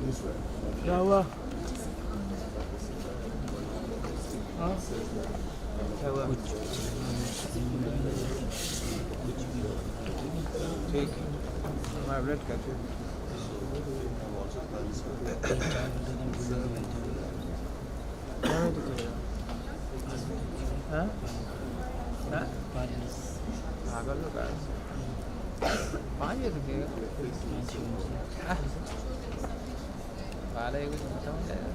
क्या हुआ? हाँ? क्या हुआ? ठीक है, मैं अपडेट करती हूँ। हाँ? हाँ? पागल लोग आज 5 बजे रुकेगा। बारह एक बजे खत्म हो जाएगा।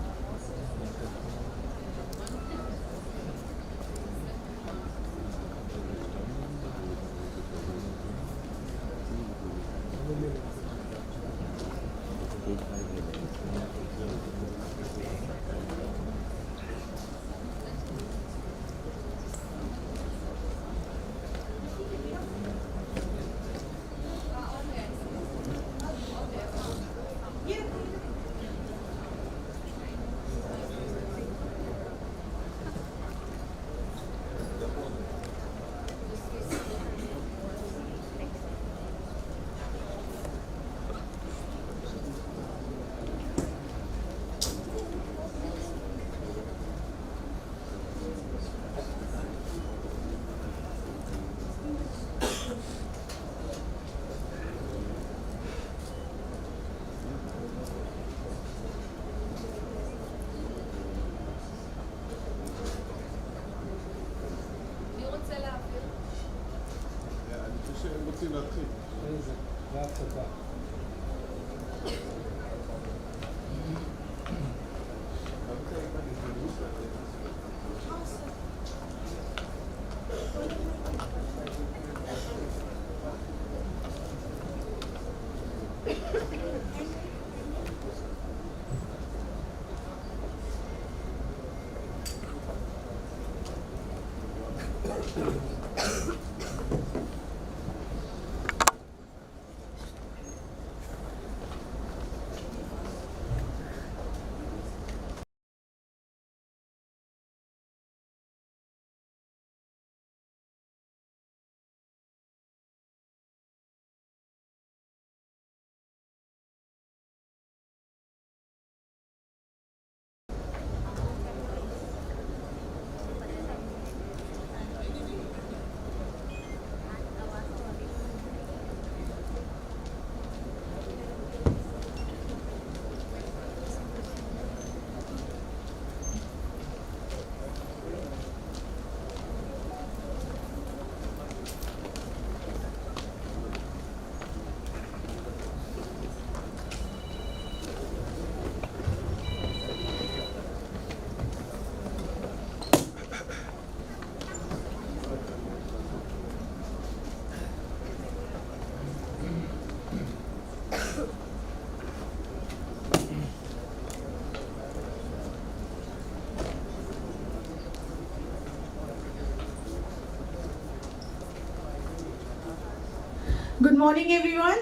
Good morning, everyone.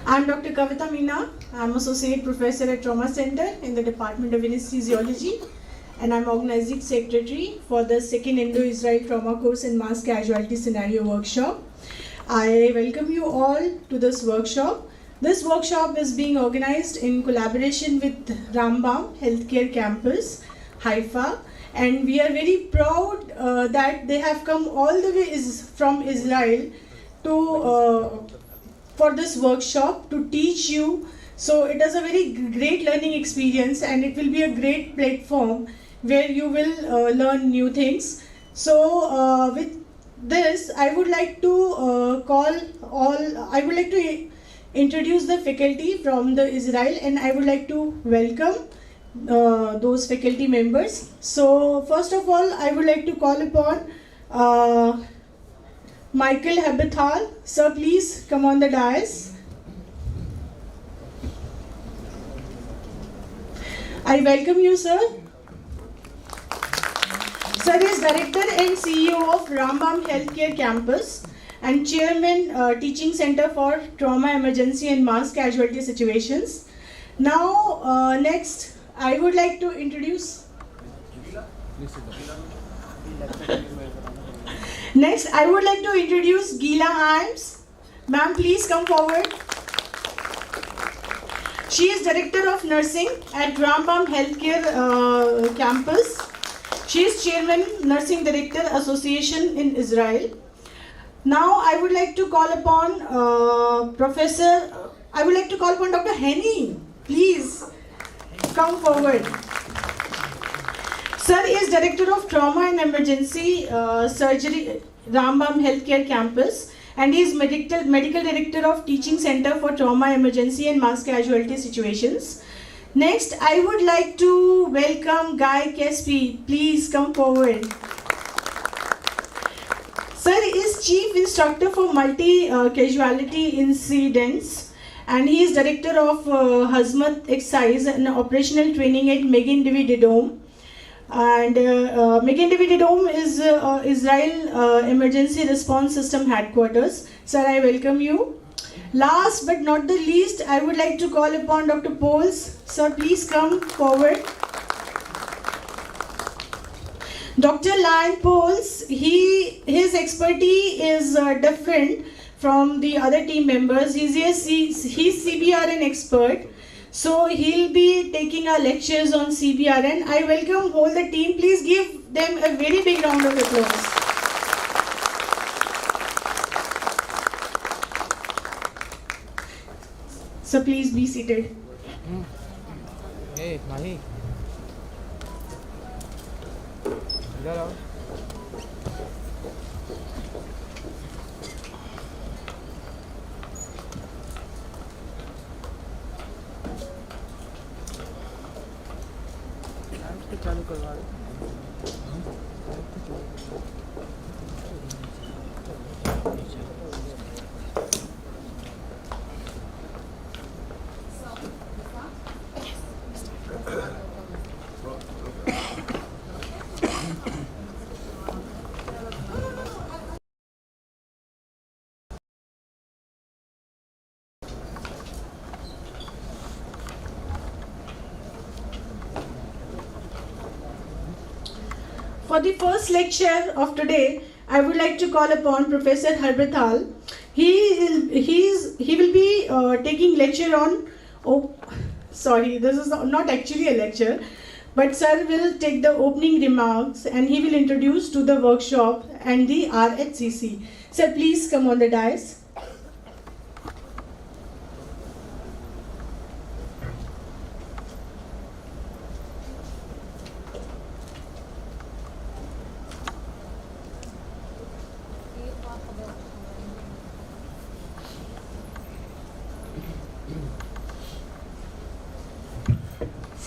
I'm Dr. Kavita Meena. I'm Associate Professor at Trauma Center in the Department of Anesthesiology, and I'm Organizing Secretary for the second Indo-Israel Trauma Course and Mass Casualty Scenario Workshop. I welcome you all to this workshop. This workshop is being organized in collaboration with Rambam Healthcare Campus, Haifa, and we are very proud that they have come all the way from Israel to for this workshop to teach you. So it is a very great learning experience, and it will be a great platform where you will learn new things. So with this, I would like to introduce the faculty from the Israel, and I would like to welcome those faculty members. So first of all, I would like to call upon Michael Habithal. Sir, please come on the dais. I welcome you, sir. Sir is Director and CEO of Rambam Healthcare Campus and Chairman Teaching Center for Trauma, Emergency and Mass Casualty Situations. Now, next, I would like to introduce. Next, I would like to introduce Gila Himes. Ma'am, please come forward. She is Director of Nursing at Rambam Healthcare Campus. She is Chairman, Nursing Director Association in Israel. Now I would like to call upon Dr. Henny. Please come forward. Sir is Director of Trauma and Emergency Surgery, Rambam Healthcare Campus, and he is Medical Director of Teaching Center for Trauma, Emergency and Mass Casualty Situations. Next, I would like to welcome Guy Kespi. Please come forward. Sir is Chief Instructor for Multi-Casualty Incidents, and he is Director of Hazmat Exercise and Operational Training at Magen David Adom. And Magen David Adom is Israel Emergency Response System Headquarters. Sir, I welcome you. Last but not the least, I would like to call upon Dr. Poles. Sir, please come forward. Dr. Lion Poles, his expertise is different from the other team members. He's CBRN expert. So he'll be taking our lectures on CBRN. I welcome all the team. Please give them a very big round of applause. So please be seated. Hey, Mahi. इधर आओ. चालू करवा दो. For the first lecture of today, I would like to call upon Professor Herberthal. He will be taking lecture on, this is not actually a lecture, but sir will take the opening remarks and he will introduce to the workshop and the RHCC. Sir, please come on the dais.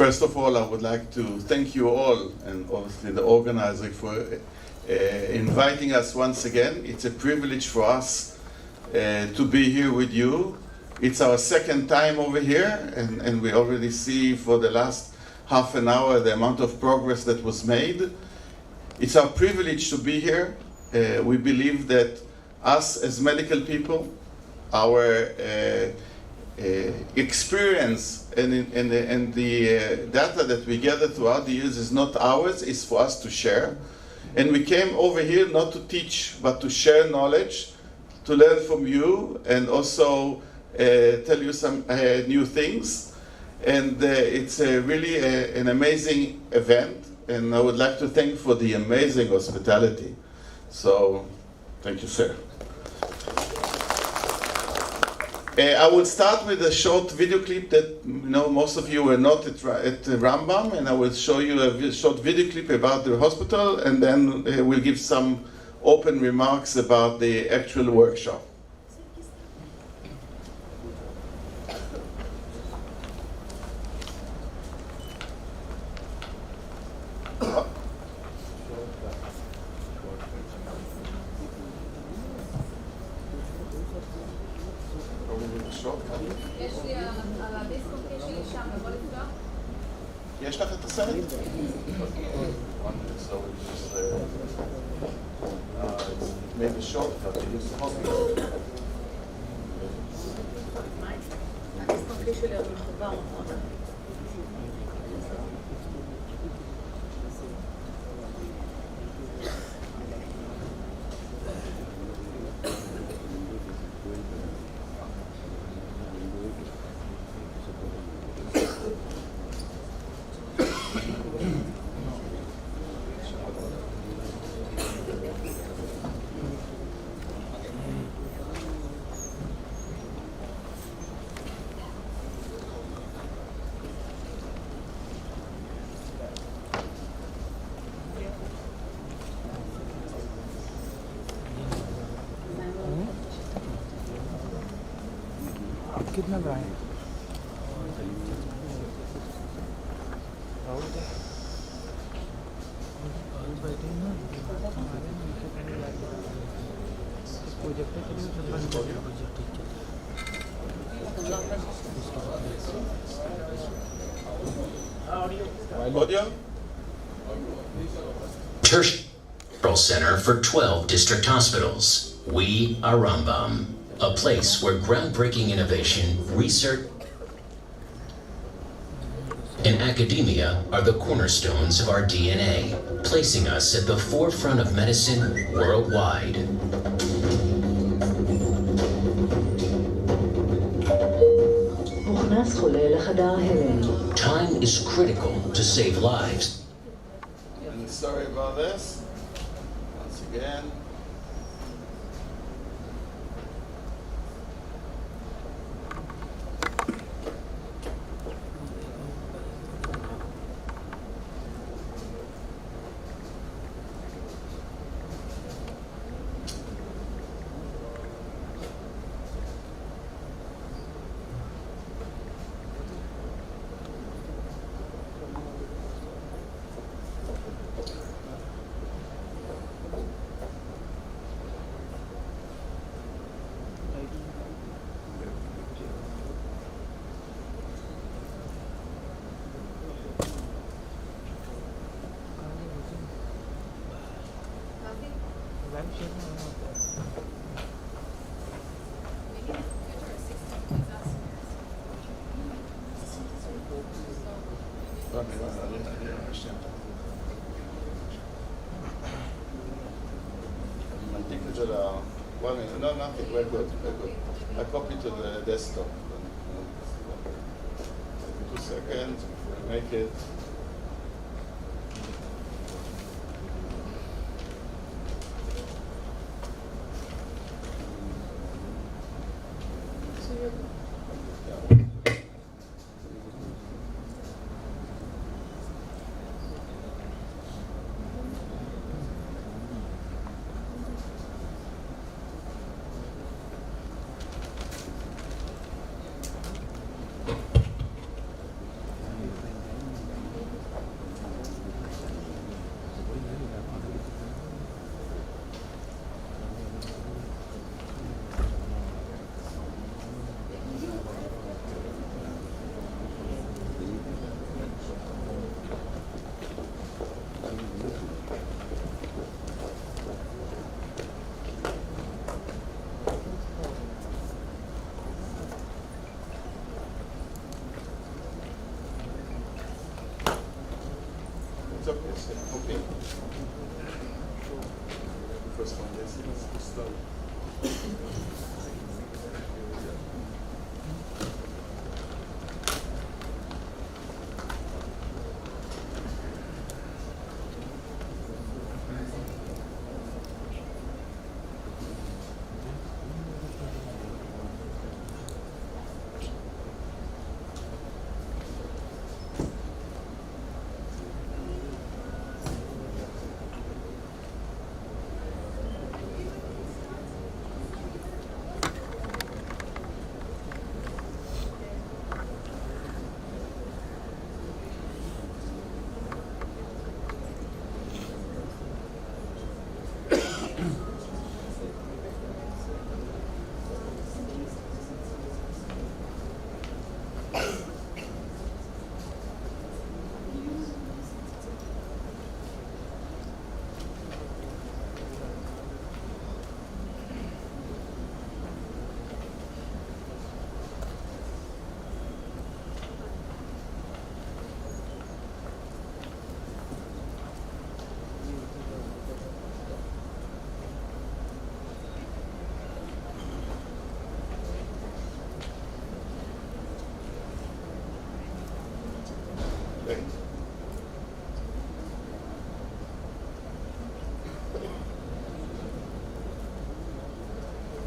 First of all, I would like to thank you all and obviously the organizer for inviting us once again. It's a privilege for us to be here with you. It's our second time over here, and we already see for the last half an hour the amount of progress that was made. It's our privilege to be here. We believe that us as medical people, our experience and the data that we gather throughout the years is not ours, it's for us to share. And we came over here not to teach, but to share knowledge, to learn from you, and also tell you some new things. And it's really an amazing event, and I would like to thank for the amazing hospitality. So, thank you, sir. I will start with a short video clip that most of you were not at Rambam, and I will show you a short video clip about the hospital, and then we'll give some open remarks about the actual workshop. יש לך את הסרט? So it's maybe short, but it is possible. कितना बड़ा है Audio? Tertiary Center for 12 district hospitals. We are Rambam, a place where groundbreaking innovation, research, and academia are the cornerstones of our DNA, placing us at the forefront of medicine worldwide. Time is critical to save lives. And sorry about this. Once again. I didn't understand. I think it's one minute. No, nothing. We're good. We're good. I copy to the desktop. 2 seconds. Make it. It's okay, okay. First one, yes, it's slow.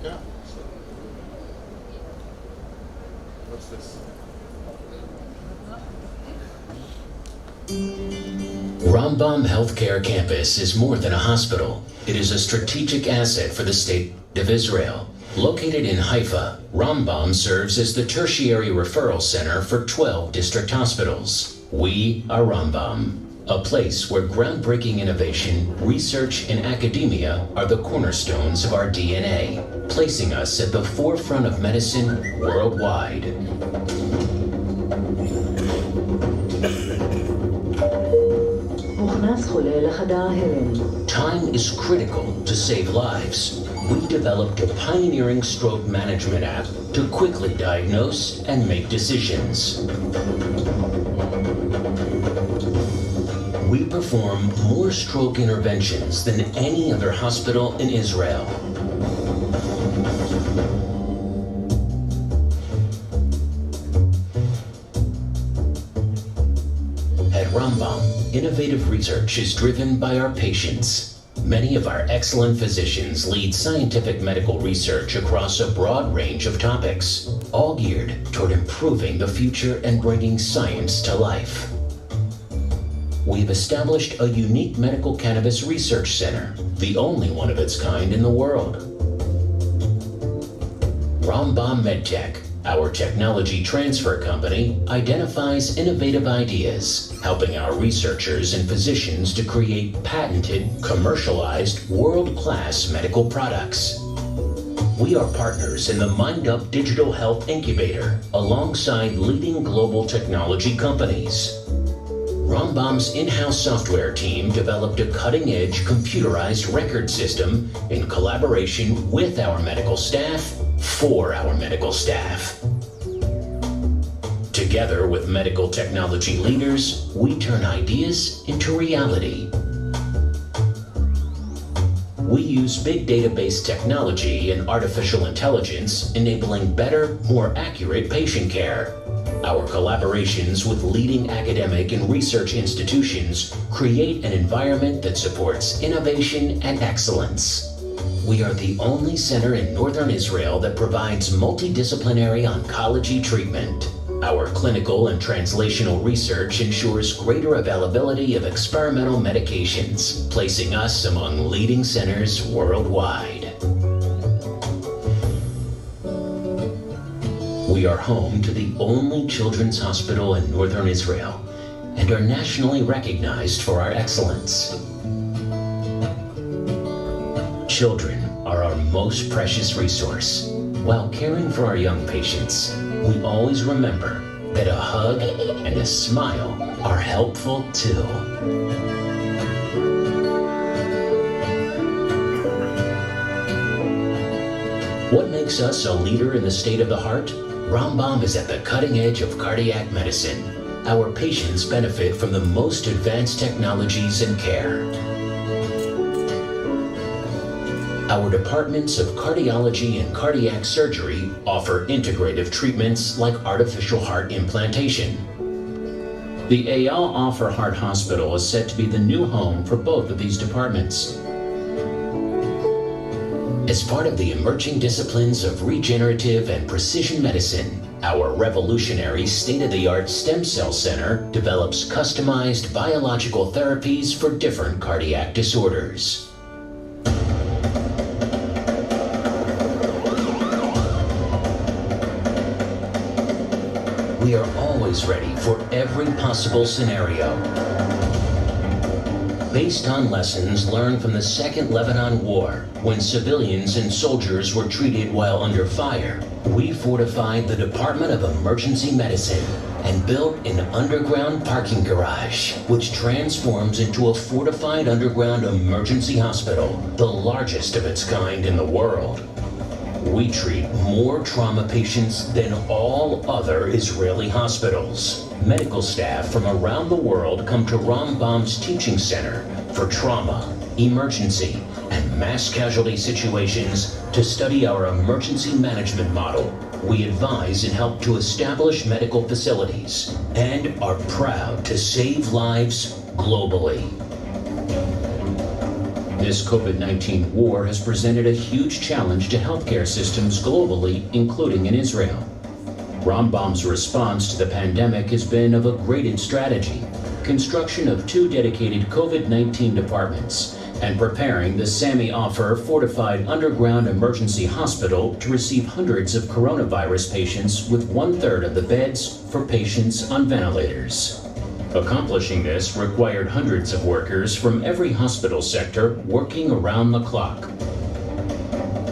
Yeah. What's this? Rambam Healthcare Campus is more than a hospital. It is a strategic asset for the State of Israel. Located in Haifa, Rambam serves as the tertiary referral center for 12 district hospitals. We are Rambam, a place where groundbreaking innovation, research, and academia are the cornerstones of our DNA, placing us at the forefront of medicine worldwide. Time is critical to save lives. We developed a pioneering stroke management app to quickly diagnose and make decisions. We perform more stroke interventions than any other hospital in Israel. At Rambam, innovative research is driven by our patients. Many of our excellent physicians lead scientific medical research across a broad range of topics, all geared toward improving the future and bringing science to life. We've established a unique medical cannabis research center, the only one of its kind in the world. Rambam MedTech, our technology transfer company, identifies innovative ideas, helping our researchers and physicians to create patented, commercialized, world-class medical products. We are partners in the MindUp Digital Health Incubator, alongside leading global technology companies. Rambam's in-house software team developed a cutting-edge computerized record system in collaboration with our medical staff for our medical staff. Together with medical technology leaders, we turn ideas into reality. We use big database technology and artificial intelligence, enabling better, more accurate patient care. Our collaborations with leading academic and research institutions create an environment that supports innovation and excellence. We are the only center in northern Israel that provides multidisciplinary oncology treatment. Our clinical and translational research ensures greater availability of experimental medications, placing us among leading centers worldwide. We are home to the only children's hospital in northern Israel and are nationally recognized for our excellence. Children are our most precious resource. While caring for our young patients, we always remember that a hug and a smile are helpful too. What makes us a leader in the state of the heart? Rambam is at the cutting edge of cardiac medicine. Our patients benefit from the most advanced technologies and care. Our departments of cardiology and cardiac surgery offer integrative treatments like artificial heart implantation. The Eyal Offer Heart Hospital is set to be the new home for both of these departments. As part of the emerging disciplines of regenerative and precision medicine, our revolutionary state-of-the-art stem cell center develops customized biological therapies for different cardiac disorders. We are always ready for every possible scenario. Based on lessons learned from the Second Lebanon War, when civilians and soldiers were treated while under fire, we fortified the Department of Emergency Medicine and built an underground parking garage, which transforms into a fortified underground emergency hospital, the largest of its kind in the world. We treat more trauma patients than all other Israeli hospitals. Medical staff from around the world come to Rambam's teaching center for trauma, emergency, and mass casualty situations to study our emergency management model. We advise and help to establish medical facilities and are proud to save lives globally. This COVID-19 war has presented a huge challenge to healthcare systems globally, including in Israel. Rambam's response to the pandemic has been of a graded strategy. Construction of 2 dedicated COVID-19 departments and preparing the Sami Offer Fortified Underground Emergency Hospital to receive hundreds of coronavirus patients with 1/3 of the beds for patients on ventilators. Accomplishing this required hundreds of workers from every hospital sector working around the clock.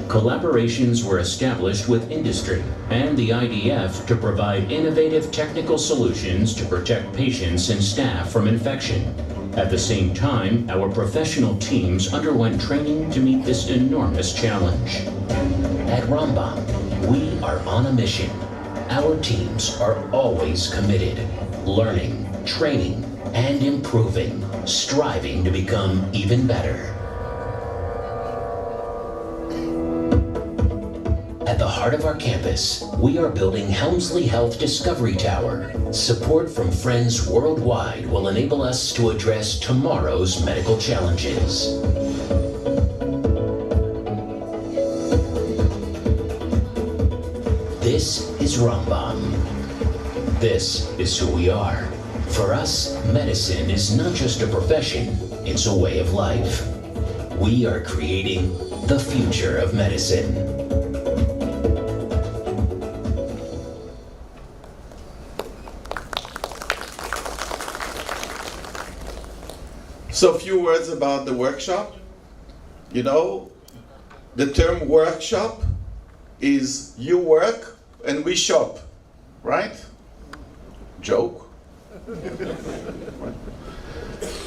Collaborations were established with industry and the IDF to provide innovative technical solutions to protect patients and staff from infection. At the same time, our professional teams underwent training to meet this enormous challenge. At Rambam, we are on a mission. Our teams are always committed, learning, training, and improving, striving to become even better. At the heart of our campus, we are building Helmsley Health Discovery Tower. Support from friends worldwide will enable us to address tomorrow's medical challenges. This is Rambam. This is who we are. For us, medicine is not just a profession, it's a way of life. We are creating the future of medicine. So a few words about the workshop. You know, the term workshop is you work and we shop, right? Joke.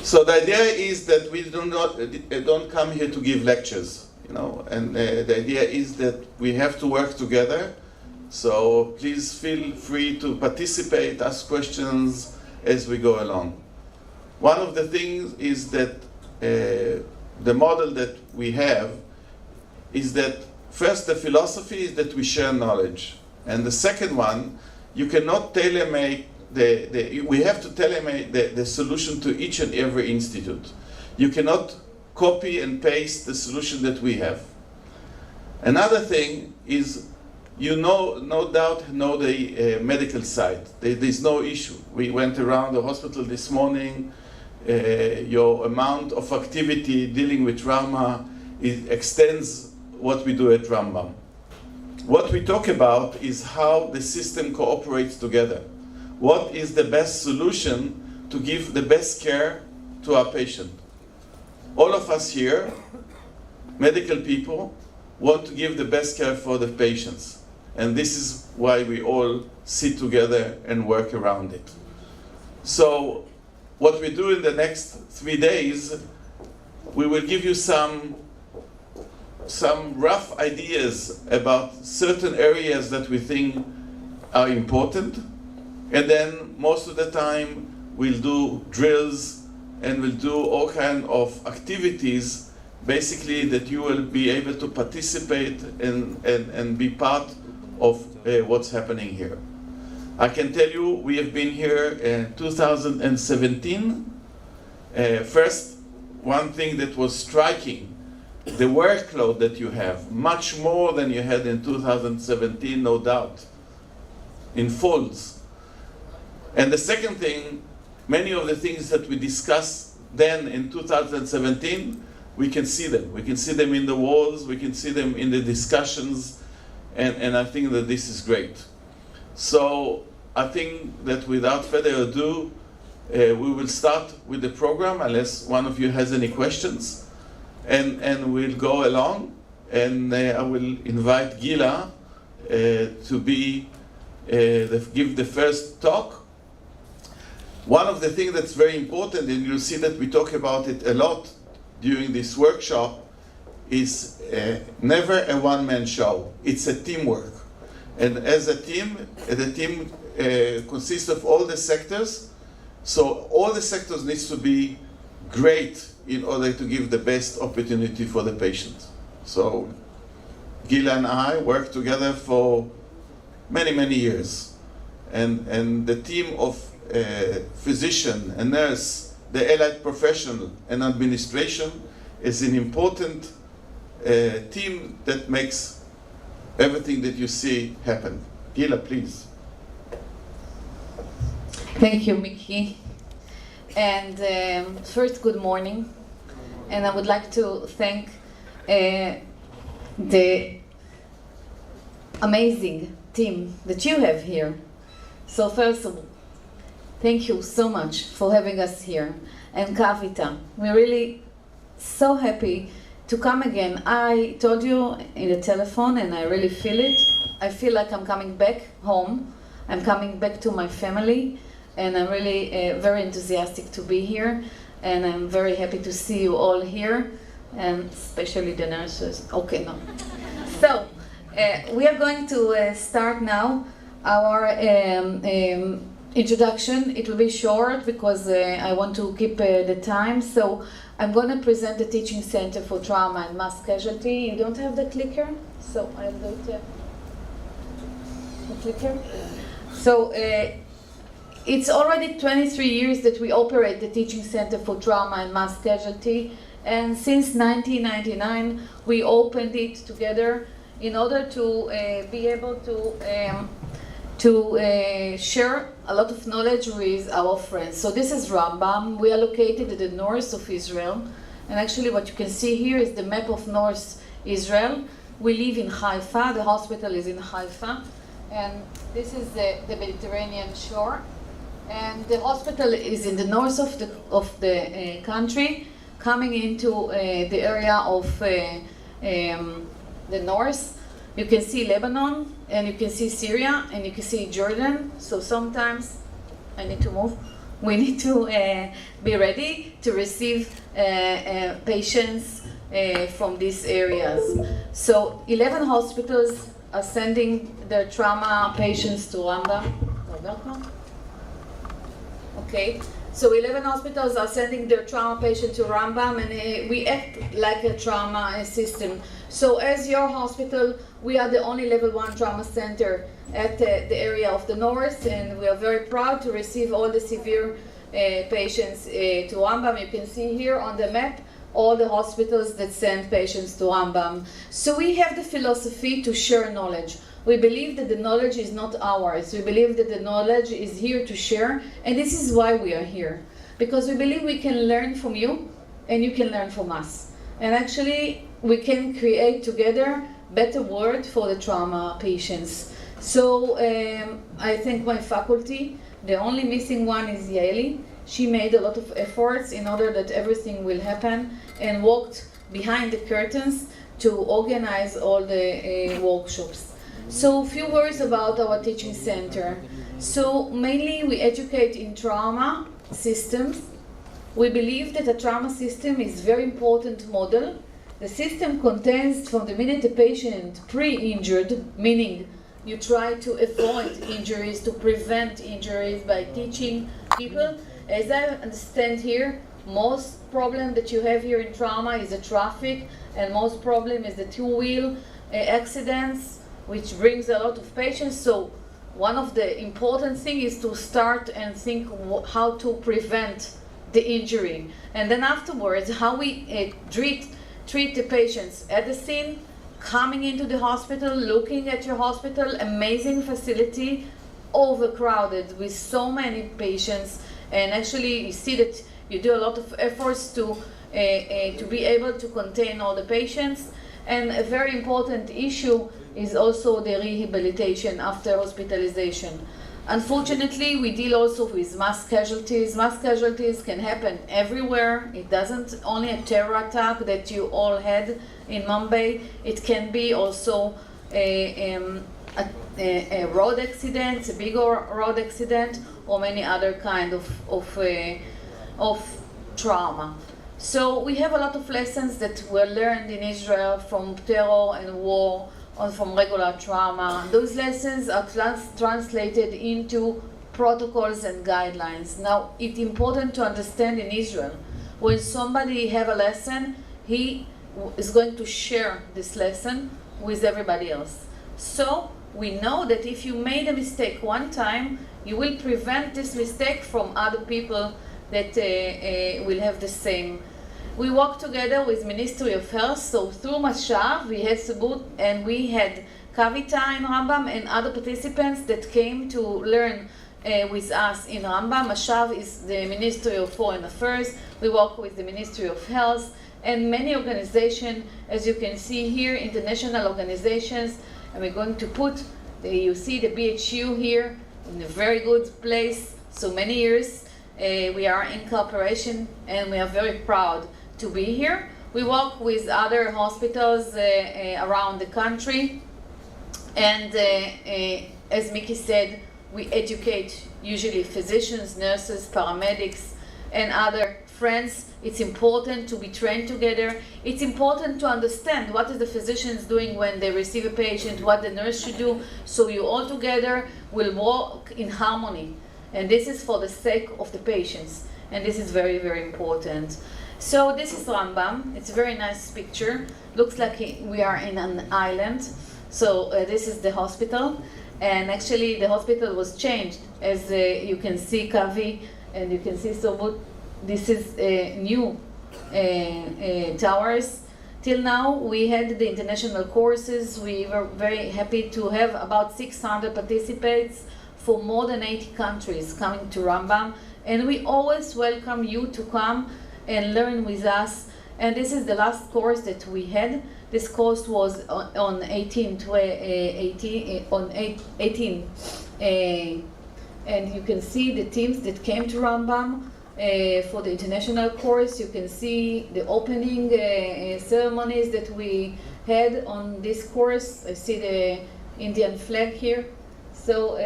So the idea is that we don't come here to give lectures, you know, and the idea is that we have to work together. So please feel free to participate, ask questions as we go along. One of the things is that the model that we have is that first the philosophy is that we share knowledge, and the second one, you cannot tailor-make we have to tailor-make the solution to each and every institute. You cannot copy and paste the solution that we have. Another thing is, you know, no doubt know the medical side. There's no issue. We went around the hospital this morning. Your amount of activity dealing with trauma extends what we do at Rambam. What we talk about is how the system cooperates together. What is the best solution to give the best care to our patient? All of us here, medical people, want to give the best care for the patients. And this is why we all sit together and work around it. So what we do in the next 3 days, we will give you some rough ideas about certain areas that we think are important. And then most of the time we'll do drills and we'll do all kinds of activities, basically that you will be able to participate and be part of what's happening here. I can tell you we have been here in 2017. First, one thing that was striking, the workload that you have, much more than you had in 2017, no doubt, in folds. And the second thing, many of the things that we discussed then in 2017, we can see them. We can see them in the walls, we can see them in the discussions, and I think that this is great. So I think that without further ado, we will start with the program, unless one of you has any questions, and we'll go along, and I will invite Gila to give the first talk. One of the things that's very important, and you'll see that we talk about it a lot during this workshop, is never a one-man show. It's a teamwork. And as a team, the team consists of all the sectors. So all the sectors needs to be great in order to give the best opportunity for the patient. So Gila and I worked together for many, many years. And the team of physician, a nurse, the allied professional, and administration is an important team that makes everything that you see happen. Gila, please. Thank you, Mickey. And first, good morning. and I would like to thank the amazing team that you have here. So first of all, thank you so much for having us here. And Kavita, we're really so happy to come again. I told you in the telephone, and I really feel it. I feel like I'm coming back home. I'm coming back to my family, and I'm really very enthusiastic to be here. And I'm very happy to see you all here, and especially the nurses. Okay, no. So, we are going to start now our introduction. It will be short because I want to keep the time. So I'm going to present the Teaching Center for Trauma and Mass Casualty. You don't have the clicker? So I'll do it. The clicker. So it's already 23 years that we operate the Teaching Center for Trauma and Mass Casualty. And since 1999, we opened it together in order to be able to share a lot of knowledge with our friends. So this is Rambam. We are located in the north of Israel. And actually what you can see here is the map of North Israel. We live in Haifa. The hospital is in Haifa. And this is the Mediterranean shore. And the hospital is in the north of the country, coming into the area of the north. You can see Lebanon, and you can see Syria, and you can see Jordan. So sometimes I need to move. We need to be ready to receive patients from these areas. So 11 hospitals are sending their trauma patients to Rambam. Okay. So 11 hospitals are sending their trauma patient to Rambam, and we act like a trauma system. So as your hospital, we are the only level 1 trauma center at the area of the north, and we are very proud to receive all the severe patients to Rambam. You can see here on the map all the hospitals that send patients to Rambam. So we have the philosophy to share knowledge. We believe that the knowledge is not ours. We believe that the knowledge is here to share, and this is why we are here. Because we believe we can learn from you, and you can learn from us. And actually, we can create together better world for the trauma patients. So I thank my faculty. The only missing one is Yaeli. She made a lot of efforts in order that everything will happen, and worked behind the curtains to organize all the workshops. So a few words about our teaching center. So mainly we educate in trauma systems. We believe that a trauma system is a very important model. The system contains, from the minute the patient pre-injured, meaning you try to avoid injuries, to prevent injuries by teaching people. As I understand here, most problem that you have here in trauma is the traffic, and most problem is the two-wheel accidents, which brings a lot of patients. So one of the important things is to start and think how to prevent the injury. And then afterwards, how we treat the patients at the scene, coming into the hospital, looking at your hospital, amazing facility, overcrowded with so many patients. And actually you see that you do a lot of efforts to be able to contain all the patients. And a very important issue is also the rehabilitation after hospitalization. Unfortunately, we deal also with mass casualties. Mass casualties can happen everywhere. It doesn't only a terror attack that you all had in Mumbai. It can be also a road accident, a big road accident, or many other kind of trauma. So we have a lot of lessons that were learned in Israel from terror and war, or from regular trauma. Those lessons are translated into protocols and guidelines. Now, it's important to understand in Israel, when somebody have a lesson, he is going to share this lesson with everybody else. So we know that if you made a mistake one time, you will prevent this mistake from other people that will have the same. We work together with Ministry of Health, so through Mashav, we had Subut, and we had Kavita in Rambam, and other participants that came to learn with us in Rambam. Mashav is the Ministry of Foreign Affairs. We work with the Ministry of Health, and many organizations, as you can see here, international organizations, and we're going to put, you see the BHU here in a very good place, so many years. We are in cooperation and we are very proud to be here. We work with other hospitals around the country, and as Mickey said, we educate usually physicians, nurses, paramedics, and other friends. It's important to be trained together. It's important to understand what is the physicians doing when they receive a patient, what the nurse should do, so you all together will work in harmony. And this is for the sake of the patients. And this is very, very important. So this is Rambam. It's a very nice picture. Looks like we are in an island. So this is the hospital. And actually the hospital was changed. As you can see Kavi, and you can see Sobot. This is new towers. Till now we had the international courses. We were very happy to have about 600 participants for more than 80 countries coming to Rambam, and we always welcome you to come and learn with us. And this is the last course that we had. This course was on 18, and you can see the teams that came to Rambam for the international course. You can see the opening ceremonies that we had on this course. I see the Indian flag here. So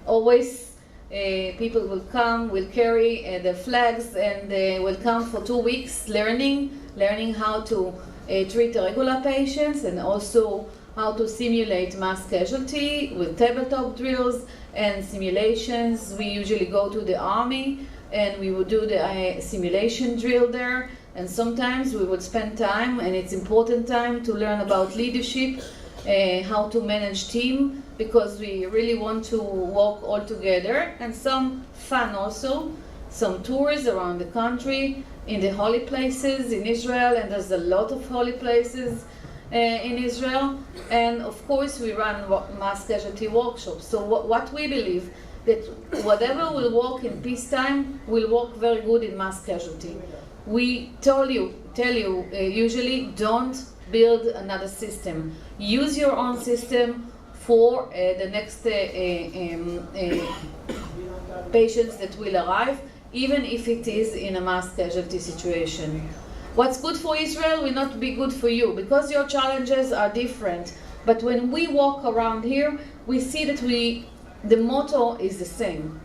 always people will come, will carry the flags, and will come for 2 weeks learning how to treat regular patients, and also how to simulate mass casualty with tabletop drills and simulations. We usually go to the army and we would do the simulation drill there, and sometimes we would spend time, and it's important time, to learn about leadership, how to manage team, because we really want to work all together, and some fun also, some tours around the country, in the holy places in Israel, and there's a lot of holy places in Israel, and of course we run mass casualty workshops. So what we believe, that whatever will work in peacetime will work very good in mass casualty. We tell you usually don't build another system. Use your own system for the next patients that will arrive, even if it is in a mass casualty situation. What's good for Israel will not be good for you, because your challenges are different. But when we walk around here, we see that the motto is the same.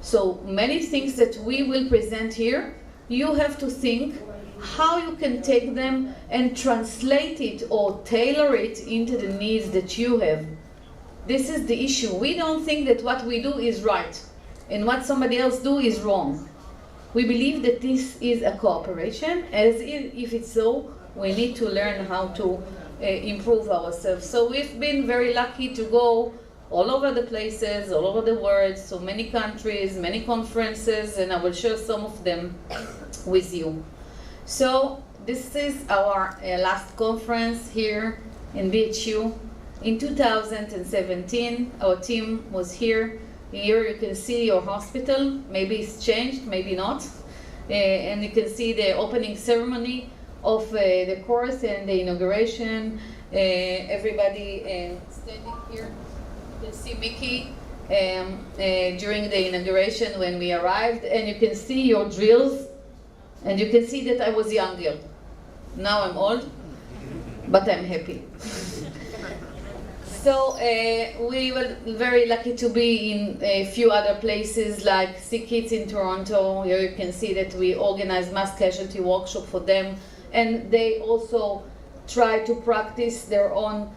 So many things that we will present here, you have to think how you can take them and translate it or tailor it into the needs that you have. This is the issue. We don't think that what we do is right and what somebody else do is wrong. We believe that this is a cooperation, as if it's so, we need to learn how to improve ourselves. So we've been very lucky to go all over the places, all over the world, so many countries, many conferences, and I will share some of them with you. So this is our last conference here in BHU. In 2017, our team was here. Here you can see your hospital. Maybe it's changed, maybe not. And you can see the opening ceremony of the course and the inauguration. Everybody standing here. You can see Mickey during the inauguration when we arrived, and you can see your drills, and you can see that I was younger. Now I'm old, but I'm happy. So we were very lucky to be in a few other places, like Sick Kids in Toronto. Here you can see that we organize mass casualty workshop for them, and they also try to practice their own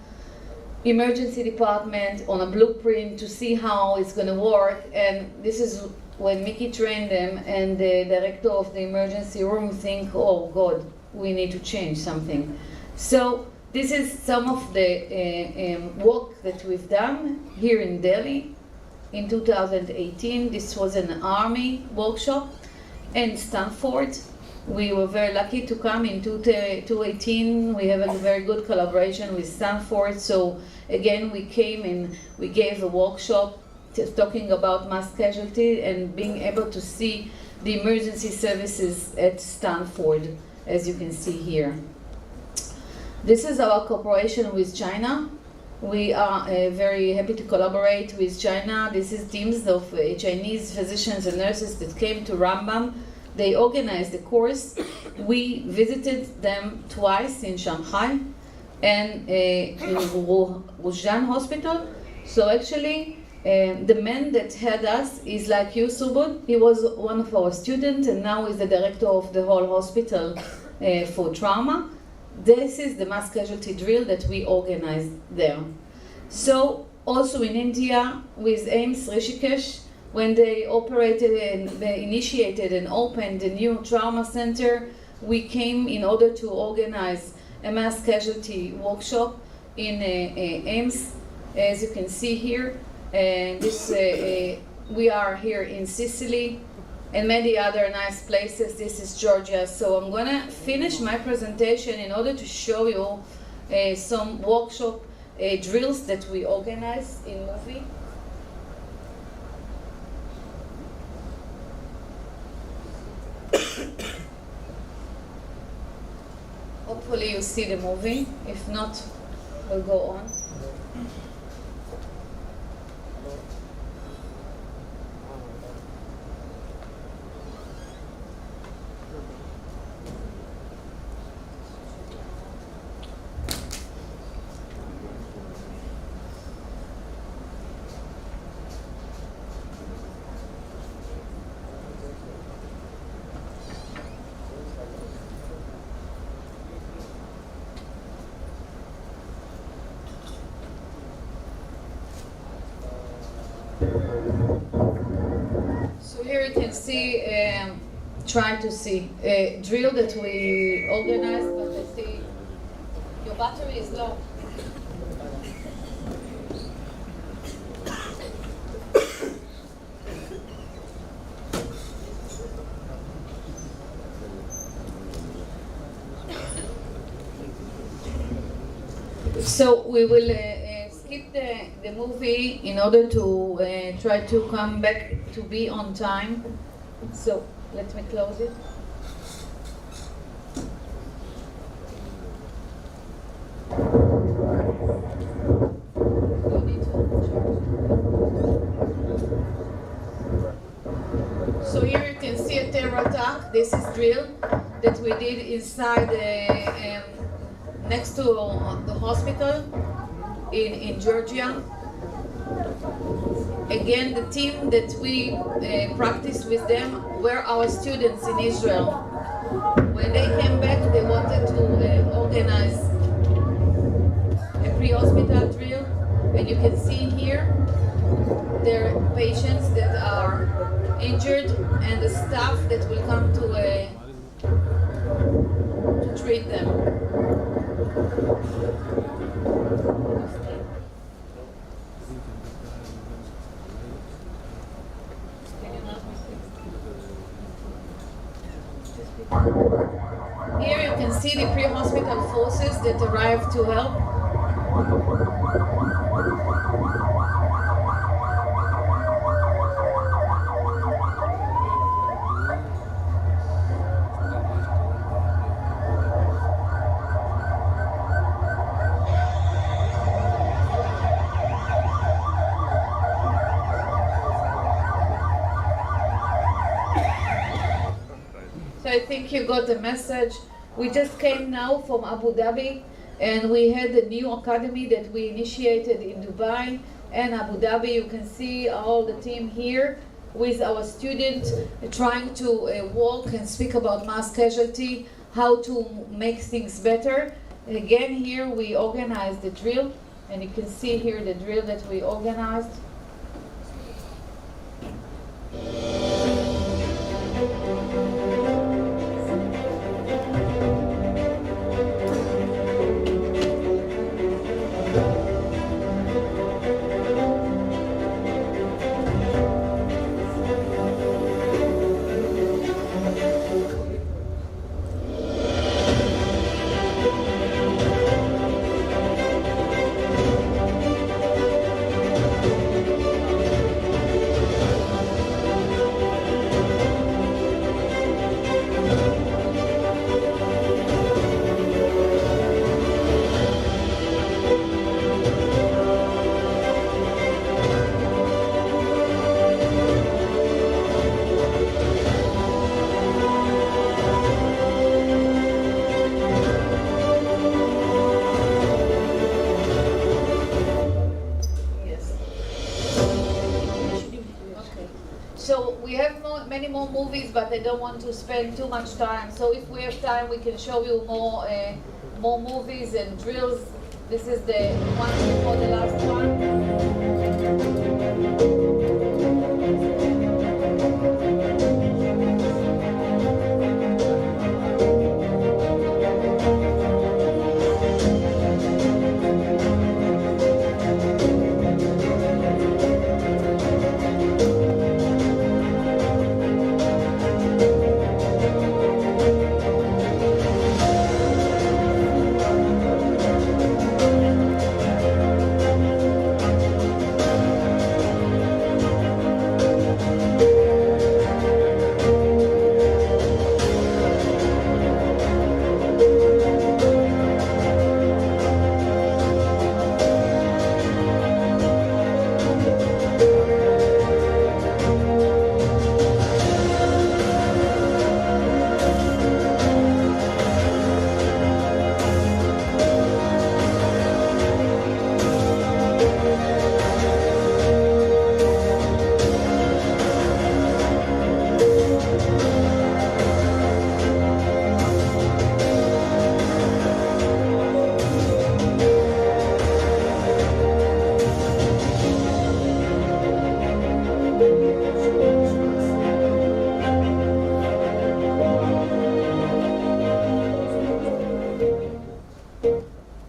emergency department on a blueprint to see how it's going to work. And this is when Mickey trained them, and the director of the emergency room think, oh God, we need to change something. So this is some of the work that we've done here in Delhi in 2018. This was an army workshop. And Stanford, we were very lucky to come in 2018. We have a very good collaboration with Stanford. So again, we came and we gave a workshop talking about mass casualty and being able to see the emergency services at Stanford. as you can see here. This is our cooperation with China. We are very happy to collaborate with China. This is teams of Chinese physicians and nurses that came to Rambam. They organized the course. We visited them twice in Shanghai and in Ruzhan Hospital. So actually, the man that had us is like you, Subud. He was one of our students and now is the director of the whole hospital for trauma. This is the mass casualty drill that we organized there. So also in India with AIMS Rishikesh, when they operated and they initiated and opened a new trauma center, we came in order to organize a mass casualty workshop in AIMS, as you can see here. And this, we are here in Sicily and many other nice places. This is Georgia. So I'm gonna finish my presentation in order to show you some workshop drills that we organize in movie. Hopefully you see the movie. If not, we'll go on. So here you can see, try to see a drill that we organized, but I see your battery is low. So we will skip the movie in order to try to come back to be on time. So let me close it. So here you can see a terror attack. This is drill that we did inside next to the hospital in Georgia. Again, the team that we practiced with them were our students in Israel. When they came back, they wanted to organize a pre-hospital drill, and you can see here there are patients that are injured and the staff that will come to treat them. Here you can see the pre-hospital forces that arrived to help. So I think you got the message. We just came now from Abu Dhabi, and we had a new academy that we initiated in Dubai and Abu Dhabi. You can see all the team here with our students trying to walk and speak about mass casualty, how to make things better. Again, here we organized the drill, and you can see here the drill that we organized. have many more movies, but I don't want to spend too much time. So if we have time, we can show you more movies and drills. This is the one before the last one.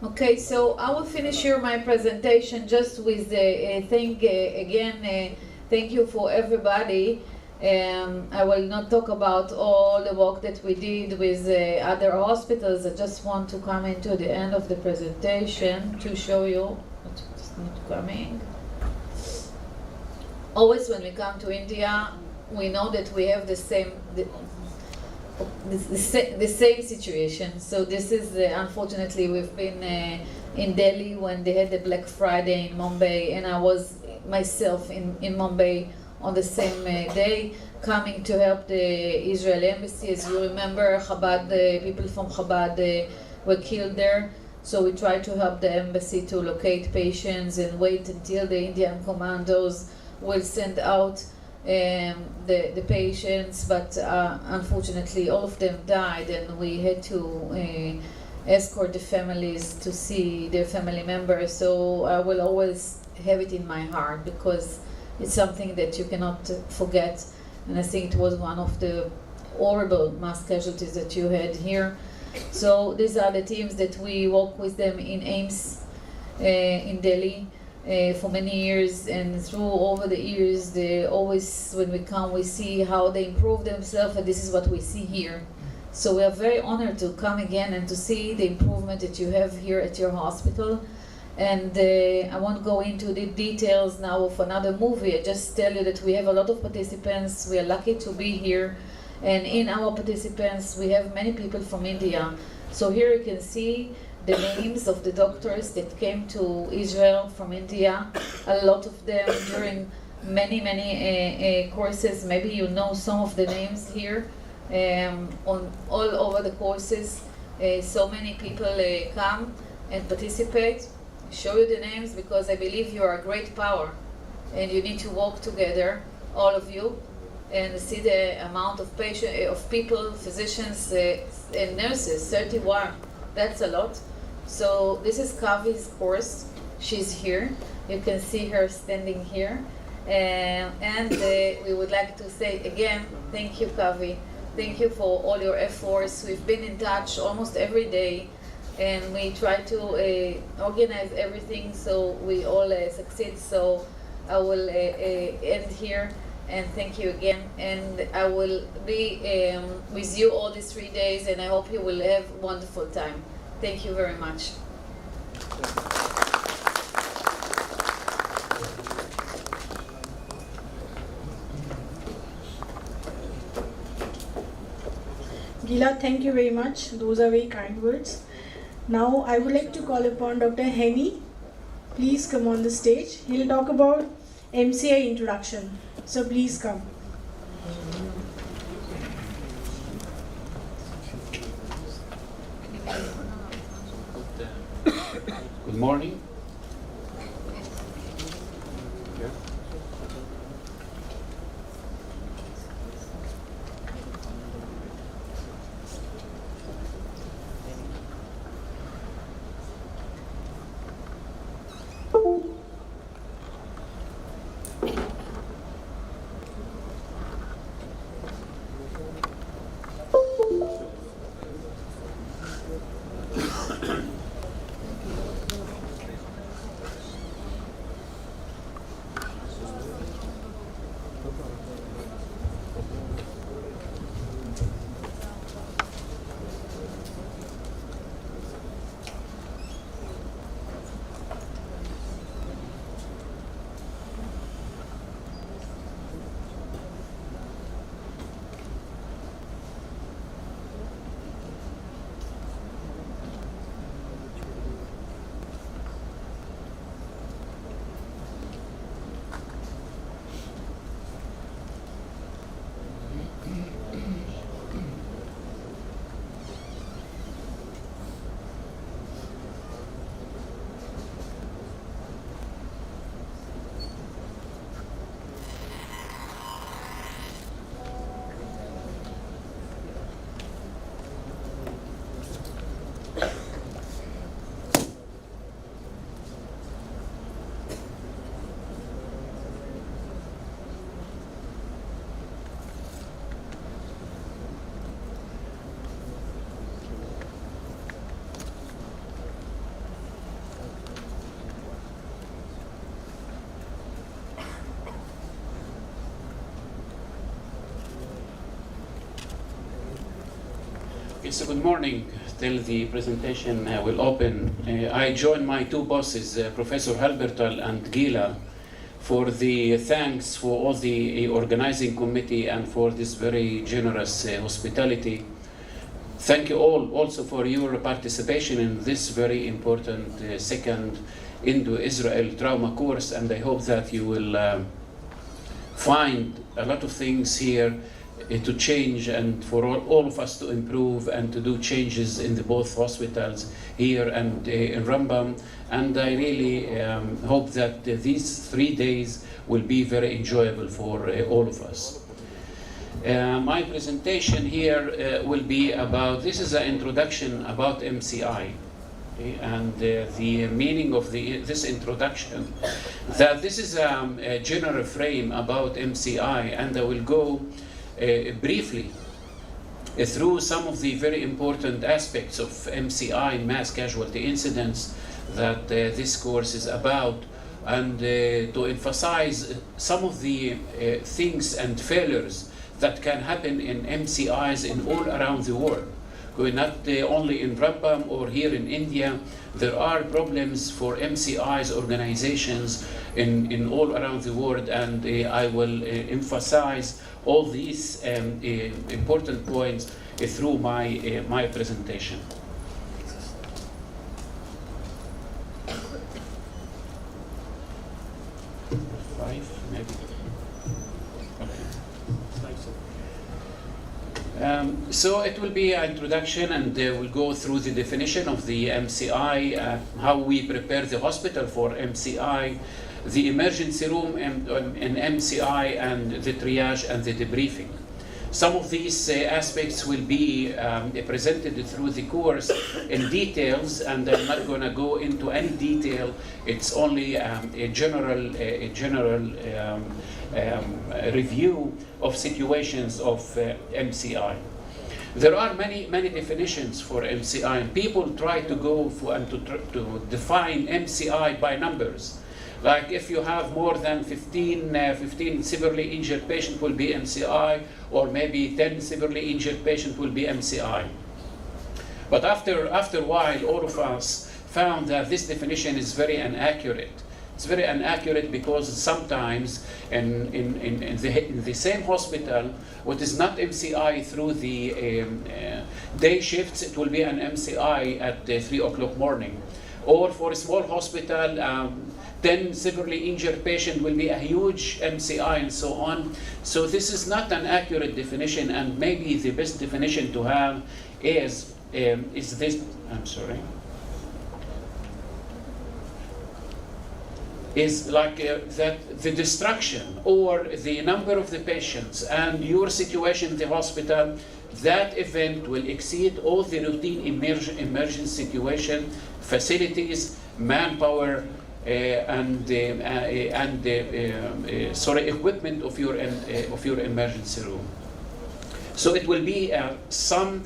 Okay, so I will finish here my presentation just with a thing again. Thank you for everybody. I will not talk about all the work that we did with other hospitals. I just want to come into the end of the presentation to show you. It's not coming. Always when we come to India, we know that we have the same situation. So this is unfortunately we've been in Delhi when they had the Black Friday in Mumbai, and I was myself in Mumbai on the same day, coming to help the Israeli embassy. As you remember, Chabad, people from Chabad were killed there. So we tried to help the embassy to locate patients and wait until the Indian commandos will send out the patients, but unfortunately all of them died, and we had to escort the families to see their family members. So I will always have it in my heart because it's something that you cannot forget, and I think it was one of the horrible mass casualties that you had here. So these are the teams that we work with them in AIMS in Delhi for many years, and over the years, they always, when we come, we see how they improve themselves, and this is what we see here. So we are very honored to come again and to see the improvement that you have here at your hospital. And I won't go into the details now of another movie. I just tell you that we have a lot of participants. We are lucky to be here. And in our participants, we have many people from India. So here you can see the names of the doctors that came to Israel from India. A lot of them during many courses. Maybe you know some of the names here on all over the courses. So many people come and participate. Show you the names because I believe you are a great power and you need to work together, all of you, and see the amount of people, physicians and nurses, 31. That's a lot. So this is Kavi's course. She's here. You can see her standing here. And we would like to say again, thank you, Kavi. Thank you for all your efforts. We've been in touch almost every day, and we try to organize everything so we all succeed. So I will end here, and thank you again. And I will be with you all these 3 days, and I hope you will have a wonderful time. Thank you very much. Gila, thank you very much. Those are very kind words. Now I would like to call upon Dr. Henny. Please come on the stage. He'll talk about MCI introduction. So please come. Good morning. Yes, good morning. Till the presentation will open, I join my two bosses, Professor Halbertal and Gila, for the thanks for all the organizing committee and for this very generous hospitality. Thank you all also for your participation in this very important second Indo-Israel trauma course, and I hope that you will find a lot of things here to change and for all of us to improve and to do changes in the both hospitals here and in Rambam. And I really hope that these 3 days will be very enjoyable for all of us. My presentation here will be about, this is an introduction about MCI. And the meaning of this introduction, that this is a general frame about MCI, and I will go briefly through some of the very important aspects of MCI, mass casualty incidents, that this course is about, and to emphasize some of the things and failures that can happen in MCIs in all around the world. Not only in Rambam or here in India, there are problems for MCIs organizations in all around the world, and I will emphasize all these important points through my presentation. So it will be an introduction, and we'll go through the definition of the MCI, how we prepare the hospital for MCI, the emergency room in MCI, and the triage and the debriefing. Some of these aspects will be presented through the course in details, and I'm not going to go into any detail. It's only a general review of situations of MCI. There are many definitions for MCI, and people try to go for and to define MCI by numbers. Like if you have more than 15 severely injured patients will be MCI, or maybe 10 severely injured patients will be MCI. But after a while, all of us found that this definition is very inaccurate. It's very inaccurate because sometimes in the same hospital, what is not MCI through the day shifts, it will be an MCI at 3 o'clock morning. Or for a small hospital, 10 severely injured patient will be a huge MCI, and so on. So this is not an accurate definition, and maybe the best definition to have is this. I'm sorry. Is like that the destruction or the number of the patients and your situation in the hospital, that event will exceed all the routine emergency situation, facilities, manpower, and equipment of your emergency room. So it will be some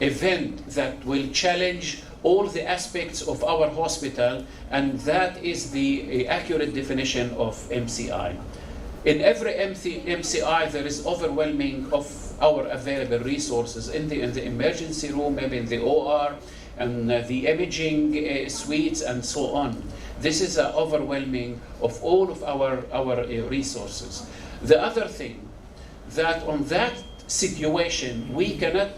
event that will challenge all the aspects of our hospital, and that is the accurate definition of MCI. In every MCI, there is overwhelming of our available resources in the emergency room, maybe in the OR, and the imaging suites, and so on. This is overwhelming of all of our resources. The other thing, that on that situation, we cannot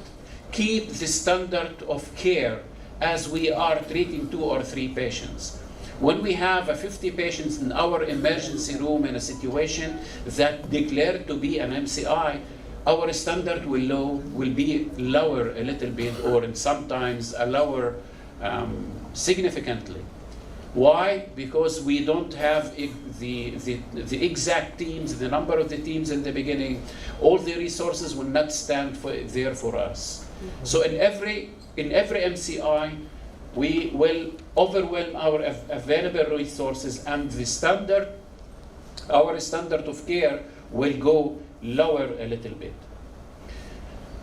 keep the standard of care as we are treating 2 or 3 patients. When we have 50 patients in our emergency room in a situation that declared to be an MCI, our standard will be lower a little bit, or sometimes a lower significantly. Why? Because we don't have the exact teams, the number of the teams in the beginning. All the resources will not stand there for us. So in every MCI, we will overwhelm our available resources, and our standard of care will go lower a little bit.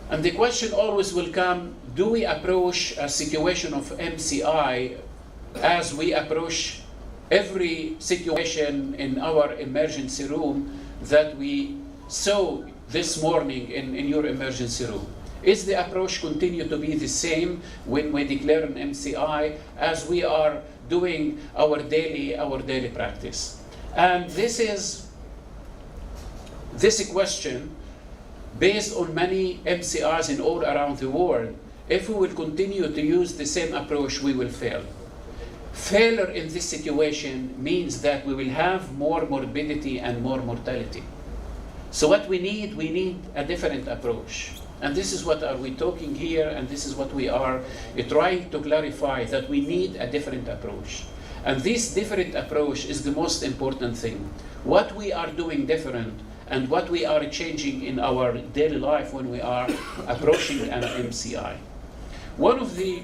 And the question always will come, do we approach a situation of MCI as we approach every situation in our emergency room that we saw this morning in your emergency room? Is the approach continue to be the same when we declare an MCI as we are doing our daily practice? And this question, based on many MCIs in all around the world, if we will continue to use the same approach, we will fail. Failure in this situation means that we will have more morbidity and more mortality. So what we need a different approach. And this is what are we talking here, and this is what we are trying to clarify, that we need a different approach. And this different approach is the most important thing. What we are doing different and what we are changing in our daily life when we are approaching an MCI. One of the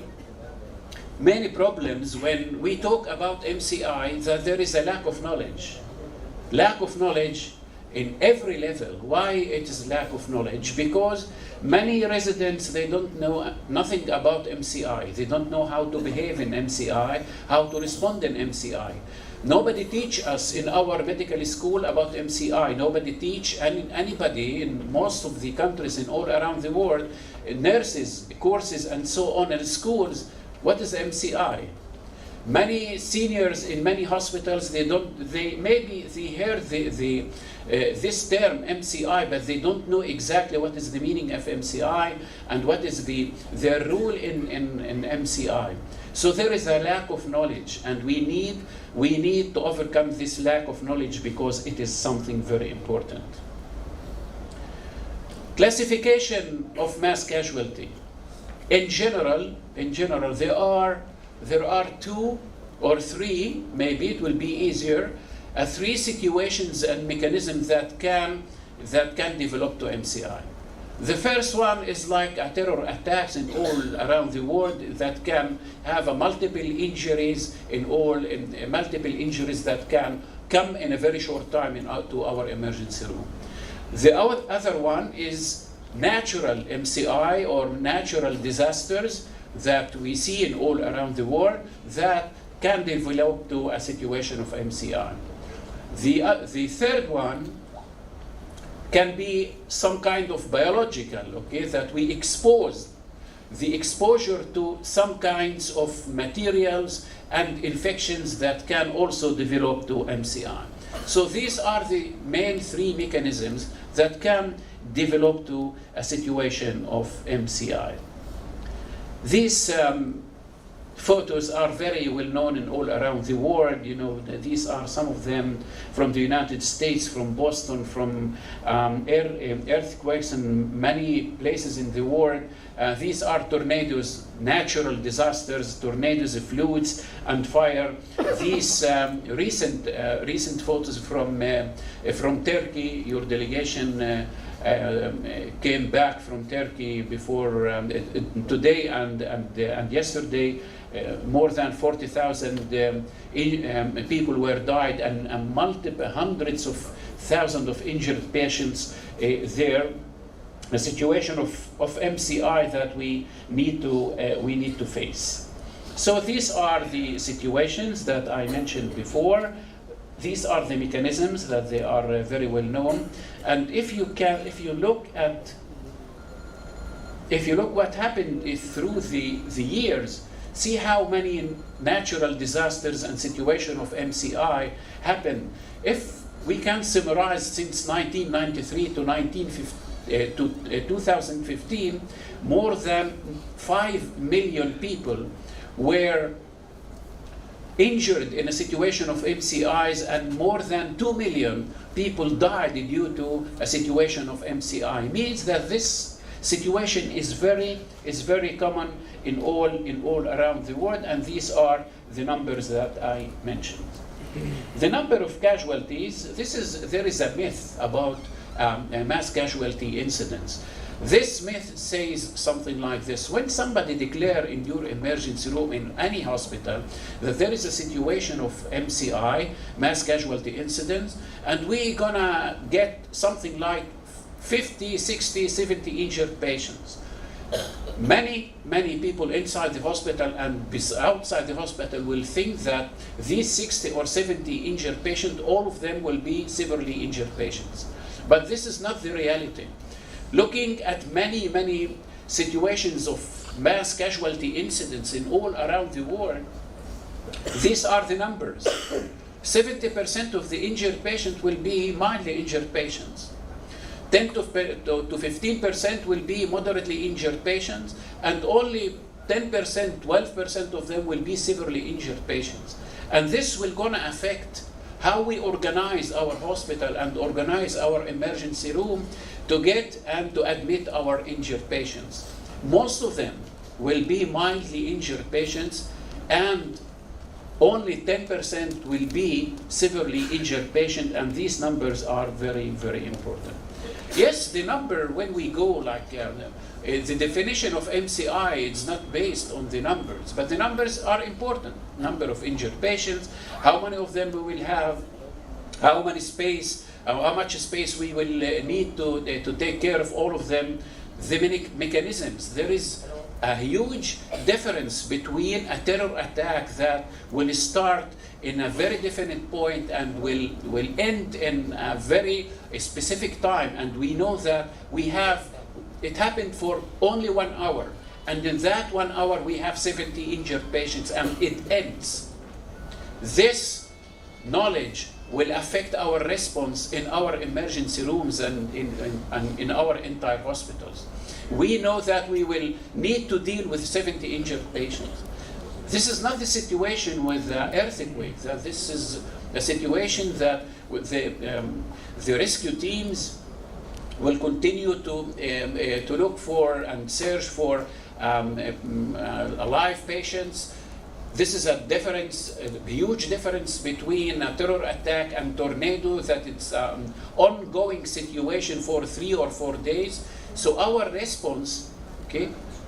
many problems when we talk about MCI, that there is a lack of knowledge. Lack of knowledge in every level. Why it is lack of knowledge? Because many residents, they don't know nothing about MCI. They don't know how to behave in MCI, how to respond in MCI. Nobody teach us in our medical school about MCI. Nobody teach anybody in most of the countries in all around the world, nurses, courses and so on in schools, what is MCI? Many seniors in many hospitals, they maybe hear this term MCI, but they don't know exactly what is the meaning of MCI and what is their role in MCI. So there is a lack of knowledge, and we need to overcome this lack of knowledge because it is something very important. Classification of mass casualty. In general, there are two or three, maybe it will be easier, three situations and mechanisms that can develop to MCI. The first one is like a terror attacks in all around the world that can have multiple injuries multiple injuries that can come in a very short time to our emergency room. The other one is natural MCI or natural disasters that we see in all around the world that can develop to a situation of MCI. The third one can be some kind of biological, that we expose the exposure to some kinds of materials and infections that can also develop to MCI. So these are the main three mechanisms that can develop to a situation of MCI. These photos are very well known in all around the world. These are some of them from the United States, from Boston, from earthquakes in many places in the world. These are tornadoes, natural disasters, tornadoes, floods, and fire. These recent photos from Turkey. Your delegation came back from Turkey before today and yesterday. More than 40,000 people were died and hundreds of thousands of injured patients there. A situation of MCI that we need to face. So these are the situations that I mentioned before. These are the mechanisms that they are very well known. And if you look what happened through the years, see how many natural disasters and situation of MCI happen. If we can summarize since 1993 to 2015, more than 5 million people were injured in a situation of MCIs, and more than 2 million people died due to a situation of MCI. Means that this situation is very common in all around the world, and these are the numbers that I mentioned. The number of casualties, there is a myth about mass casualty incidents. This myth says something like this: when somebody declares in your emergency room in any hospital that there is a situation of MCI, mass casualty incidents, and we're gonna get something like 50, 60, 70 injured patients. Many people inside the hospital and outside the hospital will think that these 60 or 70 injured patients, all of them will be severely injured patients. But this is not the reality. Looking at many situations of mass casualty incidents in all around the world, these are the numbers. 70% of the injured patients will be mildly injured patients. 10 to 15% will be moderately injured patients, and only 10%, 12% of them will be severely injured patients. And this will gonna affect how we organize our hospital and organize our emergency room to get and to admit our injured patients. Most of them will be mildly injured patients, and only 10% will be severely injured patients, and these numbers are very, very important. Yes, the number, when we go like the definition of MCI, it's not based on the numbers, but the numbers are important. Number of injured patients, how many of them we will have, how much space we will need to take care of all of them, the mechanisms. There is a huge difference between a terror attack that will start in a very definite point and will end in a very specific time, and we know that it happened for only 1 hour, and in that 1 hour we have 70 injured patients and it ends. This knowledge will affect our response in our emergency rooms and in our entire hospitals. We know that we will need to deal with 70 injured patients. This is not the situation with the earthquake. That this is a situation that with the rescue teams will continue to look for and search for alive patients. This is a difference, a huge difference between a terror attack and tornado, that it's an ongoing situation for 3 or 4 days. So our response,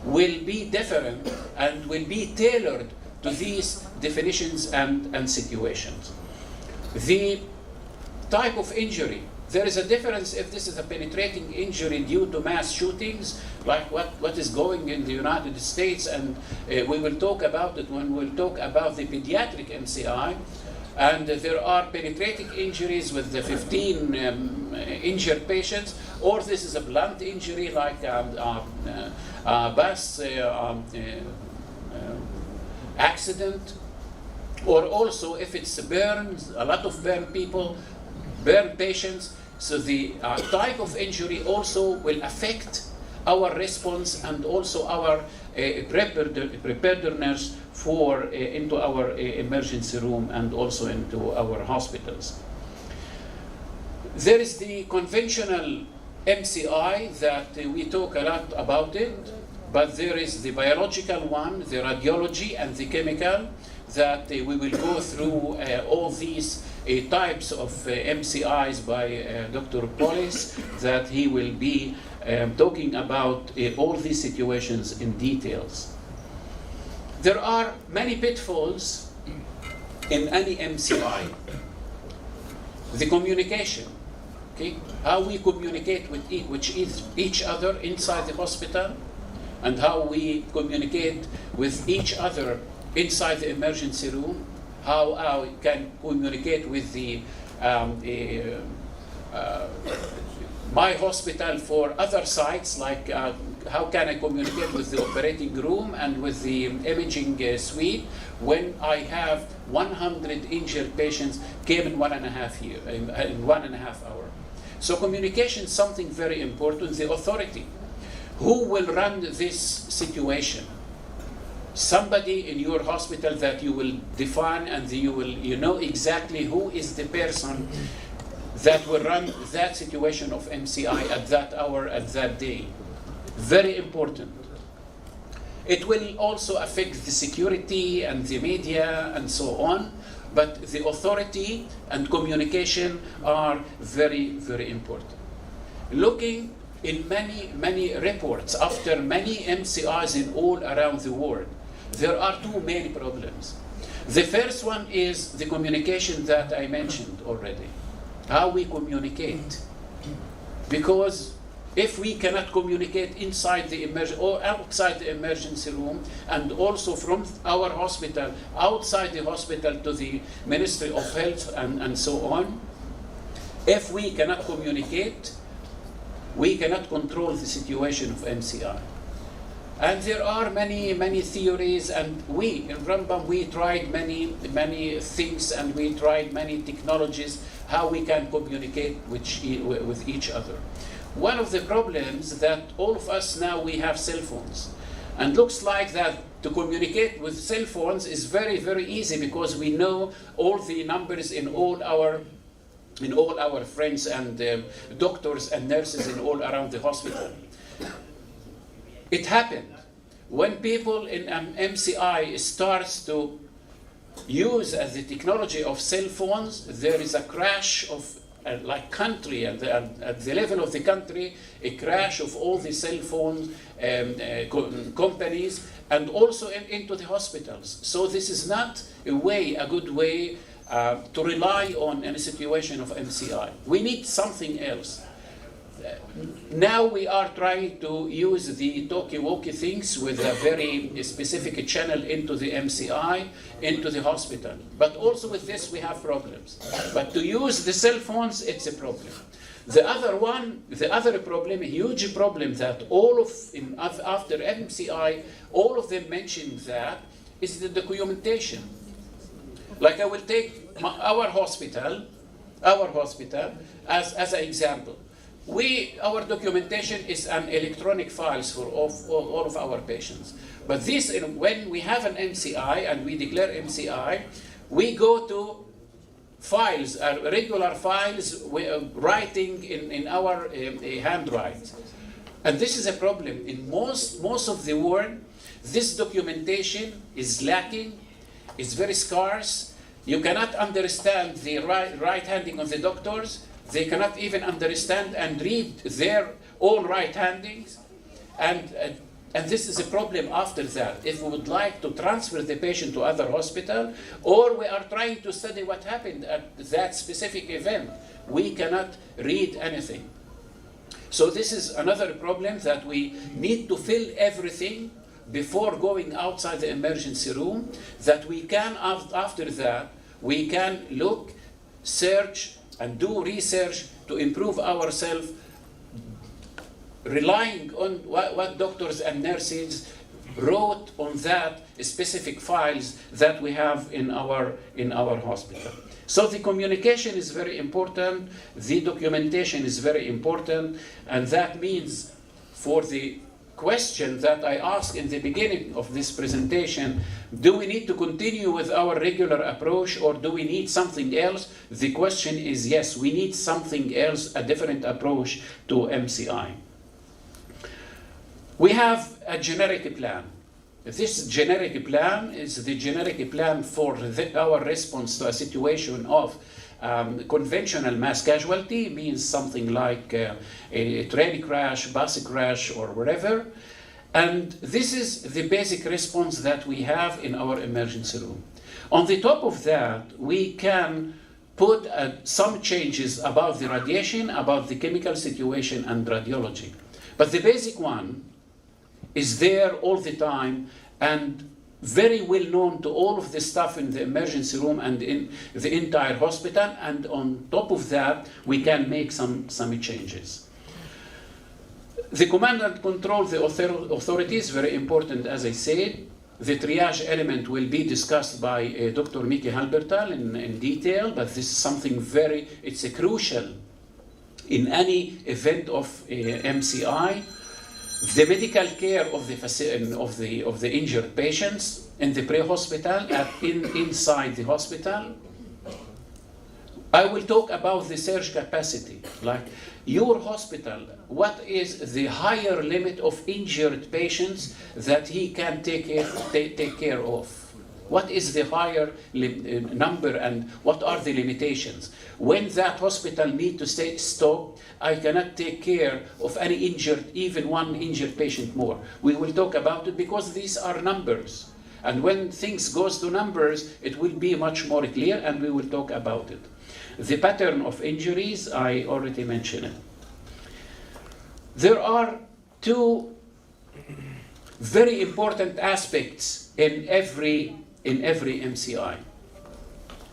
will be different and will be tailored to these definitions and situations. The type of injury, there is a difference if this is a penetrating injury due to mass shootings, like what is going in the United States, and we will talk about it when we'll talk about the pediatric MCI. And there are penetrating injuries with the 15 injured patients, or this is a blunt injury like bus accident, or also if it's burns, a lot of burn patients. So the type of injury also will affect our response and also our preparedness for into our emergency room and also into our hospitals. There is the conventional MCI that we talk a lot about it, but there is the biological one, the radiology, and the chemical, that we will go through all these types of MCIs by Dr. Polis, that he will be talking about all these situations in details. There are many pitfalls in any MCI. The communication, how we communicate with each other inside the hospital, and how we communicate with each other inside the emergency room, how we can communicate with the my hospital for other sites, like how can I communicate with the operating room and with the imaging suite when I have 100 injured patients came in 1.5 hours. So communication is something very important. The authority, who will run this situation? Somebody in your hospital that you will define, and you know exactly who is the person that will run that situation of MCI at that hour, at that day. Very important. It will also affect the security and the media and so on, but the authority and communication are very, very important. Looking in many reports after many MCIs in all around the world, there are two main problems. The first one is the communication that I mentioned already. How we communicate. Because if we cannot communicate inside the or outside the emergency room, and also from our hospital, outside the hospital to the Ministry of Health and so on, if we cannot communicate, we cannot control the situation of MCI. And there are many theories, and we in Rambam we tried many things, and we tried many technologies how we can communicate with each other. One of the problems that all of us now we have cell phones, and looks like that to communicate with cell phones is very easy because we know all the numbers in all our friends and doctors and nurses in all around the hospital. It happened when people in MCI starts to use as the technology of cell phones. There is a crash of like country at the level of the country, a crash of all the cell phone companies, and also into the hospitals. So this is not a good way to rely on in a situation of MCI. We need something else. Now we are trying to use the talkie-walkie things with a very specific channel into the MCI, into the hospital. But also with this we have problems. But to use the cell phones, it's a problem. The other problem, a huge problem that after MCI, all of them mentioned that, is the documentation. Like I will take our hospital as an example. Our documentation is an electronic files for all of our patients. But this, when we have an MCI and we declare MCI, we go to files, regular files, writing in our handwriting. And this is a problem. In most of the world, this documentation is lacking, it's very scarce. You cannot understand the right handing of the doctors. They cannot even understand and read their own right handings. And this is a problem after that. If we would like to transfer the patient to other hospital, or we are trying to study what happened at that specific event, we cannot read anything. So this is another problem, that we need to fill everything before going outside the emergency room, that we can, after that, we can look, search, and do research to improve ourselves, relying on what doctors and nurses wrote on that specific files that we have in our hospital. So the communication is very important, the documentation is very important, and that means, for the question that I asked in the beginning of this presentation, do we need to continue with our regular approach, or do we need something else? The question is yes, we need something else, a different approach to MCI. We have a generic plan. This generic plan is the generic plan for our response to a situation of conventional mass casualty, means something like a train crash, bus crash, or whatever. And this is the basic response that we have in our emergency room. On the top of that, we can put some changes about the radiation, about the chemical situation, and radiology. But the basic one is there all the time, and very well known to all of the staff in the emergency room and in the entire hospital, and on top of that, we can make some changes. The command and control, the authority is very important, as I said. The triage element will be discussed by Dr. Miki Halbertal in detail, but this is something it's a crucial in any event of MCI. The medical care of the injured patients in the pre-hospital and inside the hospital. I will talk about the surge capacity. Like your hospital, what is the higher limit of injured patients that he can take care of? What is the higher number, and what are the limitations? When that hospital need to stop, I cannot take care of any even one injured patient more. We will talk about it because these are numbers. And when things goes to numbers, it will be much more clear, and we will talk about it. The pattern of injuries, I already mentioned it. There are two very important aspects in every MCI.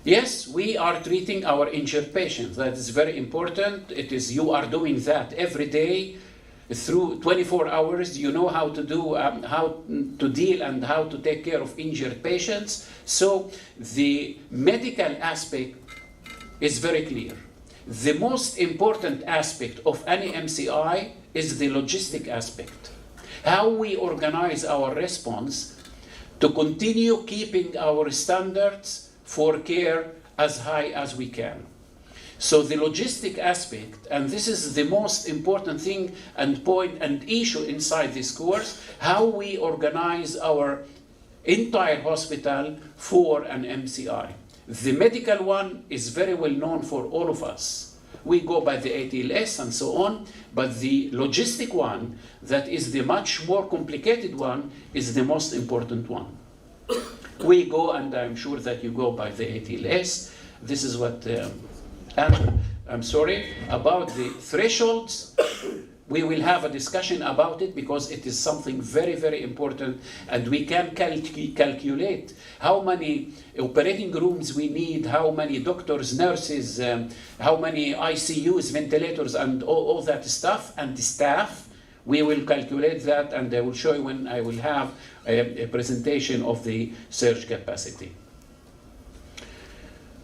Yes, we are treating our injured patients. That is very important. You are doing that every day. through 24 hours. You know how to do, how to deal and how to take care of injured patients. So the medical aspect is very clear. The most important aspect of any MCI is the logistic aspect. How we organize our response to continue keeping our standards for care as high as we can. So the logistic aspect, and this is the most important thing and point and issue inside this course, how we organize our entire hospital for an MCI. The medical one is very well known for all of us. We go by the ATLS and so on, but the logistic one, that is the much more complicated one, is the most important one. We go, and I'm sure that you go by the ATLS. This is what, and I'm sorry, about the thresholds. We will have a discussion about it because it is something very, very important, and we can calculate how many operating rooms we need, how many doctors, nurses, how many ICUs, ventilators, and all that stuff, and the staff. We will calculate that, and I will show you when I will have a presentation of the surge capacity.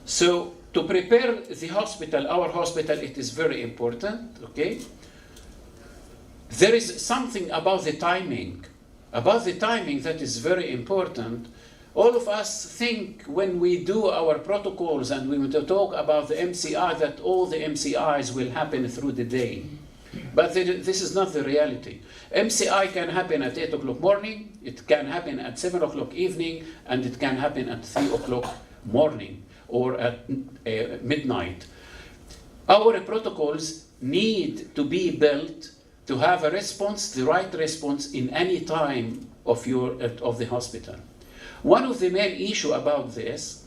So to prepare the hospital, our hospital, it is very important, okay? There is something about the timing that is very important. All of us think when we do our protocols and we want to talk about the MCI that all the MCIs will happen through the day. But this is not the reality. MCI can happen at 8 o'clock morning, it can happen at 7 o'clock evening, and it can happen at 3 o'clock morning or at midnight. Our protocols need to be built to have a response, the right response in any time of the hospital. One of the main issues about this,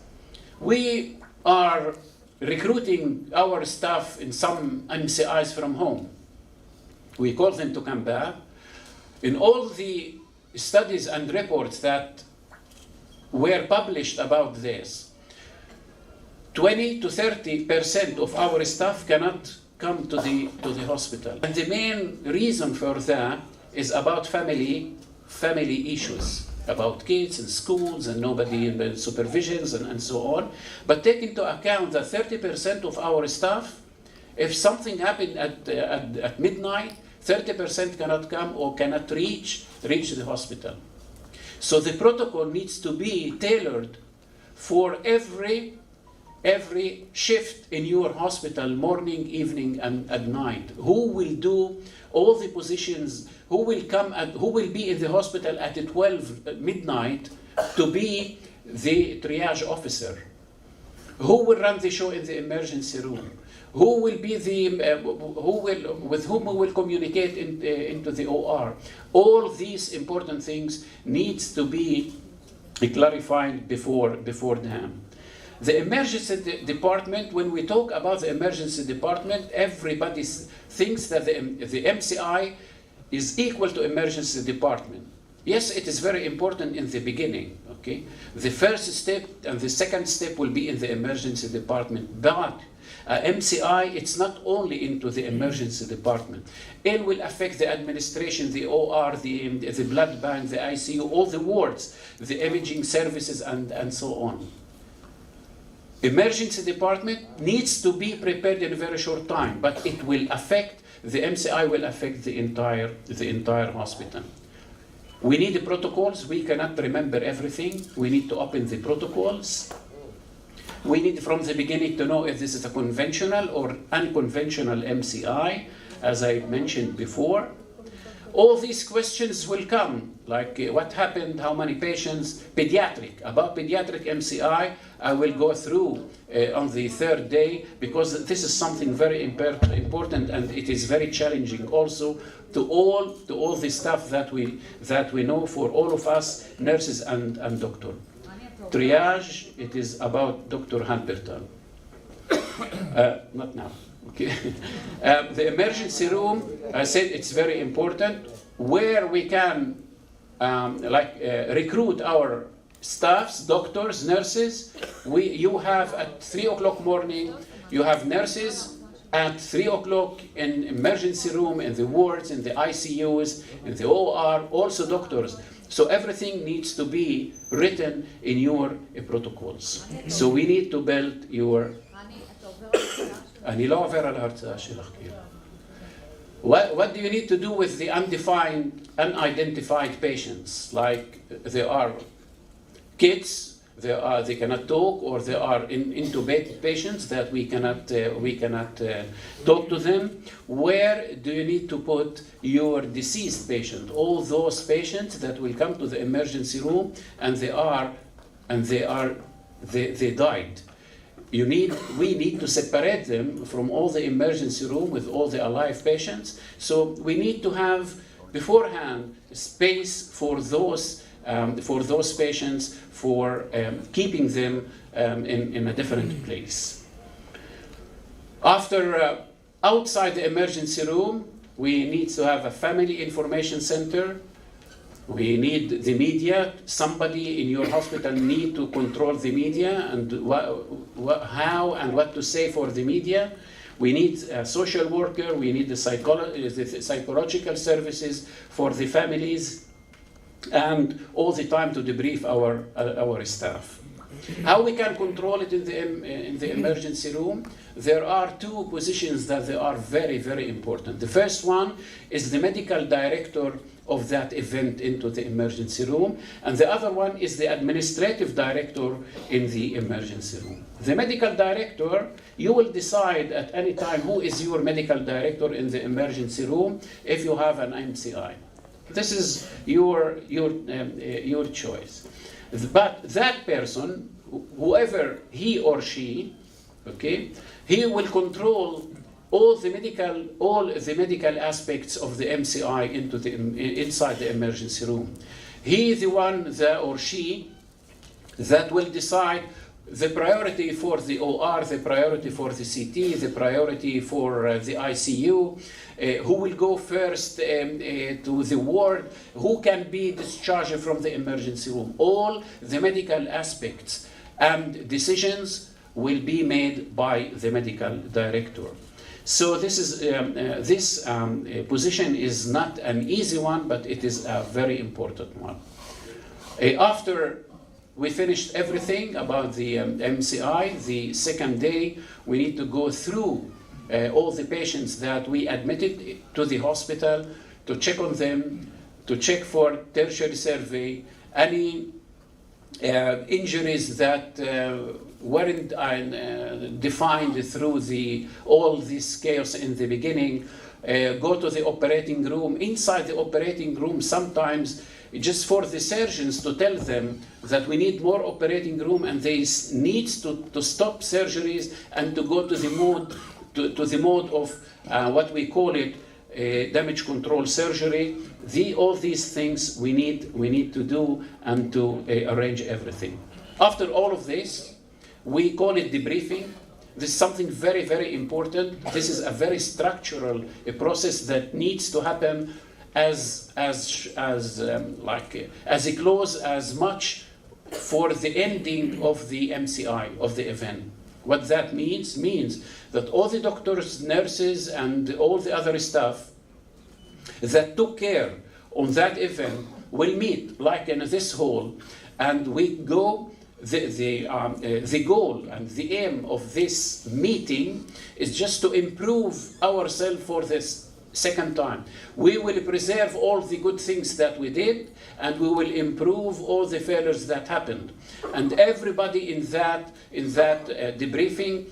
we are recruiting our staff in some MCIs from home. We call them to come back. In all the studies and reports that were published about this, 20 to 30% of our staff cannot come to the hospital. And the main reason for that is about family issues, about kids and schools and nobody in the supervisions and so on. But take into account that 30% of our staff, if something happened at midnight, 30% cannot come or cannot reach the hospital. So the protocol needs to be tailored for every shift in your hospital, morning, evening, and at night. Who will do all the positions? Who will come and who will be in the hospital at 12 midnight to be the triage officer? Who will run the show in the emergency room? Who will be with whom we will communicate into the OR? All these important things needs to be clarified beforehand. The emergency department, when we talk about the emergency department, everybody thinks that the MCI is equal to emergency department. Yes, it is very important in the beginning, okay? The first step and the second step will be in the emergency department, but MCI, it's not only into the emergency department. It will affect the administration, the OR, the blood bank, the ICU, all the wards, the imaging services, and so on. Emergency department needs to be prepared in a very short time, but it will affect, the MCI will affect the entire hospital. We need the protocols. We cannot remember everything. We need to open the protocols. We need from the beginning to know if this is a conventional or unconventional MCI, as I mentioned before. All these questions will come, like what happened, how many patients, pediatric. About pediatric MCI, I will go through on the third day, because this is something very important, and it is very challenging also to all the stuff that we know for all of us, nurses and doctors. Triage, it is about Dr. Halbertal. Not now. Okay. The emergency room, I said it's very important, where we can recruit our staffs, doctors, nurses. You have at 3 o'clock morning, you have nurses at 3 o'clock in emergency room, in the wards, in the ICUs, in the OR, also doctors. So everything needs to be written in your protocols. So we need to build your... What do you need to do with the undefined, unidentified patients? Like there are kids, they cannot talk, or there are intubated patients that we cannot talk to them. Where do you need to put your deceased patient? All those patients that will come to the emergency room and they died. We need to separate them from all the emergency room with all the alive patients. So we need to have beforehand space for those patients, for keeping them in a different place. After outside the emergency room, we need to have a family information center. We need the media. Somebody in your hospital need to control the media and how and what to say for the media. We need a social worker. We need the psychological services for the families, and all the time to debrief our staff. How we can control it in the emergency room? There are 2 positions that they are very, very important. The first one is the medical director of that event into the emergency room, and the other one is the administrative director in the emergency room. The medical director, you will decide at any time who is your medical director in the emergency room if you have an MCI. This is your choice. But that person, whoever he or she, okay, he will control all the medical aspects of the MCI inside the emergency room. He is the one or she that will decide the priority for the OR, the priority for the CT, the priority for the ICU, who will go first to the ward, who can be discharged from the emergency room. All the medical aspects and decisions will be made by the medical director. So this position is not an easy one, but it is a very important one. After we finished everything about the MCI, the second day we need to go through all the patients that we admitted to the hospital, to check on them, to check for tertiary survey, any injuries that weren't defined through all this chaos in the beginning, go to the operating room. Inside the operating room, sometimes just for the surgeons to tell them that we need more operating room and they need to stop surgeries and to go to the mode of what we call it damage control surgery. All these things we need to do and to arrange everything. After all of this, we call it debriefing. This is something very, very important. This is a very structural process that needs to happen as close as much for the ending of the MCI, of the event. What that means that all the doctors, nurses, and all the other staff that took care on that event will meet, like in this hall, and we go. The goal and the aim of this meeting is just to improve ourselves for this second time. We will preserve all the good things that we did, and we will improve all the failures that happened. And everybody in that debriefing,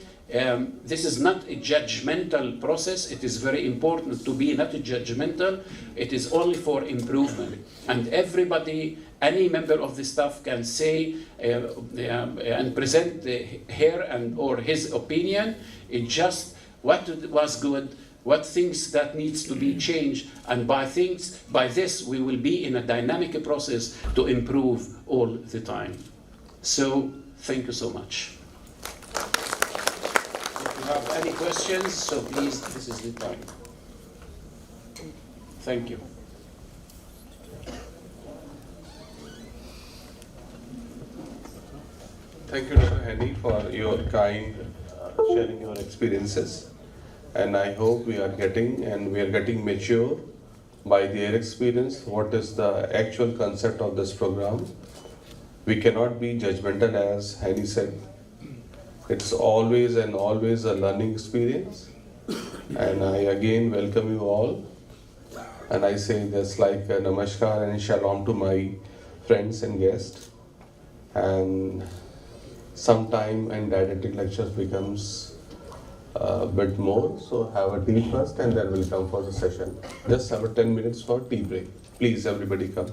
this is not a judgmental process. It is very important to be not judgmental. It is only for improvement. And everybody, any member of the staff can say and present her or his opinion in just what was good, what things that needs to be changed, and by this we will be in a dynamic process to improve all the time. So thank you so much. If you have any questions, so please, this is the time. Thank you. Thank you, Dr. Henny, for your kind sharing your experiences. and I hope we are getting mature by their experience. What is the actual concept of this program? We cannot be judgmental, as Hani said. It's always a learning experience, and I again welcome you all. And I say just like namaskar and shalom to my friends and guests. And sometime and didactic lectures becomes a bit more, so have a tea first and then we'll come for the session. Just have a 10 minutes for tea break. Please everybody come.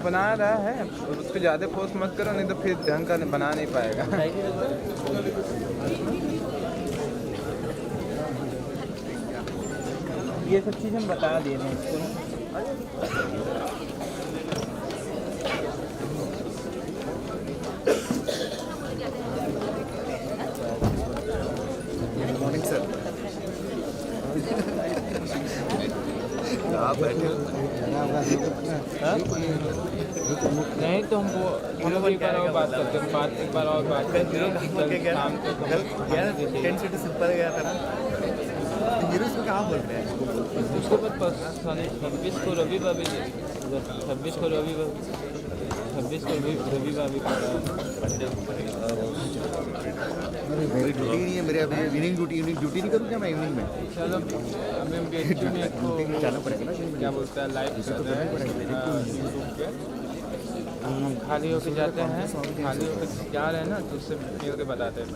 बना रहा है, उस पर ज़्यादा force मत करो, नहीं तो फिर ढंग का बना नहीं पाएगा। ये सब चीज़ हम बता दे रहे हैं इसको। Morning sir. आप बैठे नहीं तो हमको हम एक बार और बात करते हैं, एक बार और बात करते हैं। शाम को टेंट सिटी सिंपल गया था ना, हीरो में कहाँ बोलते हैं उसके बाद 26 को रविवार भी 26 को रविवार भी मेरी ड्यूटी नहीं है, मेरे अभी इवनिंग ड्यूटी नहीं करूँ क्या मैं इवनिंग में? चलो अभी हम जाना पड़ेगा ना, क्या बोलता है लाइव हम खाली होके जाते हैं, खाली होके जा रहे हैं ना तो उससे मिल के बताते हैं।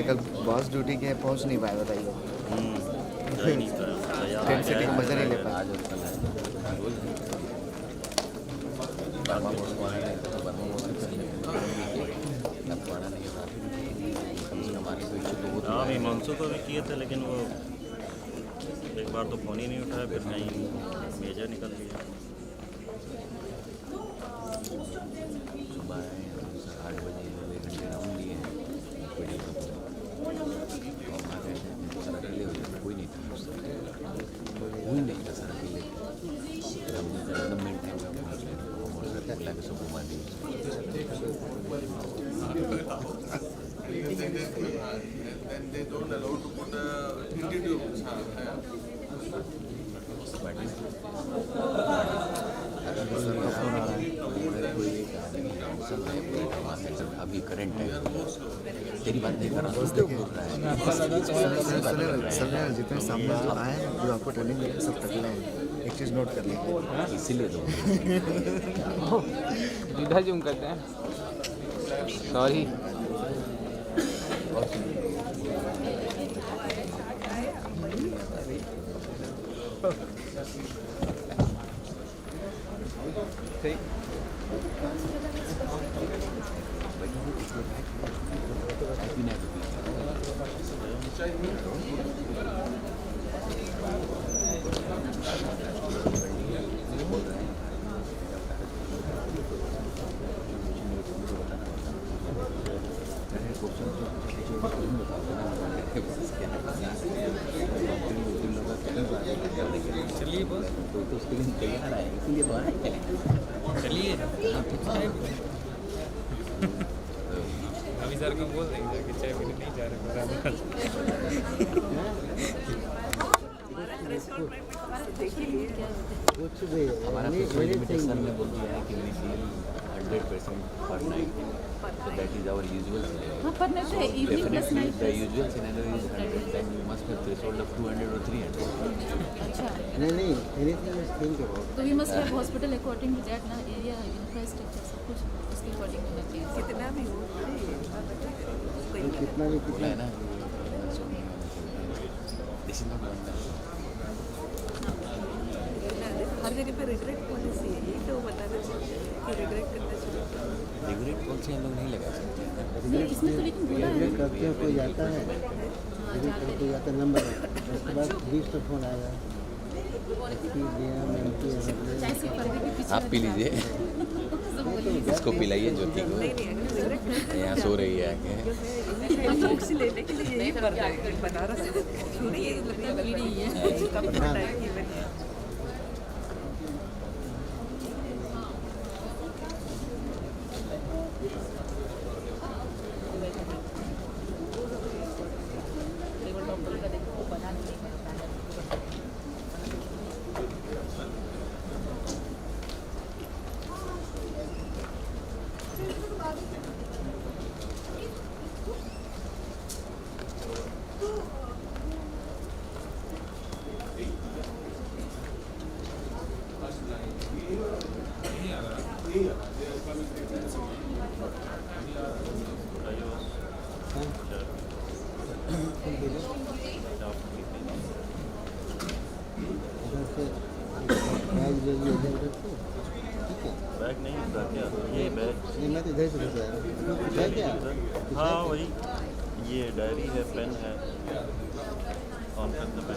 कल बॉस ड्यूटी के पहुंच नहीं पाए, बताइए। टेंट सिटी का मजा नहीं ले पाया। हाँ मीमांसू को भी किए थे, लेकिन वो एक बार तो फ़ोन ही नहीं उठाया, फिर कहीं मेजर निकल गया। सुबह 8 बजे 1 घंटे राउंड लिए हैं, सर अकेले हो जाए, कोई नहीं था, कोई नहीं था सर अकेले। हमने डेवलपमेंट टाइम में मोटरसाइकिल बुला के सबको मार दिया। Then they don't allow to put tubes. अभी करंट है, तेरी बात नहीं कर रहा हूँ। सर जितने सामने जो आए हैं जो आपको ट्रेनिंग मिले सब टकले हैं, एक चीज़ नोट कर लीजिए, इसीलिए दो सीधा जूम करते हैं। सॉरी ठीक चलिए बस, तो उसके लिए तैयार है, इसीलिए तो आए हैं। चलिए अभी सर को बोल देंगे कि चाय पीने नहीं जा रहे। हमारा सर ने बोल दिया है कि 100% per night. So that is our usual scenario. हाँ पर नहीं तो evening plus Definitely, night. the usual scenario is 100. Then you must have threshold of 200 or 300. अच्छा. नहीं anything is think about. So we must have hospital according to that ना area infrastructure सब कुछ उसके according होना चाहिए. कितना भी हो. कितना भी बोला है ना this is not one. हर जगह पे रिग्रेट पॉलिसी है ये तो बता रहे थे कि रिग्रेट करना चाहिए. रिग्रेट पॉलिसी हम लोग नहीं लगा सकते. इसमें तो लेकिन बोला है करते हैं कोई जाता है कोई जाता नंबर उसके बाद 20 तो फोन आएगा आप पी लीजिए इसको पिलाइए ज्योति को यहाँ सो रही है आके लेने के लिए यही बनारस है बैग नहीं था क्या ये बैग नहीं मैं तो इधर से घुस आया क्या हाँ वही ये डायरी है पेन है ऑन कर the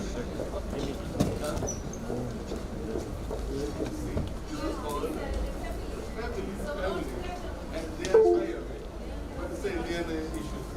issues.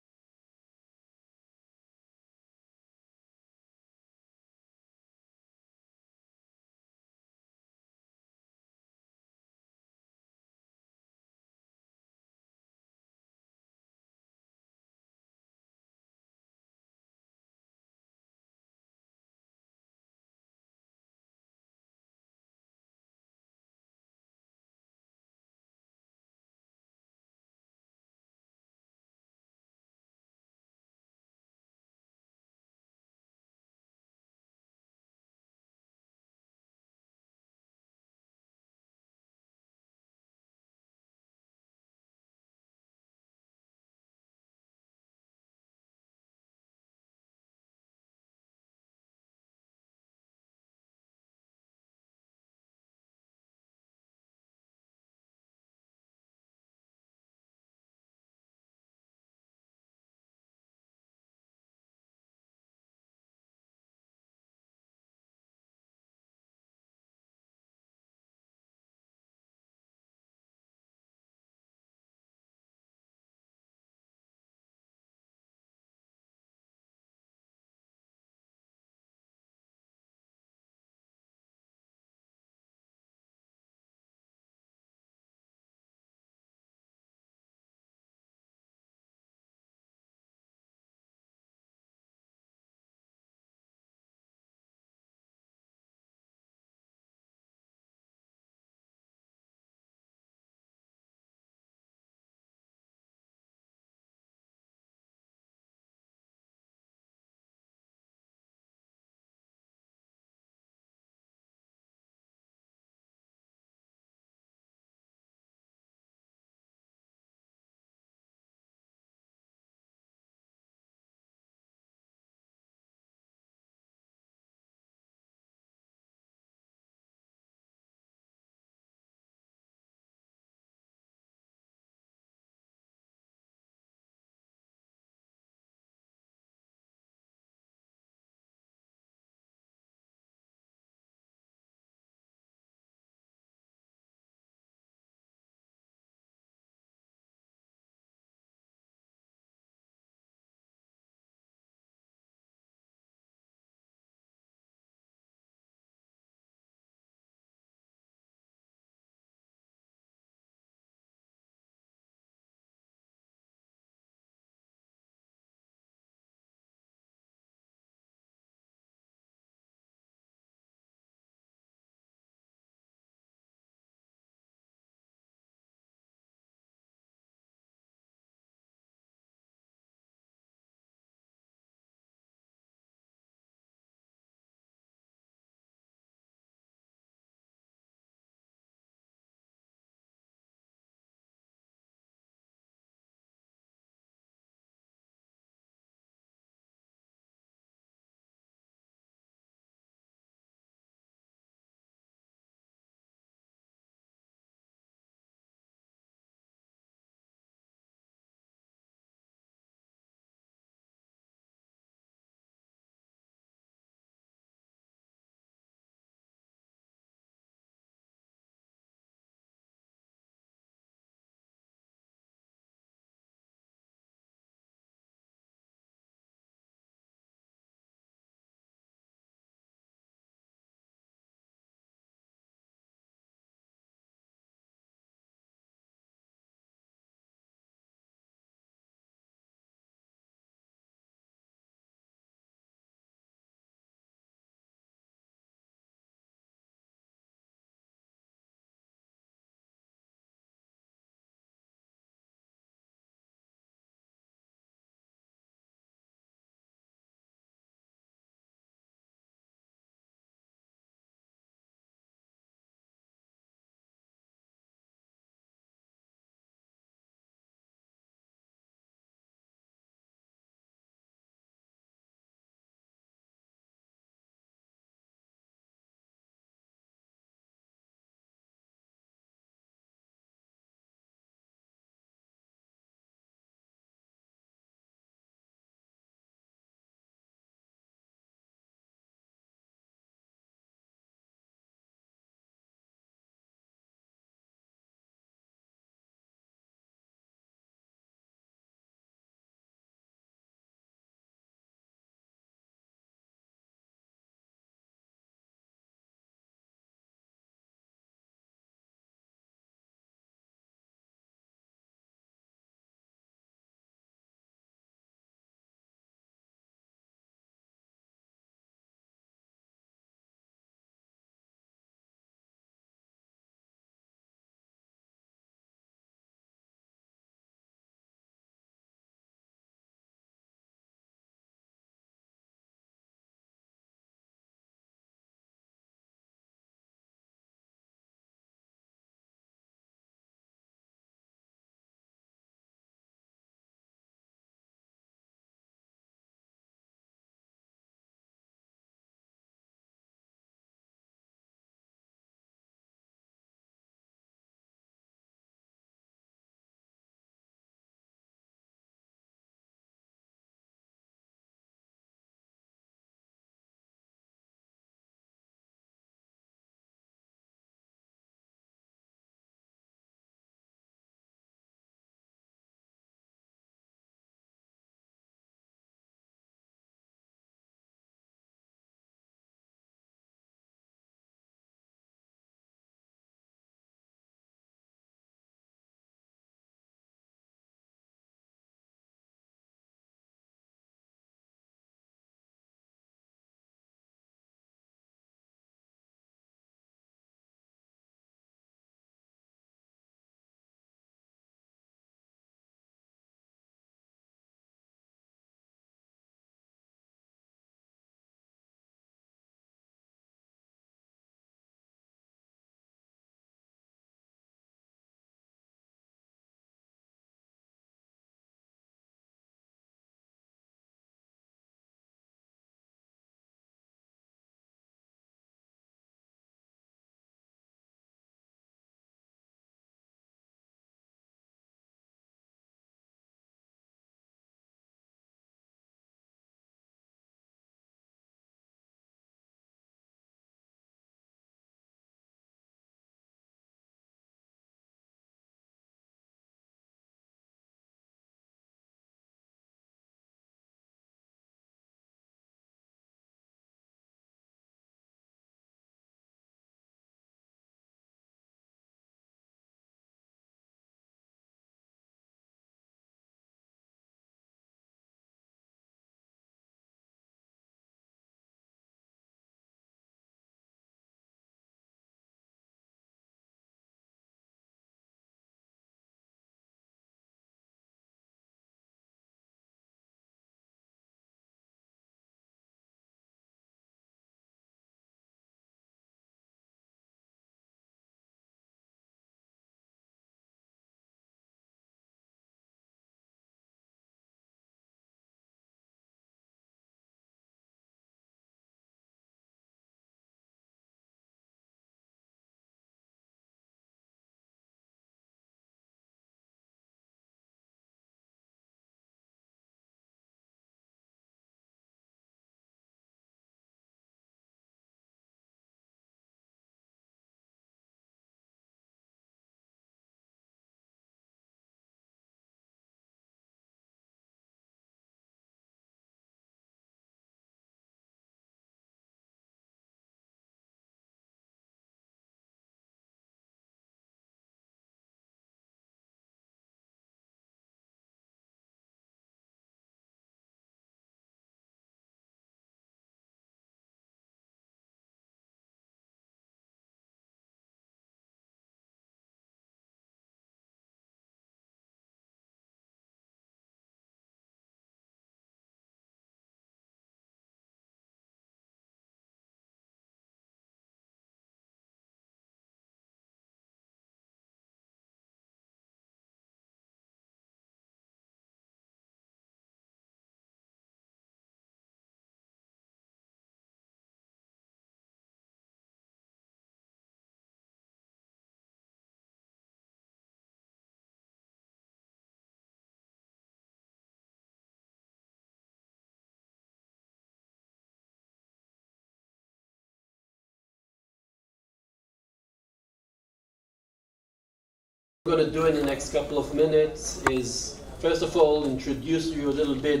What I'm going to do in the next couple of minutes is, first of all, introduce you a little bit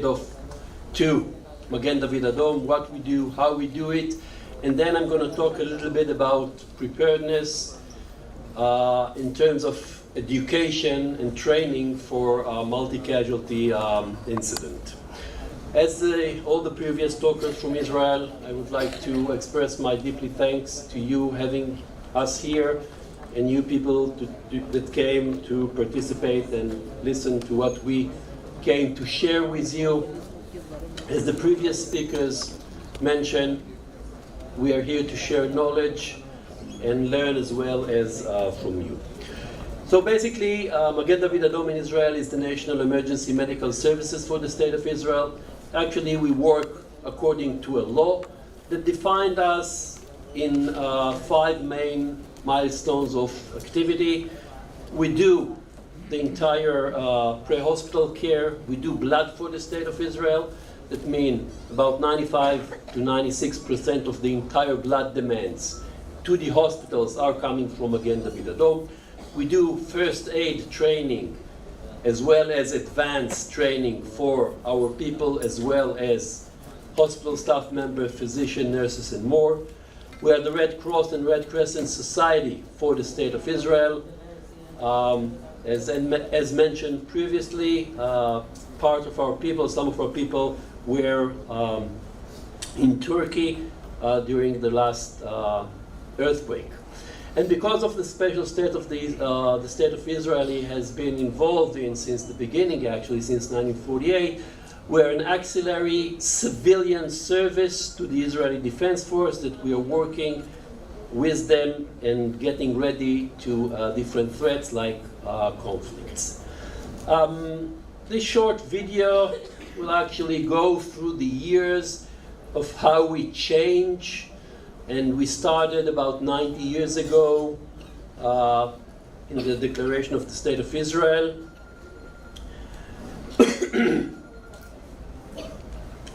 to Magen David Adom, what we do, how we do it, and then I'm going to talk a little bit about preparedness in terms of education and training for a multi-casualty incident. As all the previous talkers from Israel, I would like to express my deeply thanks to you having us here and you people that came to participate and listen to what we came to share with you. As the previous speakers mentioned, we are here to share knowledge and learn as well as from you. So basically, Magen David Adom in Israel is the national emergency medical services for the state of Israel. Actually, we work according to a law that defined us in 5 main milestones of activity. We do the entire pre-hospital care. We do blood for the state of Israel. That means about 95 to 96% of the entire blood demands to the hospitals are coming from Magen David Adom. We do first aid training as well as advanced training for our people, as well as hospital staff members, physicians, nurses, and more. We are the Red Cross and Red Crescent Society for the state of Israel. As mentioned previously, part of our people, some of our people were in Turkey during the last earthquake. And because of the special state of the state of Israel has been involved in since the beginning, actually since 1948, we're an auxiliary civilian service to the Israeli Defense Force that we are working with them and getting ready to different threats like conflicts. This short video will actually go through the years of how we change. And we started about 90 years ago in the declaration of the State of Israel.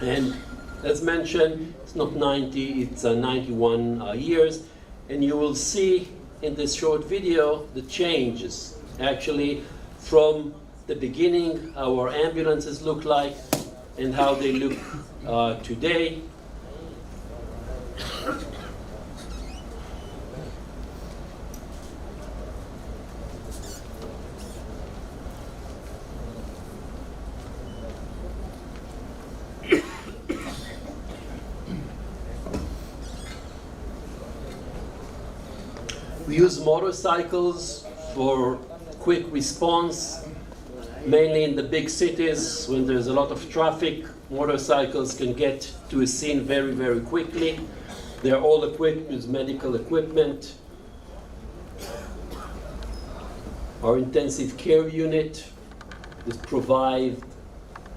And as mentioned, it's not 90, it's 91 years. And you will see in this short video the changes actually from the beginning, how our ambulances look like and how they look today. We use motorcycles for quick response, mainly in the big cities when there's a lot of traffic. Motorcycles can get to a scene very, very quickly. They're all equipped with medical equipment. Our intensive care unit is provide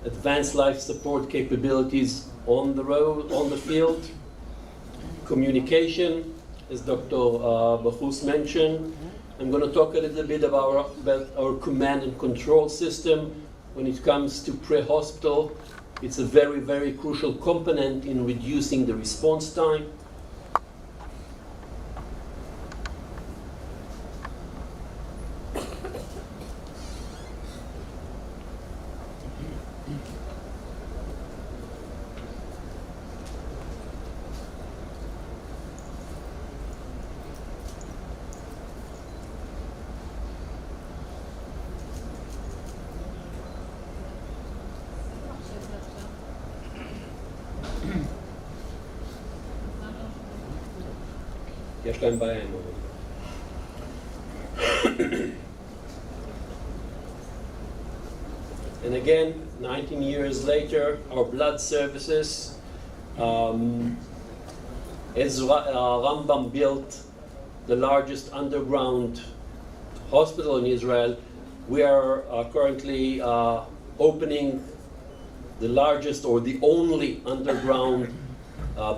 advanced life support capabilities on the road, on the field. Communication, as Dr. Bachus mentioned. I'm going to talk a little bit about our command and control system. When it comes to pre-hospital, it's a very, very crucial component in reducing the response time. יש להם בעיה עם And again, 19 years later, our blood services, as Rambam built the largest underground hospital in Israel, we are currently opening the largest or the only underground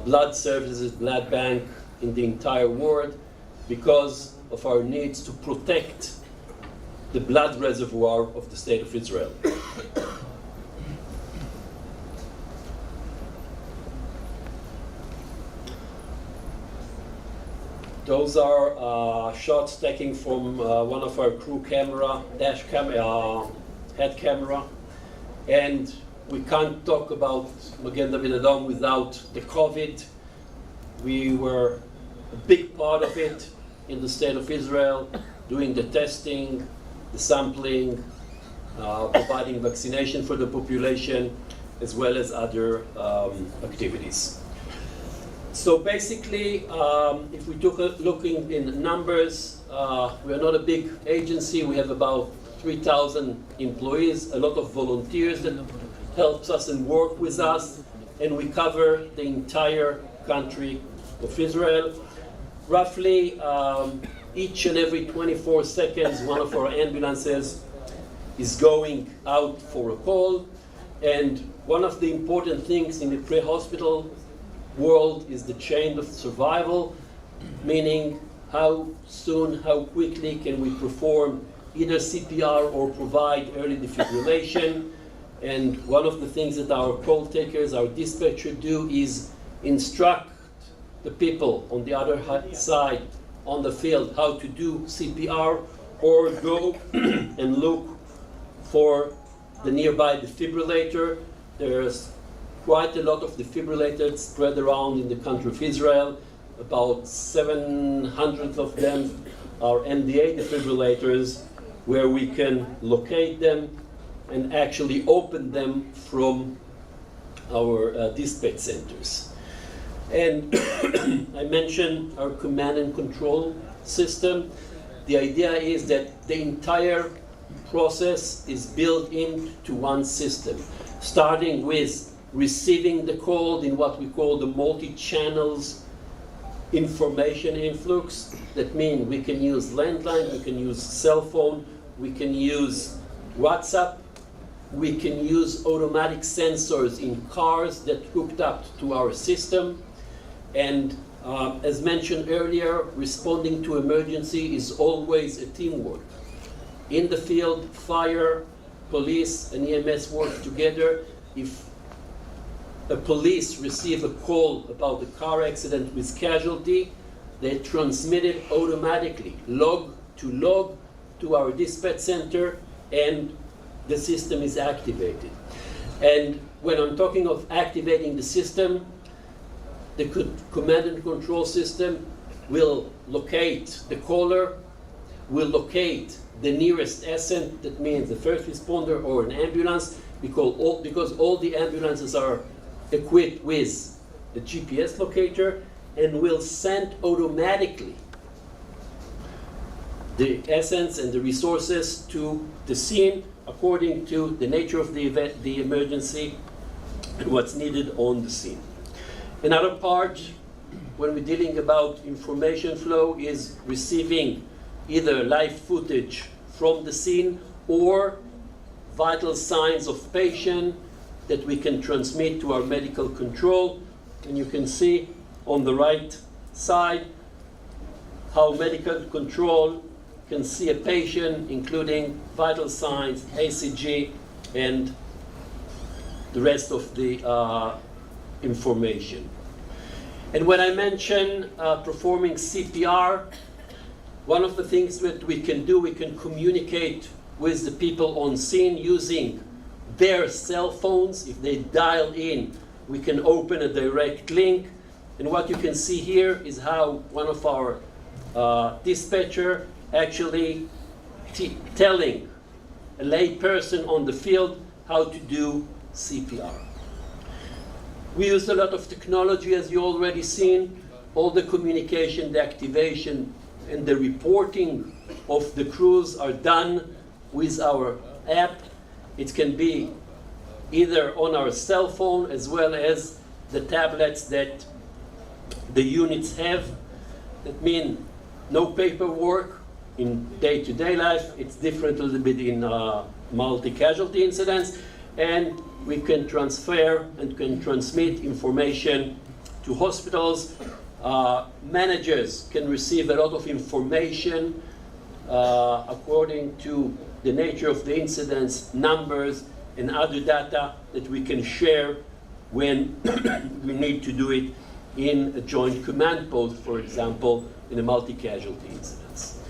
blood services, blood bank in the entire world because of our needs to protect the blood reservoir of the state of Israel. Those are shots taken from one of our crew camera, head camera. And we can't talk about Magen David Adom without the COVID. We were a big part of it in the state of Israel, doing the testing, the sampling, providing vaccination for the population, as well as other activities. So basically, if we took a looking in numbers, we are not a big agency. We have about 3,000 employees, a lot of volunteers that helps us and work with us, and we cover the entire country of Israel. Roughly each and every 24 seconds, one of our ambulances is going out for a call. And one of the important things in the pre-hospital world is the chain of survival, meaning how soon, how quickly can we perform either CPR or provide early defibrillation. And one of the things that our call takers, our dispatcher do is instruct the people on the other side on the field how to do CPR, or go and look for the nearby defibrillator. There's quite a lot of defibrillators spread around in the country of Israel. About 700 of them are MDA defibrillators, where we can locate them and actually open them from our dispatch centers. And I mentioned our command and control system. The idea is that the entire process is built into one system, starting with receiving the call in what we call the multi-channels information influx. That means we can use landline, we can use cell phone, we can use WhatsApp, we can use automatic sensors in cars that hooked up to our system. And as mentioned earlier, responding to emergency is always a teamwork. In the field, fire, police, and EMS work together. If a police receive a call about a car accident with casualty, they transmit it automatically, log to our dispatch center, and the system is activated. And when I'm talking of activating the system, the command and control system will locate the caller, will locate the nearest ascent, that means the first responder or an ambulance, because all the ambulances are equipped with the GPS locator, and will send automatically the essence and the resources to the scene according to the nature of the event, the emergency, and what's needed on the scene. Another part, when we're dealing about information flow, is receiving either live footage from the scene or vital signs of patient that we can transmit to our medical control. And you can see on the right side how medical control can see a patient, including vital signs, ACG, and the rest of the information. And when I mention performing CPR, one of the things that we can do, we can communicate with the people on scene using their cell phones. If they dial in, we can open a direct link. And what you can see here is how one of our dispatcher actually telling a lay person on the field how to do CPR. We use a lot of technology, as you already seen. All the communication, the activation, and the reporting of the crews are done with our app. It can be either on our cell phone as well as the tablets that the units have. That means no paperwork in day-to-day life. It's different a little bit in multi-casualty incidents. And we can transfer and can transmit information to hospitals. Managers can receive a lot of information according to the nature of the incidents, numbers, and other data that we can share when we need to do it in a joint command post, for example, in a multi-casualty incidents.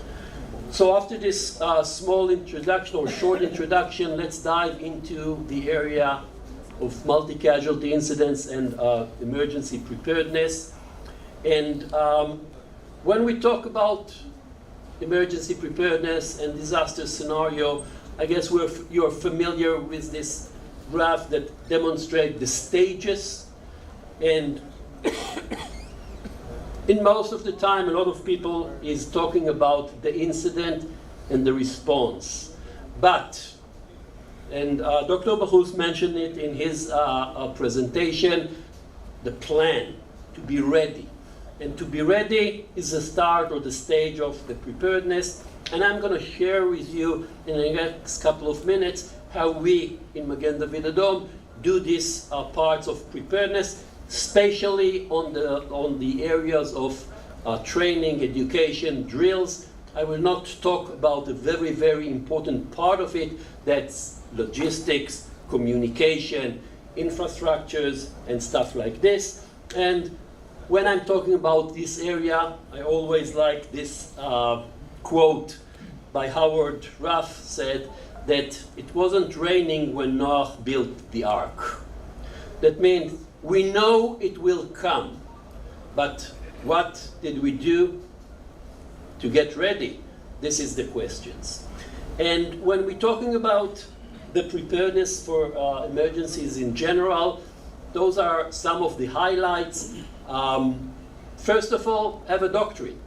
So after this small introduction or short introduction, let's dive into the area of multi-casualty incidents and emergency preparedness. And when we talk about emergency preparedness and disaster scenario, I guess you're familiar with this graph that demonstrates the stages. And in most of the time, a lot of people is talking about the incident and the response. But, and Dr. Bahous mentioned it in his presentation, the plan, to be ready. And to be ready is the start or the stage of the preparedness. And I'm going to share with you in the next couple of minutes how we in Magen David Adom do these parts of preparedness, especially on the areas of training, education, drills. I will not talk about the very, very important part of it, that's logistics, communication, infrastructures, and stuff like this. And when I'm talking about this area, I always like this quote by Howard Ruff said that it wasn't raining when Noah built the ark. That means we know it will come, but what did we do to get ready? This is the questions. And when we're talking about the preparedness for emergencies in general, those are some of the highlights. First of all, have a doctrine,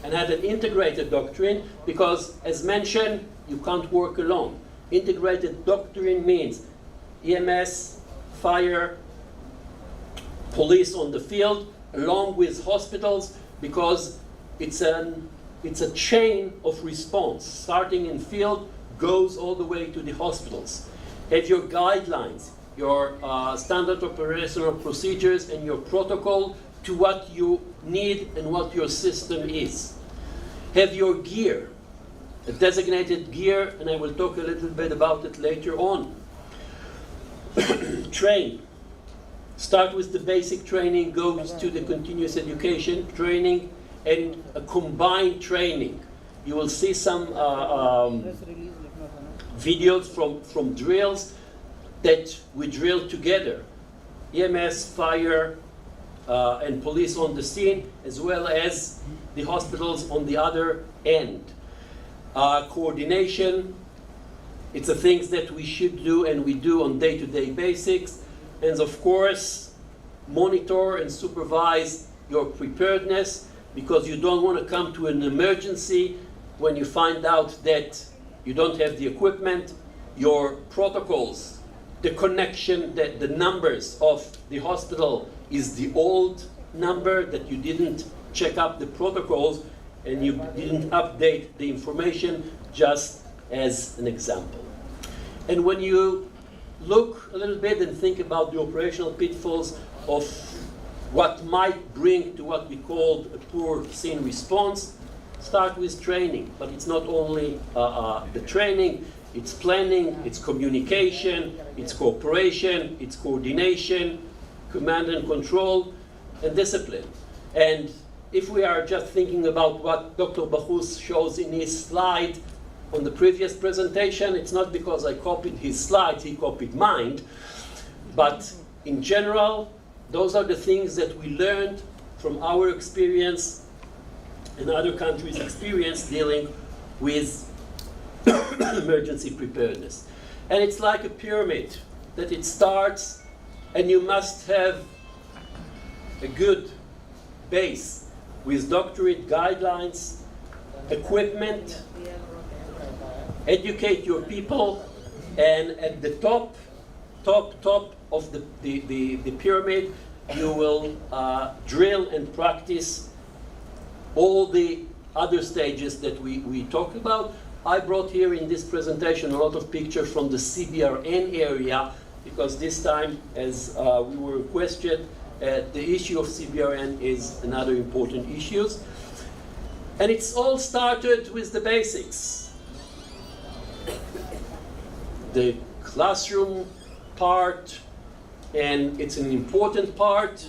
and have an integrated doctrine, because as mentioned, you can't work alone. Integrated doctrine means EMS, fire, police on the field, along with hospitals, because it's a chain of response, starting in field, goes all the way to the hospitals. Have your guidelines, your standard operational procedures, and your protocol to what you need and what your system is. Have your gear, a designated gear, and I will talk a little bit about it later on. Train. Start with the basic training, goes to the continuous education training, and a combined training. You will see some videos from drills that we drill together. EMS, fire, and police on the scene, as well as the hospitals on the other end. Coordination, it's the things that we should do and we do on day-to-day basis. And of course, monitor and supervise your preparedness, because you don't want to come to an emergency when you find out that you don't have the equipment, your protocols, the connection, the numbers of the hospital is the old number, that you didn't check up the protocols and you didn't update the information, just as an example. And when you look a little bit and think about the operational pitfalls of what might bring to what we call a poor scene response, start with training. But it's not only the training, it's planning, it's communication, it's cooperation, it's coordination, command and control, and discipline. And if we are just thinking about what Dr. Bahous shows in his slide on the previous presentation, it's not because I copied his slides, he copied mine, but in general, those are the things that we learned from our experience and other countries' experience dealing with emergency preparedness. And it's like a pyramid, that it starts and you must have a good base with doctorate guidelines, equipment, educate your people, and at the top of the pyramid, you will drill and practice all the other stages that we talked about. I brought here in this presentation a lot of pictures from the CBRN area, because this time, as we were questioned, the issue of CBRN is another important issue. And it's all started with the basics. The classroom part, and it's an important part,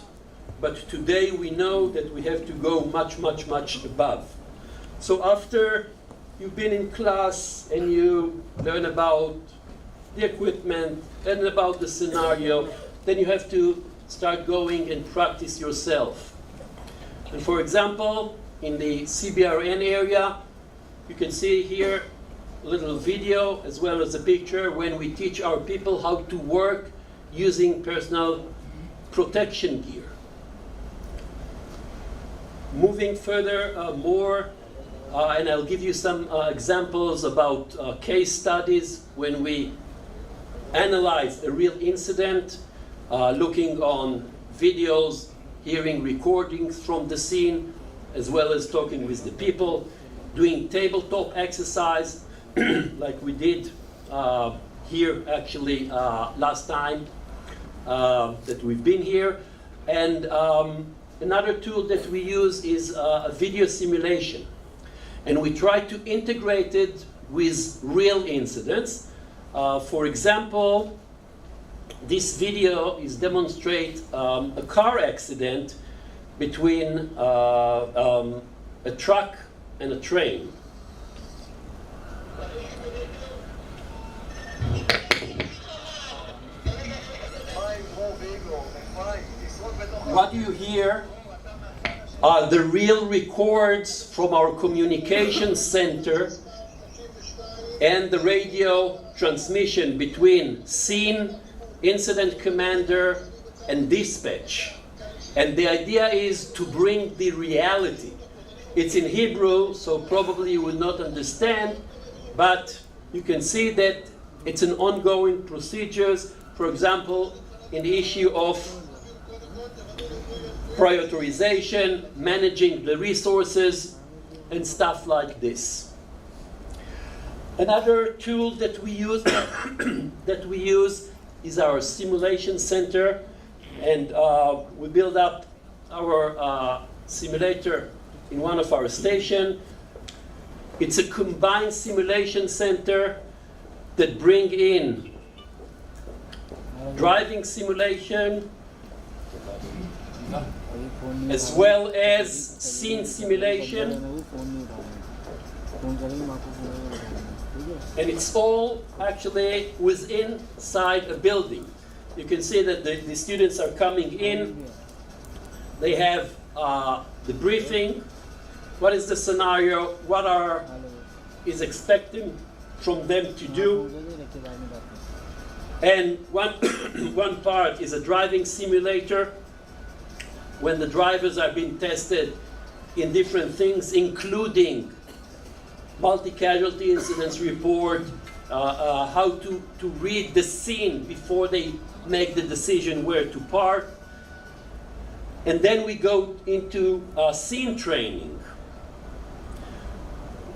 but today we know that we have to go much, much, much above. So after you've been in class and you learn about the equipment and about the scenario, then you have to start going and practice yourself. And for example, in the CBRN area, you can see here a little video as well as a picture when we teach our people how to work using personal protection gear. Moving further more, and I'll give you some examples about case studies when we analyze a real incident, looking on videos, hearing recordings from the scene, as well as talking with the people, doing tabletop exercise like we did here actually last time that we've been here. And another tool that we use is a video simulation. And we try to integrate it with real incidents. For example, this video is demonstrate a car accident between a truck and a train. What you hear are the real records from our communication center and the radio transmission between scene, incident commander, and dispatch. And the idea is to bring the reality. It's in Hebrew, so probably you will not understand, but you can see that it's an ongoing procedures. For example, in the issue of prioritization, managing the resources, and stuff like this. Another tool that we use is our simulation center, and we build up our simulator in one of our stations. It's a combined simulation center that bring in driving simulation as well as scene simulation, and it's all actually within inside a building. You can see that the students are coming in, they have the briefing, what is the scenario, what is expected from them to do, and one part is a driving simulator when the drivers are being tested in different things, including multi-casualty incidents report, how to read the scene before they make the decision where to park. And then we go into scene training,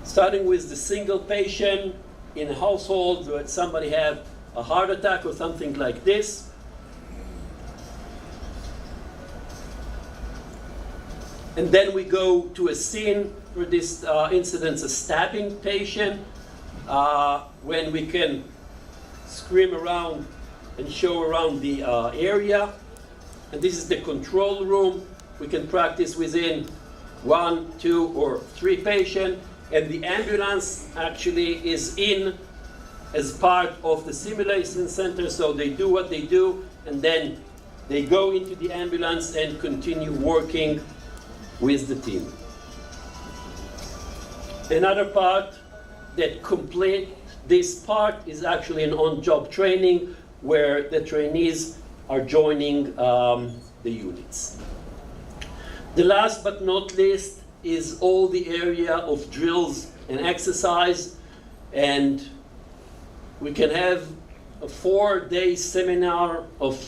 starting with the single patient in a household where somebody have a heart attack or something like this. And then we go to a scene where this incident's a stabbing patient, when we can scream around and show around the area. And this is the control room. We can practice within 1, 2, or 3 patients. And the ambulance actually is in as part of the simulation center. So they do what they do, and then they go into the ambulance and continue working with the team. Another part that complete this part is actually an on-job training where the trainees are joining the units. The last but not least is all the area of drills and exercise, and we can have a 4-day seminar of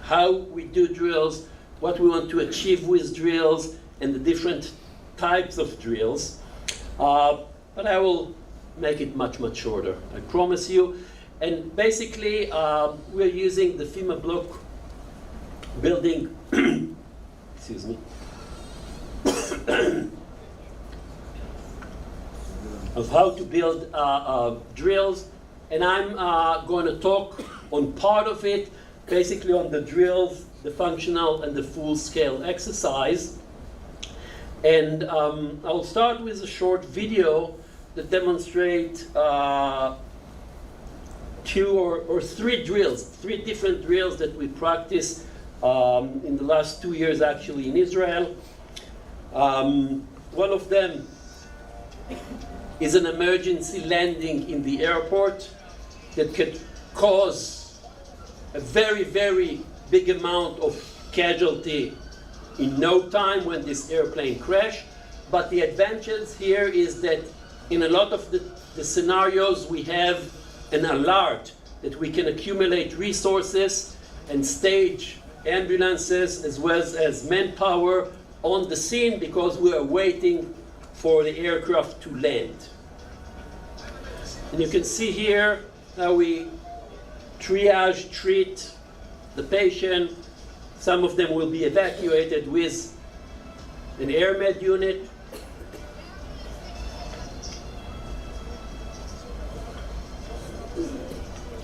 how we do drills, what we want to achieve with drills, and the different types of drills. But I will make it much, much shorter, I promise you. And basically, we're using the FEMA block building, excuse me, of how to build drills. And I'm going to talk on part of it, basically on the drills the functional and the full-scale exercise. And I'll start with a short video that demonstrate two or three drills, three different drills that we practice in the last 2 years actually in Israel. One of them is an emergency landing in the airport that could cause a very, very big amount of casualty in no time when this airplane crashes. But the advantage here is that in a lot of the scenarios we have an alert that we can accumulate resources and stage ambulances as well as manpower on the scene because we are waiting for the aircraft to land. And you can see here how we triage, treat the patient. Some of them will be evacuated with an air med unit.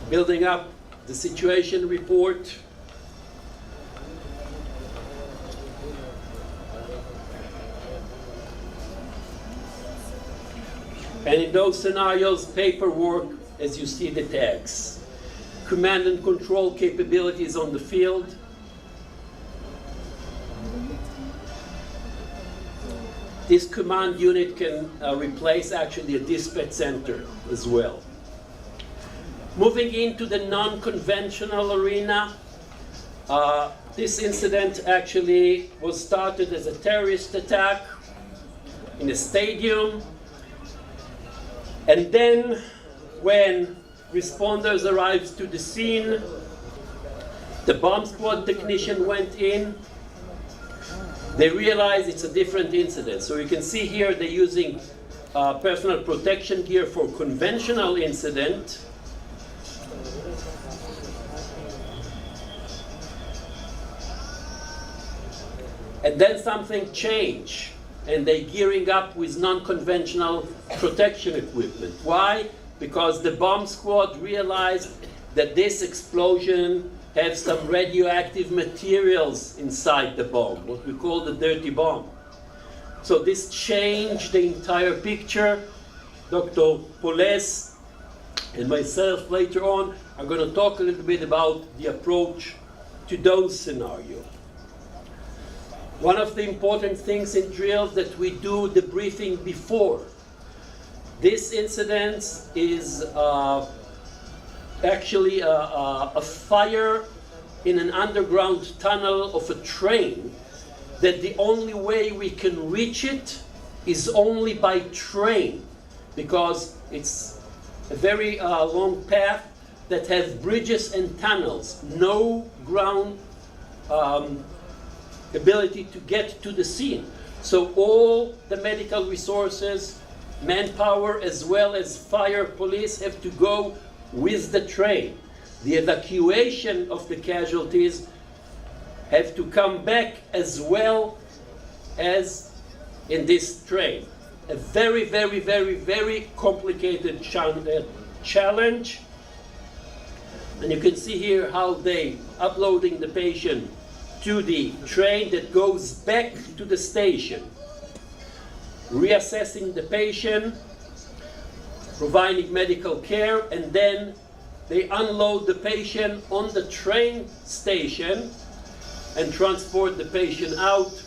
Building up the situation report. And in those scenarios, paperwork, as you see the tags. Command and control capabilities on the field. This command unit can replace actually a dispatch center as well. Moving into the non-conventional arena, this incident actually was started as a terrorist attack in a stadium. And then when responders arrived to the scene, the bomb squad technician went in. They realized it's a different incident. So you can see here they're using personal protection gear for conventional incident. And then something changed, and they're gearing up with non-conventional protection equipment. Why? Because the bomb squad realized that this explosion has some radioactive materials inside the bomb, what we call the dirty bomb. So this changed the entire picture. Dr. Poles and myself later on are going to talk a little bit about the approach to those scenarios. One of the important things in drills that we do the briefing before. This incident is actually a fire in an underground tunnel of a train that the only way we can reach it is only by train because it's a very long path that has bridges and tunnels, no ground ability to get to the scene. So all the medical resources, manpower, as well as fire, police have to go with the train. The evacuation of the casualties have to come back as well as in this train. A very, very, very, very complicated challenge. And you can see here how they uploading the patient to the train that goes back to the station, reassessing the patient, providing medical care, and then they unload the patient on the train station and transport the patient out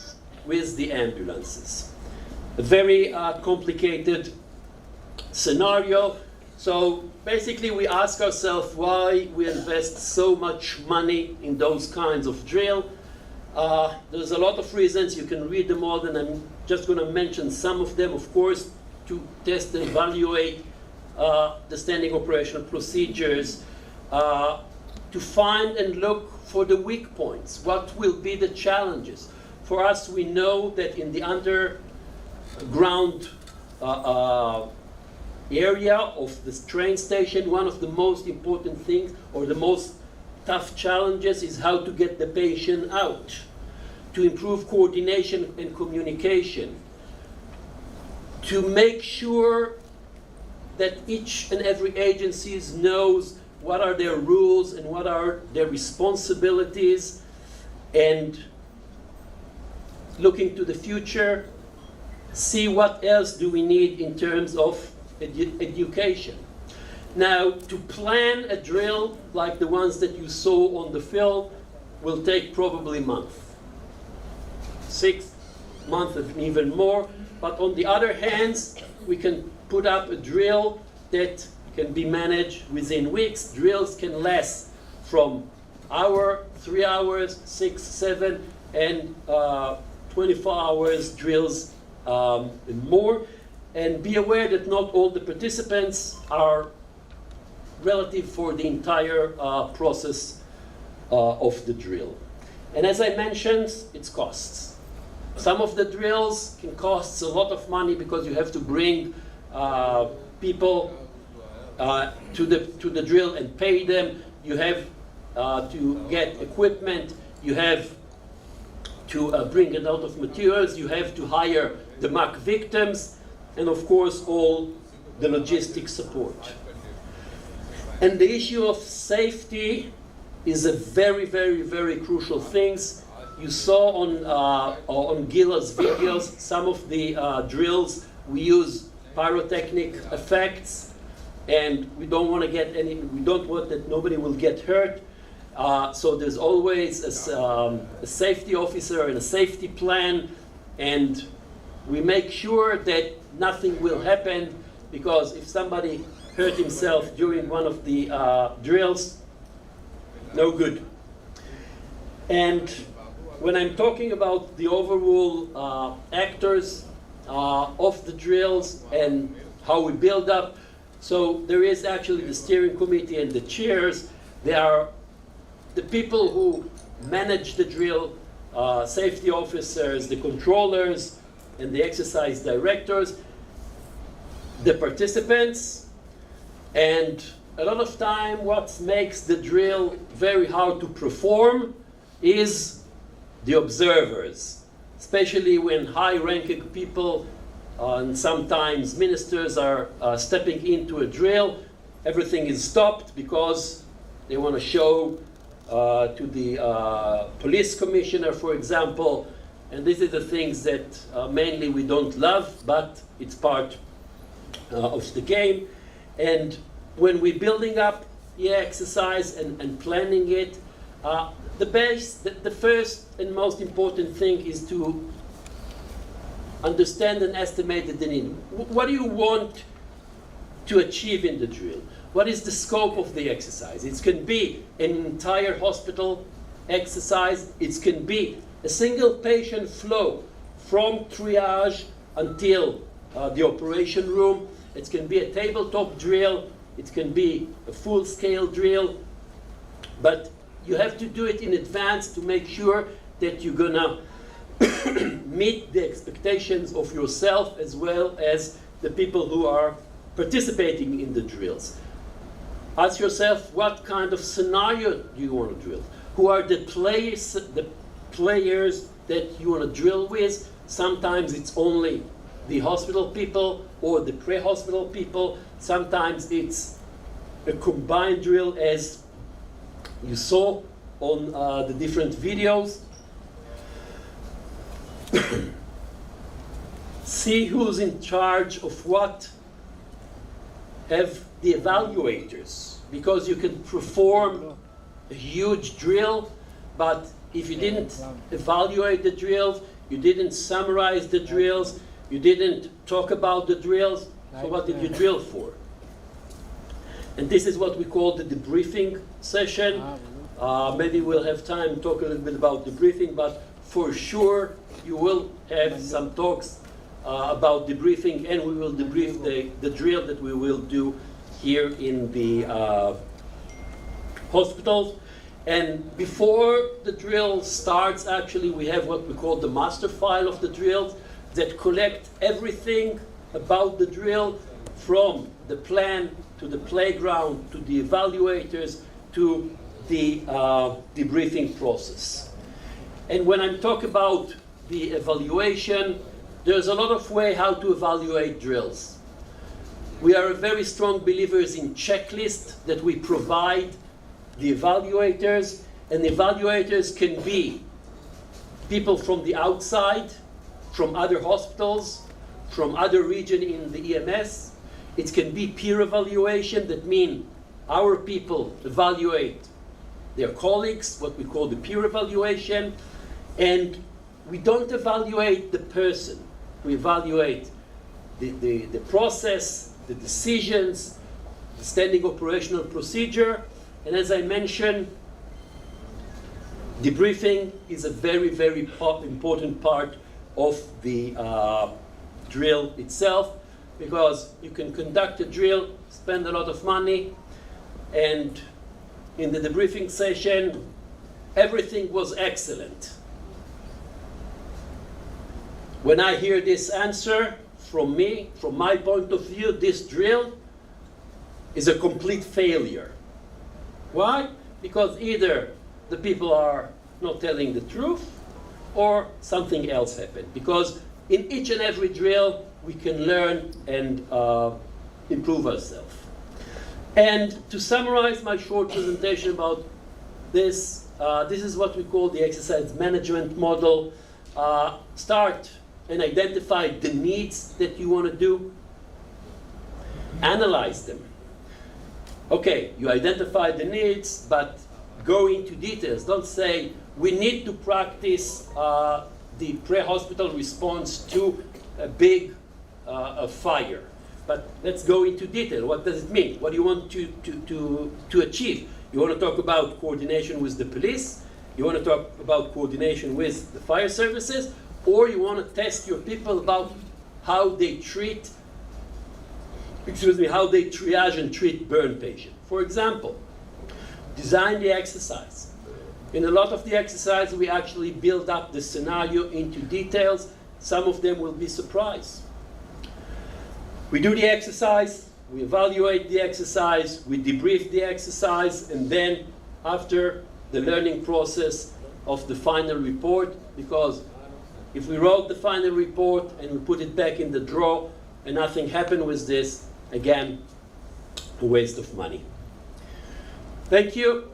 with the ambulances. A very complicated scenario. So basically we ask ourselves why we invest so much money in those kinds of drill. There's a lot of reasons. You can read them all, and I'm just going to mention some of them, of course, to test and evaluate the standing operational procedures, to find and look for the weak points. What will be the challenges? For us, we know that in the underground area of this train station, one of the most important things or the most tough challenges is how to get the patient out, to improve coordination and communication, to make sure that each and every agency knows what are their rules and what are their responsibilities, and looking to the future, see what else do we need in terms of education. Now, to plan a drill like the ones that you saw on the film will take probably a month, 6 months, and even more. But on the other hand, we can put up a drill that can be managed within weeks. Drills can last from hour, 3 hours, 6, 7, and 24 hours drills and more. And be aware that not all the participants are relative for the entire process of the drill. And as I mentioned, it's costs. Some of the drills can cost a lot of money because you have to bring people to the drill and pay them. You have to get equipment. You have to bring a lot of materials. You have to hire the mock victims, and of course all the logistic support. And the issue of safety is a very, very, very crucial thing. You saw on Gila's videos some of the drills. We use pyrotechnic effects, and we don't want to get any. We don't want that nobody will get hurt. So there's always a safety officer and a safety plan, and we make sure that nothing will happen, because if somebody hurt himself during one of the drills, no good. And when I'm talking about the overall actors of the drills and how we build up, so there is actually the steering committee and the chairs. They are the people who manage the drill, safety officers, the controllers, and the exercise directors, the participants, and a lot of time what makes the drill very hard to perform is the observers, especially when high-ranking people and sometimes ministers are stepping into a drill. Everything is stopped because they want to show to the police commissioner, for example, and these are the things that mainly we don't love, but it's part of the game. And when we're building up the exercise and planning it, the first and most important thing is to understand and estimate the need. What do you want to achieve in the drill? What is the scope of the exercise? It can be an entire hospital exercise. It can be a single patient flow from triage until the operation room. It can be a tabletop drill. It can be a full-scale drill. But you have to do it in advance to make sure that you're gonna meet the expectations of yourself as well as the people who are participating in the drills. Ask yourself, what kind of scenario do you want to drill? Who are the players that you want to drill with? Sometimes it's only the hospital people or the pre-hospital people. Sometimes it's a combined drill, as you saw on the different videos. See who's in charge of what. Have the evaluators, because you can perform a huge drill, but if you didn't evaluate the drills, you didn't summarize the drills, you didn't talk about the drills, so what did you drill for? And this is what we call the debriefing session. Maybe we'll have time to talk a little bit about debriefing, but for sure you will have some talks about debriefing, and we will debrief the drill that we will do here in the hospitals. And before the drill starts, actually, we have what we call the master file of the drills that collect everything about the drill, from the plan to the playground to the evaluators to the debriefing process. And when I'm talking about the evaluation, there's a lot of way how to evaluate drills. We are very strong believers in checklists that we provide the evaluators, and the evaluators can be people from the outside, from other hospitals, from other regions in the EMS. It can be peer evaluation, that means our people evaluate their colleagues, what we call the peer evaluation, and we don't evaluate the person. We evaluate the process, the decisions, the standing operational procedure, and as I mentioned, debriefing is a very, very important part of the drill itself, because you can conduct a drill, spend a lot of money, and in the debriefing session, everything was excellent. When I hear this answer from me, from my point of view, this drill is a complete failure. Why? Because either the people are not telling the truth or something else happened. Because in each and every drill, we can learn and improve ourselves. And to summarize my short presentation about this, this is what we call the exercise management model. Start and identify the needs that you want to do. Analyze them. Okay, you identify the needs, but go into details. Don't say, we need to practice the pre-hospital response to a big fire. But let's go into detail. What does it mean? What do you want to achieve? You want to talk about coordination with the police? You want to talk about coordination with the fire services? Or you want to test your people about how they treat, how they triage and treat burn patients. For example, design the exercise. In a lot of the exercise, we actually build up the scenario into details. Some of them will be surprise. We do the exercise, we evaluate the exercise, we debrief the exercise, and then after the learning process of the final report, because if we wrote the final report and we put it back in the drawer and nothing happened with this, again, a waste of money. Thank you.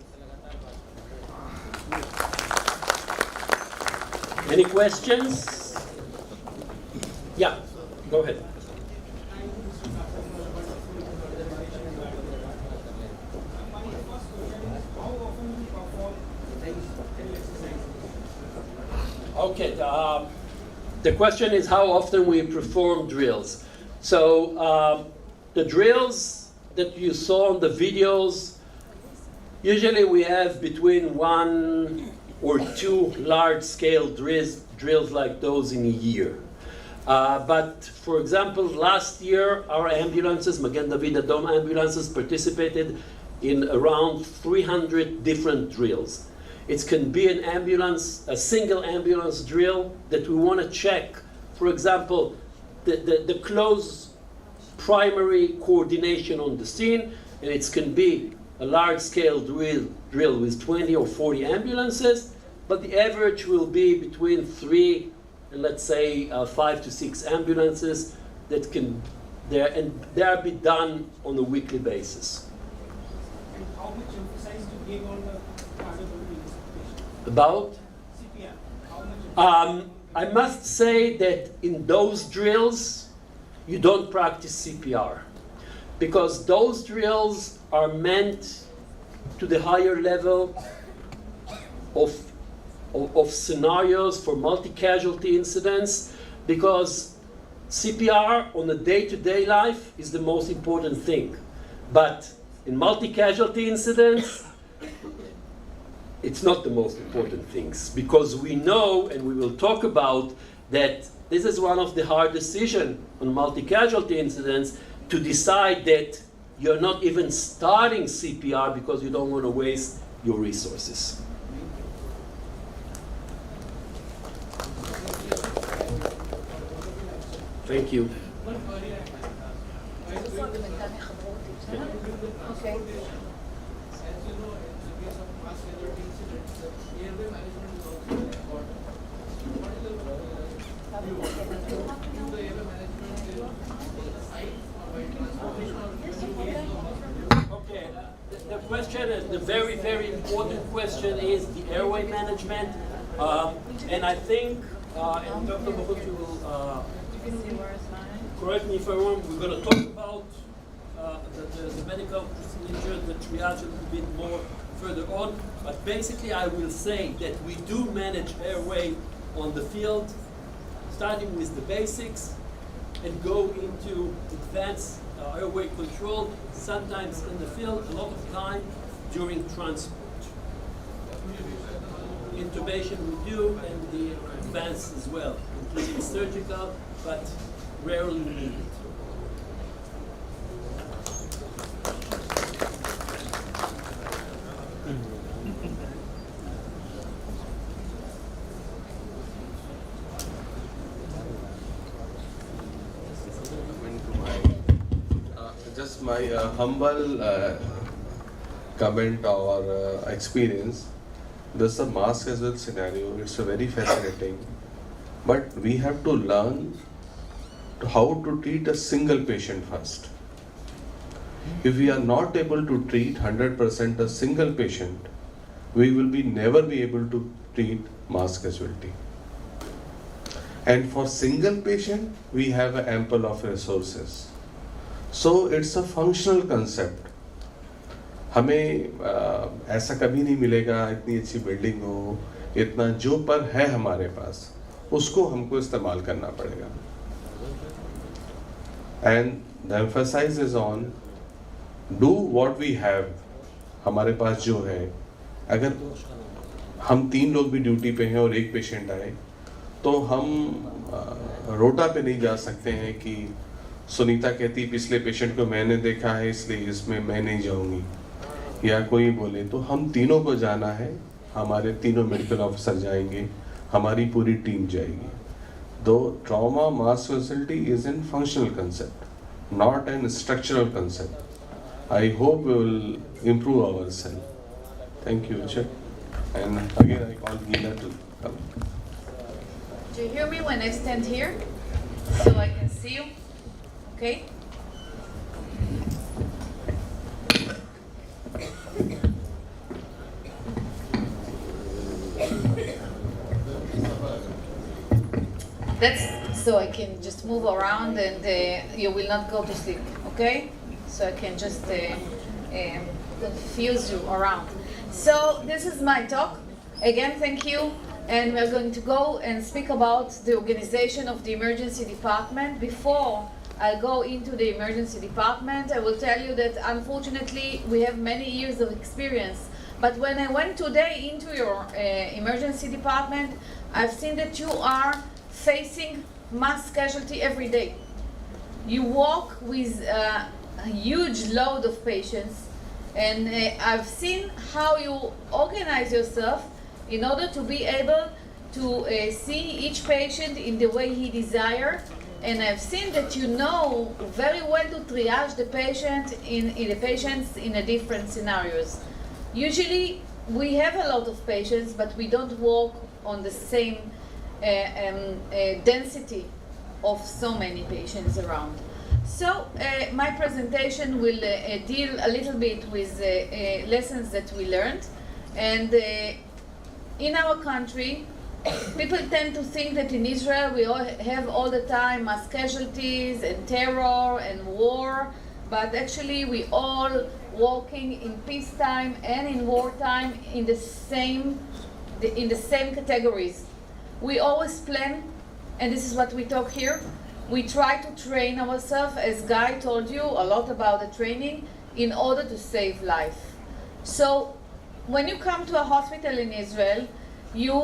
Any questions? Yeah, go ahead. Okay, the question is how often we perform drills. So the drills that you saw on the videos, usually we have between 1 or 2 large-scale drills like those in a year. But for example, last year our ambulances, Magen David Adom ambulances, participated in around 300 different drills. It can be an ambulance, a single ambulance drill that we want to check. For example, the close primary coordination on the scene, and it can be a large-scale drill with 20 or 40 ambulances, but the average will be between 3 and let's say 5 to 6 ambulances that can they'll be done on a weekly basis. And how much emphasis to give on the about? CPR. How much I must say that in those drills, you don't practice CPR, because those drills are meant to the higher level of scenarios for multi-casualty incidents, because CPR on a day-to-day life is the most important thing. But in multi-casualty incidents, it's not the most important things, because we know, and we will talk about, that this is one of the hard decisions on multi-casualty incidents, to decide that you're not even starting CPR because you don't want to waste your resources. Thank you. Okay. The question, the very, very important question is the airway management. And I think, and Dr. Bahuti will correct me if I'm wrong, we're going to talk about the medical procedure, the triage a little bit more further on. But basically, I will say that we do manage airway on the field, starting with the basics and go into advanced airway control, sometimes in the field, a lot of time during transport. Intubation we do, and the advanced as well, including surgical, but rarely needed. Just my humble comment or experience. This is a mass casual scenario. It's a very fascinating, but we have to learn how to treat a single patient first. If we are not able to treat 100% a single patient, we will never be able to treat mass casualty. And for single patient, we have ample of resources. So it's a functional concept. हमें ऐसा कभी नहीं मिलेगा इतनी अच्छी building हो, इतना जो पर है हमारे पास उसको हमको इस्तेमाल करना पड़ेगा. And the emphasis is on do what we have. हमारे पास जो है, अगर हम 3 लोग भी ड्यूटी पे हैं और एक पेशेंट आए, तो हम रोटा पे नहीं जा सकते हैं कि सुनीता कहती पिछले पेशेंट को मैंने देखा है इसलिए इसमें मैं नहीं जाऊंगी, या कोई बोले. तो हम तीनों को जाना है, हमारे तीनों मेडिकल ऑफिसर जाएंगे, हमारी पूरी टीम जाएगी. दो trauma mass facility is in functional concept, not an structural concept. I hope we will improve ourselves. Thank you, Chair. And again, I call Gina to come. Do you hear me when I stand here? So I can see you? Okay? That's so I can just move around and you will not go to sleep, okay? So I can just confuse you around. So this is my talk. Again, thank you. And we're going to go and speak about the organization of the emergency department. Before I go into the emergency department, I will tell you that unfortunately we have many years of experience. But when I went today into your emergency department, I've seen that you are facing mass casualty every day. You walk with a huge load of patients, and I've seen how you organize yourself in order to be able to see each patient in the way he desires. And I've seen that you know very well to triage the patient in the patients in a different scenarios. Usually we have a lot of patients, but we don't work on the same density of so many patients around. So my presentation will deal a little bit with lessons that we learned. And in our country, people tend to think that in Israel we all have all the time mass casualties and terror and war, but actually we all working in peacetime and in wartime in the same categories. We always plan, and this is what we talk here. We try to train ourselves, as Guy told you a lot about the training, in order to save life. So when you come to a hospital in Israel, you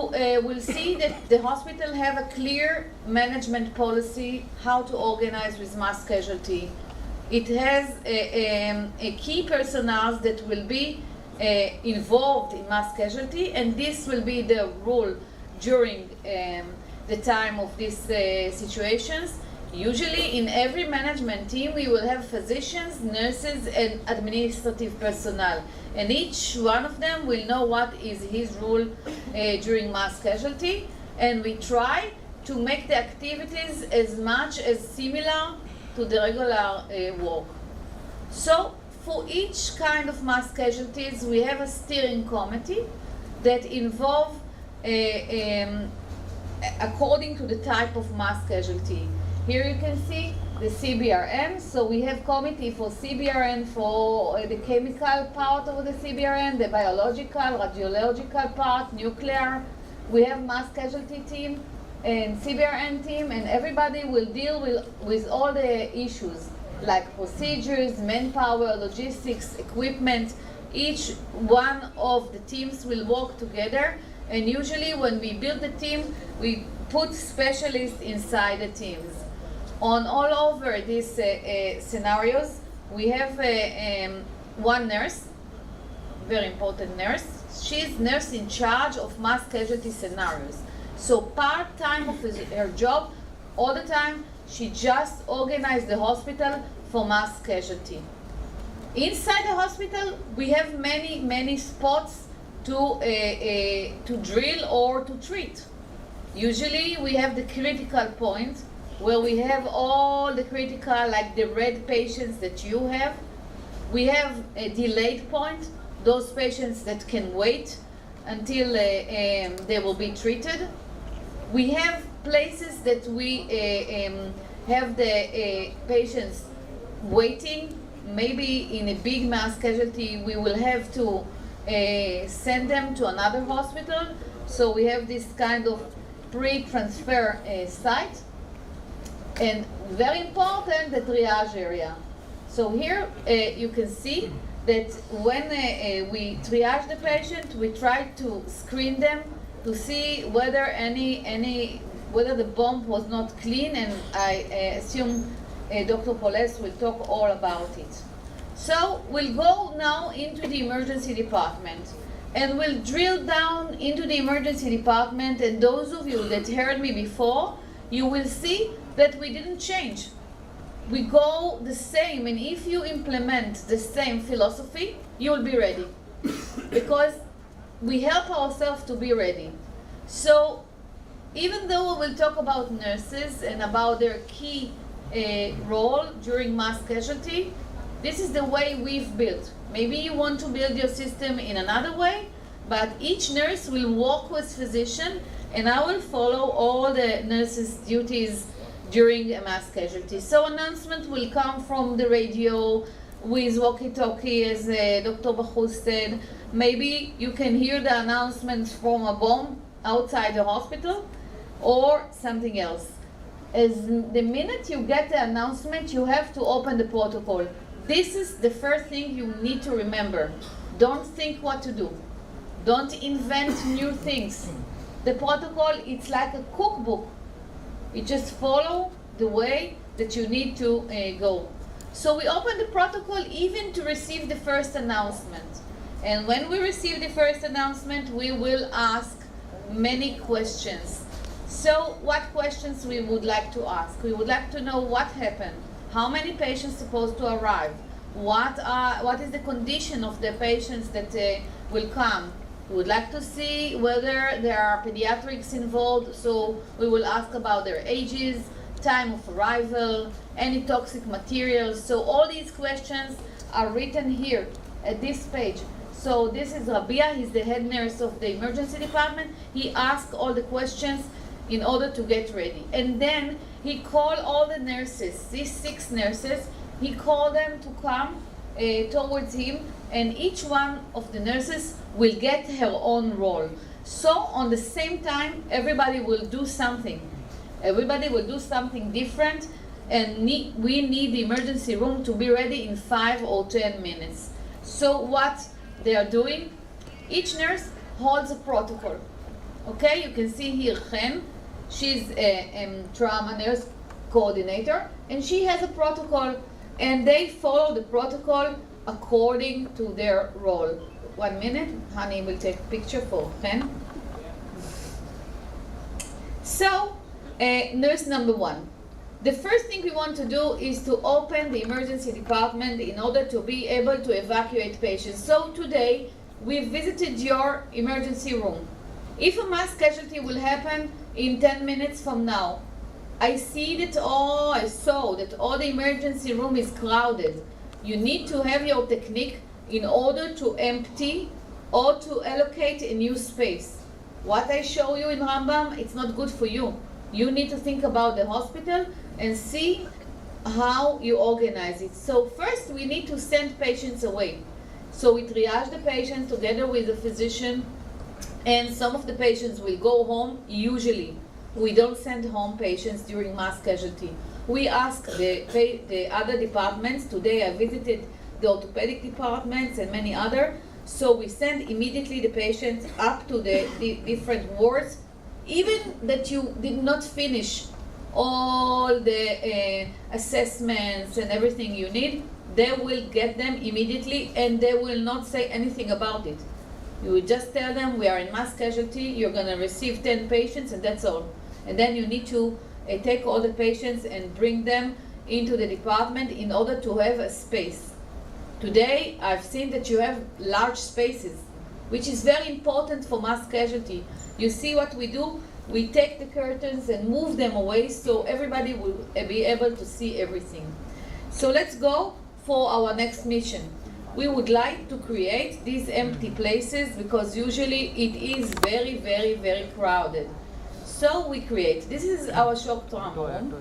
will see that the hospital have a clear management policy how to organize with mass casualty. It has a key personnel that will be involved in mass casualty, and this will be the rule during the time of these situations. Usually in every management team we will have physicians, nurses and administrative personnel, and each one of them will know what is his role during mass casualty, and we try to make the activities as much as similar to the regular work. So for each kind of mass casualties we have a steering committee that involve according to the type of mass casualty. Here you can see the CBRN. So we have committee for CBRN for the chemical part of the CBRN, the biological, radiological part, nuclear. We have mass casualty team and CBRN team, and everybody will deal with all the issues like procedures, manpower, logistics, equipment. Each one of the teams will work together, and usually when we build the team, we put specialists inside the teams. On all over these scenarios, we have one nurse, very important nurse. She's nurse in charge of mass casualty scenarios. So part-time of her job, all the time, she just organizes the hospital for mass casualty. Inside the hospital, we have many spots to drill or to treat. Usually, we have the critical point where we have all the critical, like the red patients that you have. We have a delayed point, those patients that can wait until they will be treated. We have places that we have the patients waiting. Maybe in a big mass casualty, we will have to send them to another hospital. So we have this kind of pre-transfer site. And very important, the triage area. So here you can see that when we triage the patient, we try to screen them to see whether whether the bomb was not clean, and I assume Dr. Poles will talk all about it. So we'll go now into the emergency department, and we'll drill down into the emergency department, and those of you that heard me before, you will see that we didn't change. We go the same, and if you implement the same philosophy, you'll be ready. Because we help ourselves to be ready. So even though we will talk about nurses and about their key role during mass casualty, this is the way we've built. Maybe you want to build your system in another way, but each nurse will work with physician, and I will follow all the nurses' duties during a mass casualty. So announcement will come from the radio with walkie-talkie, as Dr. Bachus said. Maybe you can hear the announcements from a bomb outside the hospital or something else. As the minute you get the announcement, you have to open the protocol. This is the first thing you need to remember. Don't think what to do. Don't invent new things. The protocol, it's like a cookbook. You just follow the way that you need to go. So we open the protocol even to receive the first announcement. And when we receive the first announcement, we will ask many questions. So what questions we would like to ask? We would like to know what happened. How many patients supposed to arrive? What is the condition of the patients that will come? We would like to see whether there are pediatrics involved, so we will ask about their ages, time of arrival, any toxic materials. So all these questions are written here at this page. So this is Rabia, he's the head nurse of the emergency department. He asked all the questions in order to get ready. And then he called all the nurses, these 6 nurses, he called them to come towards him, and each one of the nurses will get her own role. So on the same time, everybody will do something. Everybody will do something different, and we need the emergency room to be ready in 5 or 10 minutes. So what they are doing, each nurse holds a protocol. Okay, you can see here Chen, she's a trauma nurse coordinator, and she has a protocol, and they follow the protocol according to their role. 1 minute, honey will take a picture for Chen. So, nurse number 1. The first thing we want to do is to open the emergency department in order to be able to evacuate patients. So today, we visited your emergency room. If a mass casualty will happen in 10 minutes from now, I saw that all the emergency room is crowded. You need to have your technique in order to empty or to allocate a new space. what I show you in Rambam, it's not good for you. You need to think about the hospital and see how you organize it. So first we need to send patients away. So we triage the patient together with the physician, and some of the patients will go home. Usually we don't send home patients during mass casualty. We ask the other departments. Today I visited the orthopedic departments and many other. So we send immediately the patients up to the different wards, even that you did not finish all the assessments and everything you need. They will get them immediately and they will not say anything about it. You will just tell them, we are in mass casualty, you're going to receive 10 patients and that's all. And then you need to take all the patients and bring them into the department in order to have a space. Today, I've seen that you have large spaces, which is very important for mass casualty. You see what we do? We take the curtains and move them away so everybody will be able to see everything. So let's go for our next mission. We would like to create these empty places because usually it is very, very, very crowded. So we create, this is our shock trauma room.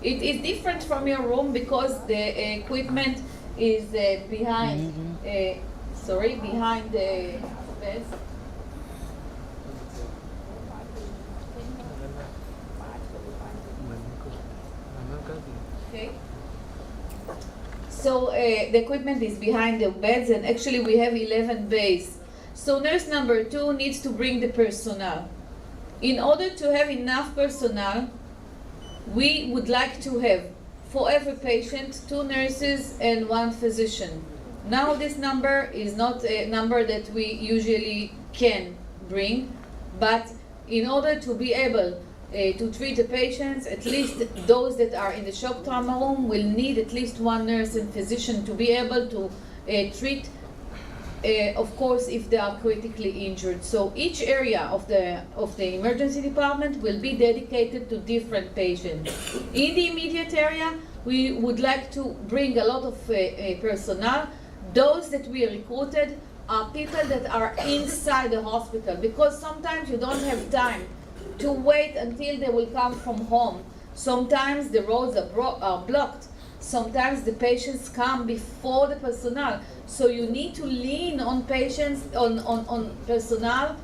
It is different from your room because the equipment is behind, behind the beds. Okay. So the equipment is behind the beds, and actually we have 11 bays. So nurse number 2 needs to bring the personnel. In order to have enough personnel, we would like to have for every patient 2 nurses and 1 physician. Now this number is not a number that we usually can bring, but in order to be able to treat the patients, at least those that are in the shock trauma room will need at least 1 nurse and physician to be able to treat, of course, if they are critically injured. So each area of the emergency department will be dedicated to different patients. In the immediate area, we would like to bring a lot of personnel. Those that we recruited are people that are inside the hospital, because sometimes you don't have time to wait until they will come from home. Sometimes the roads are blocked. Sometimes the patients come before the personnel. So you need to lean on patients, on personnel,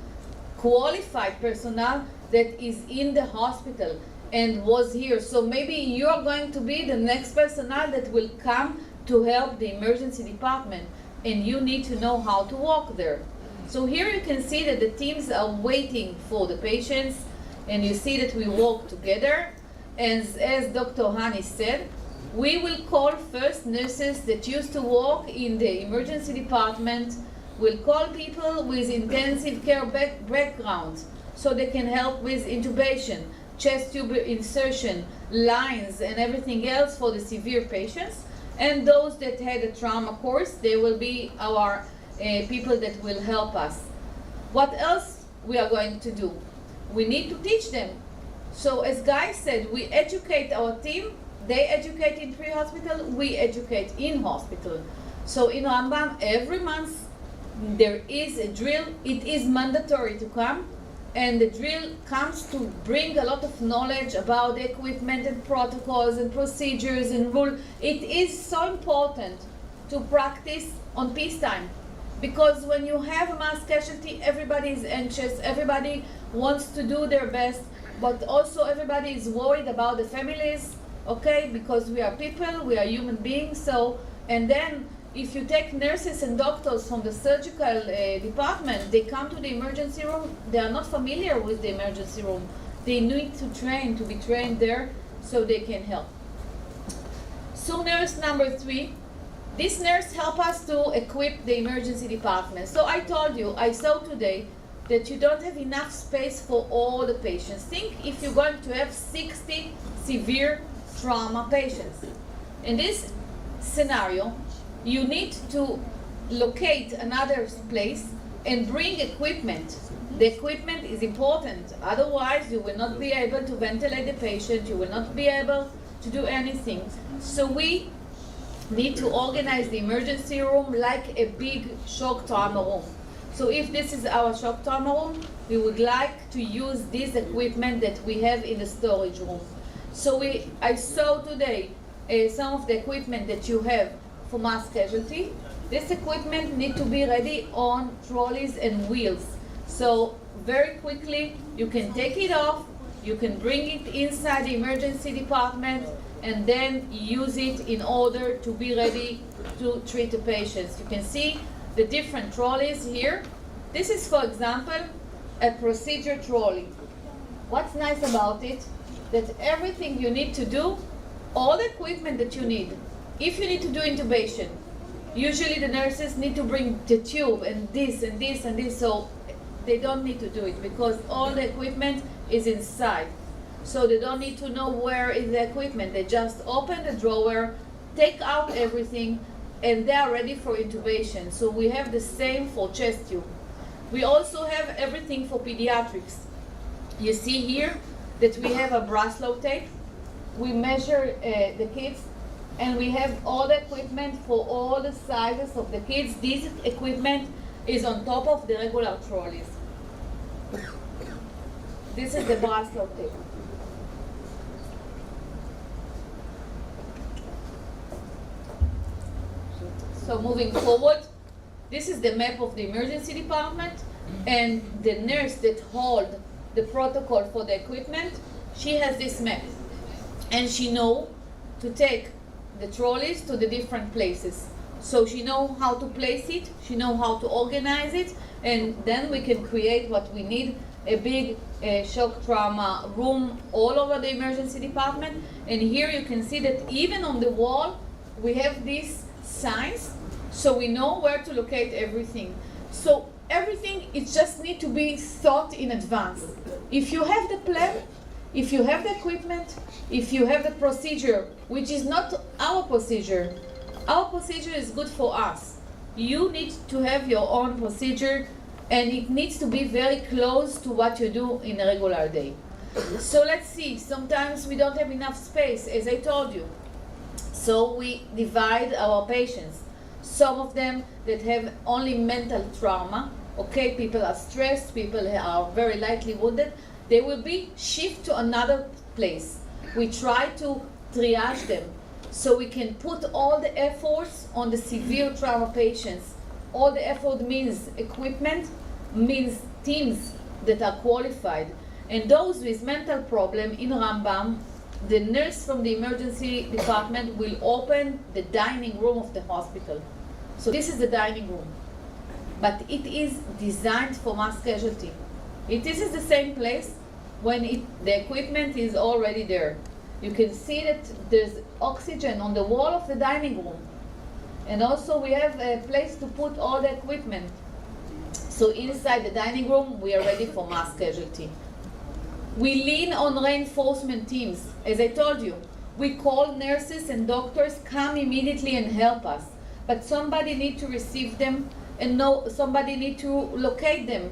qualified personnel that is in the hospital and was here. So maybe you're going to be the next personnel that will come to help the emergency department, and you need to know how to walk there. So here you can see that the teams are waiting for the patients, and you see that we walk together. And as Dr. Hani said, we will call first nurses that used to work in the emergency department. We'll call people with intensive care background so they can help with intubation, chest tube insertion, lines, and everything else for the severe patients. And those that had a trauma course, they will be our people that will help us. What else we are going to do? We need to teach them. So as Guy said, we educate our team. They educate in pre-hospital, we educate in hospital. So in Rambam, every month there is a drill. It is mandatory to come, and the drill comes to bring a lot of knowledge about the equipment and protocols and procedures and rules. It is so important to practice on peacetime, because when you have a mass casualty, everybody is anxious, everybody wants to do their best, but also everybody is worried about the families, okay, because we are people, we are human beings. So, and then if you take nurses and doctors from the surgical department, they come to the emergency room, they are not familiar with the emergency room. They need to be trained there so they can help. So nurse number 3, this nurse help us to equip the emergency department. So I told you, I saw today that you don't have enough space for all the patients. Think if you're going to have 60 severe trauma patients. In this scenario, you need to locate another place and bring equipment. The equipment is important, otherwise you will not be able to ventilate the patient, you will not be able to do anything. So we need to organize the emergency room like a big shock trauma room. So if this is our shock trauma room, we would like to use this equipment that we have in the storage room. So I saw today some of the equipment that you have for mass casualty. This equipment needs to be ready on trolleys and wheels. So very quickly you can take it off, you can bring it inside the emergency department, and then use it in order to be ready to treat the patients. You can see the different trolleys here. This is, for example, a procedure trolley. What's nice about it? That everything you need to do, all the equipment that you need. If you need to do intubation, usually the nurses need to bring the tube and this and this and this, so they don't need to do it because all the equipment is inside. So they don't need to know where is the equipment. They just open the drawer, take out everything, and they are ready for intubation. So we have the same for chest tube. We also have everything for pediatrics. You see here that we have a Braslow tape. We measure the kids, and we have all the equipment for all the sizes of the kids. This equipment is on top of the regular trolleys. This is the Braslow tape. So moving forward, this is the map of the emergency department, and the nurse that holds the protocol for the equipment, she has this map. And she knows to take the trolleys to the different places. So she knows how to place it, she knows how to organize it, and then we can create what we need, a big shock trauma room all over the emergency department. And here you can see that even on the wall, we have these signs, so we know where to locate everything. So everything, it just needs to be thought in advance. If you have the plan, if you have the equipment, if you have the procedure, which is not our procedure is good for us. You need to have your own procedure, and it needs to be very close to what you do in a regular day. So let's see, sometimes we don't have enough space, as I told you. So we divide our patients. Some of them that have only mental trauma, okay, people are stressed, people are very lightly wounded, they will be shifted to another place. We try to triage them so we can put all the efforts on the severe trauma patients. All the effort means equipment, means teams that are qualified. And those with mental problem in Rambam, the nurse from the emergency department will open the dining room of the hospital. So this is the dining room, but it is designed for mass casualty. This is the same place when the equipment is already there. You can see that there's oxygen on the wall of the dining room. And also we have a place to put all the equipment. So inside the dining room, we are ready for mass casualty. We lean on reinforcement teams. As I told you, we call nurses and doctors, come immediately and help us. But somebody needs to receive them, and somebody needs to locate them.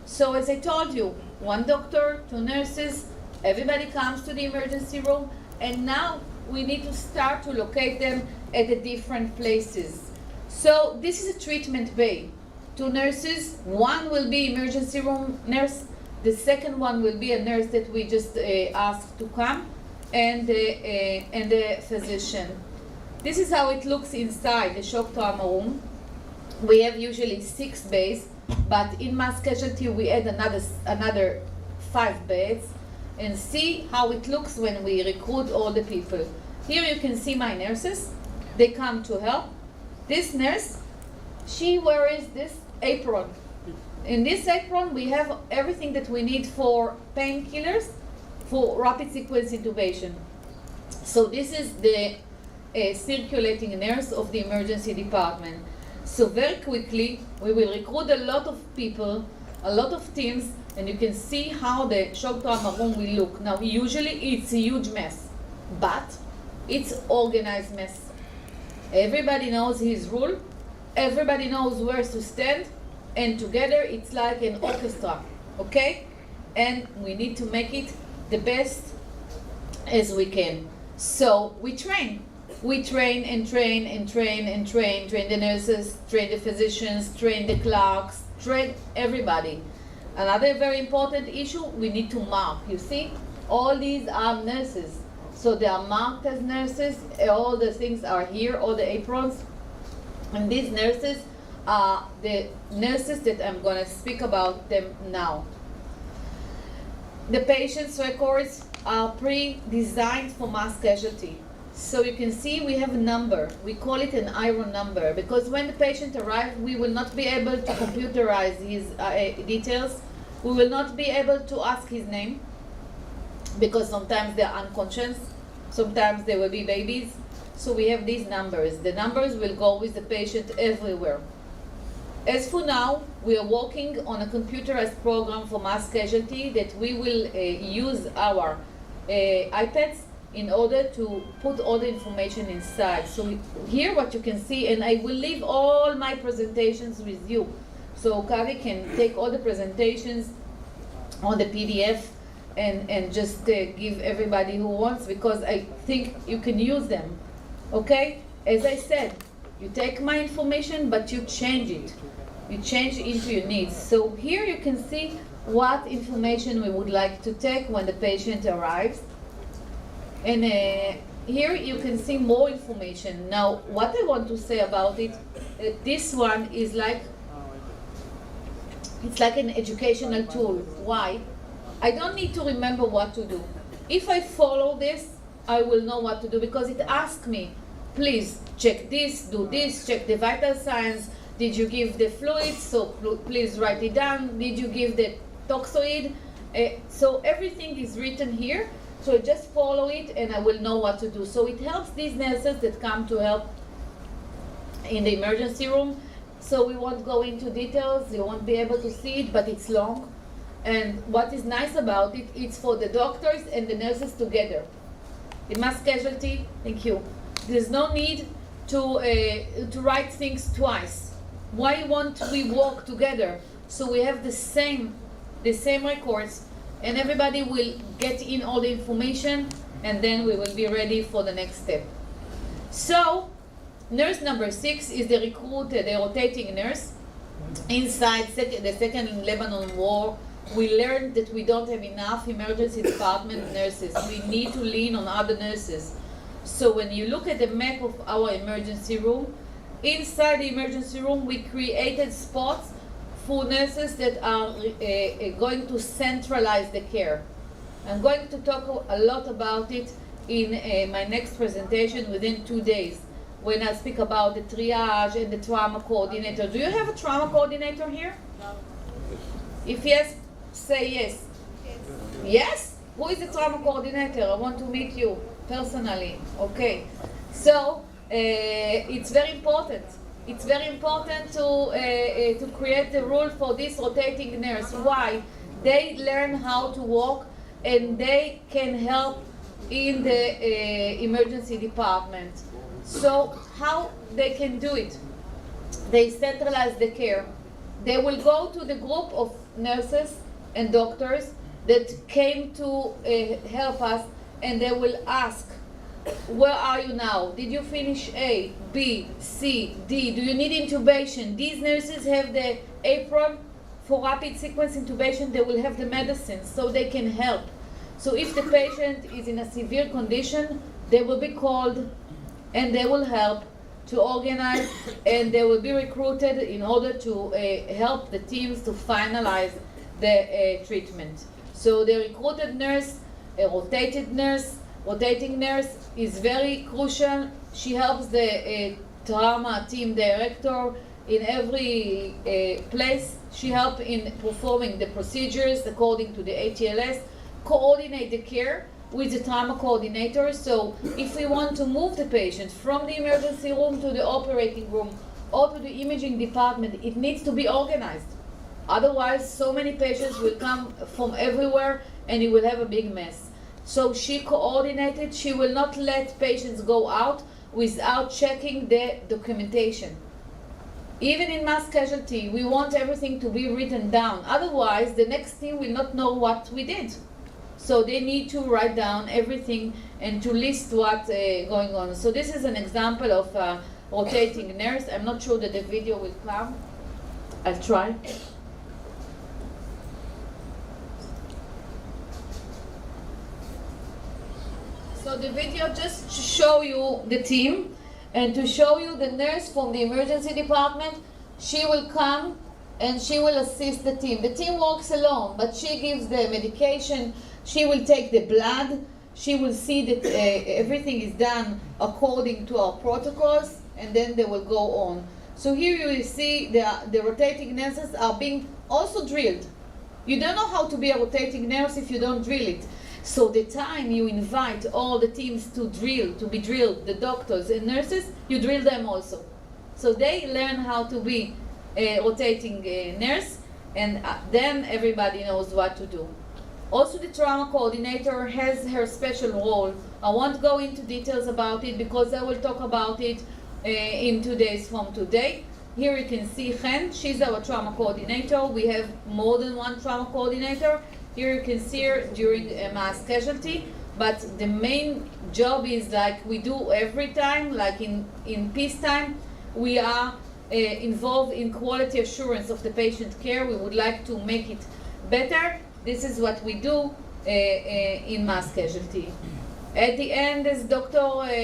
So as I told you, one doctor, two nurses, everybody comes to the emergency room, and now we need to start to locate them at the different places. So this is a treatment bay. Two nurses, one will be emergency room nurse, the second one will be a nurse that we just asked to come, and the physician. This is how it looks inside the shock trauma room. We have usually 6 bays, but in mass casualty we add another 5 beds, and see how it looks when we recruit all the people. Here you can see my nurses. They come to help. This nurse, she wears this apron. In this apron we have everything that we need for painkillers, for rapid sequence intubation. So this is the circulating nurse of the emergency department. So very quickly we will recruit a lot of people, a lot of teams, and you can see how the shock trauma room will look. Now usually it's a huge mess, but it's organized mess. Everybody knows his role, everybody knows where to stand, and together it's like an orchestra, okay? And we need to make it the best as we can. So we train and train the nurses, train the physicians, train the clerks, train everybody. Another very important issue, we need to mark. You see, all these are nurses. So they are marked as nurses. All the things are here, all the aprons. And these nurses are the nurses that I'm going to speak about them now. The patient's records are pre-designed for mass casualty. So you can see we have a number. We call it an iron number because when the patient arrives, we will not be able to computerize his details. We will not be able to ask his name because sometimes they're unconscious. Sometimes they will be babies. So we have these numbers. The numbers will go with the patient everywhere. As for now, we are working on a computerized program for mass casualty that we will use our iPads in order to put all the information inside. So here what you can see, and I will leave all my presentations with you. So Kavi can take all the presentations on the PDF and just give everybody who wants, because I think you can use them. Okay? As I said, you take my information, but you change it. You change into your needs. So here you can see what information we would like to take when the patient arrives. And here you can see more information. Now, what I want to say about it, this one is like, it's like an educational tool. Why? I don't need to remember what to do. If I follow this, I will know what to do because it asks me, please check this, do this, check the vital signs. Did you give the fluids? So please write it down. Did you give the toxoid? So everything is written here. So I just follow it and I will know what to do. So it helps these nurses that come to help in the emergency room. So we won't go into details. You won't be able to see it, but it's long. And what is nice about it, it's for the doctors and the nurses together. In mass casualty, thank you. There's no need to write things twice. Why won't we work together? So we have the same records, and everybody will get in all the information, and then we will be ready for the next step. So, nurse number 6 is the rotating nurse. Inside the Second Lebanon War, we learned that we don't have enough emergency department nurses. We need to lean on other nurses. So when you look at the map of our emergency room, inside the emergency room, we created spots for nurses that are going to centralize the care. I'm going to talk a lot about it in my next presentation within 2 days when I speak about the triage and the trauma coordinator. Do you have a trauma coordinator here? No. If yes, say yes. Yes? Who is the trauma coordinator? I want to meet you personally. Okay. So it's very important. It's very important to create a rule for this rotating nurse. Why? They learn how to walk and they can help in the emergency department. So how they can do it? They centralize the care. They will go to the group of nurses and doctors that came to help us, and they will ask, where are you now? Did you finish A, B, C, D? Do you need intubation? These nurses have the apron for rapid sequence intubation. They will have the medicines so they can help. So if the patient is in a severe condition, they will be called and they will help to organize, and they will be recruited in order to help the teams to finalize the treatment. So the recruited nurse, a rotating nurse is very crucial. She helps the trauma team director in every place. She helps in performing the procedures according to the ATLS, coordinate the care with the trauma coordinator. So if we want to move the patient from the emergency room to the operating room or to the imaging department, it needs to be organized. Otherwise, so many patients will come from everywhere and you will have a big mess. So she coordinated. She will not let patients go out without checking the documentation. Even in mass casualty, we want everything to be written down. Otherwise, the next team will not know what we did. So they need to write down everything and to list what's going on. So this is an example of a rotating nurse. I'm not sure that the video will come. I'll try. So the video just to show you the team and to show you the nurse from the emergency department. She will come and she will assist the team. The team works alone, but she gives the medication, she will take the blood, she will see that everything is done according to our protocols, and then they will go on. So here you will see the rotating nurses are being also drilled. You don't know how to be a rotating nurse if you don't drill it. So the time you invite all the teams to be drilled, the doctors and nurses, you drill them also. So they learn how to be a rotating nurse, and then everybody knows what to do. Also, the trauma coordinator has her special role. I won't go into details about it because I will talk about it in 2 days from today. Here you can see Chen, she's our trauma coordinator. We have more than one trauma coordinator. Here you can see her during a mass casualty, but the main job is like we do every time, like in peacetime, we are involved in quality assurance of the patient care. We would like to make it better. This is what we do in mass casualty. At the end, as Dr.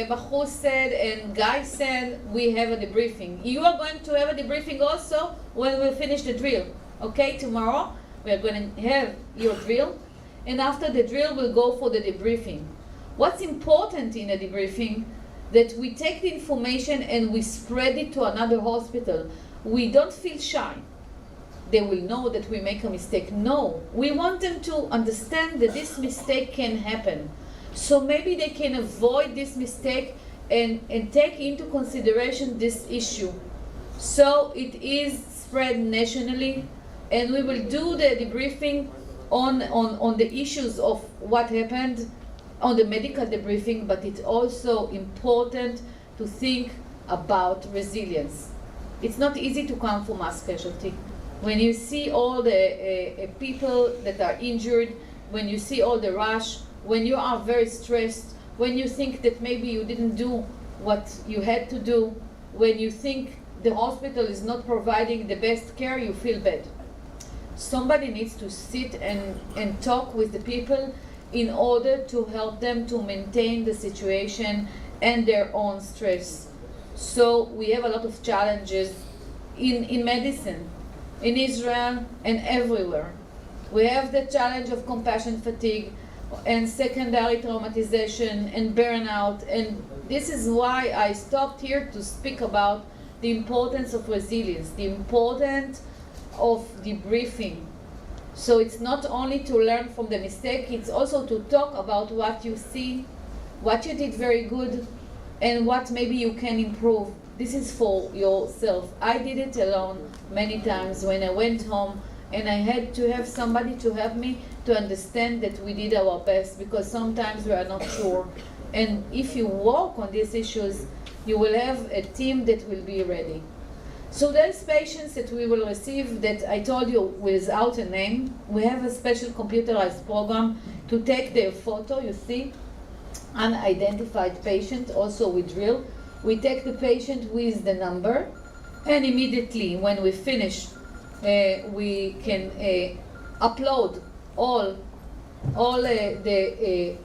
Bachus said and Guy said, we have a debriefing. You are going to have a debriefing also when we finish the drill. Okay, tomorrow we are going to have your drill, and after the drill we'll go for the debriefing. What's important in a debriefing, that we take the information and we spread it to another hospital. We don't feel shy. They will know that we make a mistake. No, we want them to understand that this mistake can happen. So maybe they can avoid this mistake and take into consideration this issue. So it is spread nationally, and we will do the debriefing on the issues of what happened, on the medical debriefing, but it's also important to think about resilience. It's not easy to come from mass casualty. When you see all the people that are injured, when you see all the rush, when you are very stressed, when you think that maybe you didn't do what you had to do, when you think the hospital is not providing the best care, you feel bad. Somebody needs to sit and talk with the people in order to help them to maintain the situation and their own stress. So we have a lot of challenges in medicine, in Israel and everywhere. We have the challenge of compassion fatigue and secondary traumatization and burnout, and this is why I stopped here to speak about the importance of resilience, the importance of debriefing. So it's not only to learn from the mistake, it's also to talk about what you see, what you did very good, and what maybe you can improve. This is for yourself. I did it alone many times when I went home, and I had to have somebody to help me to understand that we did our best, because sometimes we are not sure. And if you work on these issues, you will have a team that will be ready. So there's patients that we will receive that I told you without a name. We have a special computerized program to take their photo. You see, unidentified patient, also we drill. We take the patient with the number, and immediately when we finish, we can upload all the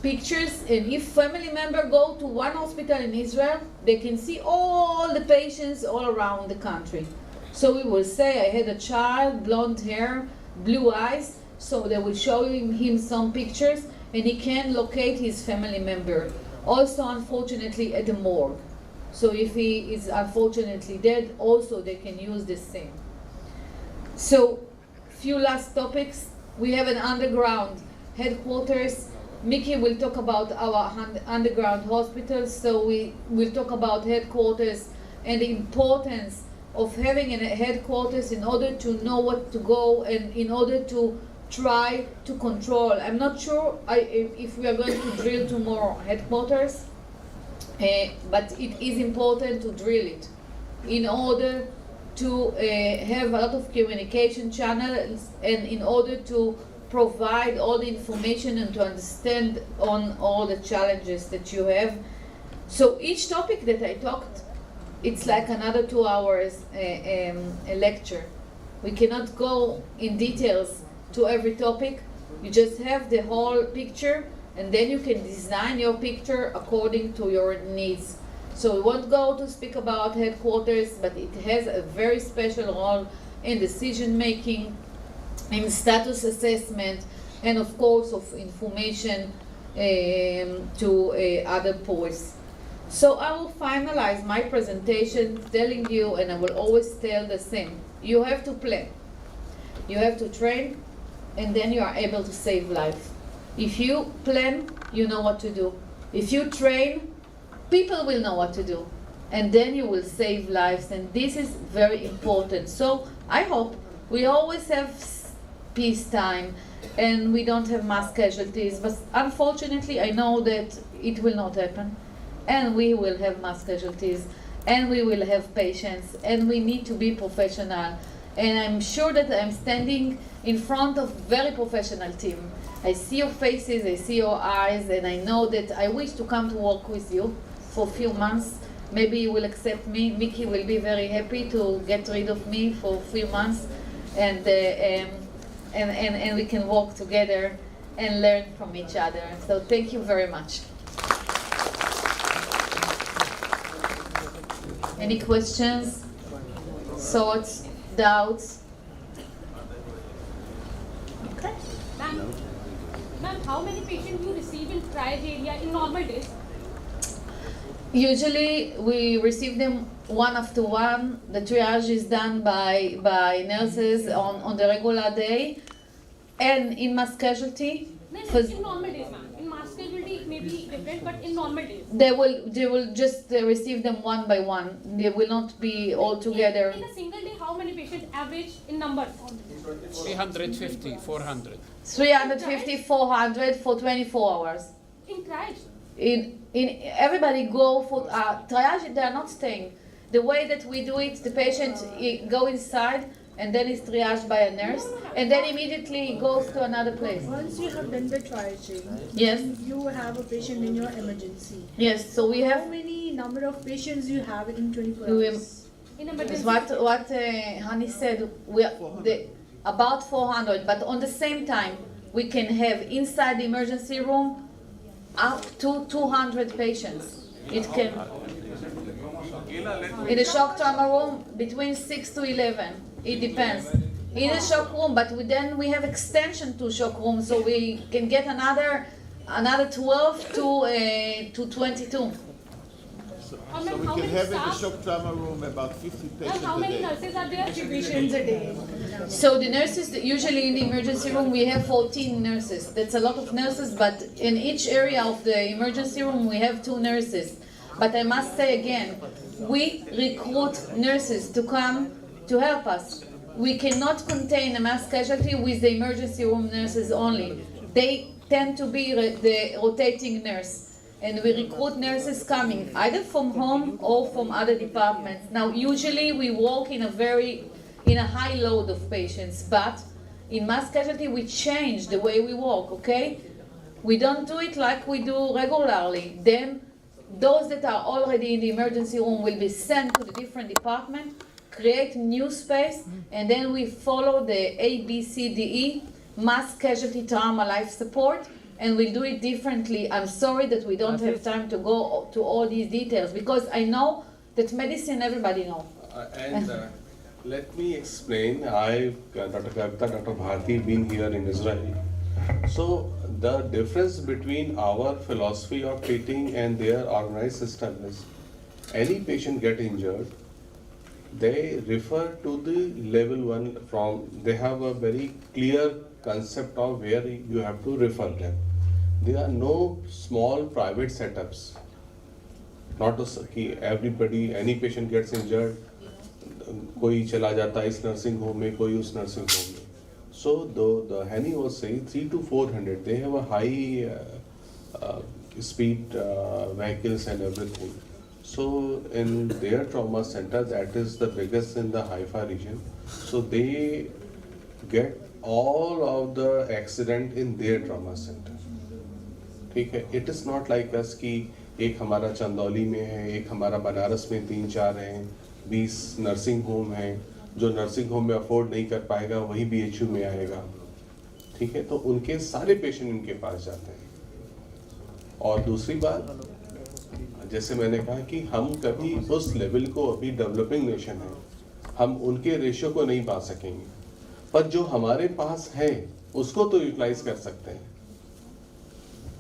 pictures, and if family member go to one hospital in Israel, they can see all the patients all around the country. So we will say, I had a child, blonde hair, blue eyes, so they will show him some pictures, and he can locate his family member. Also, unfortunately, at the morgue. So if he is unfortunately dead, also they can use the same. So, few last topics. We have an underground headquarters. Mickey will talk about our underground hospitals, so we will talk about headquarters and the importance of having a headquarters in order to know what to go and in order to try to control. I'm not sure if we are going to drill tomorrow headquarters, but it is important to drill it in order to have a lot of communication channels and in order to provide all the information and to understand on all the challenges that you have. So each topic that I talked, it's like another 2 hours a lecture. We cannot go in details to every topic. You just have the whole picture, and then you can design your picture according to your needs. So we won't go to speak about headquarters, but it has a very special role in decision making, in status assessment, and of course of information to other posts. So I will finalize my presentation telling you, and I will always tell the same. You have to plan, you have to train, and then you are able to save life. If you plan, you know what to do. If you train, people will know what to do, and then you will save lives, and this is very important. So I hope we always have peacetime and we don't have mass casualties, but unfortunately I know that it will not happen, and we will have mass casualties, and we will have patients, and we need to be professional. And I'm sure that I'm standing in front of very professional team. I see your faces, I see your eyes, and I know that I wish to come to work with you for a few months. Maybe you will accept me. Mickey will be very happy to get rid of me for a few months, and we can work together and learn from each other. So thank you very much. Any questions, thoughts, doubts? Okay. Ma'am, how many patients you receive in triage area in normal days? Usually we receive them one after one. The triage is done by nurses on the regular day. And in mass casualty, in normal days, ma'am. In mass casualty it may be different, but in normal days. They will just receive them one by one. They will not be all together. In a single day, how many patients average in numbers? 350, 400. 350, 400 for 24 hours. In triage? In everybody go for triage. They are not staying. The way that we do it, the patient go inside, and then is triaged by a nurse, and then immediately goes to another place. Once you have done the triaging, yes, you have a patient in your emergency. Yes, so we have. How many number of patients you have in 24 hours? In emergency. What Hani said, about 400, but on the same time, we can have inside the emergency room up to 200 patients. It can. In the shock trauma room, between 6 to 11. It depends. In a shock room, but then we have extension to shock room, so we can get another 12 to 22. So we can have in the shock trauma room about 50 patients how many nurses are there? 50 patients a day. So the nurses, usually in the emergency room, we have 14 nurses. That's a lot of nurses, but in each area of the emergency room, we have 2 nurses. But I must say again, we recruit nurses to come to help us. We cannot contain a mass casualty with the emergency room nurses only. They tend to be the rotating nurse. And we recruit nurses coming either from home or from other departments. Now, usually we work in a high load of patients, but in mass casualty we change the way we work, okay? We don't do it like we do regularly. Then those that are already in the emergency room will be sent to the different department, create new space, and then we follow the ABCDE, mass casualty trauma life support, and we'll do it differently. I'm sorry that we don't have time to go to all these details, because I know that medicine everybody knows. Let me explain. Dr. Kavita, Dr. Bharti been here in Israel. So the difference between our philosophy of treating and their organized system is, any patient get injured, they refer to the level 1 they have a very clear concept of where you have to refer them. There are no small private setups. Not to everybody, any patient gets injured, कोई चला जाता है इस nursing home में, कोई उस nursing home में. So the Hani was saying 300 to 400. They have a high speed vehicles and everything. So in their trauma center, that is the biggest in the Haifa region. So they get all of the accident in their trauma center. ठीक है? It is not like us कि एक हमारा चंदौली में है, एक हमारा बनारस में 3-4 हैं, 20 नर्सिंग होम हैं, जो नर्सिंग होम में अफोर्ड नहीं कर पाएगा वही BHU में आएगा, ठीक है। तो उनके सारे पेशेंट इनके पास जाते हैं। और दूसरी बात, जैसे मैंने कहा कि हम कभी उस लेवल को, अभी डेवलपिंग नेशन है, हम उनके रेशियो को नहीं पा सकेंगे, पर जो हमारे पास है उसको तो यूटिलाइज कर सकते हैं।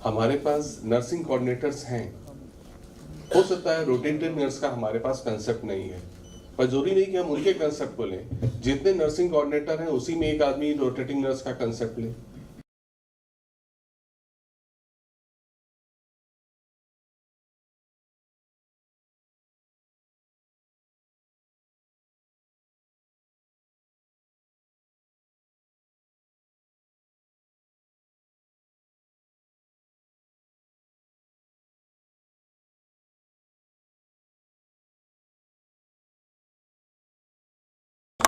हमारे पास नर्सिंग कोऑर्डिनेटर्स हैं, हो सकता है रोटेटिंग नर्स का हमारे पास कंसेप्ट नहीं है, पर जरूरी नहीं कि हम उनके कंसेप्ट को लें। जितने नर्सिंग कोऑर्डिनेटर हैं उसी में एक आदमी रोटेटिंग नर्स का कंसेप्ट ले।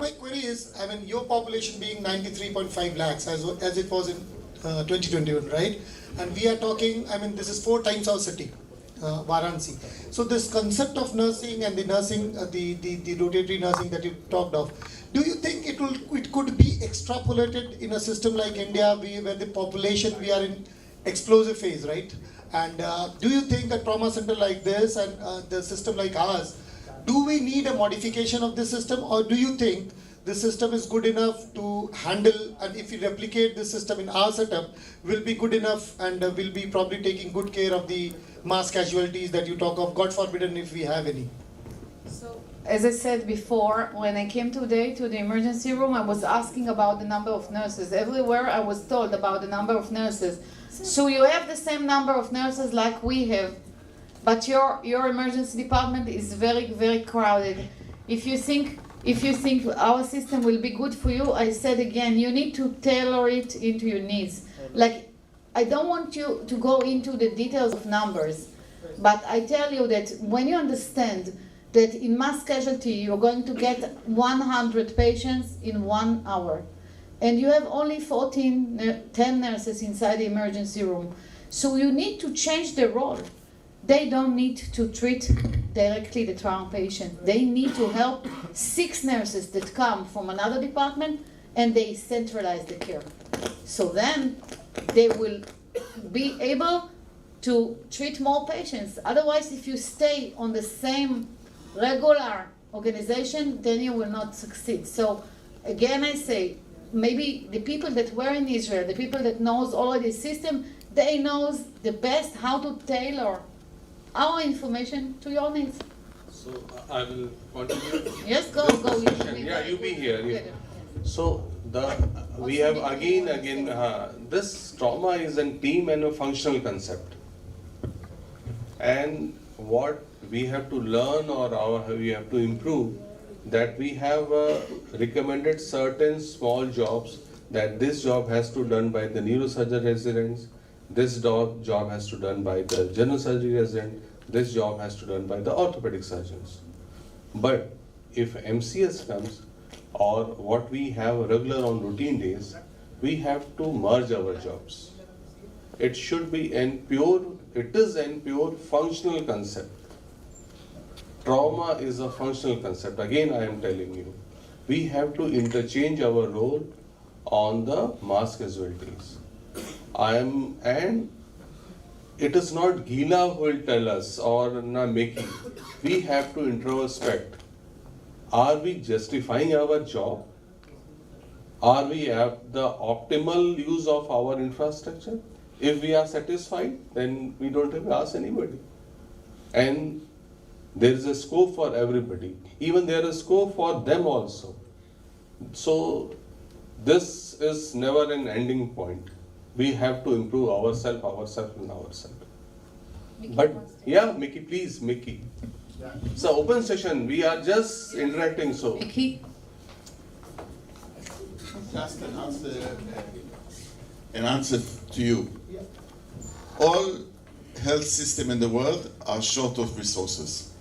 My query is, I mean, your population being 93.5 lakhs as it was in 2021, right? And we are talking, I mean, this is 4 times our city, Varanasi. So this concept of nursing and the nursing, the rotatory nursing that you talked of, do you think it could be extrapolated in a system like India, where the population, we are in explosive phase, right? And do you think a trauma center like this and the system like ours, do we need a modification of this system, or do you think the system is good enough to handle, and if we replicate this system in our setup, will be good enough and will be probably taking good care of the mass casualties that you talk of, God forbidden if we have any? So, as I said before, when I came today to the emergency room, I was asking about the number of nurses. Everywhere I was told about the number of nurses. So you have the same number of nurses like we have, but your emergency department is very, very crowded. If you think our system will be good for you, I said again, you need to tailor it into your needs. Like, I don't want you to go into the details of numbers, but I tell you that when you understand that in mass casualty you're going to get 100 patients in 1 hour, and you have only 10 nurses inside the emergency room, so you need to change the role. They don't need to treat directly the trauma patient. They need to help 6 nurses that come from another department, and they centralize the care. So then they will be able to treat more patients. Otherwise, if you stay on the same regular organization, then you will not succeed. So again, I say, maybe the people that were in Israel, the people that knows already the system, they knows the best how to tailor our information to your needs. So I will continue. Yes, go. Yeah, you be here. Yeah. So we have again this trauma is a team and a functional concept, and what we have to learn or we have to improve, that we have recommended certain small jobs, that this job has to done by the neurosurgeon residents, this job has to done by the general surgery resident, this job has to done by the orthopedic surgeons. But if MCS comes, or what we have regular on routine days, we have to merge our jobs. It should be it is a pure functional concept. Trauma is a functional concept. Again, I am telling you, we have to interchange our role on the mass casualties. And it is not Gila who will tell us or Meki. We have to introspect. Are we justifying our job? Are we at the optimal use of our infrastructure? If we are satisfied, then we don't have to ask anybody. And there is a scope for everybody. Even there is scope for them also. So this is never an ending point. We have to improve ourselves. But yeah, Mickey, please, Mickey. It's an open session. We are just interacting. So Mickey, just an answer to you. All health systems in the world are short of resources.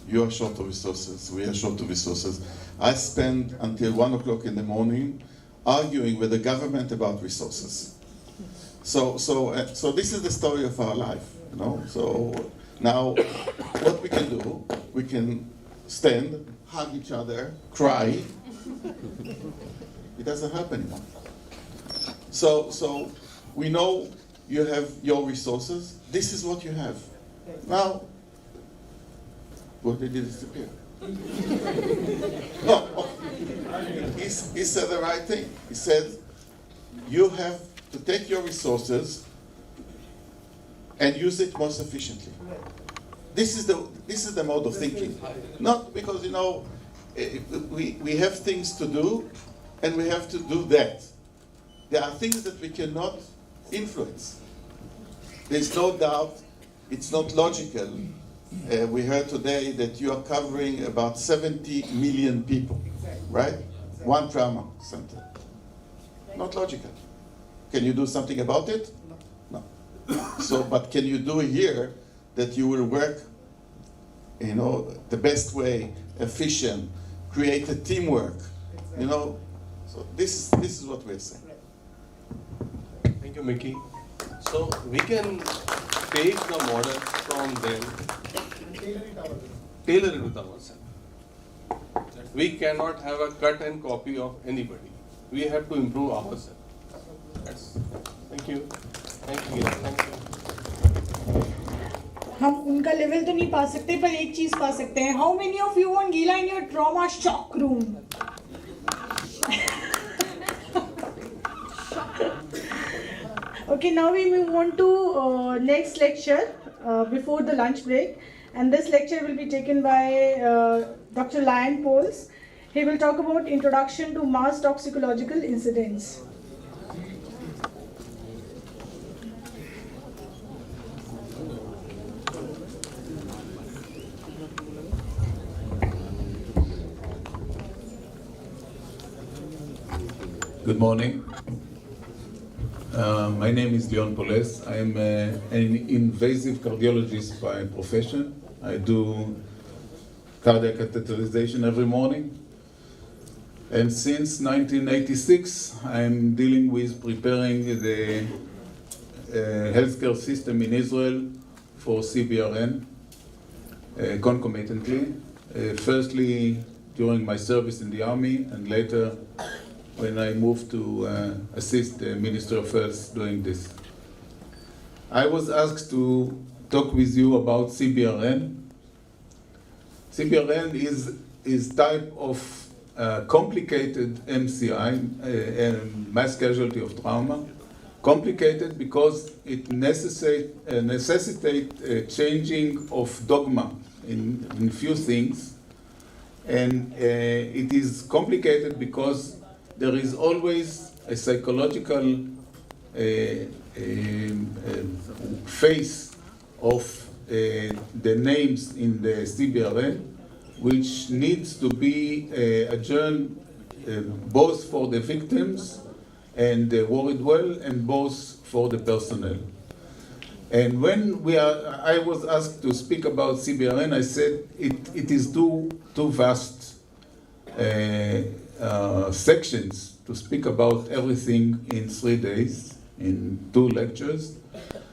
You are short of resources. We are short of resources. I spend until 1 o'clock in the morning arguing with the government about resources. So this is the story of our life, you know. So now, what we can do, we can stand, hug each other, cry. It doesn't help anyone. So we know you have your resources. This is what you have. Now, well, they did disappear. No, he said the right thing. He said, you have to take your resources and use it most efficiently. This is the mode of thinking. Not because, we have things to do and we have to do that. There are things that we cannot influence. There's no doubt it's not logical. We heard today that you are covering about 70 million people, right? One trauma center. Not logical. Can you do something about it? No. So, but can you do here that you will work, the best way, efficient, create a teamwork, So this is what we're saying. Thank you, Mickey. So we can take the model from them, tailor it with ourselves. We cannot have a cut and copy of anybody. We have to improve ourselves. Thank you. Thank you. Thank you. हम उनका level तो नहीं पा सकते पर एक चीज पा सकते हैं. How many of you want Gila in your trauma shock room? Okay, now we move on to next lecture before the lunch break, and this lecture will be taken by Dr. Lion Poles. He will talk about introduction to mass toxicological incidents. Good morning. My name is Leon Poles. I am an invasive cardiologist by profession. I do cardiac catheterization every morning. And since 1986, I'm dealing with preparing the healthcare system in Israel for CBRN concomitantly. Firstly, during my service in the army, and later when I moved to assist the Ministry of Health doing this. I was asked to talk with you about CBRN. CBRN is type of complicated MCI, mass casualty of trauma. Complicated because it necessitates changing of dogma in few things. And it is complicated because there is always a psychological phase of the names in the CBRN, which needs to be adjourned both for the victims and the worried well, and both for the personnel. And when I was asked to speak about CBRN, I said it is too vast sections to speak about everything in 3 days, in 2 lectures.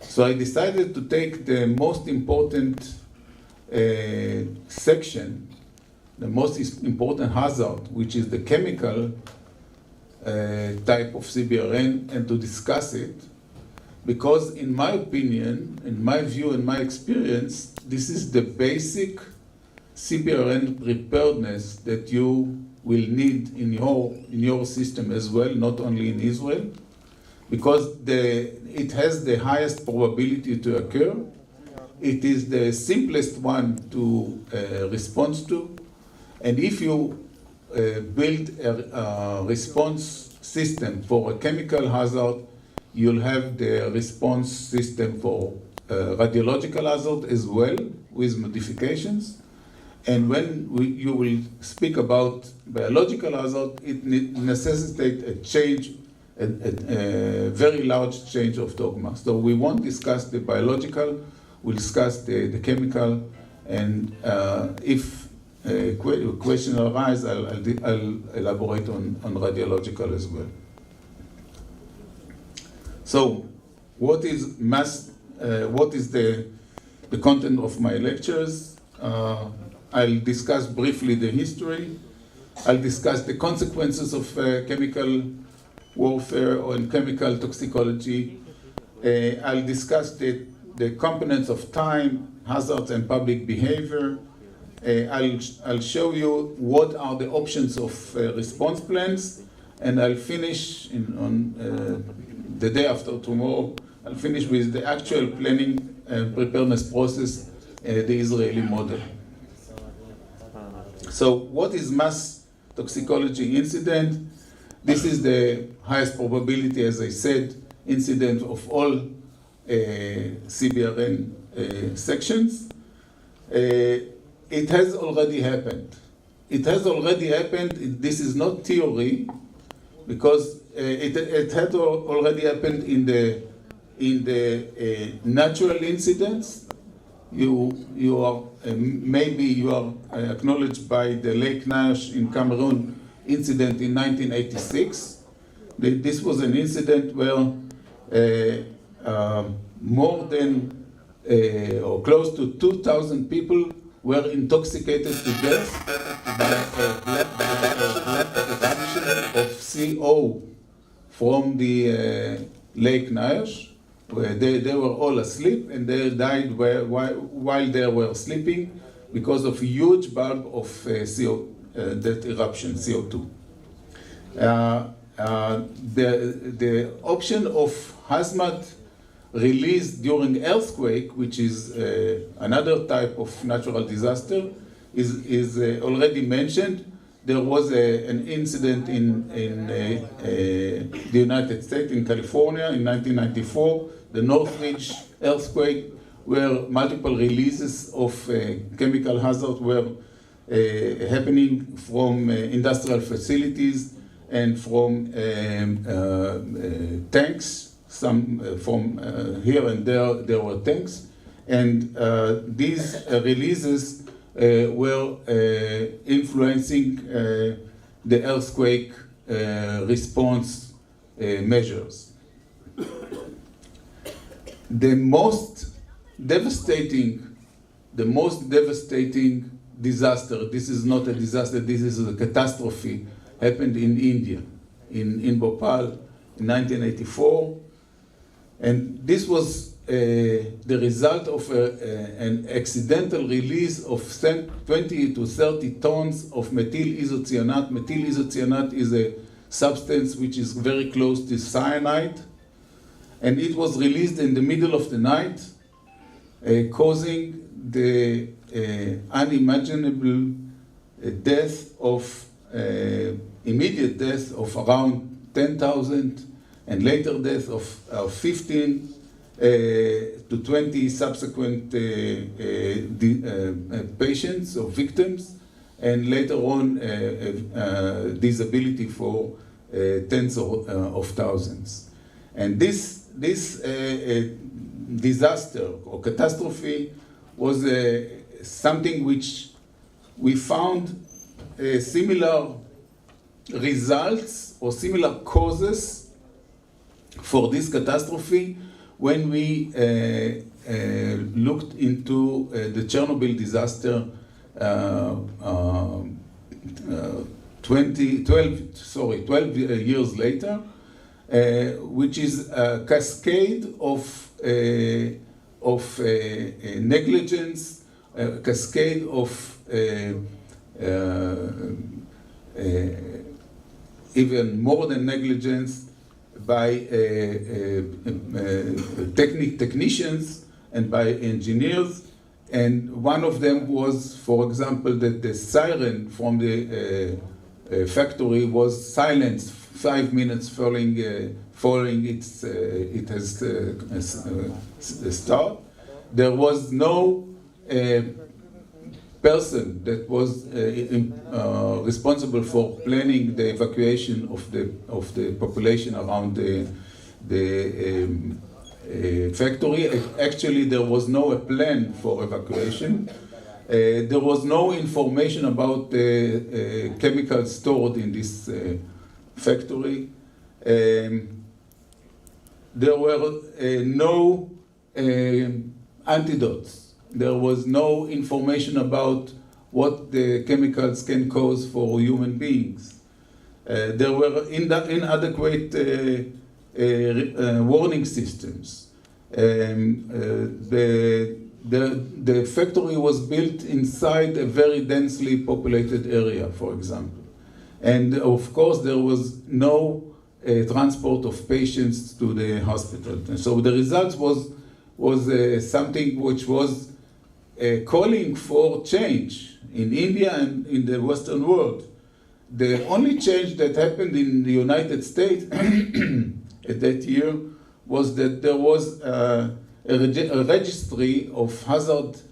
So I decided to take the most important section, the most important hazard, which is the chemical type of CBRN, and to discuss it. Because in my opinion, in my view, in my experience, this is the basic CBRN preparedness that you will need in your system as well, not only in Israel, because it has the highest probability to occur. It is the simplest one to respond to, and if you build a response system for a chemical hazard, you'll have the response system for radiological hazard as well, with modifications. And when you will speak about biological hazard, it necessitates a change, a very large change of dogma. So we won't discuss the biological, we'll discuss the chemical, and if a question arises, I'll elaborate on radiological as well. So, what is the content of my lectures? I'll discuss briefly the history. I'll discuss the consequences of chemical warfare or chemical toxicology. I'll discuss the components of time, hazards, and public behavior. I'll show you what are the options of response plans, and I'll finish on the day after tomorrow. I'll finish with the actual planning and preparedness process, the Israeli model. So what is mass toxicology incident? This is the highest probability, as I said, incident of all CBRN sections. It has already happened. It has already happened. This is not theory, because it had already happened in the natural incidents. You are maybe you are acknowledged by the Lake Nash in Cameroon incident in 1986. This was an incident where more than or close to 2,000 people were intoxicated to death by eruption of CO from the Lake Nash. Where they were all asleep, and they died while they were sleeping because of a huge bulb of that eruption, CO2. The option of hazmat release during earthquake, which is another type of natural disaster, is already mentioned. There was an incident in the United States, in California, in 1994, the Northridge earthquake, where multiple releases of chemical hazard were happening from industrial facilities and from tanks. Some from here and there were tanks, and these releases were influencing the earthquake response measures. The most devastating disaster, this is not a disaster, this is a catastrophe, happened in India, in Bhopal in 1984. And this was the result of an accidental release of 20 to 30 tons of methyl isocyanate. Methyl isocyanate is a substance which is very close to cyanide. And it was released in the middle of the night, causing the unimaginable immediate death of around 10,000, and later death of 15 to 20 subsequent patients or victims, and later on disability for tens of thousands. And this disaster or catastrophe was something which we found similar results or similar causes for this catastrophe when we looked into the Chernobyl disaster 12 years later, which is a cascade of negligence, a cascade of even more than negligence by technicians and by engineers. And one of them was, for example, that the siren from the factory was silenced 5 minutes following it has start. There was no person that was responsible for planning the evacuation of the population around the factory. Actually, there was no plan for evacuation. There was no information about the chemicals stored in this factory. There were no antidotes. There was no information about what the chemicals can cause for human beings. There were inadequate warning systems. The factory was built inside a very densely populated area, for example. And of course, there was no transport of patients to the hospital. And so the result was something which was calling for change in India and in the Western world. The only change that happened in the United States at that year was that there was a registry of hazardous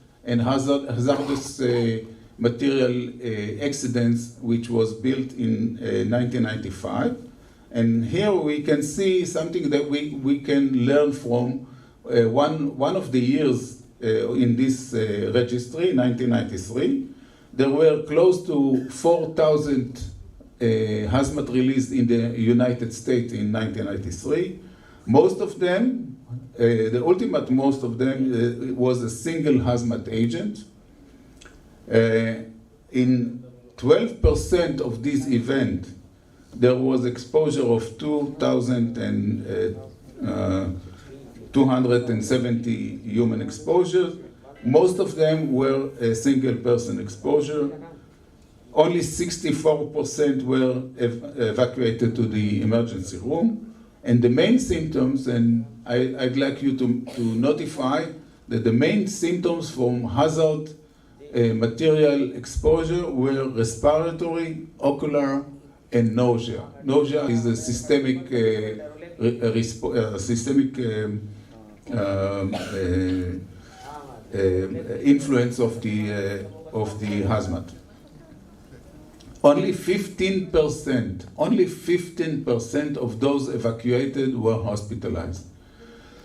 material accidents, which was built in 1995. And here we can see something that we can learn from one of the years in this registry, 1993. There were close to 4,000 hazmat released in the United States in 1993. Most of them, the ultimate most of them, was a single hazmat agent. In 12% of this event, there was exposure of 2,270 human exposures. Most of them were a single person exposure. Only 64% were evacuated to the emergency room. And the main symptoms, and I'd like you to notify that the main symptoms from hazard material exposure were respiratory, ocular, and nausea. Nausea is a systemic influence of the hazmat. Only 15% of those evacuated were hospitalized.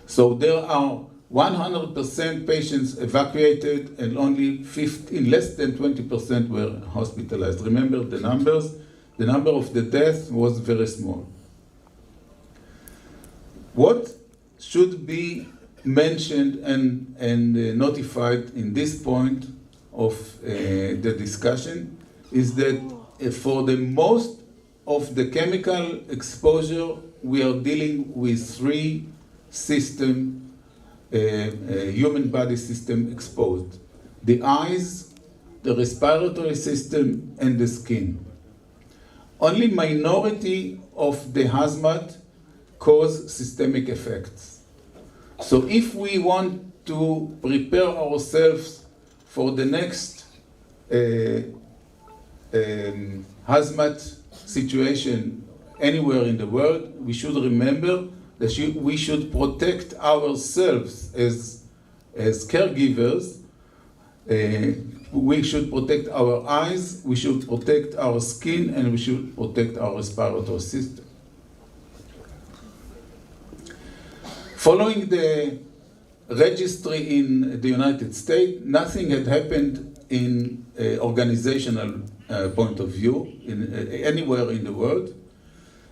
So there are 100% patients evacuated and only less than 20% were hospitalized. Remember the numbers? The number of the deaths was very small. What should be mentioned and notified in this point of the discussion is that for the most of the chemical exposure, we are dealing with three systems, human body system exposed. The eyes, the respiratory system, and the skin. Only minority of the hazmat cause systemic effects. So if we want to prepare ourselves for the next hazmat situation anywhere in the world, we should remember that we should protect ourselves as caregivers. We should protect our eyes, we should protect our skin, and we should protect our respiratory system. Following the registry in the United States, nothing had happened in organizational point of view anywhere in the world.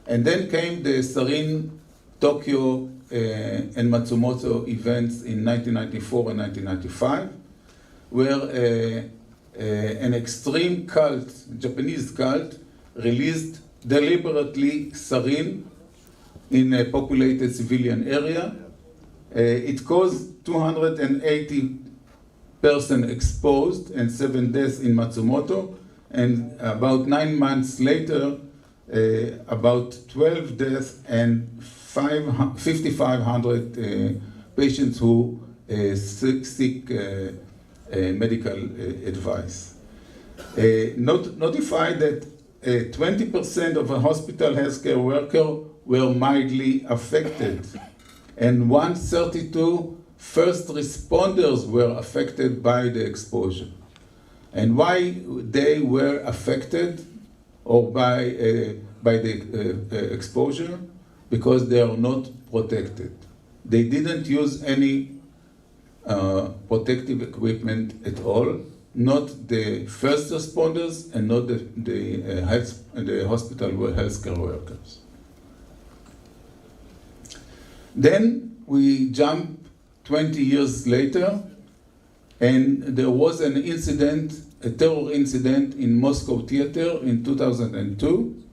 And then came the Sarin, Tokyo, and Matsumoto events in 1994 and 1995, where an extreme cult, Japanese cult, released deliberately sarin in a populated civilian area. It caused 280 persons exposed and 7 deaths in Matsumoto, and about 9 months later, about 12 deaths and 5,500 patients who seek medical advice. Notified that 20% of a hospital healthcare worker were mildly affected, and 132 first responders were affected by the exposure. And why they were affected or by the exposure? Because they are not protected. They didn't use any protective equipment at all, not the first responders and not the hospital healthcare workers. Then we jump 20 years later And there was an incident, a terror incident in Moscow theater in 2002,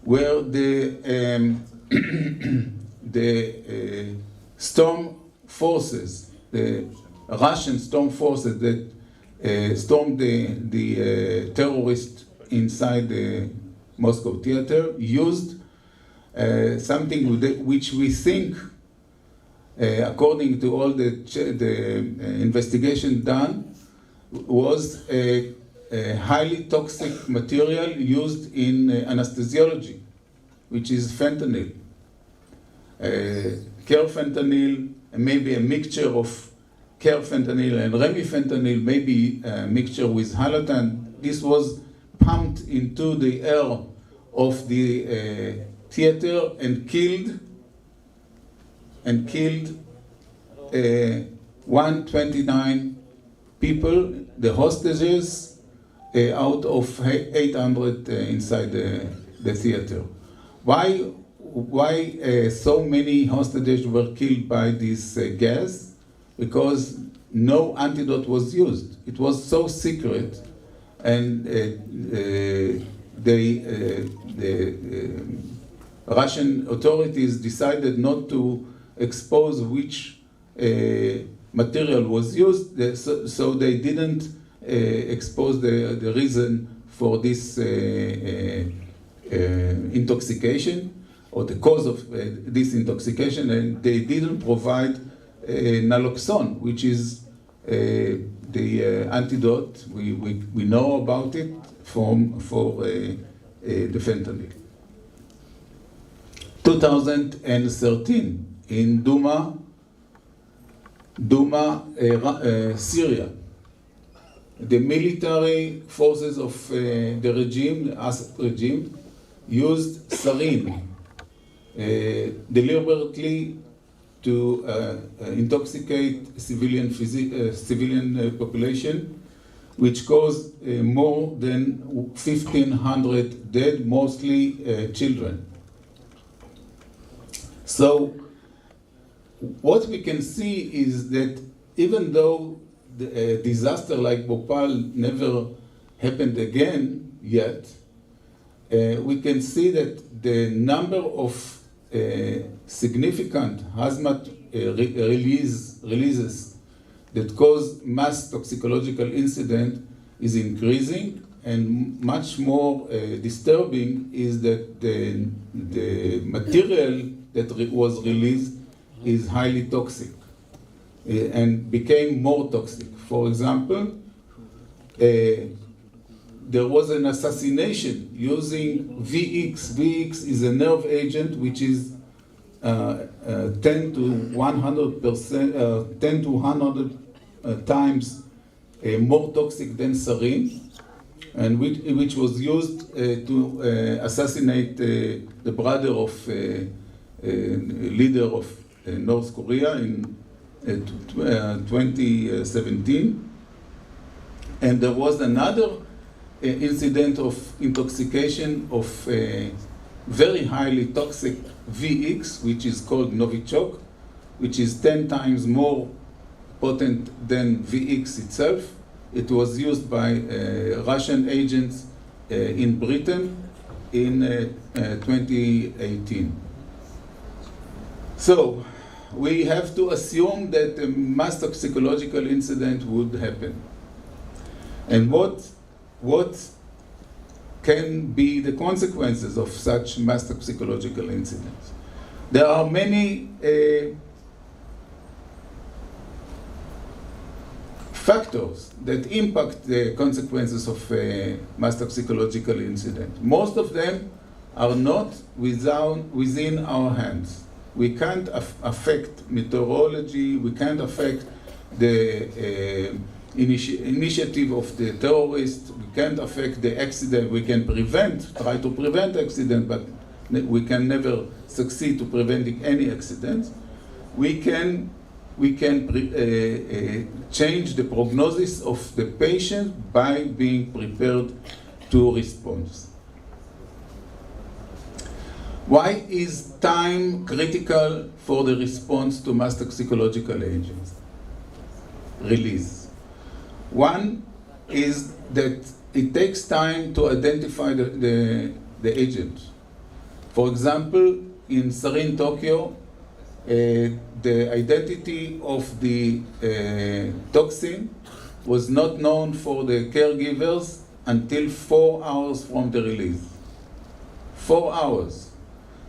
where the storm forces, the Russian storm forces that stormed the terrorists inside the Moscow theater used something which we think, according to all the investigation done, was a highly toxic material used in anesthesiology, which is fentanyl. Carfentanil, maybe a mixture of carfentanil and remifentanil, maybe a mixture with halotan. This was pumped into the air of the theater and killed 129 people, the hostages, out of 800 inside the theater. Why so many hostages were killed by this gas? Because no antidote was used. It was so secret, and the Russian authorities decided not to expose which material was used, so they didn't expose the reason for this intoxication, or the cause of this intoxication, and they didn't provide naloxone, which is the antidote. We know about it for the fentanyl. 2013 in Duma, Syria. The military forces of the regime, the Assad regime, used sarin deliberately to intoxicate civilian population, which caused more than 1,500 dead, mostly children. So what we can see is that even though a disaster like Bhopal never happened again yet, we can see that the number of significant hazmat releases that cause mass toxicological incident is increasing, and much more disturbing is that the material that was released is highly toxic and became more toxic. For example, there was an assassination using VX. VX is a nerve agent which is 10 to 100 times more toxic than sarin, and which was used to assassinate the brother of leader of North Korea in 2017. And there was another incident of intoxication of very highly toxic VX, which is called Novichok, which is 10 times more potent than VX itself. It was used by Russian agents in Britain in 2018. So we have to assume that a mass toxicological incident would happen. And what can be the consequences of such mass toxicological incidents? There are many factors that impact the consequences of a mass toxicological incident. Most of them are not within our hands. We can't affect meteorology, we can't affect the initiative of the terrorists, we can't affect the accident. We can try to prevent accident, but we can never succeed to preventing any accidents. We can change the prognosis of the patient by being prepared to respond. Why is time critical for the response to mass toxicological agents? Release. One is that it takes time to identify the agent. For example, in sarin Tokyo, the identity of the toxin was not known for the caregivers until 4 hours from the release. 4 hours.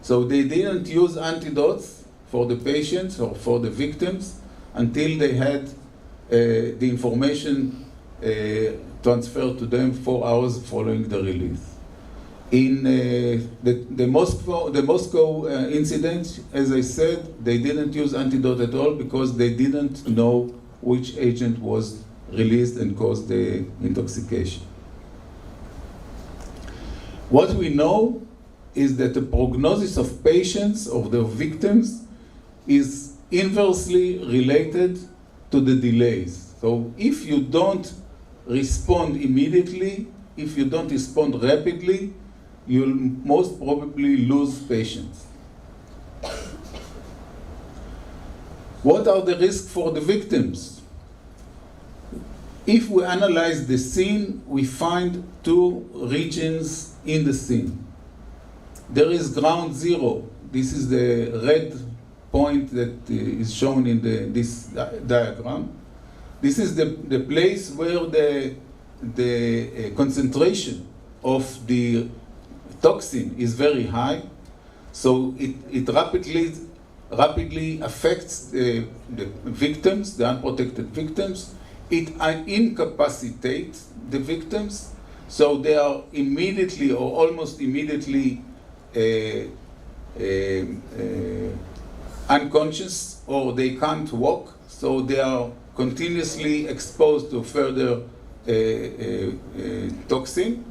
So they didn't use antidotes for the patients or for the victims until they had the information transferred to them 4 hours following the release. In the Moscow incident, as I said, they didn't use antidote at all because they didn't know which agent was released and caused the intoxication. What we know is that the prognosis of patients, of the victims, is inversely related to the delays. So if you don't respond immediately, if you don't respond rapidly, you'll most probably lose patients. What are the risks for the victims? If we analyze the scene, we find two regions in the scene. There is ground zero. This is the red point that is shown in this diagram. This is the place where the concentration of the toxin is very high, so it rapidly affects the victims, the unprotected victims. It incapacitates the victims, so they are immediately or almost immediately unconscious, or they can't walk, so they are continuously exposed to further toxin,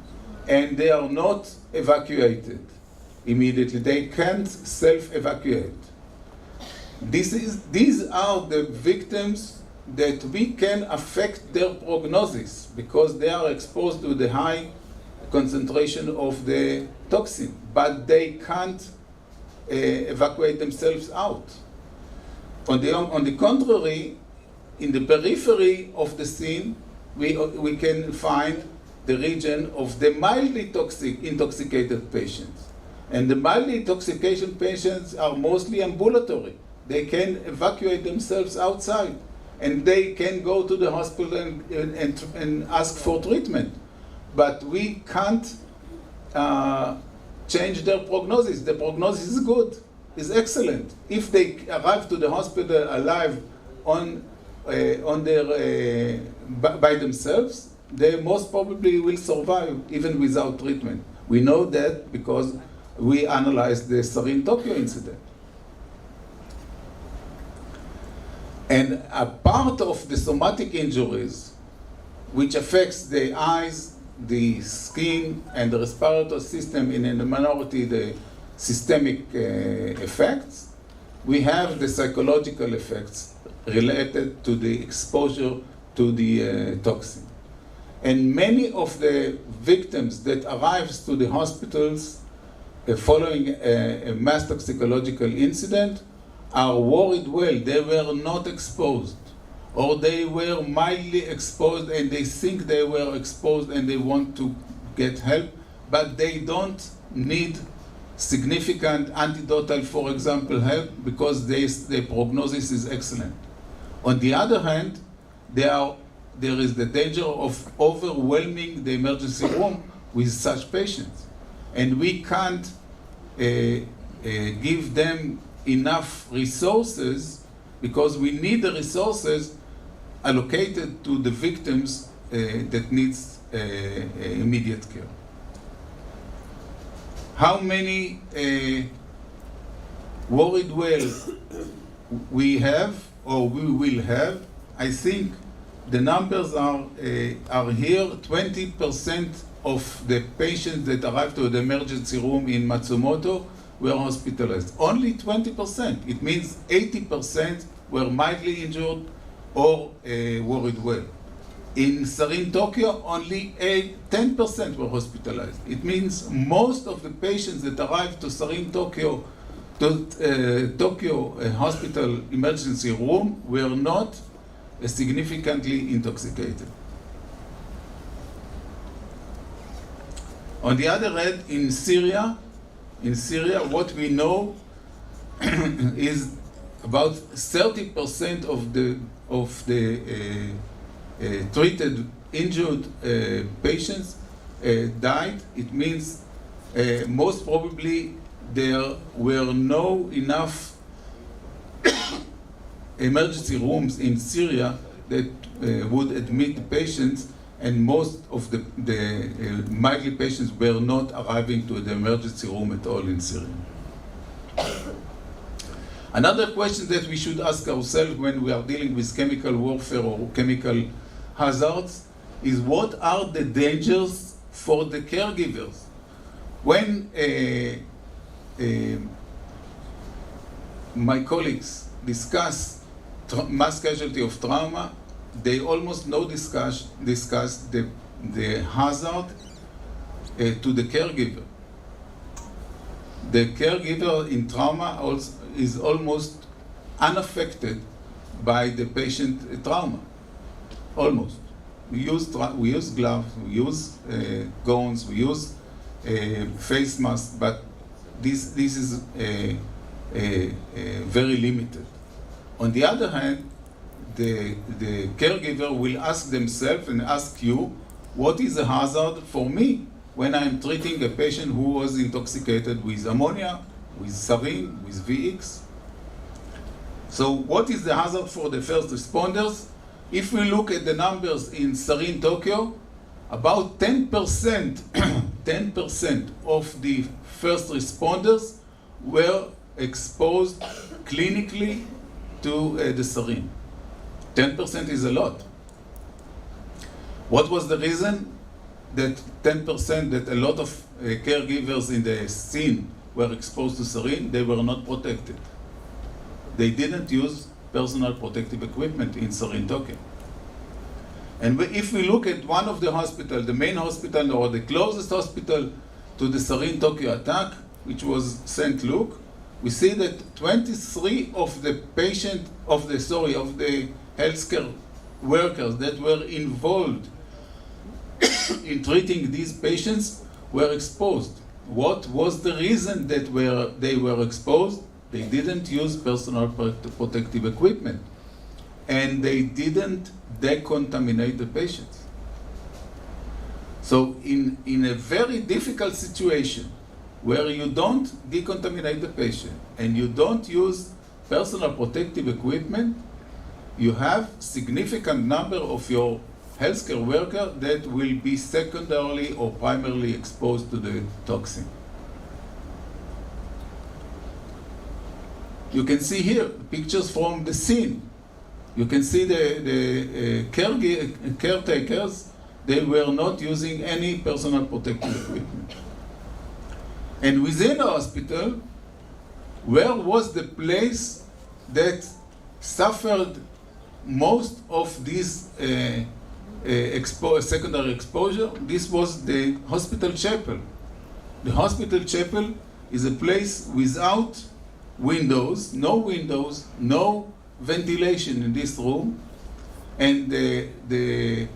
and they are not evacuated immediately. They can't self-evacuate. These are the victims that we can affect their prognosis because they are exposed to the high concentration of the toxin, but they can't evacuate themselves out. On the contrary, in the periphery of the scene, we can find the region of the mildly intoxicated patients. And the mildly intoxicated patients are mostly ambulatory. They can evacuate themselves outside, and they can go to the hospital and ask for treatment. But we can't change their prognosis. The prognosis is good, is excellent. If they arrive to the hospital alive by themselves, they most probably will survive even without treatment. We know that because we analyzed the sarin Tokyo incident. And a part of the somatic injuries, which affects the eyes, the skin, and the respiratory system, and in the minority, the systemic effects, we have the psychological effects related to the exposure to the toxin. And many of the victims that arrives to the hospitals following a mass toxicological incident are worried well. They were not exposed, or they were mildly exposed and they think they were exposed and they want to get help, but they don't need significant antidotal, for example, help because their prognosis is excellent. On the other hand, there is the danger of overwhelming the emergency room with such patients. And we can't give them enough resources because we need the resources allocated to the victims that needs immediate care. How many worried well we have or we will have? I think the numbers are here. 20% of the patients that arrived to the emergency room in Matsumoto were hospitalized. Only 20%. It means 80% were mildly injured or worried well. In sarin Tokyo, only 10% were hospitalized. It means most of the patients that arrived to sarin Tokyo, Tokyo hospital emergency room, were not significantly intoxicated. On the other hand, in Syria, what we know is about 30% of the treated injured patients died. It means most probably there were no enough emergency rooms in Syria that would admit the patients, and most of the mildly patients were not arriving to the emergency room at all in Syria. Another question that we should ask ourselves when we are dealing with chemical warfare or chemical hazards is, what are the dangers for the caregivers? When my colleagues discuss mass casualty of trauma, they almost no discuss the hazard to the caregiver. The caregiver in trauma also is almost unaffected by the patient trauma. Almost. We use gloves, we use gowns, we use face masks, but this is very limited. On the other hand, the caregiver will ask themselves and ask you, what is a hazard for me when I'm treating a patient who was intoxicated with ammonia, with sarin, with VX? So what is the hazard for the first responders? If we look at the numbers in sarin Tokyo, about 10% 10% of the first responders were exposed clinically to the sarin. 10% is a lot. What was the reason that 10%, that a lot of caregivers in the scene were exposed to sarin? They were not protected. They didn't use personal protective equipment in sarin Tokyo. And if we look at one of the hospitals, the main hospital or the closest hospital to the sarin Tokyo attack, which was St. Luke, we see that 23 of the healthcare workers that were involved in treating these patients were exposed. What was the reason that they were exposed? They didn't use personal protective equipment, and they didn't decontaminate the patients. So in a very difficult situation where you don't decontaminate the patient and you don't use personal protective equipment, you have significant number of your healthcare workers that will be secondarily or primarily exposed to the toxin. You can see here pictures from the scene. You can see the caretakers, they were not using any personal protective equipment. And within the hospital, where was the place that suffered most of this secondary exposure? This was the hospital chapel. The hospital chapel is a place without windows, no ventilation in this room, and the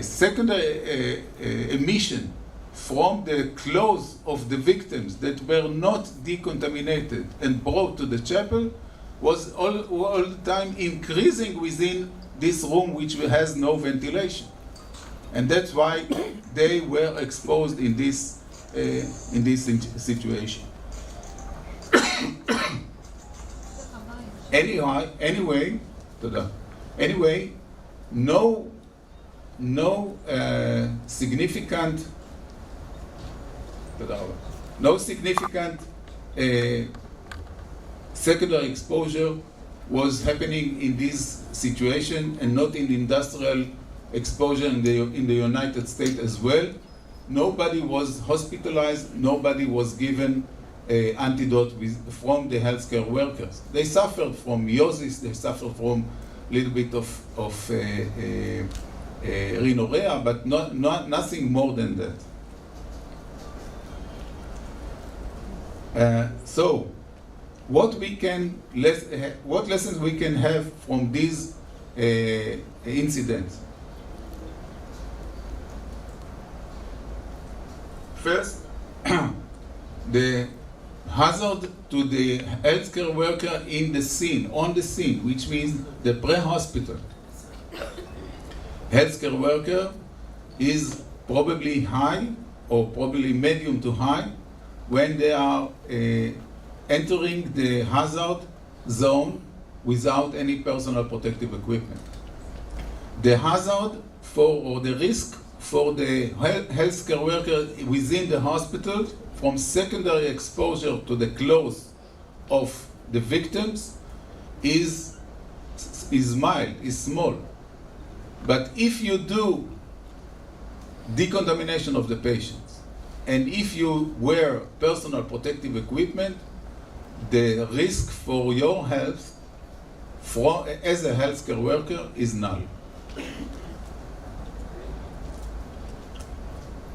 secondary emission from the clothes of the victims that were not decontaminated and brought to the chapel was all the time increasing within this room, which has no ventilation. And that's why they were exposed in this situation. Anyway, no significant secondary exposure was happening in this situation, and not in industrial exposure in the United States as well. Nobody was hospitalized, nobody was given antidote from the healthcare workers. They suffered from miosis, they suffered from a little bit of rhinorrhea, but nothing more than that. So, what lessons we can have from these incidents? First, the hazard to the healthcare worker in the scene, on the scene, which means the pre-hospital healthcare worker is probably high or probably medium to high when they are entering the hazard zone without any personal protective equipment. The hazard or the risk for the healthcare worker within the hospital from secondary exposure to the clothes of the victims is mild, is small. But if you do decontamination of the patients, and if you wear personal protective equipment, the risk for your health as a healthcare worker is null.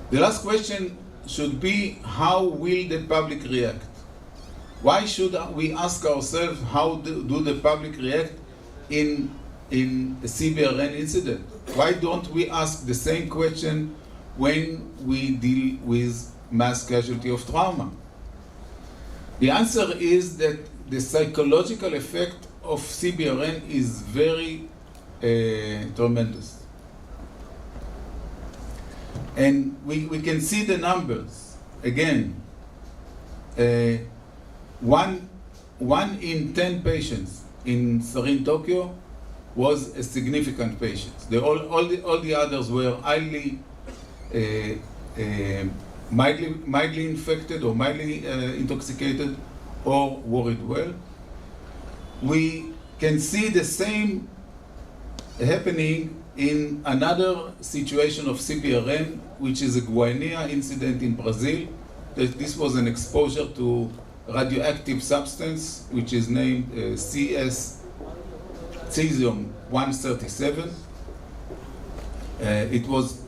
The last question should be, how will the public react? Why should we ask ourselves how do the public react in a CBRN incident? Why don't we ask the same question when we deal with mass casualty of trauma? The answer is that the psychological effect of CBRN is very tremendous. And we can see the numbers. Again, 1 in 10 patients in Sarin, Tokyo was a significant patient. All the others were highly mildly infected or mildly intoxicated or worried well. We can see the same happening in another situation of CBRN, which is a Guinea incident in Brazil. This was an exposure to radioactive substance, which is named cesium-137. It was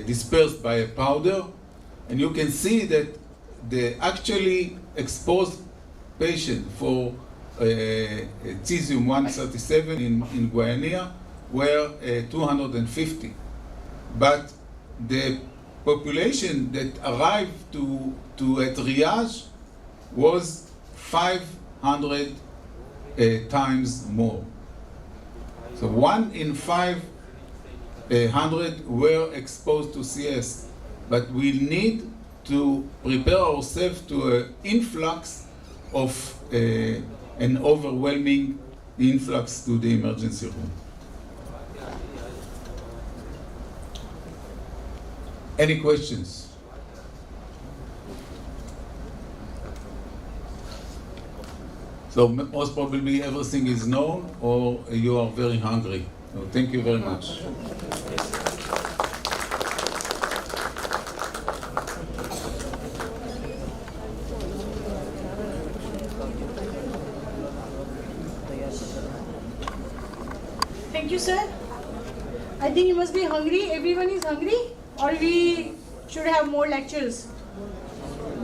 dispersed by a powder, and you can see that the actually exposed patient for cesium-137 in Guinea were 250. But the population that arrived to a triage was 500 times more. So 1 in 500 were exposed to CS. But we need to prepare ourselves to an influx of an overwhelming influx to the emergency room. Any questions? So most probably everything is known, or you are very hungry. So thank you very much. Thank you, sir. I think you must be hungry. Everyone is hungry? Or we should have more lectures?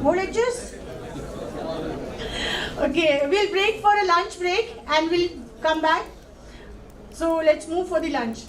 More lectures? Okay, we'll break for a lunch break and we'll come back. So let's move for the lunch.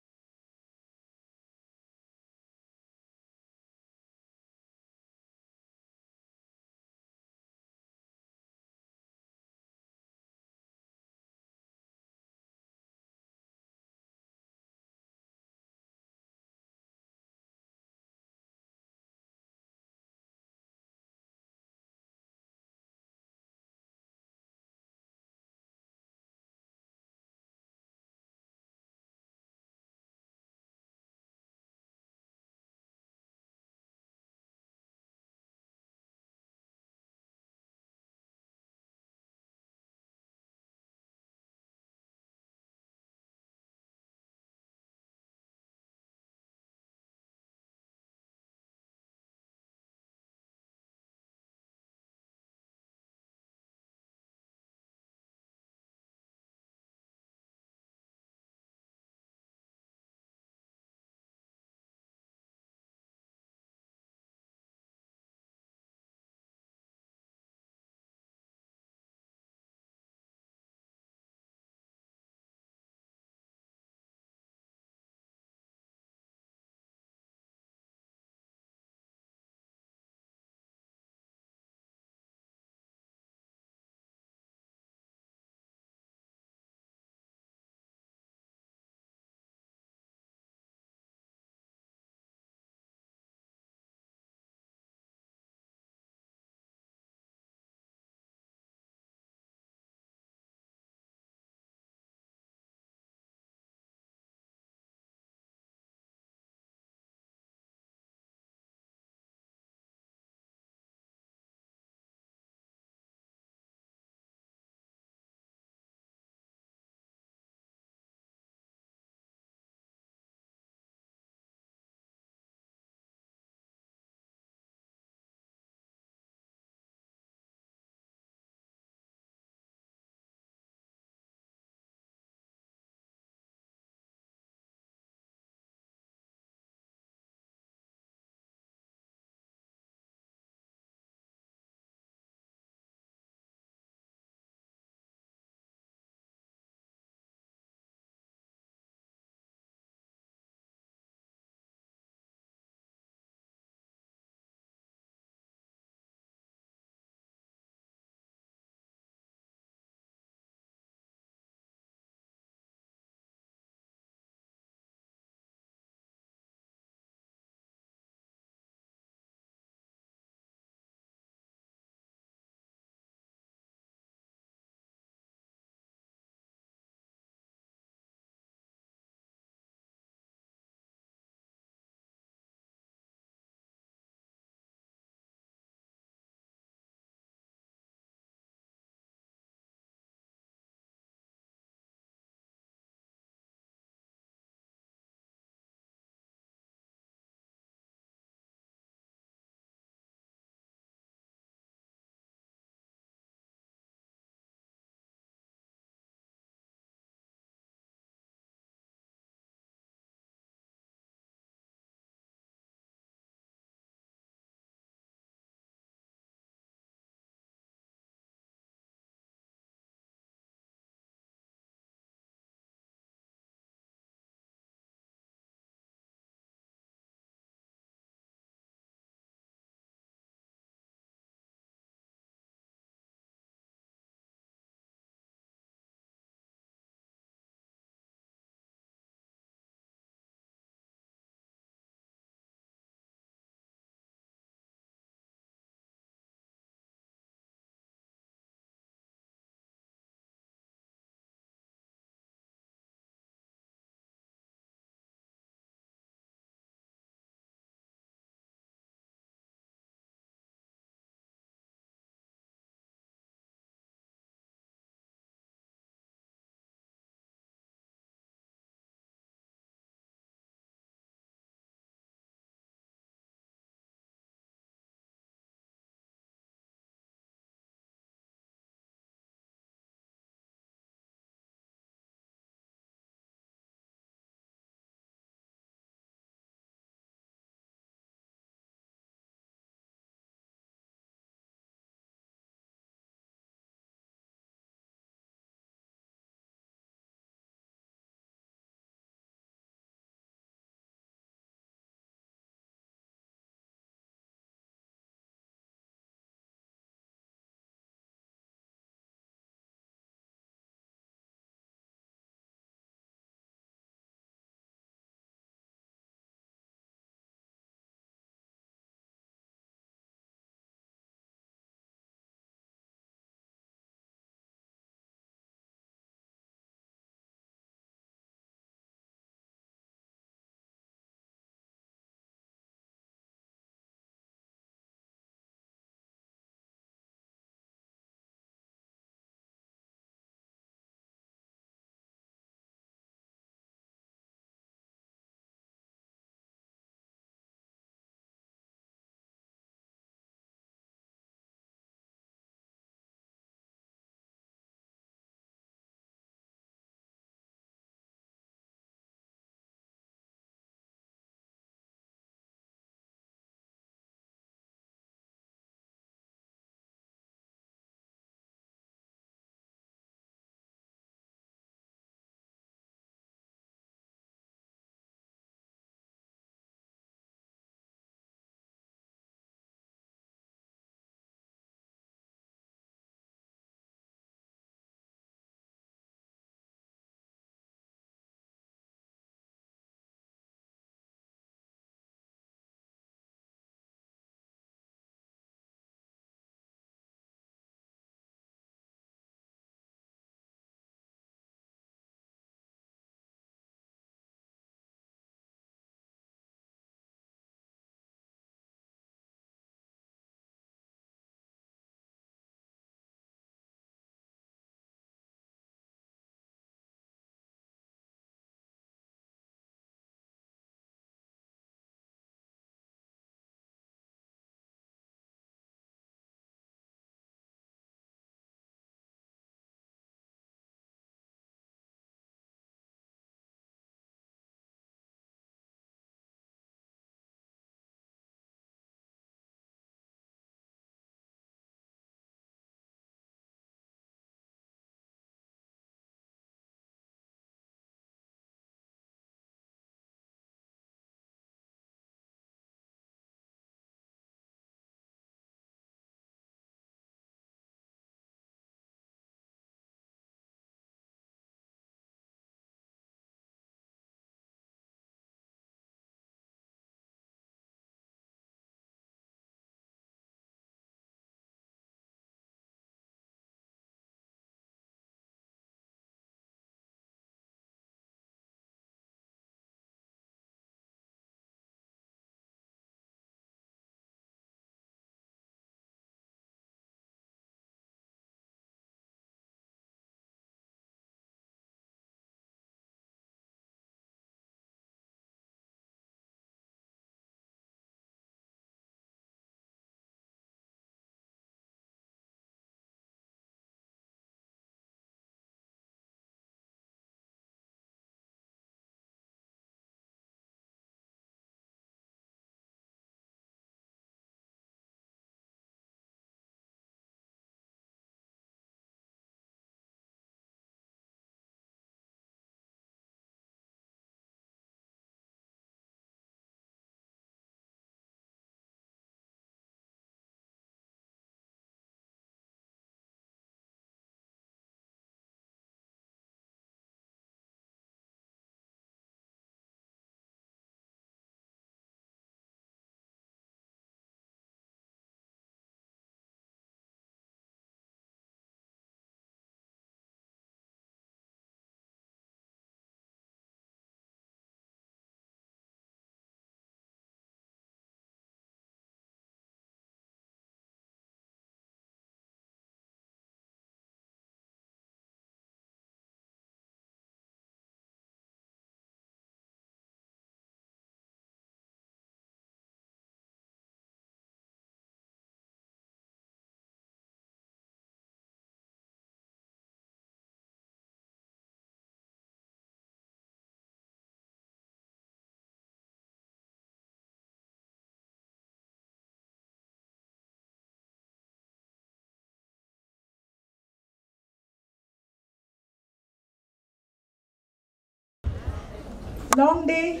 long day.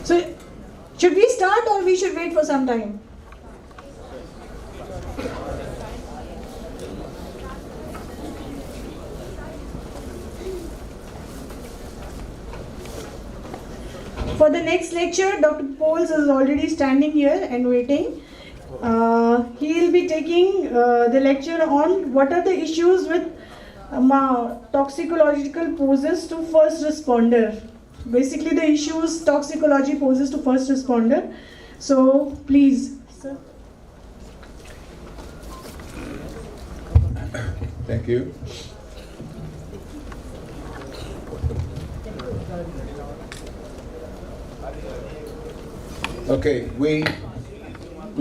So, should we start or we should wait for some time? For the next lecture, Dr. Poles is already standing here and waiting. He will be taking the lecture on what are the issues with toxicological poses to first responder. Basically, the issues toxicology poses to first responder. So, please, sir. Thank you. Okay, we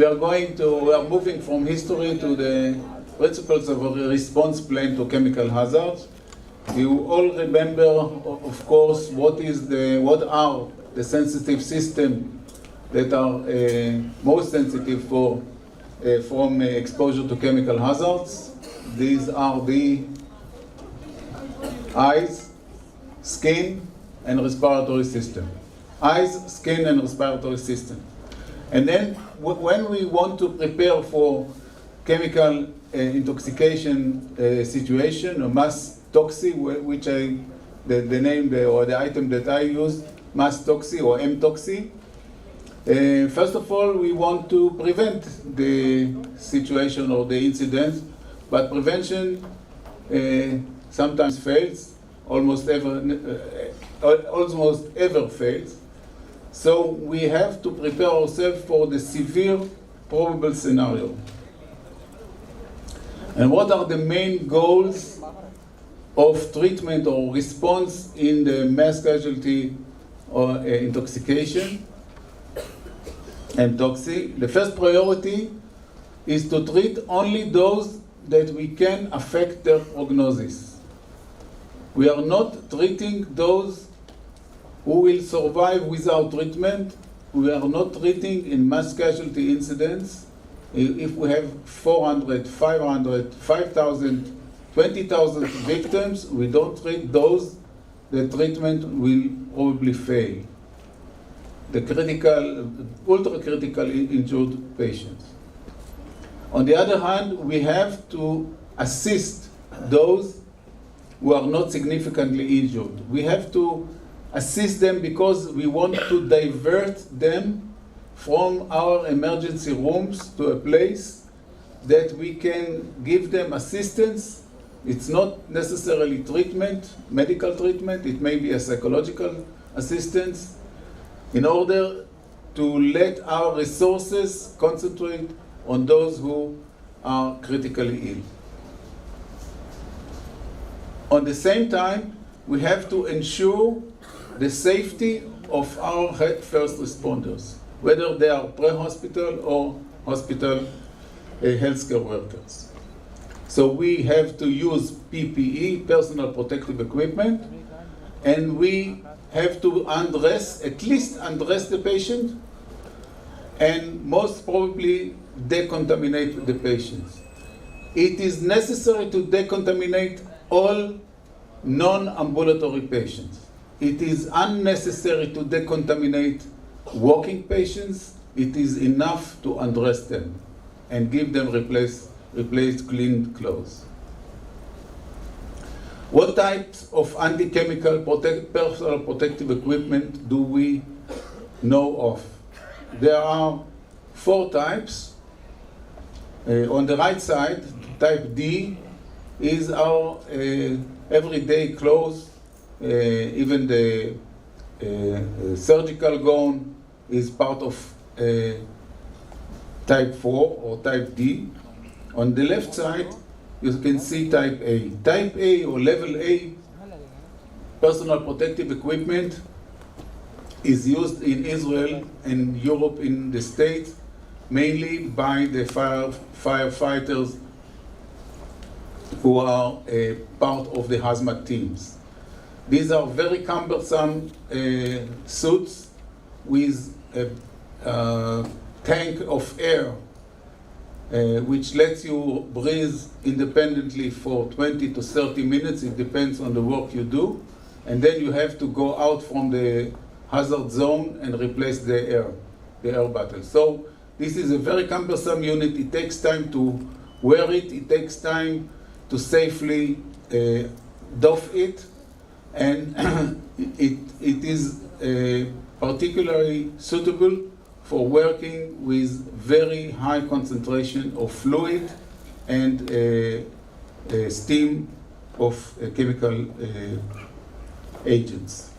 are moving from history to the principles of a response plan to chemical hazards. You all remember, of course, what are the sensitive systems that are most sensitive from exposure to chemical hazards. These are the eyes, skin, and respiratory system. Eyes, skin, and respiratory system. And then when we want to prepare for chemical intoxication situation, or mass toxi, which the name or the item that I use, mass toxi or M-toxi. First of all, we want to prevent the situation or the incident, but prevention sometimes fails, almost ever fails. So we have to prepare ourselves for the severe probable scenario. And what are the main goals of treatment or response in the mass casualty or intoxication and toxi? The first priority is to treat only those that we can affect their prognosis. We are not treating those who will survive without treatment. We are not treating in mass casualty incidents. If we have 400, 500, 5,000, 20,000 victims, we don't treat those. The treatment will probably fail. The critical, ultra-critical injured patients. On the other hand, we have to assist those who are not significantly injured. We have to assist them because we want to divert them from our emergency rooms to a place that we can give them assistance. It's not necessarily treatment, medical treatment, it may be a psychological assistance in order to let our resources concentrate on those who are critically ill. On the same time, we have to ensure the safety of our first responders, whether they are pre-hospital or hospital healthcare workers. So we have to use PPE, personal protective equipment, and we have to at least undress the patient, and most probably decontaminate the patients. It is necessary to decontaminate all non-ambulatory patients. It is unnecessary to decontaminate walking patients. It is enough to undress them and give them replaced clean clothes. What types of anti-chemical personal protective equipment do we know of? There are 4 types. On the right side, type D is our everyday clothes. Even the surgical gown is part of type 4 or type D. On the left side, you can see type A. Type A or level A personal protective equipment is used in Israel and Europe, in the States, mainly by the firefighters who are part of the hazmat teams. These are very cumbersome suits with a tank of air which lets you breathe independently for 20 to 30 minutes. It depends on the work you do. and then you have to go out from the hazard zone and replace the air bottle. So this is a very cumbersome unit. It takes time to wear it. It takes time to safely doff it, and it is particularly suitable for working with very high concentration of fluid and steam of chemical agents.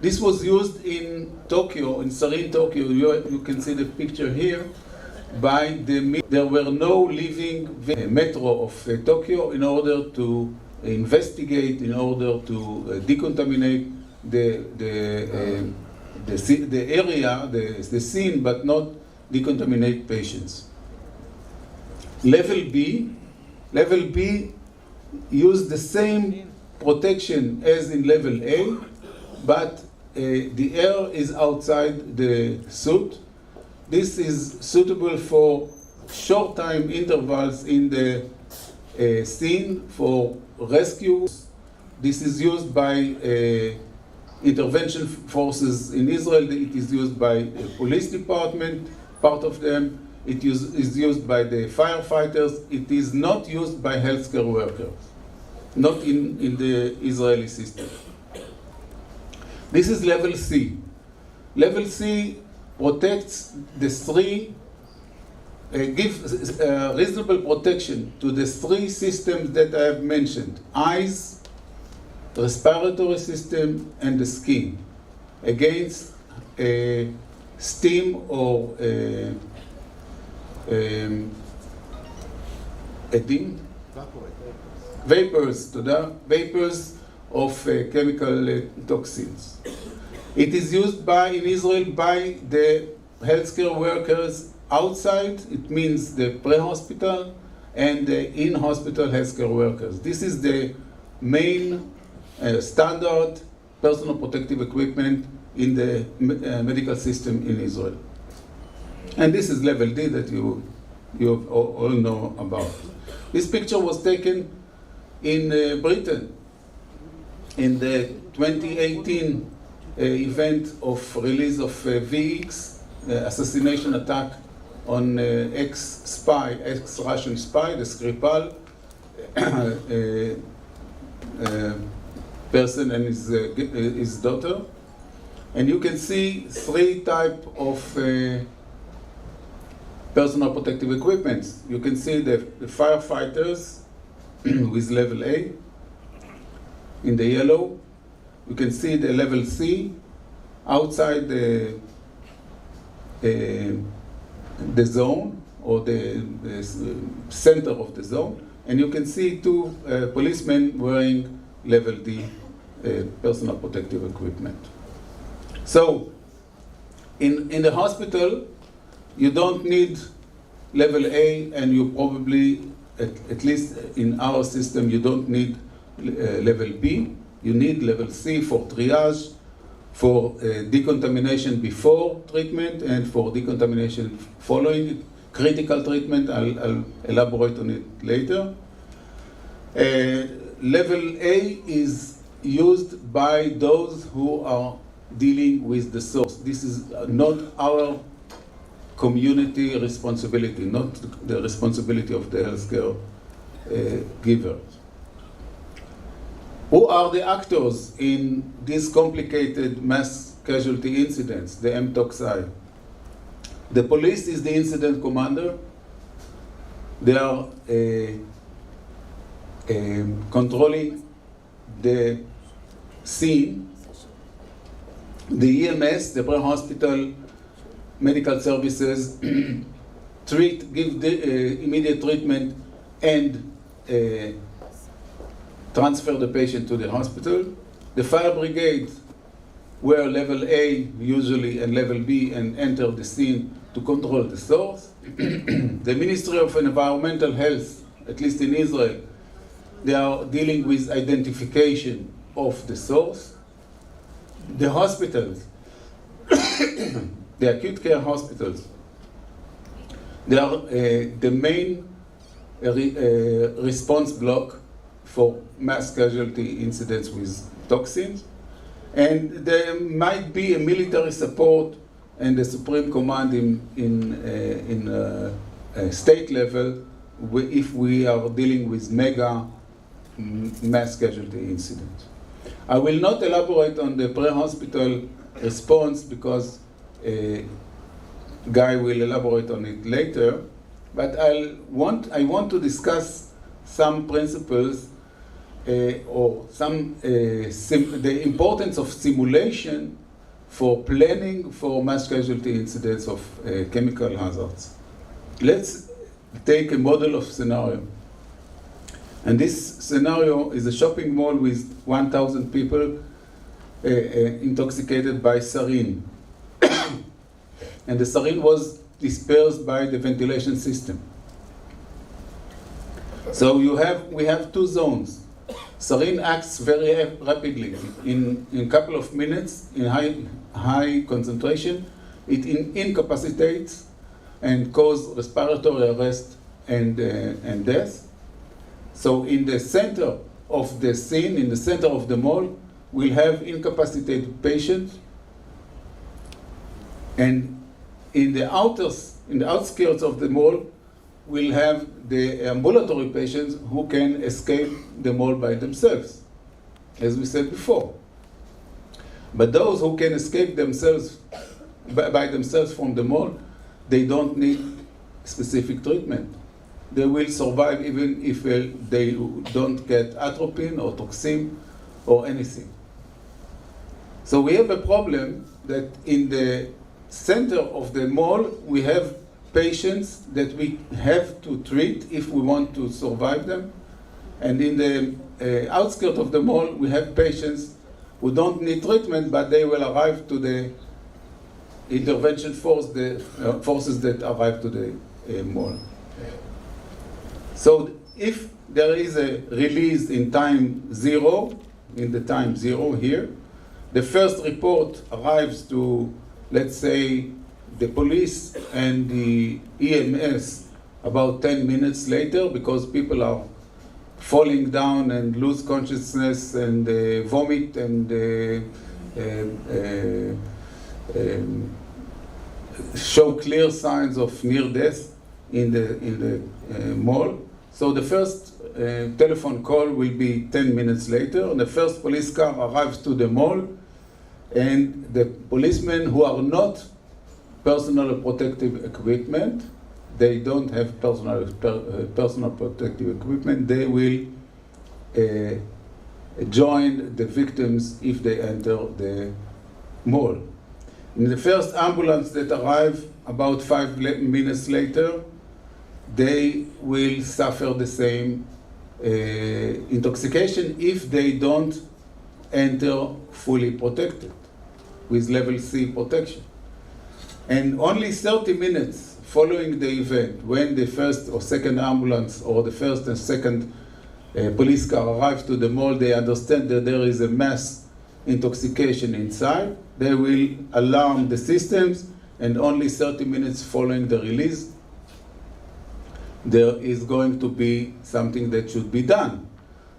This was used in Tokyo, in serene Tokyo. You can see the picture here. There were no living metro of Tokyo in order to investigate, in order to decontaminate the area, the scene, but not decontaminate patients. Level B used the same protection as in level A, but the air is outside the suit. This is suitable for short time intervals in the scene for rescue. This is used by intervention forces in Israel. It is used by the police department, part of them. It is used by the firefighters. It is not used by healthcare workers, not in the Israeli system. This is level C. Level C protects the three, gives reasonable protection to the three systems that I have mentioned: eyes, respiratory system, and the skin, against steam or vapors of chemical toxins. It is used in Israel by the healthcare workers outside. It means the pre-hospital and the in-hospital healthcare workers. This is the main standard personal protective equipment in the medical system in Israel. And this is level D that you all know about. This picture was taken in Britain in the 2018 event of release of VX, assassination attack on ex-Russian spy, the Skripal person and his daughter. And you can see three types of personal protective equipment. You can see the firefighters with level A in the yellow. You can see the level C outside the zone or the center of the zone. And you can see two policemen wearing level D personal protective equipment. So in the hospital, you don't need level A, and you probably, at least in our system, you don't need level B. You need level C for triage, for decontamination before treatment, and for decontamination following critical treatment. I'll elaborate on it later. Level A is used by those who are dealing with the source. This is not our community responsibility, not the responsibility of the healthcare giver. Who are the actors in these complicated mass casualty incidents, the MTOX-I? The police is the incident commander. They are controlling the scene. The EMS, the pre-hospital medical services, give the immediate treatment and transfer the patient to the hospital. The fire brigade wear level A usually and level B and enter the scene to control the source. The Ministry of Environmental Health, at least in Israel, they are dealing with identification of the source. The hospitals, the acute care hospitals, they are the main response block for mass casualty incidents with toxins. And there might be a military support and the Supreme Command in state level if we are dealing with mega mass casualty incidents. I will not elaborate on the pre-hospital response because Guy will elaborate on it later, but I want to discuss some principles or the importance of simulation for planning for mass casualty incidents of chemical hazards. Let's take a model of scenario. And this scenario is a shopping mall with 1,000 people intoxicated by sarin. And the sarin was dispersed by the ventilation system. So we have two zones. Sarin acts very rapidly. In a couple of minutes, in high concentration, it incapacitates and causes respiratory arrest and death. So in the center of the scene, in the center of the mall, we'll have incapacitated patients, and in the outskirts of the mall, we'll have the ambulatory patients who can escape the mall by themselves, as we said before. But those who can escape themselves by themselves from the mall, they don't need specific treatment. They will survive even if they don't get atropine or toxin or anything. So we have a problem that in the center of the mall, we have patients that we have to treat if we want to survive them. And in the outskirts of the mall, we have patients who don't need treatment, but they will arrive to the intervention force, the forces that arrive to the mall. So if there is a release in time zero, in the time zero here, the first report arrives to, let's say, the police and the EMS about 10 minutes later, because people are falling down and lose consciousness and vomit and show clear signs of near death in the mall. So the first telephone call will be 10 minutes later, and the first police car arrives to the mall, and the policemen who are not personal protective equipment, they don't have personal protective equipment, they will join the victims if they enter the mall. In the first ambulance that arrive about 5 minutes later, they will suffer the same intoxication if they don't enter fully protected with level C protection. And only 30 minutes following the event, when the first or second ambulance or the first and second police car arrives to the mall, they understand that there is a mass intoxication inside. They will alarm the systems, and only 30 minutes following the release, there is going to be something that should be done.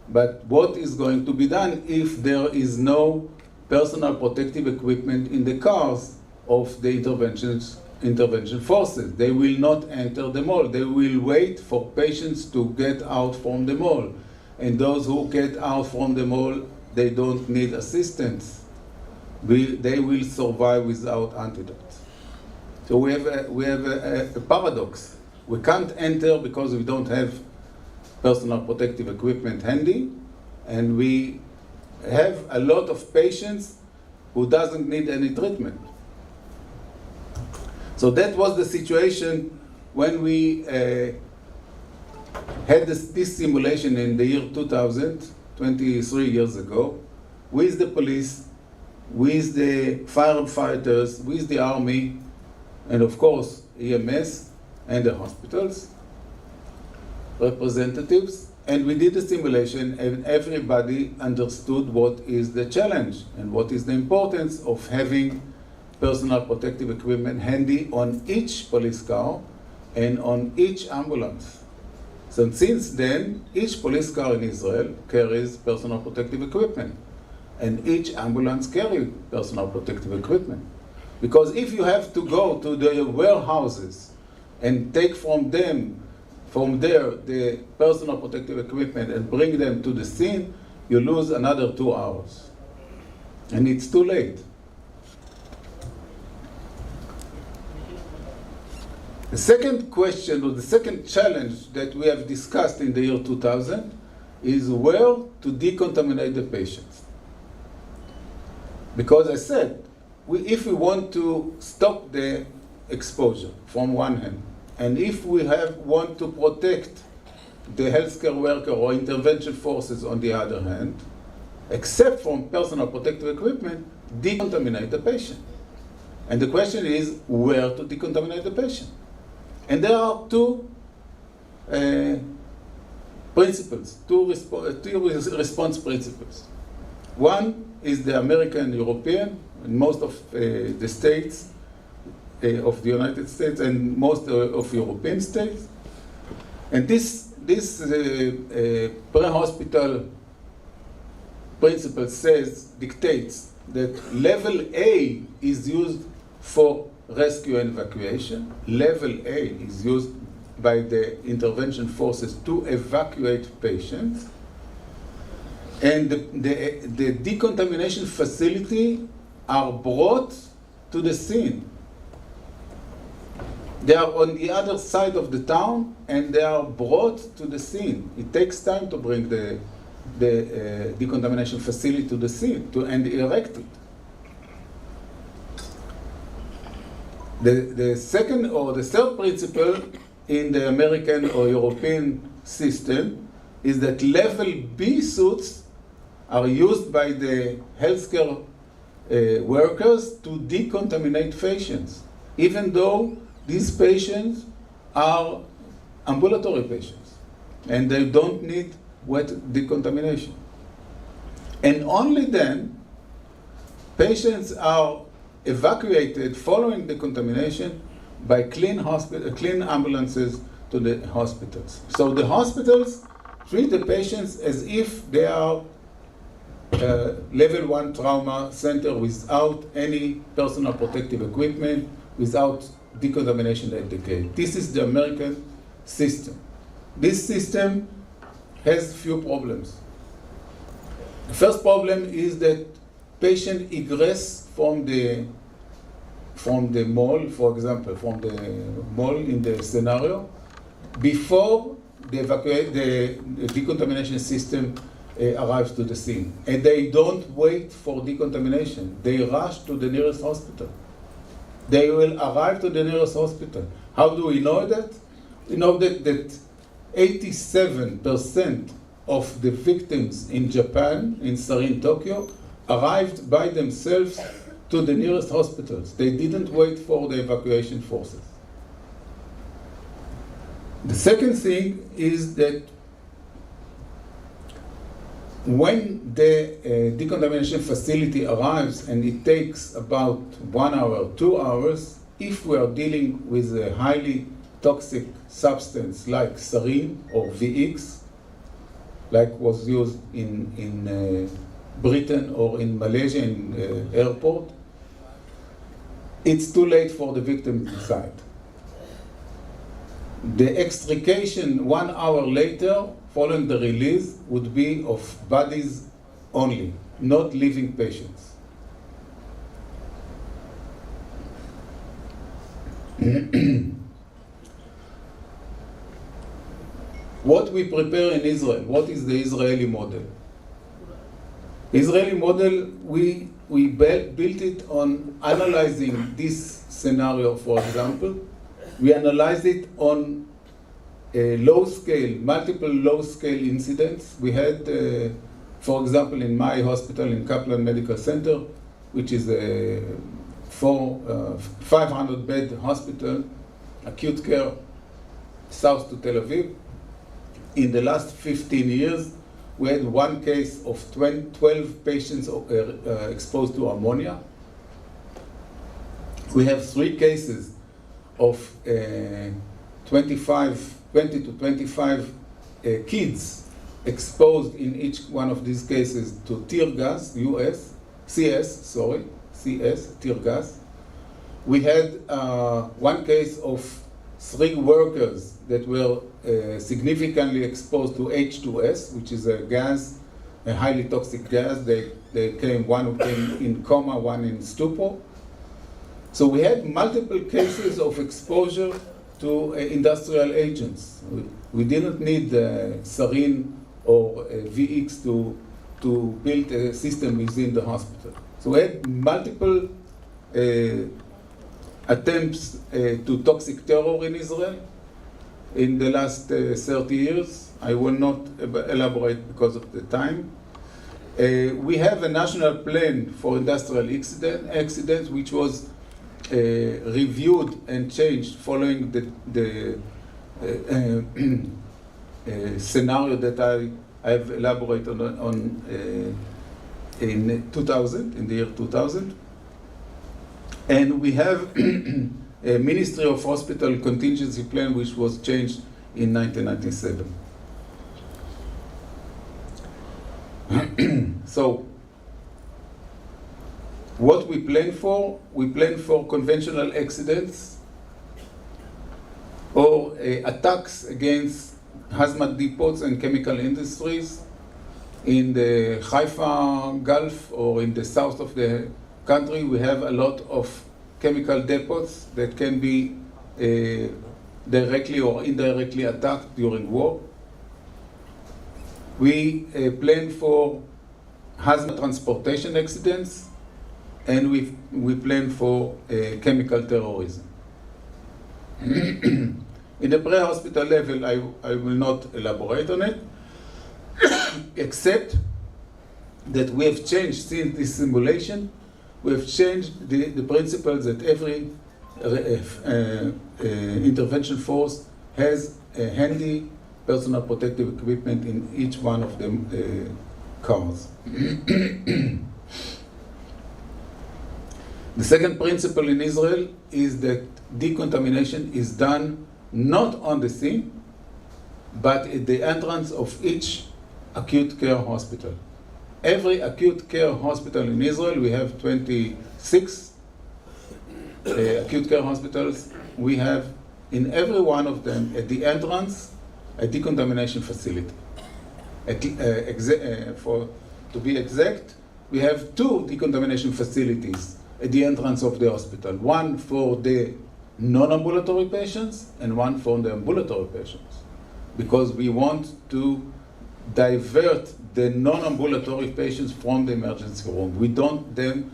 But what is going to be done if there is no personal protective equipment in the cars of the intervention forces? They will not enter the mall. They will wait for patients to get out from the mall. And those who get out from the mall, they don't need assistance. They will survive without antidotes. So we have a paradox. We can't enter because we don't have personal protective equipment handy, and we have a lot of patients who doesn't need any treatment. So that was the situation when we had this simulation in the year 2000, 23 years ago, with the police, with the firefighters, with the army, and of course EMS and the hospitals representatives. And we did a simulation, and everybody understood what is the challenge and what is the importance of having personal protective equipment handy on each police car and on each ambulance. So since then, each police car in Israel carries personal protective equipment. and each ambulance carry personal protective equipment. Because if you have to go to the warehouses and take from there the personal protective equipment and bring them to the scene, you lose another 2 hours. And it's too late. The second question, or the second challenge that we have discussed in the year 2000 is where to decontaminate the patients. Because I said, if we want to stop the exposure from one hand, and if we want to protect the healthcare worker or intervention forces on the other hand, except from personal protective equipment, decontaminate the patient. And the question is where to decontaminate the patient. And there are two principles, two response principles. One is the American, European, and most of the states of the United States and most of European states. And this pre-hospital principle dictates that level A is used for rescue and evacuation. Level A is used by the intervention forces to evacuate patients. And the decontamination facility are brought to the scene. They are on the other side of the town and they are brought to the scene. It takes time to bring the decontamination facility to the scene and erect it. The second or the third principle in the American or European system is that level B suits are used by the healthcare workers to decontaminate patients, even though these patients are ambulatory patients and they don't need wet decontamination. And only then patients are evacuated following decontamination by clean ambulances to the hospitals. So the hospitals treat the patients as if they are level 1 trauma center without any personal protective equipment, without decontamination at the gate. This is the American system. This system has few problems. The first problem is that patient egress from the mall, for example, from the mall in the scenario, before the decontamination system arrives to the scene. And they don't wait for decontamination. They rush to the nearest hospital. They will arrive to the nearest hospital. How do we know that? We know that 87% of the victims in Japan, in Sarin, Tokyo, arrived by themselves to the nearest hospitals. They didn't wait for the evacuation forces. The second thing is that when the decontamination facility arrives and it takes about 1 hour, 2 hours, if we are dealing with a highly toxic substance like sarin or VX, like was used in Britain or in Malaysia in airport, it's too late for the victim inside. The extrication 1 hour later, following the release, would be of bodies only, not living patients. What we prepare in Israel, what is the Israeli model? Israeli model, we built it on analyzing this scenario, for example. We analyzed it on multiple low-scale incidents. We had, for example, in my hospital, in Kaplan Medical Center, which is a 500-bed hospital, acute care, south to Tel Aviv. In the last 15 years, we had one case of 12 patients exposed to ammonia. We have 3 cases of 20 to 25 kids exposed in each one of these cases to tear gas, CS, tear gas. We had one case of 3 workers that were significantly exposed to H2S, which is a gas, a highly toxic gas. One who came in coma, one in stupor. So we had multiple cases of exposure to industrial agents. We didn't need sarin or VX to build a system within the hospital. So we had multiple attempts to toxic terror in Israel in the last 30 years. I will not elaborate because of the time. We have a national plan for industrial accidents, which was reviewed and changed following the scenario that I have elaborated on in 2000, in the year 2000. And we have a Ministry of Hospital Contingency Plan, which was changed in 1997. So, what we plan for conventional accidents or attacks against hazmat depots and chemical industries in the Haifa Gulf or in the south of the country. We have a lot of chemical depots that can be directly or indirectly attacked during war. We plan for hazmat transportation accidents, and we plan for chemical terrorism. In the pre-hospital level, I will not elaborate on it, except that we have changed since this simulation. We have changed the principles that every intervention force has a handy personal protective equipment in each one of the cars. The second principle in Israel is that decontamination is done not on the scene, but at the entrance of each acute care hospital. Every acute care hospital in Israel, we have 26 acute care hospitals. We have in every one of them at the entrance a decontamination facility. To be exact, we have 2 decontamination facilities at the entrance of the hospital. One for the non-ambulatory patients and one for the ambulatory patients, because we want to divert the non-ambulatory patients from the emergency room. We don't want them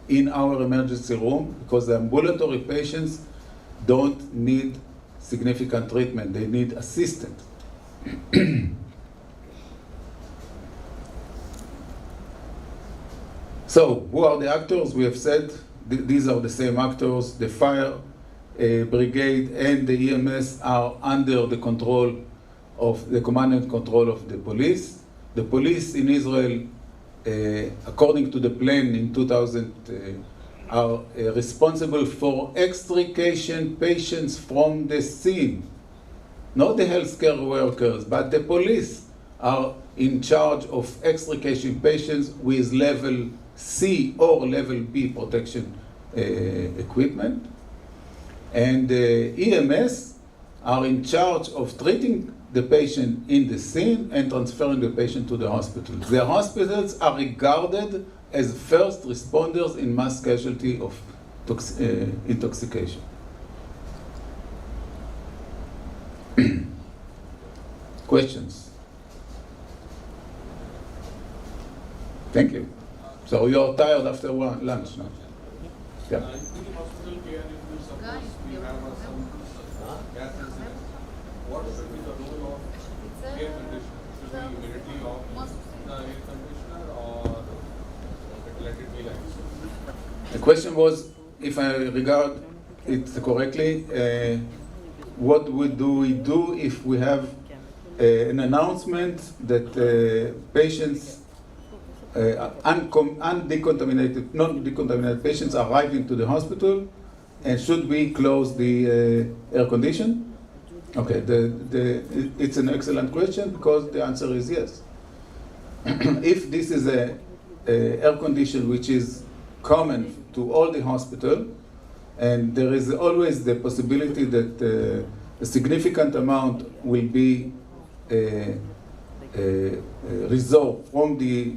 in our emergency room because the ambulatory patients don't need significant treatment. They need assistance. So, who are the actors? We have said these are the same actors. The fire brigade and the EMS are under the control of the command and control of the police. The police in Israel, according to the plan in 2000, are responsible for extrication patients from the scene. Not the healthcare workers, but the police are in charge of extrication patients with level C or level B protection equipment. And the EMS are in charge of treating the patient in the scene and transferring the patient to the hospital. The hospitals are regarded as first responders in mass casualty of intoxication. Questions? Thank you. So you're tired after lunch now? Yeah. What should be the role of air conditioner? Should we immediately off the air conditioner or let it be like so? The question was, if I regard it correctly, what do we do if we have an announcement that patients, non-decontaminated patients arrive into the hospital, and should we close the air condition? Okay, it's an excellent question because the answer is yes. If this is a air condition which is common to all the hospital, and there is always the possibility that a significant amount will be resolved from the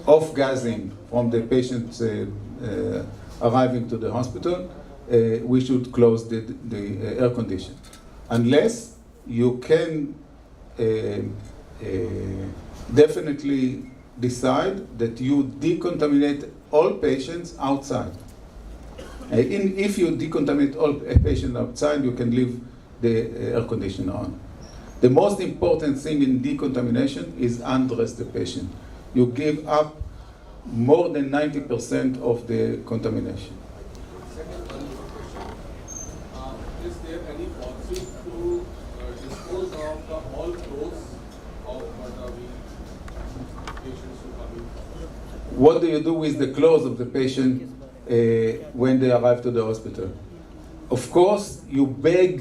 off-gassing from the patients arriving to the hospital, we should close the air condition. Unless you can definitely decide that you decontaminate all patients outside. If you decontaminate all patients outside, you can leave the air conditioner on. The most important thing in decontamination is undress the patient. You give up more than 90% of the contamination. Is there any policy to dispose of the all clothes of patients who come in? What do you do with the clothes of the patient when they arrive to the hospital? Of course, you bag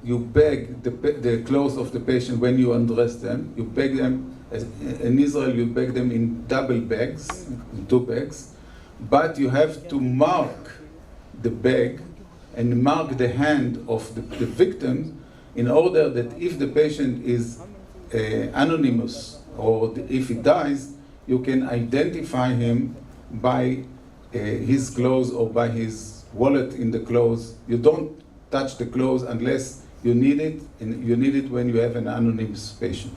the clothes of the patient when you undress them. You bag them. In Israel, you bag them in double bags, in 2 bags. But you have to mark the bag and mark the hand of the victim in order that if the patient is anonymous or if he dies, you can identify him by his clothes or by his wallet in the clothes. You don't touch the clothes unless you need it, and you need it when you have an anonymous patient.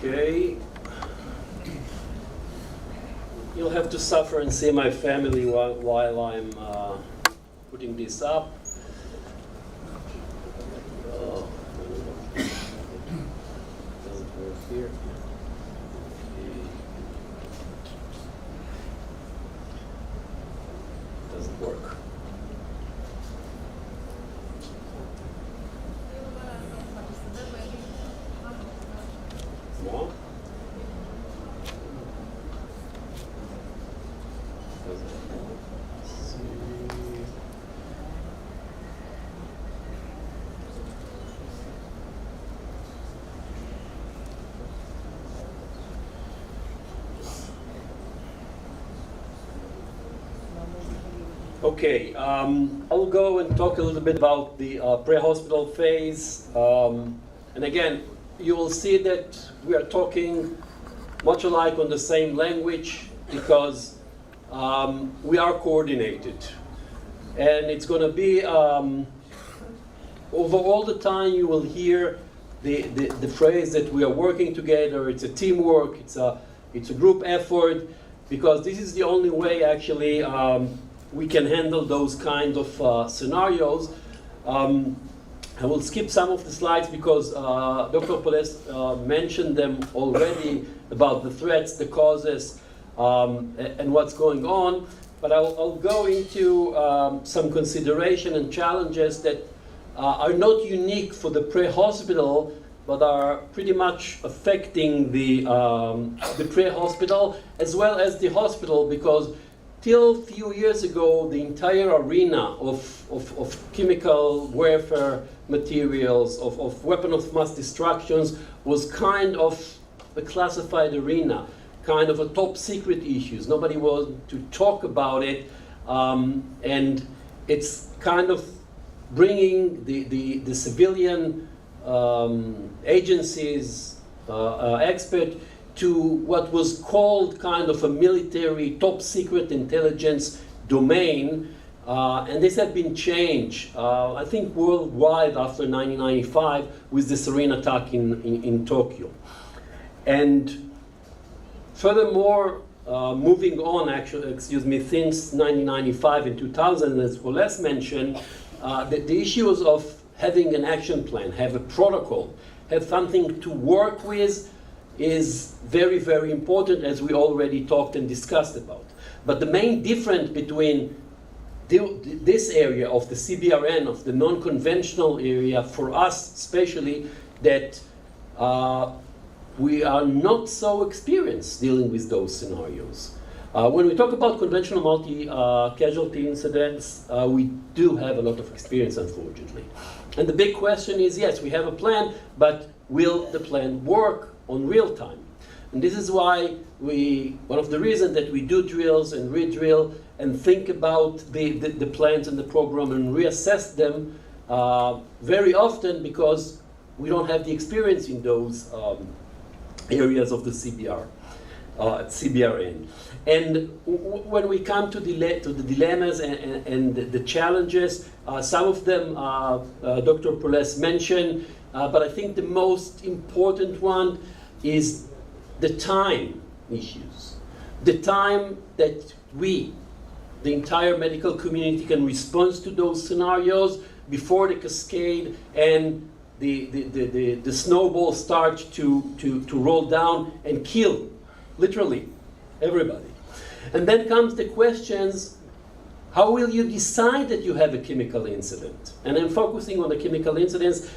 Okay. You'll have to suffer and see my family while I'm putting this up. Doesn't work here. Doesn't work. No? Okay, I'll go and talk a little bit about the pre-hospital phase. And again, you will see that we are talking much alike on the same language because we are coordinated. And it's going to be, over all the time you will hear the phrase that we are working together, it's a teamwork, it's a group effort, because this is the only way actually we can handle those kind of scenarios. I will skip some of the slides because Dr. Poles mentioned them already about the threats, the causes, and what's going on. But I'll go into some consideration and challenges that are not unique for the pre-hospital, but are pretty much affecting the pre-hospital as well as the hospital, because till a few years ago, the entire arena of chemical warfare materials, of weapon of mass destructions, was kind of a classified arena, kind of a top secret issues. Nobody wanted to talk about it, and it's kind of bringing the civilian agencies, expert, to what was called kind of a military top secret intelligence domain, and this had been changed, I think worldwide after 1995 with the sarin attack in Tokyo. And furthermore, moving on, actually, since 1995 and 2000, as Poles mentioned, the issues of having an action plan, have a protocol, have something to work with, is very, very important, as we already talked and discussed about. But the main difference between this area of the CBRN, of the non-conventional area, for us especially, that we are not so experienced dealing with those scenarios. When we talk about conventional multi-casualty incidents, we do have a lot of experience, unfortunately. And the big question is, yes, we have a plan, but will the plan work on real time? And this is why one of the reasons that we do drills and re-drill and think about the plans and the program and reassess them very often, because we don't have the experience in those areas of the CBRN. And when we come to the dilemmas and the challenges, some of them Dr. Poles mentioned, but I think the most important one is the time issues. The time that we, the entire medical community, can respond to those scenarios before the cascade and the snowball starts to roll down and kill, literally, everybody. And then comes the questions, how will you decide that you have a chemical incident? And I'm focusing on the chemical incidents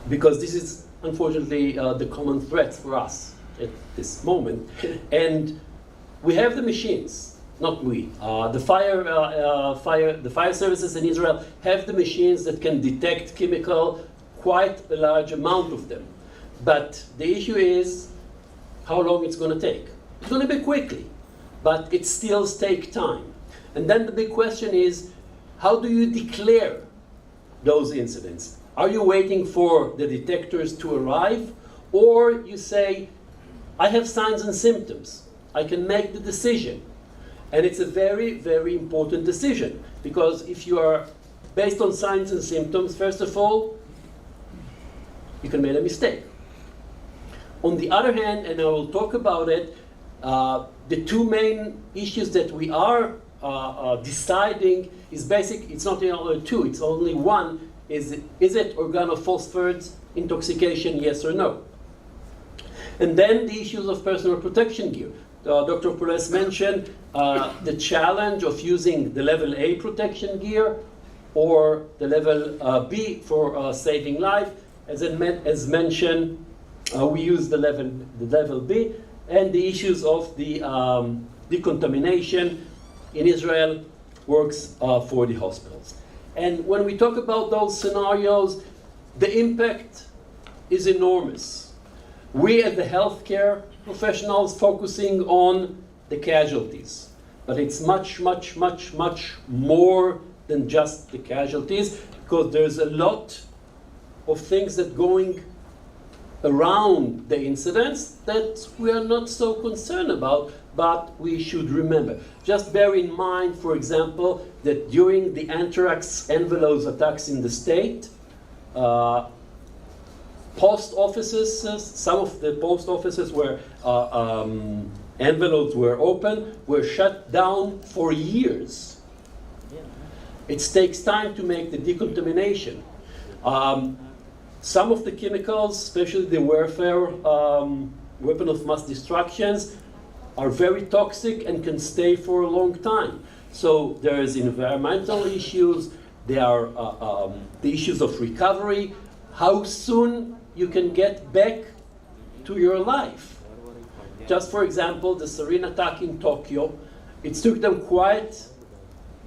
because this is unfortunately the common threat for us at this moment. And we have the machines, not we. The fire services in Israel have the machines that can detect chemical, quite a large amount of them. But the issue is how long it's going to take. It's going to be quickly, but it still takes time. And then the big question is, how do you declare those incidents? Are you waiting for the detectors to arrive? Or you say, I have signs and symptoms. I can make the decision. And it's a very, very important decision, because if you are based on signs and symptoms, first of all, you can make a mistake. On the other hand, and I will talk about it, the two main issues that we are deciding is basic. It's not only two, it's only one. Is it organophosphorus intoxication, yes or no? And then the issues of personal protection gear. Dr. Poles mentioned the challenge of using the level A protection gear or the level B for saving life. As mentioned, we use the level B, and the issues of the decontamination in Israel works for the hospitals. And when we talk about those scenarios, the impact is enormous. We as the healthcare professionals focusing on the casualties, but it's much, much, much, much more than just the casualties, because there's a lot of things that going around the incidents that we are not so concerned about, but we should remember. Just bear in mind, for example, that during the anthrax envelopes attacks in the state, post offices, some of the post offices where envelopes were open, were shut down for years. It takes time to make the decontamination. Some of the chemicals, especially the warfare weapon of mass destructions, are very toxic and can stay for a long time. So there is environmental issues, there are the issues of recovery, how soon you can get back to your life. Just for example, the sarin attack in Tokyo, it took them quite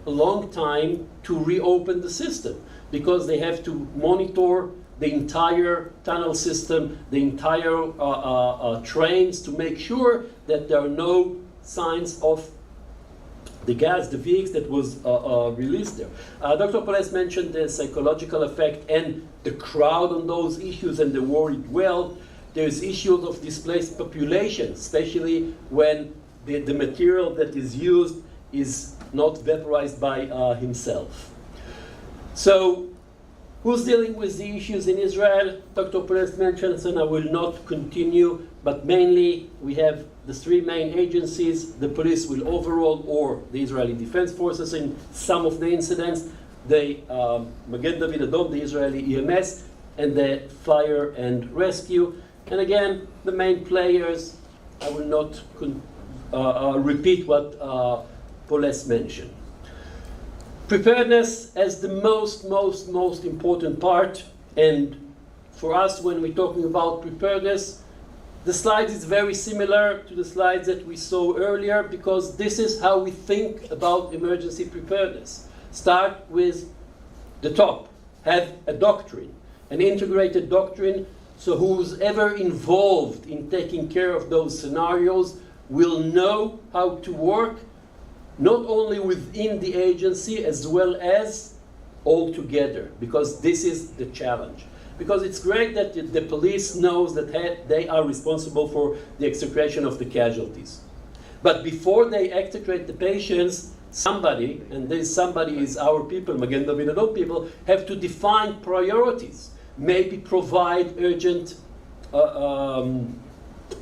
a long time to reopen the system, because they have to monitor the entire tunnel system, the entire trains, to make sure that there are no signs of the gas, the VX that was released there. Dr. Poles mentioned the psychological effect and the crowd on those issues and the worried well. There's issues of displaced population, especially when the material that is used is not vaporized by himself. So, who's dealing with the issues in Israel? Dr. Poles mentioned, and I will not continue, but mainly we have the three main agencies. The police will overall, or the Israeli Defense Forces in some of the incidents, the Magen David Adom, the Israeli EMS, and the fire and rescue. And again, the main players, I will not repeat what Poles mentioned. Preparedness as the most important part, and for us when we're talking about preparedness. The slide is very similar to the slides that we saw earlier because this is how we think about emergency preparedness. Start with the top. Have a doctrine, an integrated doctrine, so who's ever involved in taking care of those scenarios will know how to work not only within the agency as well as all together, because this is the challenge. Because it's great that the police knows that they are responsible for the execration of the casualties. But before they execrate the patients, somebody, and this somebody is our people, Magen David Adom people, have to define priorities. Maybe provide urgent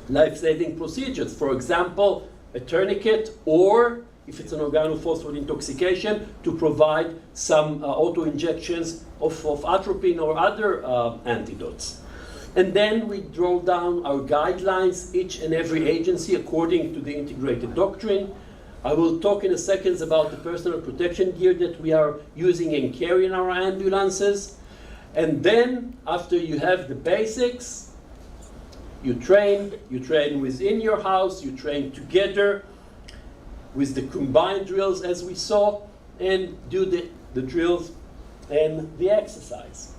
life-saving procedures. For example, a tourniquet, or if it's an organophosphate intoxication, to provide some auto-injections of atropine or other antidotes. And then we draw down our guidelines, each and every agency according to the integrated doctrine. I will talk in a second about the personal protection gear that we are using and carrying in our ambulances. And then, after you have the basics, you train within your house, you train together with the combined drills as we saw, and do the drills and the exercise.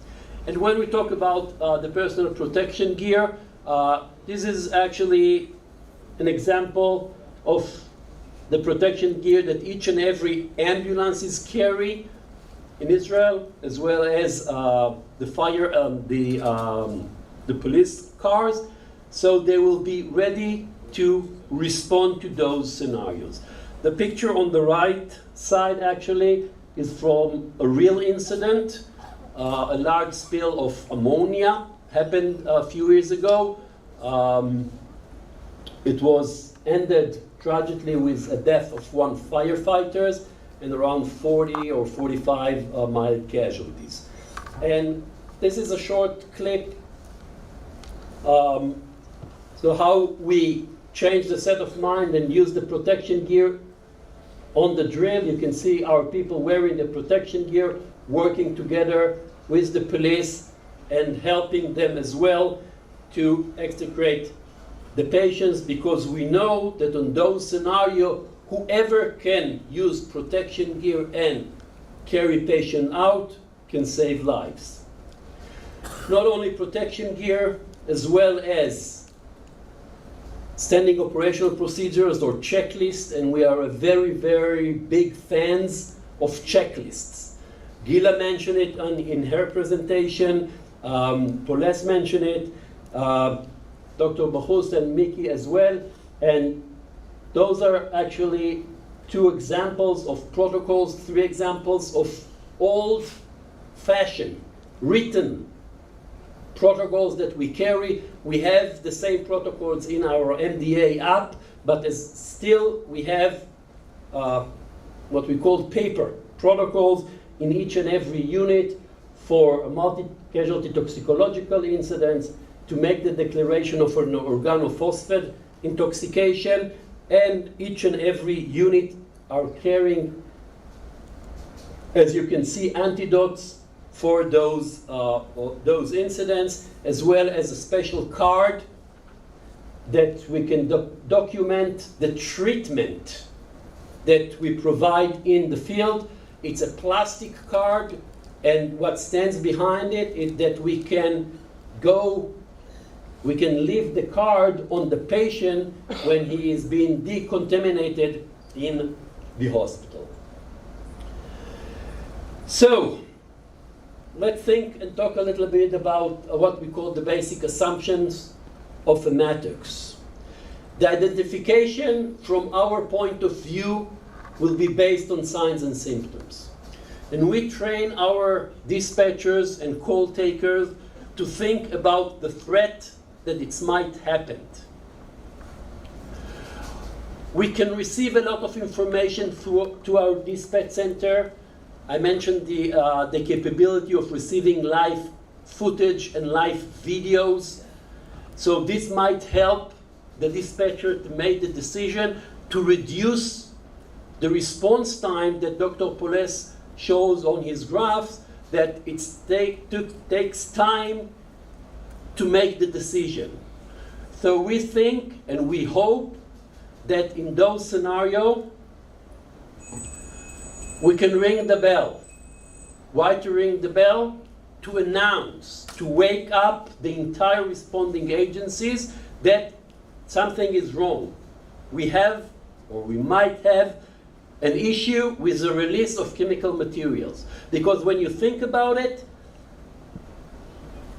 And when we talk about the personal protection gear, this is actually an example of the protection gear that each and every ambulances carry in Israel, as well as the fire, the police cars, so they will be ready to respond to those scenarios. The picture on the right side actually is from a real incident. A large spill of ammonia happened a few years ago. It was ended tragically with a death of one firefighter and around 40 or 45 mild casualties. And this is a short clip. So how we change the set of mind and use the protection gear on the drill. You can see our people wearing the protection gear, working together with the police and helping them as well to extricate the patients, because we know that on those scenarios, whoever can use protection gear and carry patient out can save lives. Not only protection gear, as well as standing operational procedures or checklists, and we are a very, very big fans of checklists. Gila mentioned it in her presentation, Poles mentioned it, Dr. Bahus and Miki as well, and those are actually 2 examples of protocols, 3 examples of old-fashioned, written protocols that we carry. We have the same protocols in our MDA app, but still we have what we call paper protocols in each and every unit for multi-casualty toxicological incidents, to make the declaration of an organophosphate intoxication, and each and every unit are carrying, as you can see, antidotes for those incidents, as well as a special card that we can document the treatment that we provide in the field. It's a plastic card, and what stands behind it is that we can leave the card on the patient when he is being decontaminated in the hospital. So, let's think and talk a little bit about what we call the basic assumptions of a matrix. The identification from our point of view will be based on signs and symptoms. And we train our dispatchers and call takers to think about the threat that it might happen. We can receive a lot of information to our dispatch center. I mentioned the capability of receiving live footage and live videos. So this might help the dispatcher to make the decision to reduce the response time that Dr. Poles shows on his graphs, that it takes time to make the decision. So we think and we hope that in those scenarios, we can ring the bell. Why to ring the bell? To announce, to wake up the entire responding agencies that something is wrong. We have, or we might have, an issue with the release of chemical materials. Because when you think about it,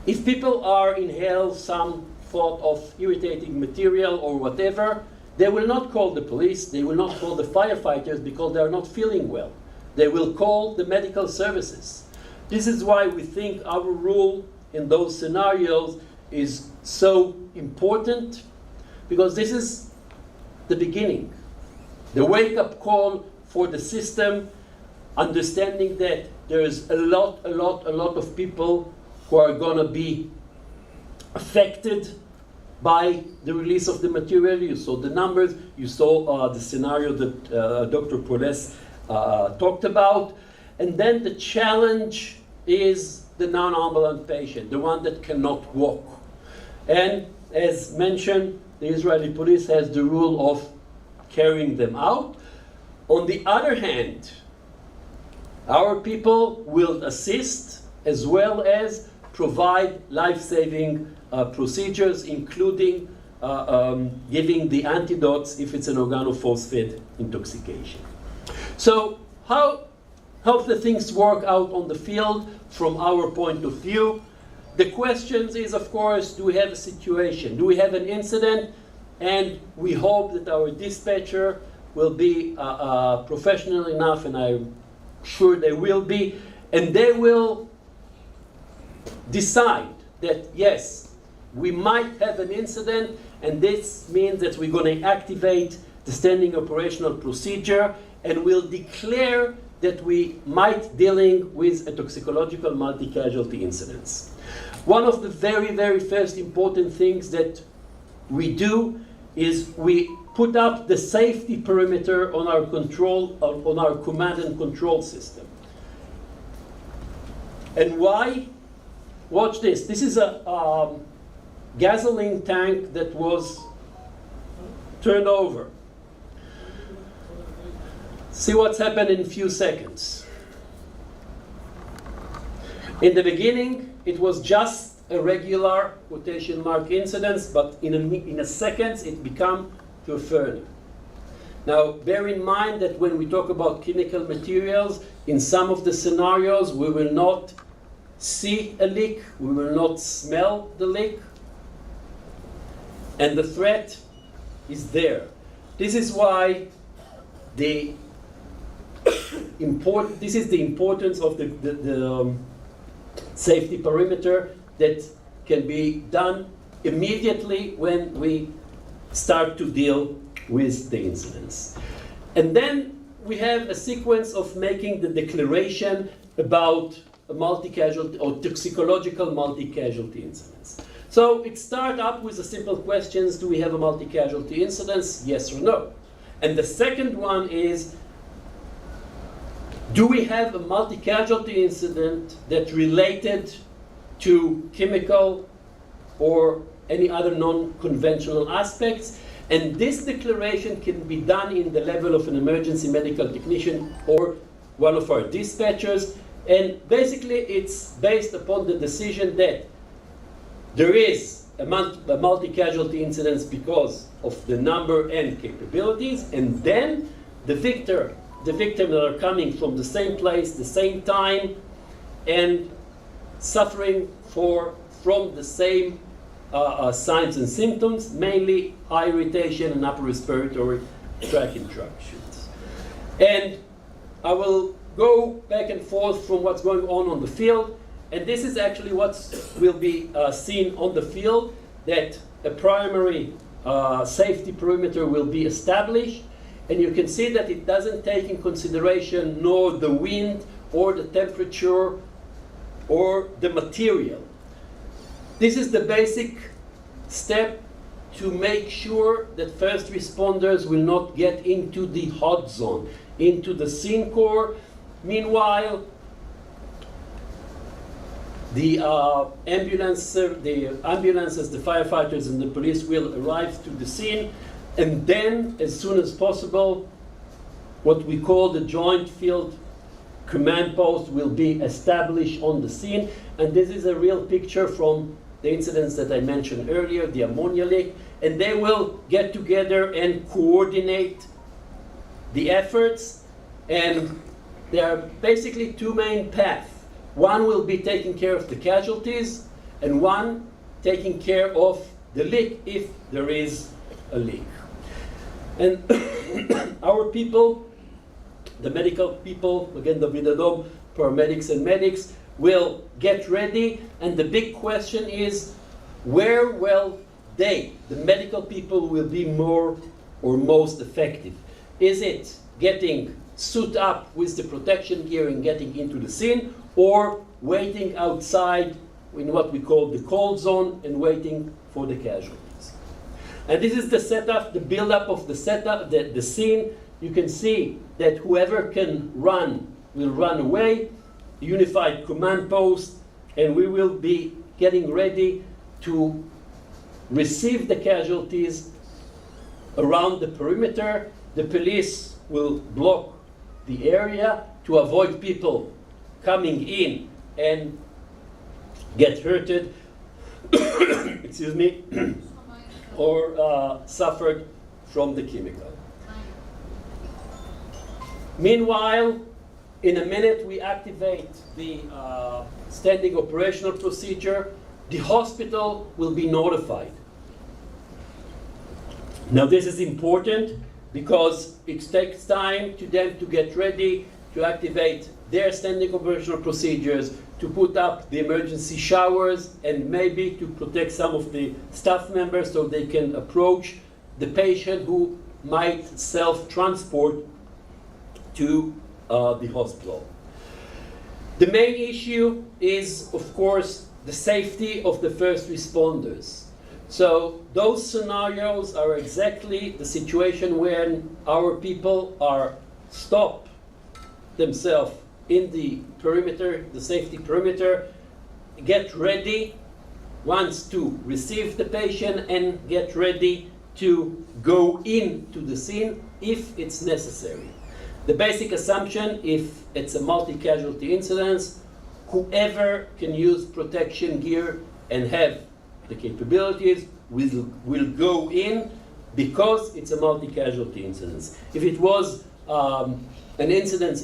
if people are inhale some thought of irritating material or whatever, they will not call the police, they will not call the firefighters because they are not feeling well. They will call the medical services. This is why we think our rule in those scenarios is so important, because this is the beginning. The wake-up call for the system, understanding that there is a lot of people who are going to be affected by the release of the material. You saw the numbers, you saw the scenario that Dr. Poles talked about. And then the challenge is the non-ambulant patient, the one that cannot walk. And as mentioned, the Israeli police has the rule of carrying them out. On the other hand, our people will assist as well as provide life-saving procedures, including giving the antidotes if it's an organophosphate intoxication. So how the things work out on the field from our point of view? The question is, of course, do we have a situation? Do we have an incident? And we hope that our dispatcher will be professional enough, and I'm sure they will be, and they will decide that, yes, we might have an incident, and this means that we're going to activate the standing operational procedure, and we'll declare that we might dealing with a toxicological multi-casualty incidents. One of the very, very first important things that we do is we put up the safety perimeter on our control, on our command and control system. And why? Watch this. This is a gasoline tank that was turned over. See what's happened in a few seconds. In the beginning, it was just a regular quotation mark incident, but in a second, it became to a furnace. Now, bear in mind that when we talk about chemical materials, in some of the scenarios, we will not see a leak, we will not smell the leak, and the threat is there. This is why this is the importance of the safety perimeter that can be done immediately when we start to deal with the incidents. And then we have a sequence of making the declaration about a multi-casualty or toxicological multi-casualty incidents. So it starts up with the simple questions: do we have a multi-casualty incidents? Yes or no. And the second one is, do we have a multi-casualty incident that related to chemical or any other non-conventional aspects? And this declaration can be done in the level of an emergency medical technician or one of our dispatchers. And basically it's based upon the decision that there is a multi-casualty incidents because of the number and capabilities, and then the victim that are coming from the same place, the same time, and suffering from the same signs and symptoms, mainly eye irritation and upper respiratory tract infections. And I will go back and forth from what's going on the field, and this is actually what will be seen on the field, that a primary safety perimeter will be established. And you can see that it doesn't take in consideration nor the wind or the temperature or the material. This is the basic step to make sure that first responders will not get into the hot zone, into the scene core. Meanwhile, The ambulances, the firefighters, and the police will arrive to the scene, and then, as soon as possible, what we call the joint field command post will be established on the scene. And this is a real picture from the incidents that I mentioned earlier, the ammonia leak, and they will get together and coordinate the efforts. And there are basically two main paths. One will be taking care of the casualties, and one taking care of the leak if there is a leak. And our people, the medical people, again the Vidadom, paramedics and medics, will get ready, and the big question is, where will they, the medical people, will be more or most effective? Is it getting suit up with the protection gear and getting into the scene, or waiting outside in what we call the cold zone and waiting for the casualties? And this is the setup, the build-up of the setup, the scene. You can see that whoever can run will run away, unified command post, and we will be getting ready to receive the casualties around the perimeter. The police will block the area to avoid people coming in and get hurted, excuse me, or suffered from the chemical. Meanwhile, in a minute we activate the standing operational procedure. The hospital will be notified. Now this is important because it takes time to them to get ready, to activate their standing operational procedures, to put up the emergency showers, and maybe to protect some of the staff members so they can approach the patient who might self-transport to the hospital. The main issue is, of course, the safety of the first responders. So those scenarios are exactly the situation when our people are stopped themselves in the perimeter, the safety perimeter, get ready, wants to receive the patient, and get ready to go into the scene if it's necessary. The basic assumption, if it's a multi-casualty incident, whoever can use protection gear and have the capabilities will go in because it's a multi-casualty incident. If it was an incident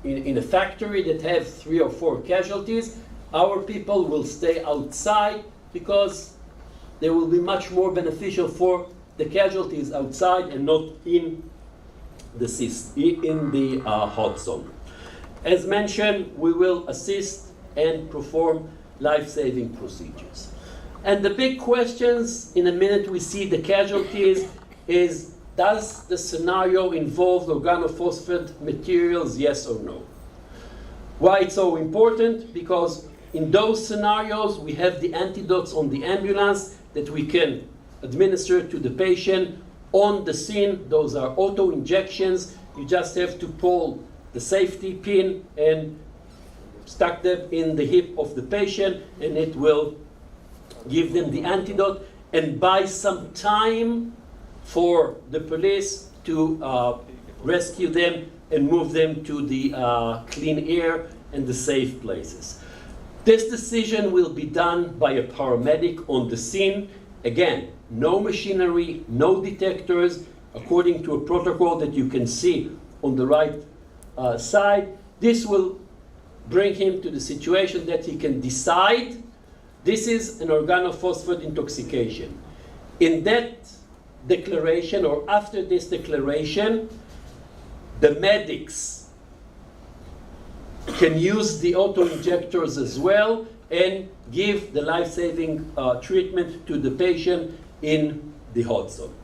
in a factory that have 3 or 4 casualties, our people will stay outside because they will be much more beneficial for the casualties outside and not in the hot zone. As mentioned, we will assist and perform life-saving procedures. And the big questions, in a minute we see the casualties, is does the scenario involve organophosphate materials, yes or no? Why it's so important? Because in those scenarios we have the antidotes on the ambulance that we can administer to the patient on the scene. Those are auto injections. You just have to pull the safety pin and stuck them in the hip of the patient, and it will give them the antidote and buy some time for the police to rescue them and move them to the clean air and the safe places. This decision will be done by a paramedic on the scene. Again, no machinery, no detectors, according to a protocol that you can see on the right side. This will bring him to the situation that he can decide this is an organophosphate intoxication. In that declaration, or after this declaration, the medics can use the auto-injectors as well and give the life-saving treatment to the patient in the hot zone.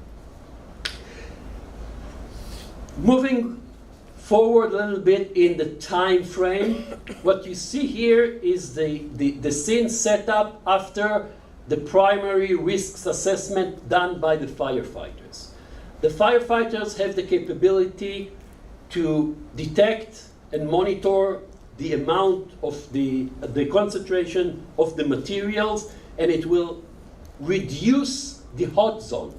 Moving forward a little bit in the time frame, what you see here is the scene setup after the primary risks assessment done by the firefighters. The firefighters have the capability to detect and monitor the amount of the concentration of the materials, and it will reduce the hot zone.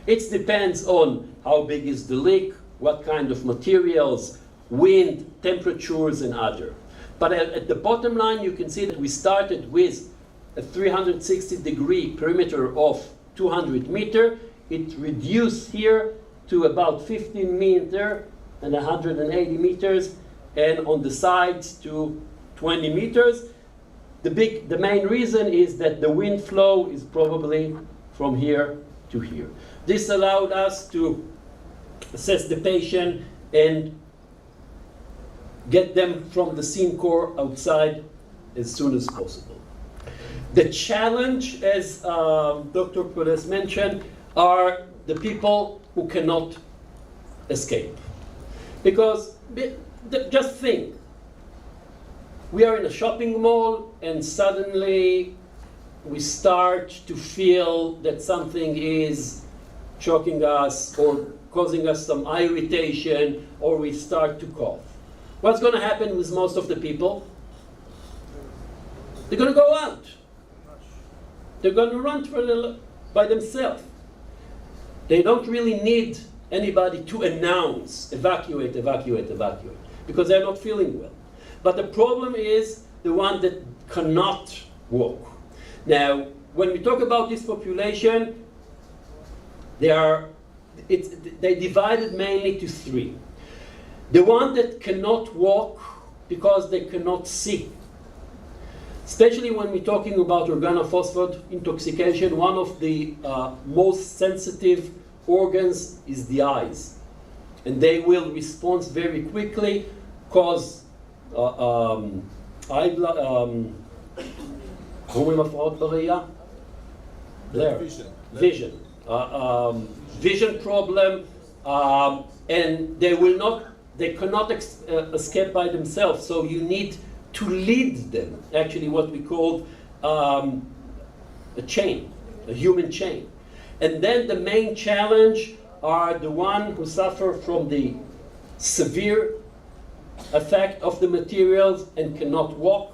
It depends on how big is the leak, what kind of materials, wind, temperatures, and other. But at the bottom line, you can see that we started with a 360-degree perimeter of 200 meter. It reduced here to about 15 meter and 180 meters, and on the sides to 20 meters. The main reason is that the wind flow is probably from here to here. This allowed us to assess the patient and get them from the scene core outside as soon as possible. The challenge, as Dr. Perez mentioned, are the people who cannot escape. Because just think, we are in a shopping mall and suddenly we start to feel that something is choking us or causing us some irritation, or we start to cough. What's going to happen with most of the people? They're going to go out. They're going to run by themselves. They don't really need anybody to announce, evacuate, evacuate, evacuate, because they're not feeling well. But the problem is the one that cannot walk. Now, when we talk about this population, they divided mainly to three. The one that cannot walk because they cannot see. Especially when we're talking about organophosphate intoxication, one of the most sensitive organs is the eyes. And they will respond very quickly, cause eye vision. Vision problem, and they cannot escape by themselves. So you need to lead them, actually what we call a chain, a human chain. And then the main challenge are the ones who suffer from the severe effect of the materials and cannot walk.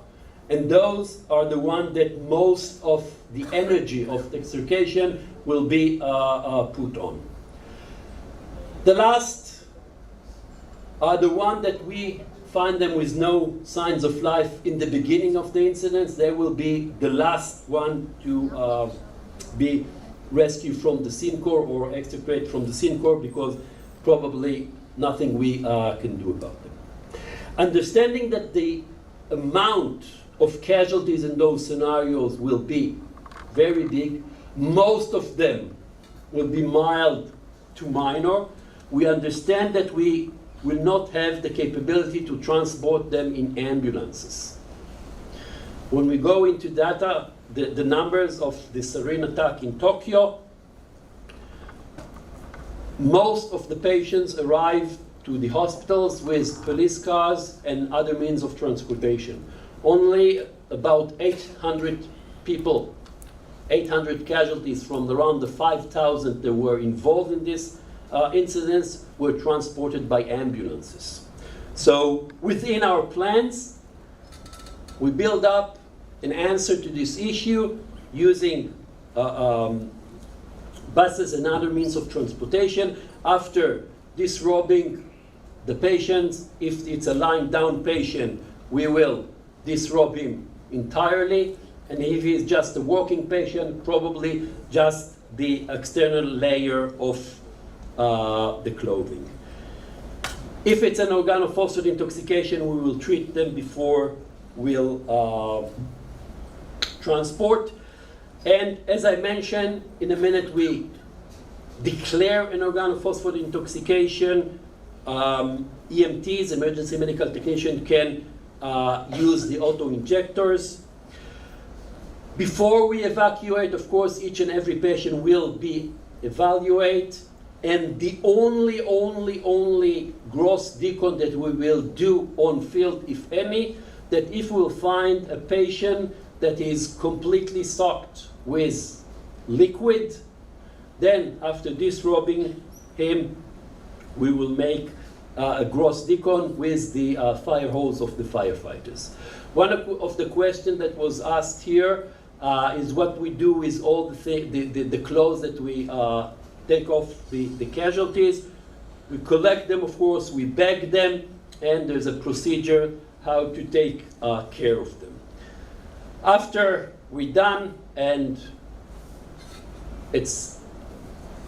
And those are the ones that most of the energy of the extrication will be put on. The last are the ones that we find them with no signs of life in the beginning of the incidents. They will be the last one to be rescued from the scene core or extricate from the scene core, because probably nothing we can do about them. Understanding that the amount of casualties in those scenarios will be very big, most of them will be mild to minor. We understand that we will not have the capability to transport them in ambulances. When we go into data, the numbers of the sarin attack in Tokyo, most of the patients arrived to the hospitals with police cars and other means of transportation. Only about 800 people, 800 casualties from around the 5,000 that were involved in this incidents were transported by ambulances. So within our plans, we build up an answer to this issue using buses and other means of transportation. After disrobing the patients, if it's a lying down patient, we will disrobe him entirely. And if he's just a walking patient, probably just the external layer of the clothing. If it's an organophosphate intoxication, we will treat them before we'll transport. And as I mentioned, in a minute we declare an organophosphate intoxication. EMTs, emergency medical technician, can use the auto-injectors. Before we evacuate, of course, each and every patient will be evaluated. And the only gross decon that we will do on field, if any, that if we'll find a patient that is completely soaked with liquid, then after disrobing him, we will make a gross decon with the fire hose of the firefighters. One of the questions that was asked here is what we do with all the clothes that we take off the casualties. We collect them, of course, we bag them, and there's a procedure how to take care of them. After we're done, and it's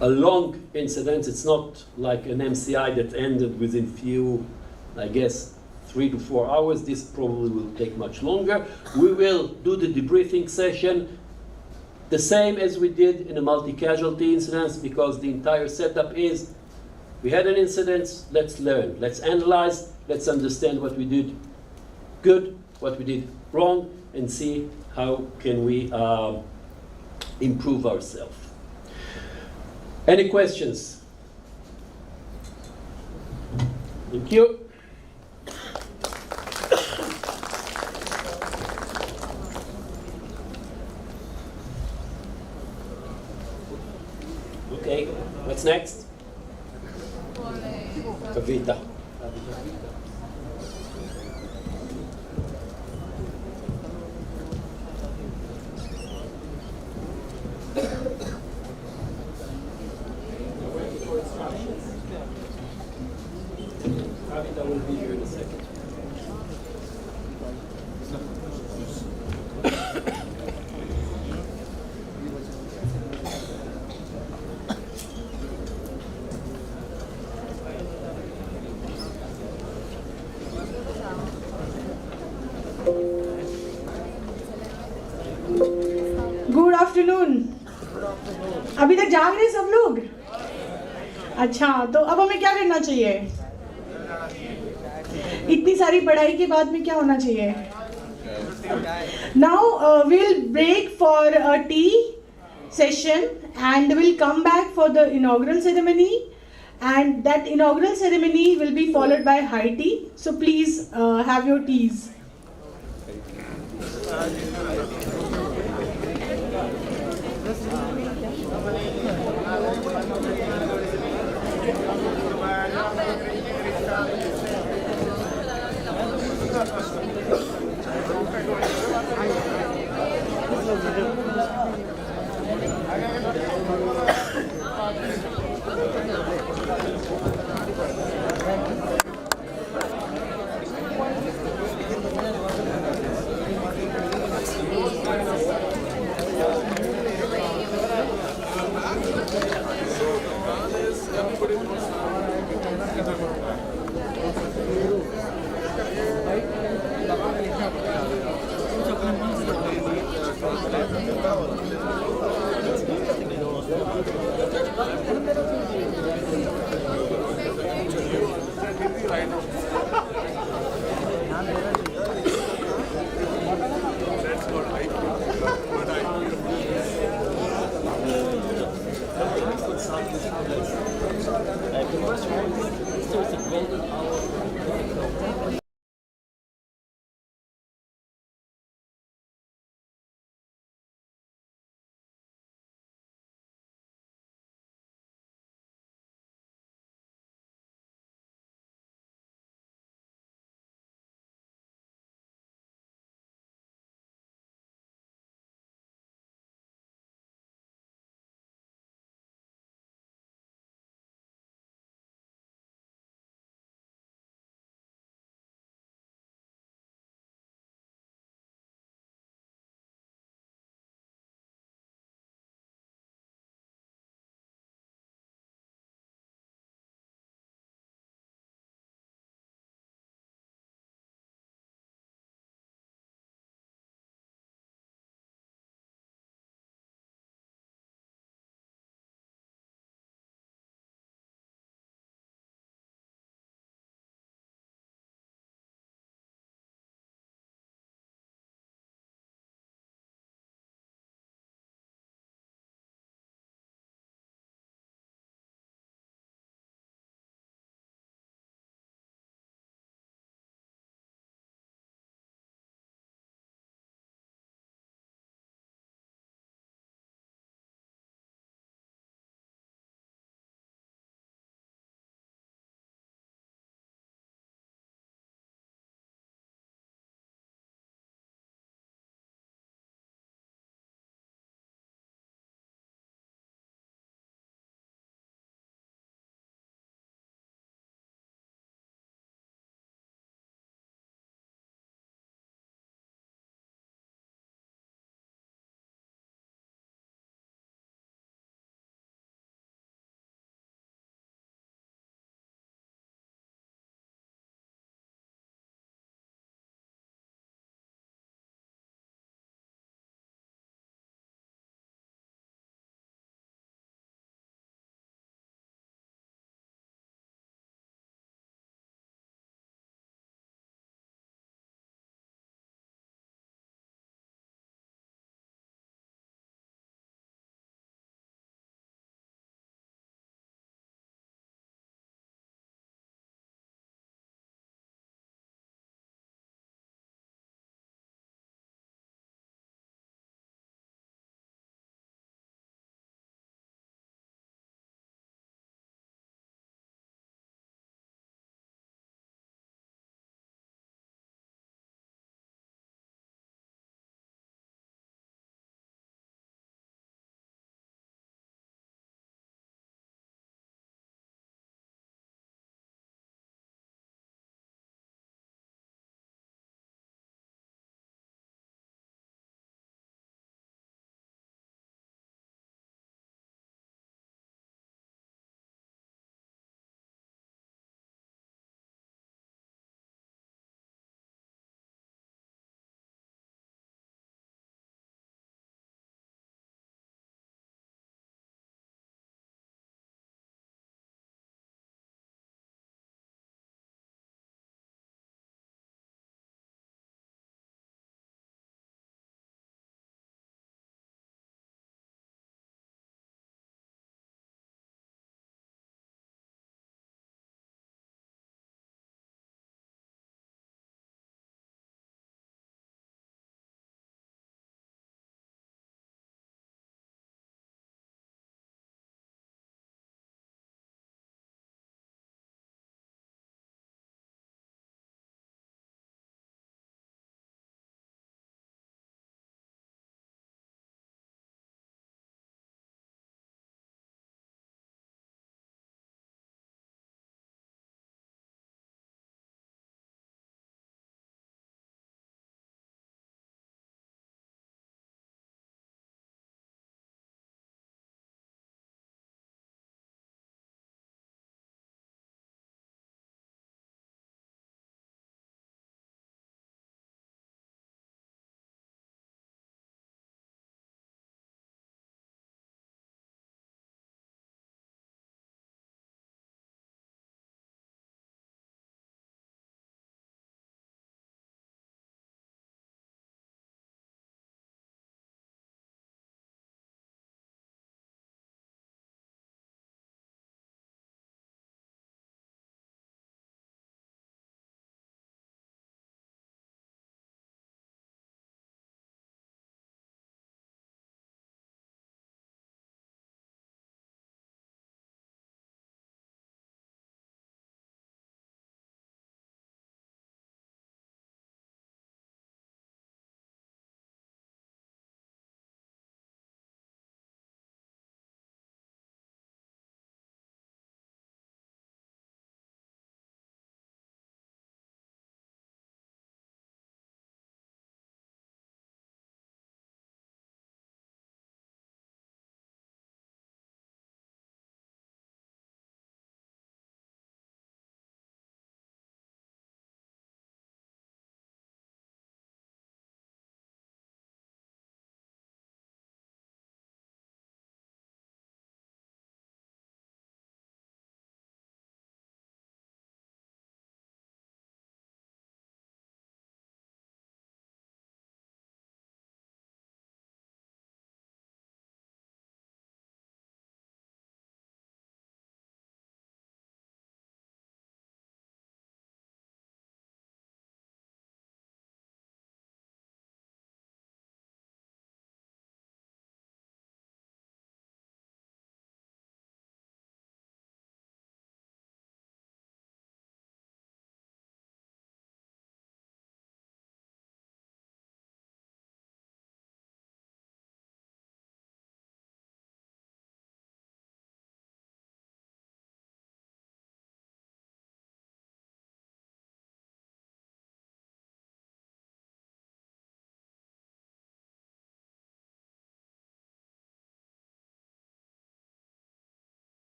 a long incident, it's not like an MCI that ended within few, I guess, 3 to 4 hours. This probably will take much longer. We will do the debriefing session the same as we did in a multi-casualty incidents, because the entire setup is, we had an incident, let's learn, let's analyze, let's understand what we did good, what we did wrong, and see how can we improve ourselves. Any questions? Thank you. Okay, what's next? Kavita. Kavita will be here in a second. Good afternoon. अभी तक जाग रहे सब लोग? अच्छा, तो अब हमें क्या करना चाहिए? इतनी सारी पढ़ाई के बाद में क्या होना चाहिए? Now we'll break for a tea session and we'll come back for the inaugural ceremony, and that inaugural ceremony will be followed by high tea. So please have your teas.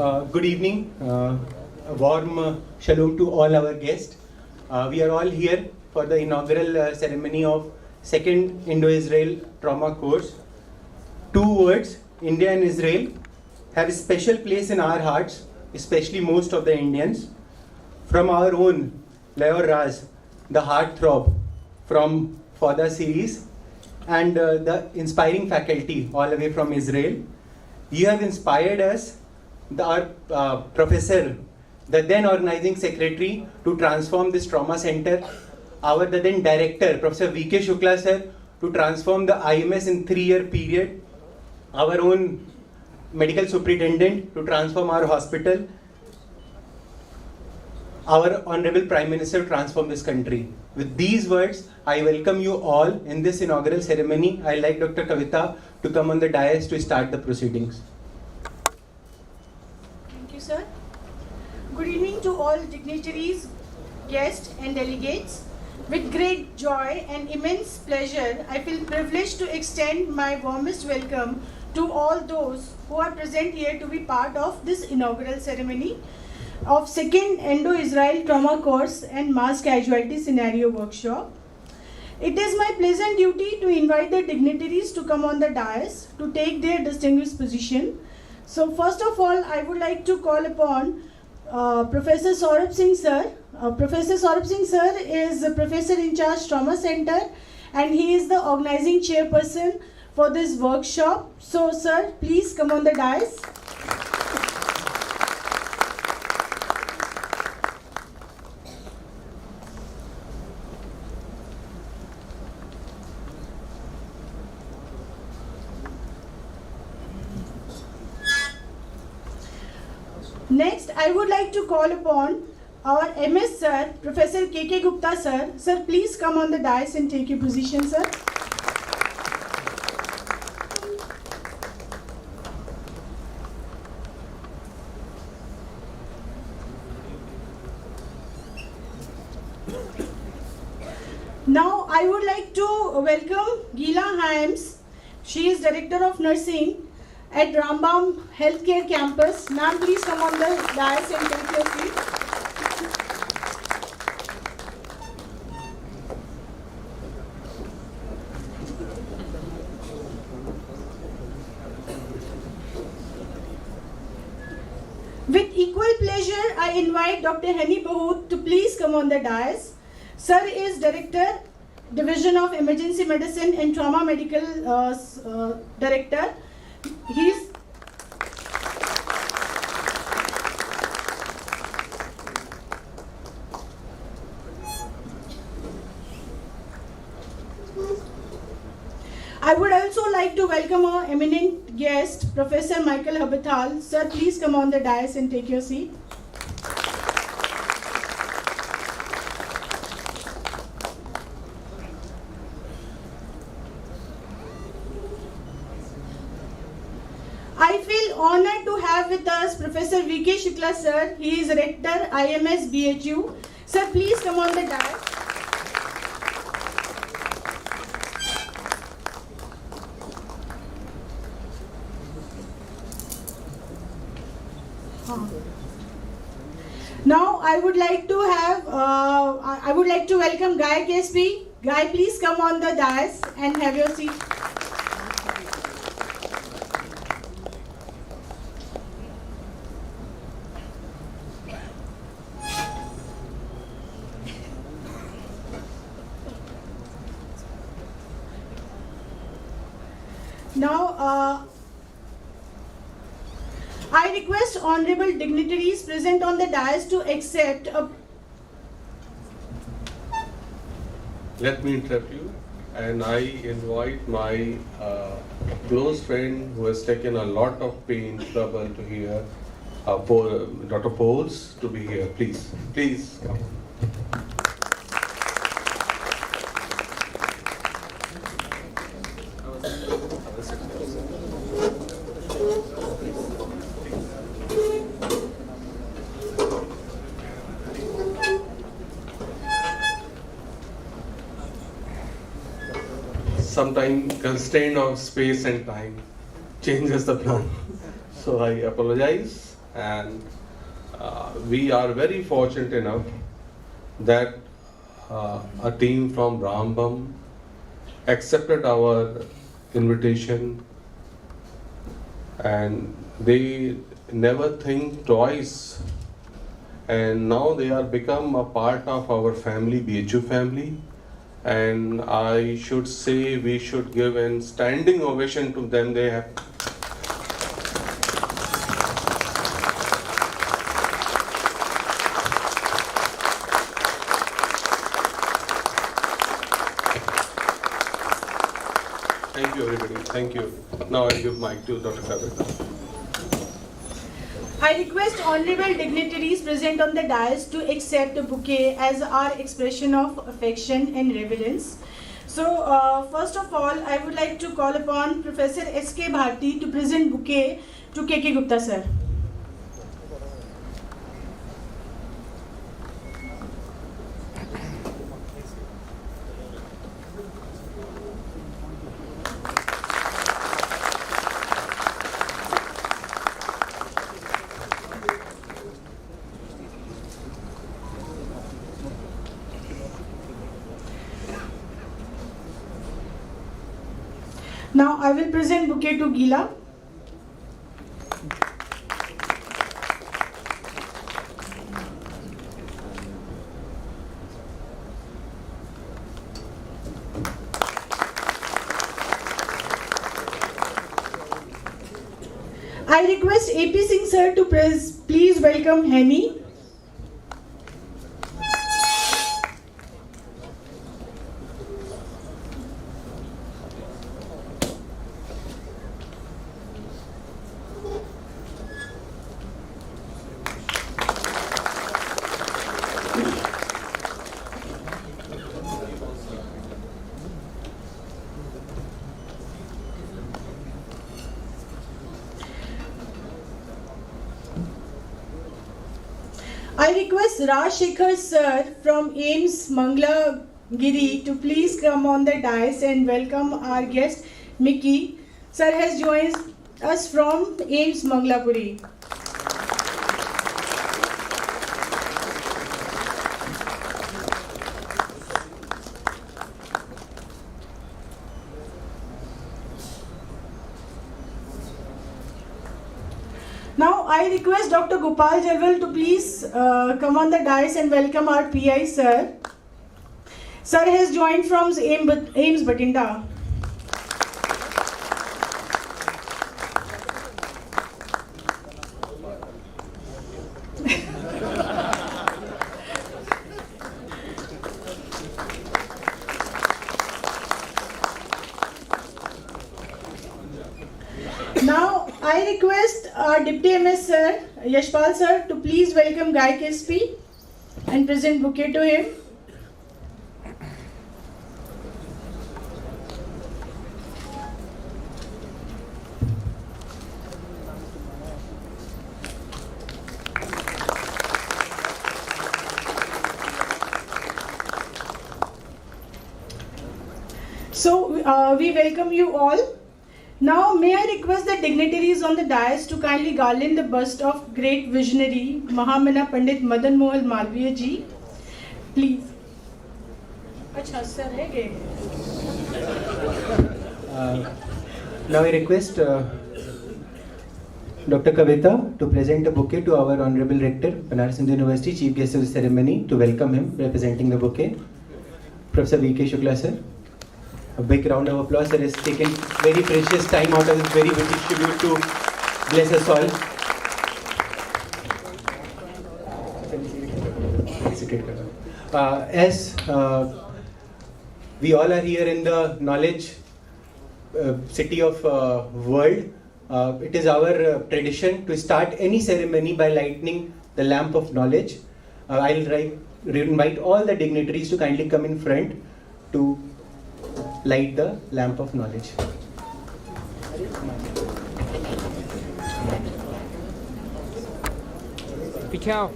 Good evening. A warm shalom to all our guests. We are all here for the inaugural ceremony of second Indo-Israel trauma course. 2 words, India and Israel, have a special place in our hearts, especially most of the Indians. From our own Leor Raz, the heartthrob from Fauda series, and the inspiring faculty all the way from Israel. You have inspired us, our professor, the then organizing secretary, to transform this trauma center, the then director, Professor V.K. Shukla sir, to transform the IMS in 3-year period, our own medical superintendent to transform our hospital, our Honorable Prime Minister to transform this country. With these words, I welcome you all in this inaugural ceremony. I like Dr. Kavita to come on the dais to start the proceedings. Thank you, sir. Good evening to all dignitaries, guests and delegates. With great joy and immense pleasure, I feel privileged to extend my warmest welcome to all those who are present here to be part of this inaugural ceremony of second Indo-Israel trauma course and mass casualty scenario workshop. It is my pleasant duty to invite the dignitaries to come on the dais to take their distinguished position. So first of all, I would like to call upon Professor Saurabh Singh sir. Professor Saurabh Singh sir is a professor in charge trauma center and he is the organizing chairperson for this workshop. So sir, please come on the dais. Next, I would like to call upon our MS sir, Professor K.K. Gupta sir. Sir, please come on the dais and take your position, sir. Now, I would like to welcome Gila Hyams. She is Director of Nursing at Rambam Healthcare Campus. Ma'am, please come on the dais and take your seat. With equal pleasure, I invite Dr. Hani Bahut to please come on the dais. Sir is Director, Division of Emergency Medicine and Trauma Medical Director. I would also like to welcome our eminent guest, Professor Michael Habathal. Sir, please come on the dais and take your seat. I feel honored to have with us Professor V.K. Shukla sir. He is Rector, IMS BHU. Sir, please come on the dais. Now I would like to welcome Guy KSP. Guy, please come on the dais and have your seat. Now, I request honorable dignitaries present on the dais to accept a... Let me interrupt you, and I invite my close friend who has taken a lot of pain, trouble to hear, Dr. Poles, to be here. Please, please come. Sometimes constraint of space and time changes the plan. So I apologize. and we are very fortunate enough that a team from Rambam accepted our invitation, and they never think twice, and now they are become a part of our family, BHU family, and I should say we should give a standing ovation to them. They have Thank you, everybody. Thank you. Now I give mic to Dr. Kavita. I request honorable dignitaries present on the dais to accept the bouquet as our expression of affection and reverence. So, first of all, I would like to call upon Professor S.K. Bharti to present bouquet to K.K. Gupta sir. Now I will present bouquet to Gila. I request AP Singh sir to please welcome Henny. I request Raj Shekhar sir from AIMS Mangalagiri to please come on the dais and welcome our guest Mickey. Sir has joined us from AIMS Mangalagiri. Now I request Dr. Gopal Jarwal to please come on the dais and welcome our PI sir. Sir has joined from AIMS Batinda. Now I request our Deputy MS sir, Yashpal sir, to please welcome Guy KSP and present bouquet to him. So we welcome you all. Now, may I request the dignitaries on the dais to kindly garland the bust of great visionary Mahamana Pandit Madan Mohan Malviya ji. Please. Acha, sir, Now I request Dr. Kavita to present a bouquet to our Honorable Rector, Banaras Hindu University, Chief Guest of the ceremony, to welcome him, representing the bouquet. Professor V.K. Shukla sir. A big round of applause. Sir has taken very precious time out of his very busy schedule to bless us all. As we all are here in the knowledge city of world, it is our tradition to start any ceremony by lighting the lamp of knowledge. I'll invite all the dignitaries to kindly come in front to light the lamp of knowledge. पीछे आओ।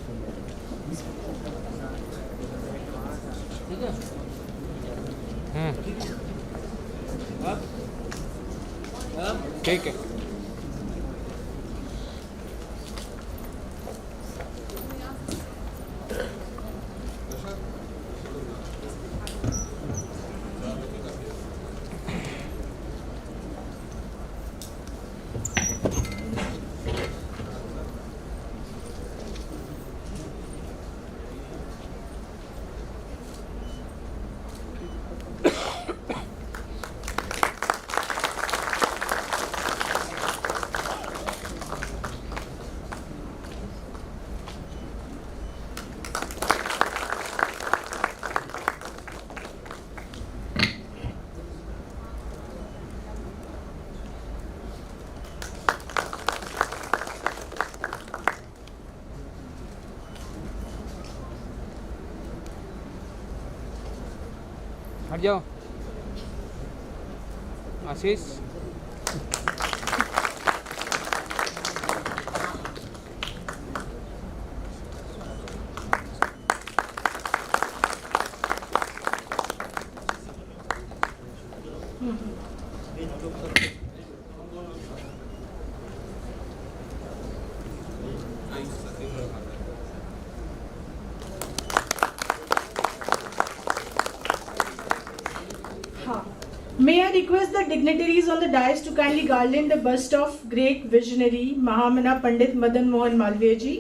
ठीक है। हट जाओ आशीष। May I request the dignitaries on the dais to kindly garland the bust of great visionary Mahamana Pandit Madan Mohan Malviya ji.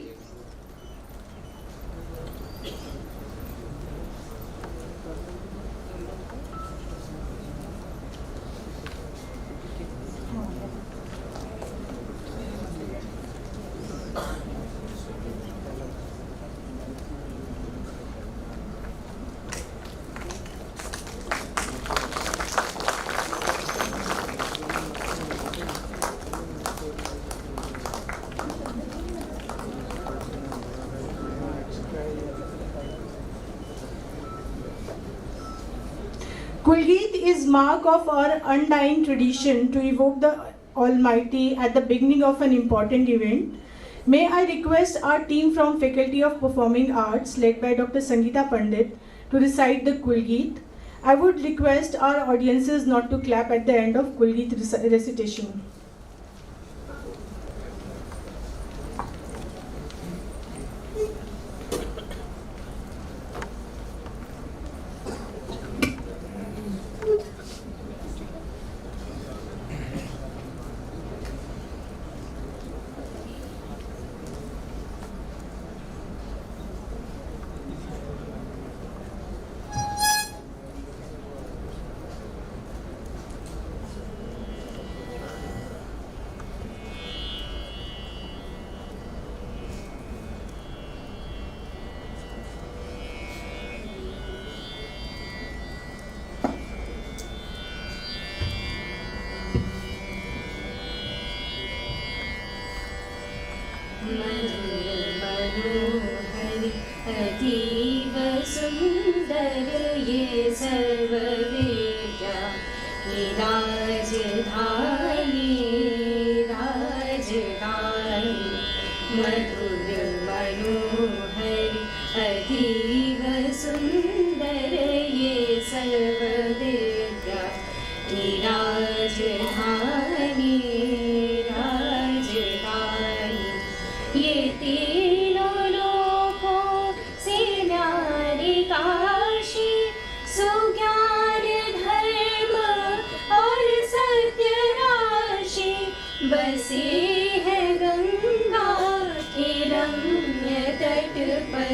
Kulgeet is mark of our undying tradition to evoke the Almighty at the beginning of an important event. May I request our team from Faculty of Performing Arts led by Dr. Sangeeta Pandit to recite the Kulgeet. I would request our audiences not to clap at the end of Kulgeet recitation. अतीव सुंदर ये सर्ववेद्या की राजधानी राजधानी मधुर मनोहर अतीव सुंदर ये सर्ववेद्या की राजधानी राजधानी ये तीनों लोकों से न्यारी काशी सुज्ञान धर्म और सत्य राशि बसी है गंगा के रम्य तट पर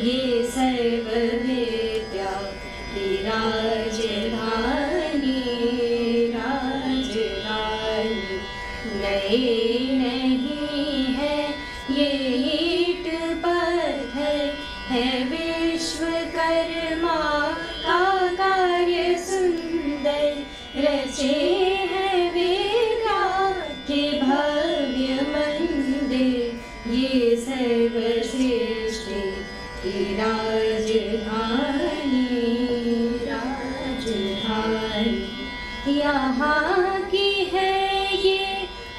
ये सर्ववेद्या की राजधानी राजधानी नए नहीं है ये ईंट पत्थर है विश्वकर्मा का कार्य सुंदर रचे हैं वेदा के भव्य मंदिर ये सर्वश्रेष्ठ की राजधानी राजधानी यहाँ की है ये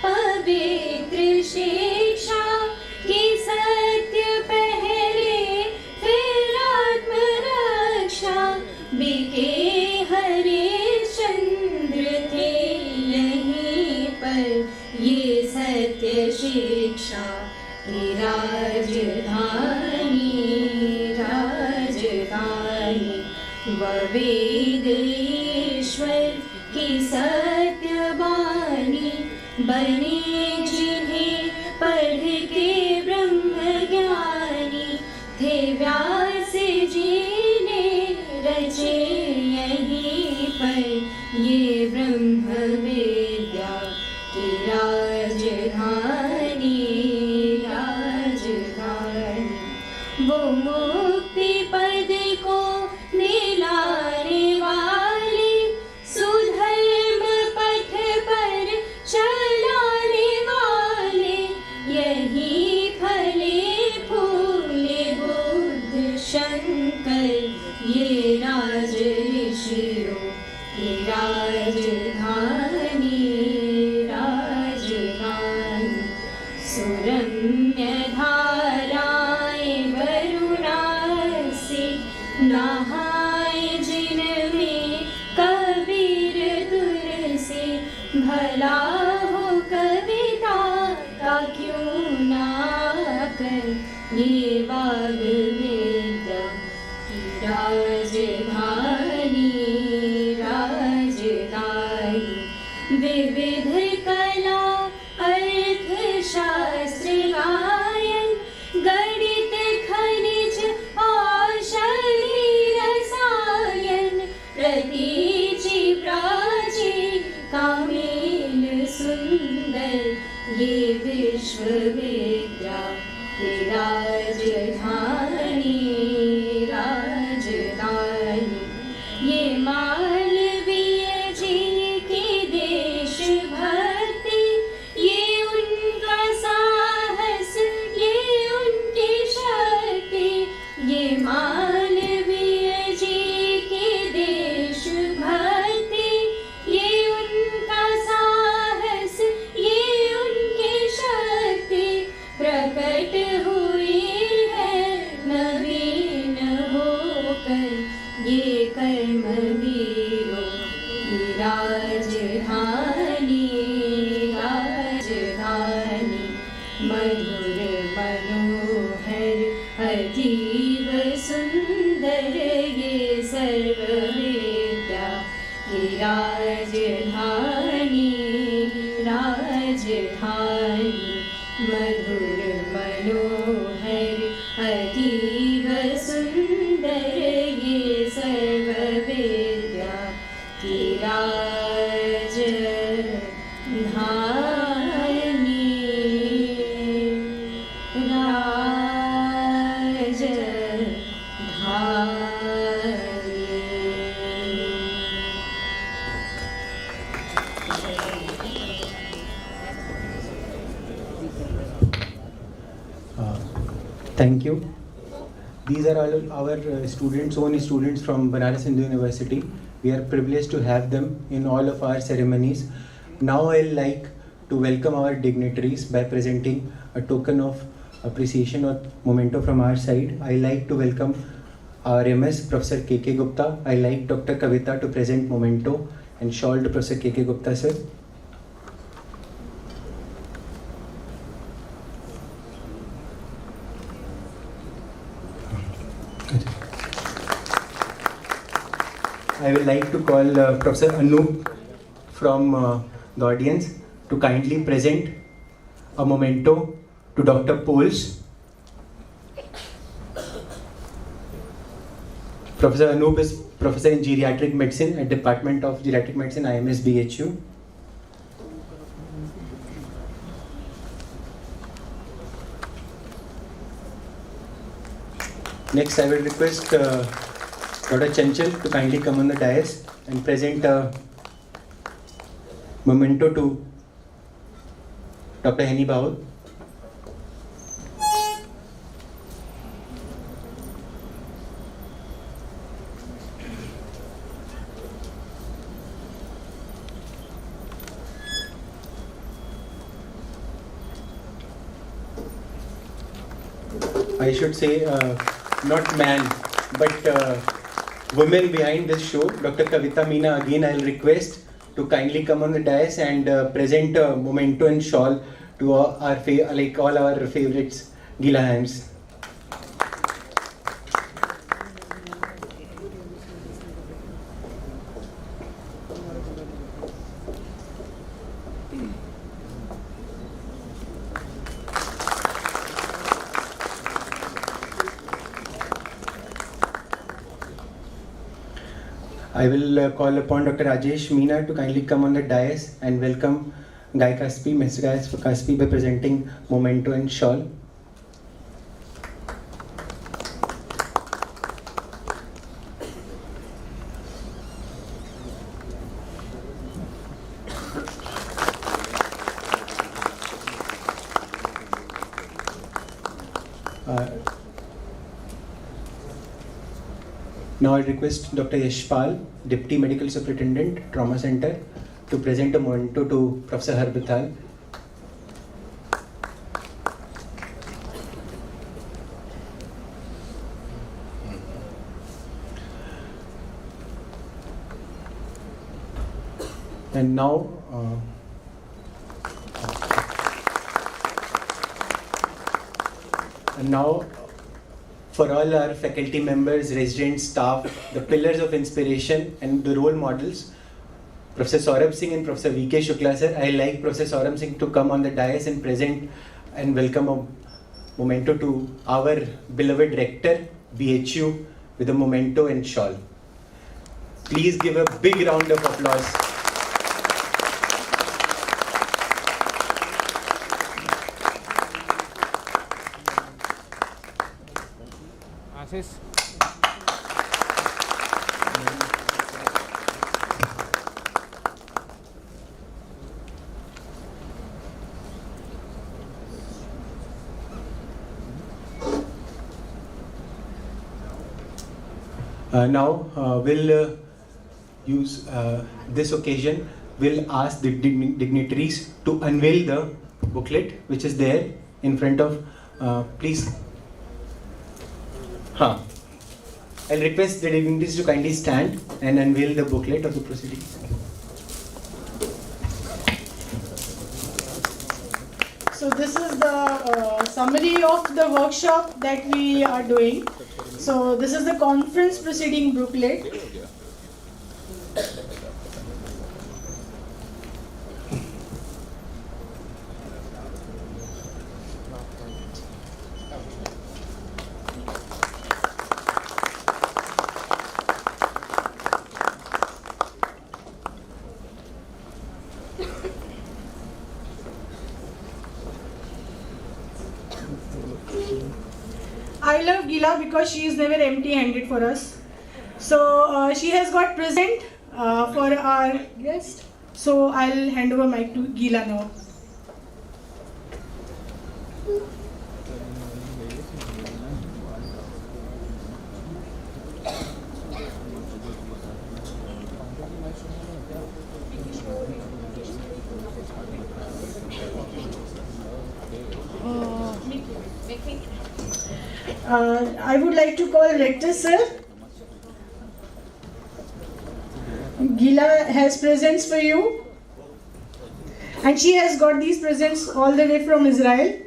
पवित्र शिक्षा कि सत्य पहले फिर आत्मरक्षा बिके हरिश्चंद्र थे यहीं पर ये सत्य शिक्षा की राजधानी राजधानी वेद ईश्वर की सत्य वाणी बने जिन्हें पढ़ के ब्रह्म ज्ञानी थे व्यास जी ने रचे यहीं पर ये ब्रह्म विद्या की राजधानी राजधानी वो मुक्ति पद को दिलाने वाली सुधर्म पथ पर चलाने वाली की राजधानी राजधानी सुरम्य धाराएं वरुणा से नहाए जिनमें कबीर तुलसी भला हो कविता का क्यों ना कर ये बाग विद्या की राजधानी राजधानी विविध कला अर्थशास्त्र गायन गणित खनिज औषधि रसायन प्रतीचि प्राची कामिल सुंदर ये विश्वविद्या की राजधानी राजधानी ये मालवीय जी की देशभक्ति ये उनका साहस ये उनकी शक्ति ये मालवीय जी की देशभक्ति ये उनका साहस ये उनकी शक्ति प्रकट हुई है नवीन होकर ये कर्मवीरों की राजधानी राजधानी मधुर मनोहर अतीव सुंदर ये सर्वविद्या की राजधानी राजधानी मधुर मनोहर अतीव सुंदर ये सर्वविद्या की राजधानी Thank you. These are all our students, only students from Banaras Hindu University. We are privileged to have them in all of our ceremonies. Now I'd like to welcome our dignitaries by presenting a token of appreciation or memento from our side. I'd like to welcome our MS, Professor K.K. Gupta. I'd like Dr. Kavita to present memento and shawl to Professor K.K. Gupta, sir. I would like to call Professor Anup from the audience to kindly present a memento to Dr. Pols. Professor Anup is Professor in Geriatric Medicine at Department of Geriatric Medicine, IMS BHU. Next, I will request Dr. Chanchal to kindly come on the dais and present a memento to Dr. Henny Baul. I should say not man, but women behind this show, Dr. Kavita Meena, again I'll request to kindly come on the dais and present a memento and shawl to all our favorites, Gila hands. I will call upon Dr. Rajesh Meena to kindly come on the dais and welcome Guy Kaspi, Mr. Guy Kaspi, by presenting memento and shawl. Now I request Dr. Yashpal, Deputy Medical Superintendent, Trauma Center, to present a memento to Professor Harbital. And now, for all our faculty members, residents, staff, the pillars of inspiration and the role models, Professor Saurabh Singh and Professor V.K. Shukla sir, I like Professor Saurabh Singh to come on the dais and present and welcome a memento to our beloved rector, BHU, with a memento and shawl. Please give a big round of applause. Ashish. Now we'll use this occasion, we'll ask the dignitaries to unveil the booklet which is there in front of, please. I'll request the dignitaries to kindly stand and unveil the booklet of the proceedings. So this is the summary of the workshop that we are doing. So this is the conference proceeding booklet. I love Gila because she is never empty-handed for us. So she has got present for our guest. So I'll hand over mic to Gila now. I would like to call Rector Sir. Gila has presents for you. And she has got these presents all the way from Israel.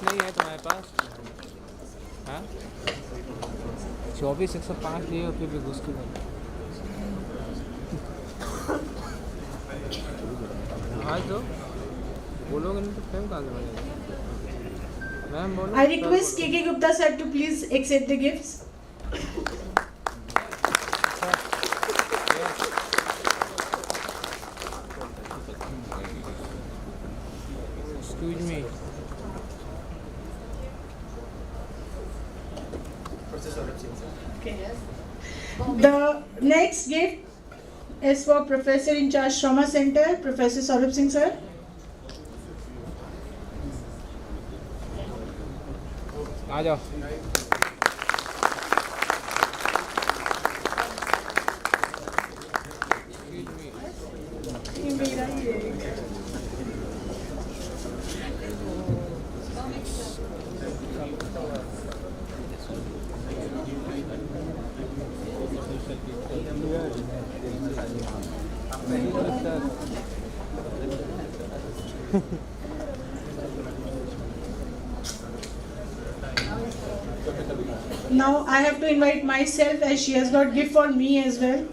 नहीं है तुम्हारे पास? हाँ 24,105 लिए और फिर भी घुस के आज तो बोलोगे नहीं तो फिल्म कहाँ से बनेगी? मैम बोलो। I request KK Gupta sir to please accept the gifts. Excuse me. Okay. The next gift is for Professor in charge Trauma Center, Professor Saurabh Singh sir. आ जाओ। Now I have to invite myself as she has got gift for me as well.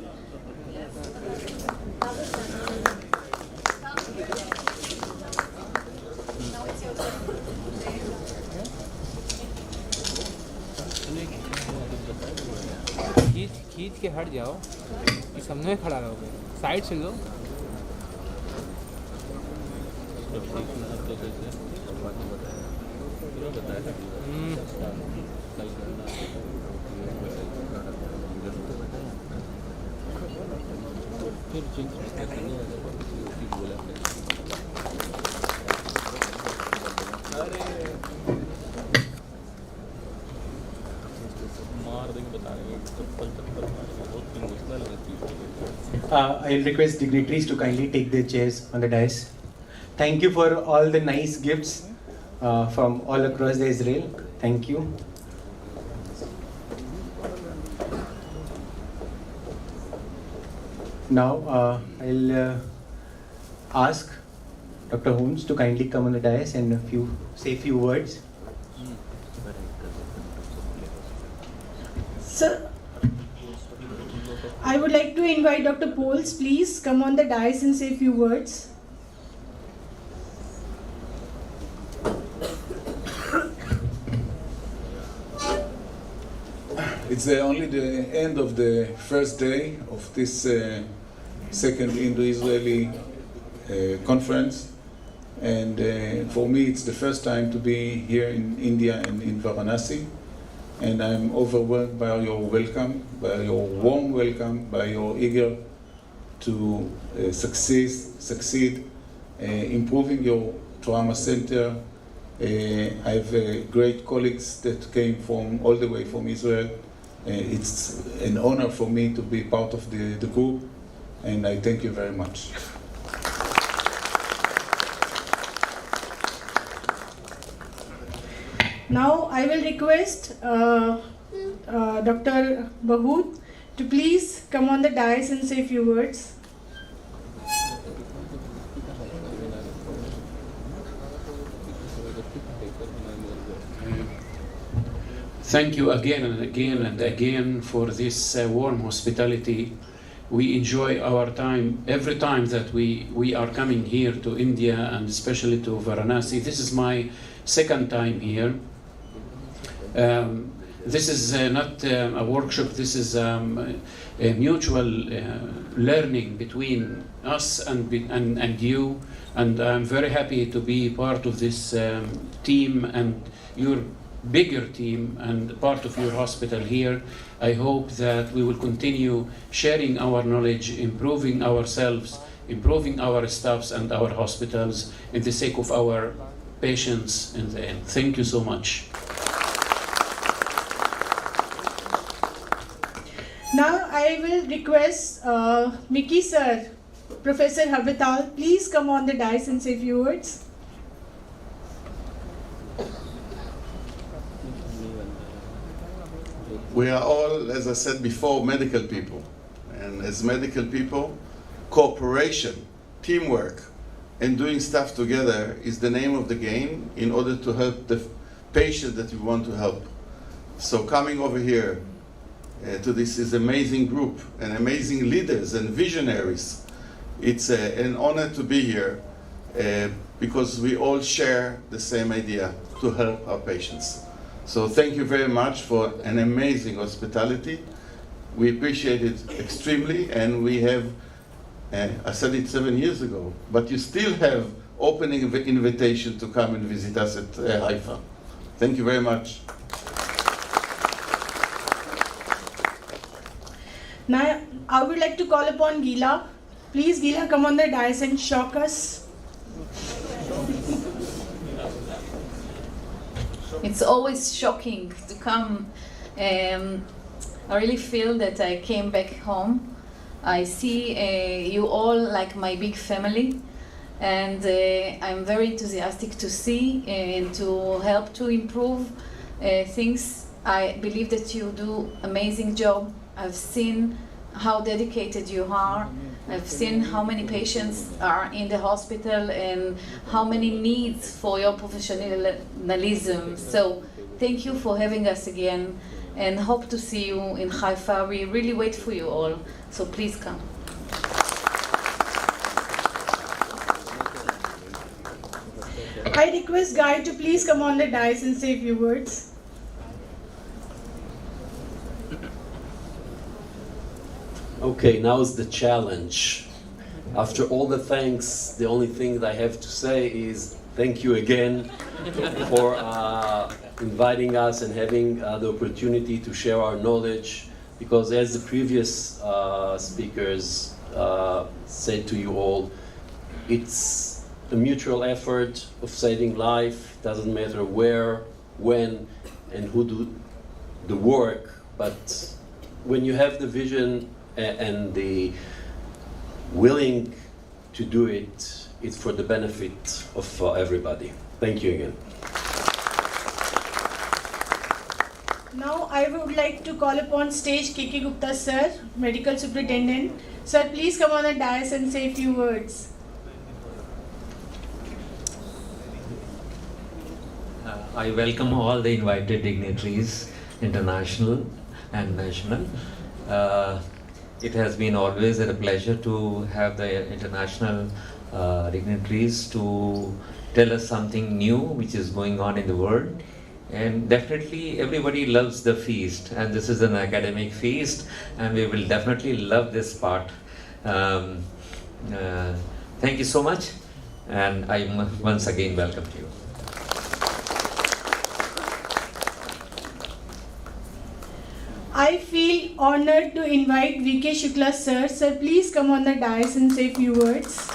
खींच के हट जाओ कि सामने में खड़ा रहोगे साइड से लो I'll request dignitaries to kindly take their chairs on the dais. Thank you for all the nice gifts from all across the Israel. Thank you. Now I'll ask Dr. Holmes to kindly come on the dais and say a few words. Sir, I would like to invite Dr. Poles, please come on the dais and say a few words. It's only the end of the first day of this second Indo-Israeli conference, and for me it's the first time to be here in India and in Varanasi, and I'm overwhelmed by your welcome, by your warm welcome, by your eager to succeed improving your trauma center. I have great colleagues that came from all the way from Israel. It's an honor for me to be part of the group, and I thank you very much. Now I will request Dr. Bahut to please come on the dais and say a few words. Thank you again and again and again for this warm hospitality. We enjoy our time every time that we are coming here to India and especially to Varanasi. This is my second time here. This is not a workshop, this is a mutual learning between us and you, and I'm very happy to be part of this team and your bigger team and part of your hospital here. I hope that we will continue sharing our knowledge, improving ourselves, improving our staffs and our hospitals in the sake of our patients in the end. Thank you so much. Now I will request Mickey sir, Professor Habital, please come on the dais and say a few words. We are all, as I said before, medical people. And as medical people, cooperation, teamwork, and doing stuff together is the name of the game in order to help the patient that we want to help. So coming over here to this is amazing group and amazing leaders and visionaries, it's an honor to be here because we all share the same idea to help our patients. So thank you very much for an amazing hospitality. We appreciate it extremely, and we have, I said it 7 years ago, but you still have opening invitation to come and visit us at Haifa. Thank you very much. Now I would like to call upon Gila. Please Gila, come on the dais and shock us. It's always shocking to come. I really feel that I came back home. I see you all like my big family, and I'm very enthusiastic to see and to help to improve things. I believe that you do amazing job. I've seen how dedicated you are, I've seen how many patients are in the hospital and how many needs for your professionalism. So thank you for having us again and hope to see you in Haifa. We really wait for you all, so please come. I request Guy to please come on the dais and say a few words. Okay, now's the challenge. After all the thanks, the only thing that I have to say is thank you again for inviting us and having the opportunity to share our knowledge. Because as the previous speakers said to you all, it's a mutual effort of saving life. Doesn't matter where, when, and who do the work. But when you have the vision and the willing to do it, it's for the benefit of everybody. Thank you again. Now I would like to call upon stage KK Gupta sir, Medical Superintendent. Sir, please come on the dais and say a few words. I welcome all the invited dignitaries, international and national. It has been always a pleasure to have the international dignitaries to tell us something new which is going on in the world. And definitely everybody loves the feast, and this is an academic feast, and we will definitely love this part. Thank you so much, and I once again welcome you. I feel honored to invite VK Shukla sir. Sir, please come on the dais and say a few words.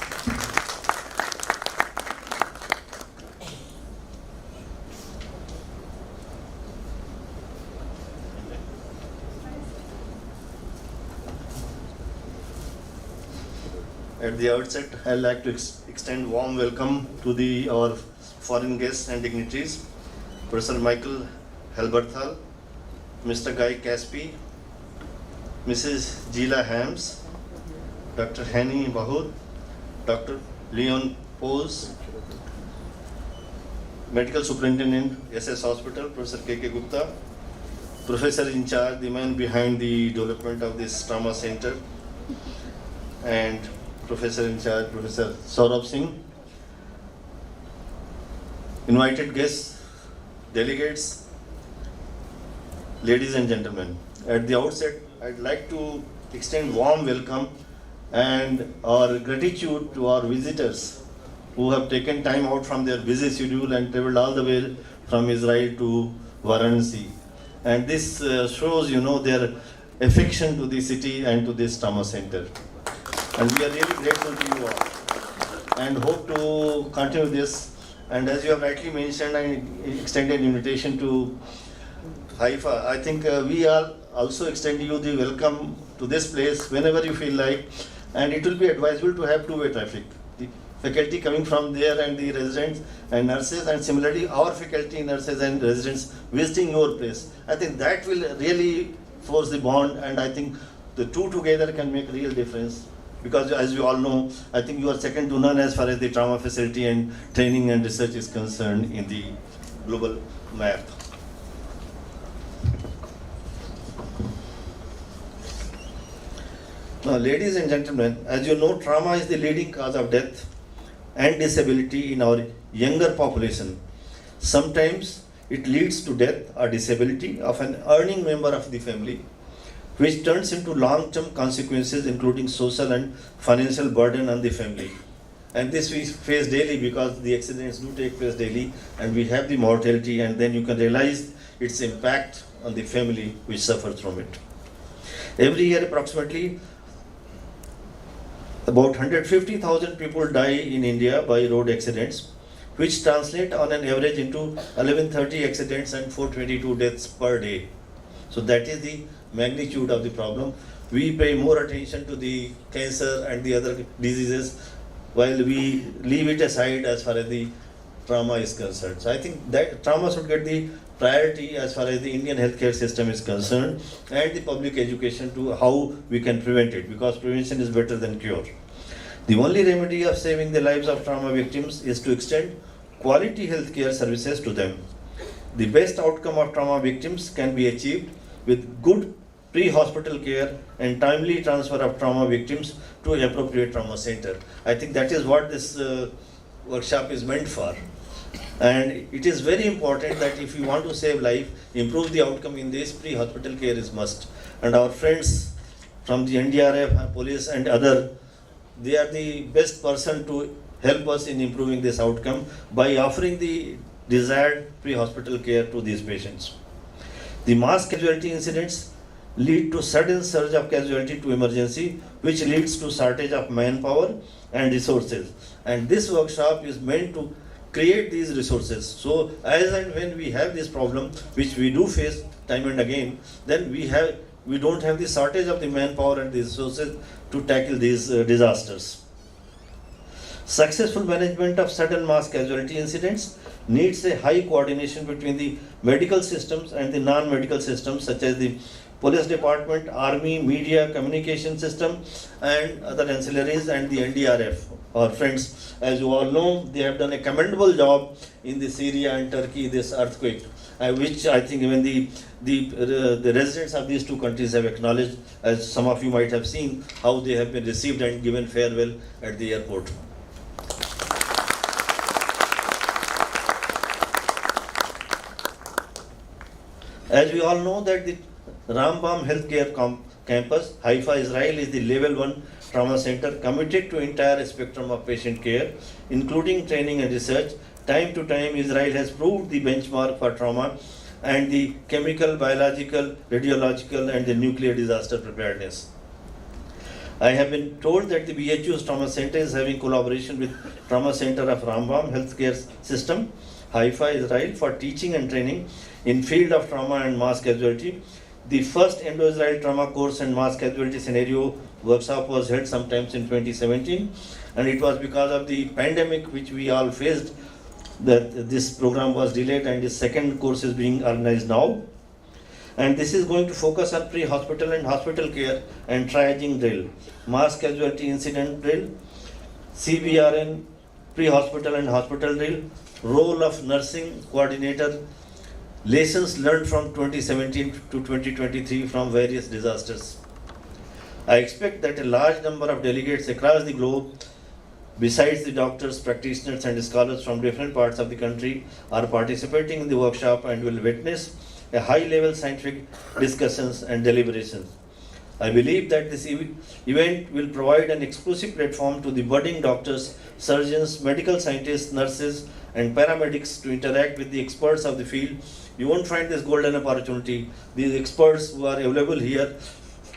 At the outset, I'd like to extend warm welcome to our foreign guests and dignitaries, Professor Michael Halberthal, Mr. Guy Caspi, Mrs. Gila Hams, Dr. Hani Bahud, Dr. Leon Pose, Medical Superintendent, SS Hospital, Professor KK Gupta, Professor in charge, the man behind the development of this trauma center, and Professor in charge, Professor Saurabh Singh, invited guests, delegates, ladies and gentlemen. At the outset, I'd like to extend warm welcome and our gratitude to our visitors who have taken time out from their busy schedule and traveled all the way from Israel to Varanasi. And this shows, their affection to the city and to this trauma center. And we are really grateful to you all and hope to continue this. And as you have rightly mentioned, I extended invitation to Haifa. I think we are also extending you the welcome to this place whenever you feel like, and it will be advisable to have two-way traffic. The faculty coming from there and the residents and nurses, and similarly our faculty, nurses and residents visiting your place. I think that will really force the bond, and I think the two together can make a real difference. Because as you all know, I think you are second to none as far as the trauma facility and training and research is concerned in the global map. Now, ladies and gentlemen, as you know, trauma is the leading cause of death and disability in our younger population. Sometimes it leads to death or disability of an earning member of the family, which turns into long-term consequences, including social and financial burden on the family. And this we face daily because the accidents do take place daily, and we have the mortality, and then you can realize its impact on the family which suffers from it. Every year, approximately about 150,000 people die in India by road accidents, which translate on an average into 1130 accidents and 422 deaths per day. So that is the magnitude of the problem. We pay more attention to the cancer and the other diseases while we leave it aside as far as the trauma is concerned. So I think that trauma should get the priority as far as the Indian healthcare system is concerned, and the public education to how we can prevent it, because prevention is better than cure. The only remedy of saving the lives of trauma victims is to extend quality healthcare services to them. The best outcome of trauma victims can be achieved with good pre-hospital care and timely transfer of trauma victims to appropriate trauma center. I think that is what this workshop is meant for. And it is very important that if you want to save life, improve the outcome in this, pre-hospital care is must. And our friends from the NDRF, police and other, they are the best person to help us in improving this outcome by offering the desired pre-hospital care to these patients. The mass casualty incidents lead to sudden surge of casualty to emergency, which leads to shortage of manpower and resources. And this workshop is meant to create these resources. So as and when we have this problem, which we do face time and again, then we don't have the shortage of the manpower and the resources to tackle these disasters. Successful management of sudden mass casualty incidents needs a high coordination between the medical systems and the non-medical systems, such as the police department, army, media, communication system, and other ancillaries, and the NDRF. Our friends, as you all know, they have done a commendable job in the Syria and Turkey, this earthquake, which I think even the residents of these two countries have acknowledged, as some of you might have seen, how they have been received and given farewell at the airport. As we all know that the Rambam Healthcare Campus, Haifa, Israel, is the level 1 trauma center committed to entire spectrum of patient care, including training and research. Time to time, Israel has proved the benchmark for trauma and the chemical, biological, radiological, and the nuclear disaster preparedness. I have been told that the BHU's trauma center is having collaboration with Trauma Center of Rambam Healthcare System, Haifa, Israel, for teaching and training in field of trauma and mass casualty. The first Indo-Israel trauma course and mass casualty scenario workshop was held sometimes in 2017, and it was because of the pandemic which we all faced that this program was delayed, and the second course is being organized now. And this is going to focus on pre-hospital and hospital care and triaging drill, mass casualty incident drill, CBRN, pre-hospital and hospital drill, role of nursing coordinator, lessons learned from 2017 to 2023 from various disasters. I expect that a large number of delegates across the globe, besides the doctors, practitioners and scholars from different parts of the country, are participating in the workshop and will witness a high-level scientific discussions and deliberations. I believe that this event will provide an exclusive platform to the budding doctors, surgeons, medical scientists, nurses, and paramedics to interact with the experts of the field. You won't find this golden opportunity. These experts who are available here,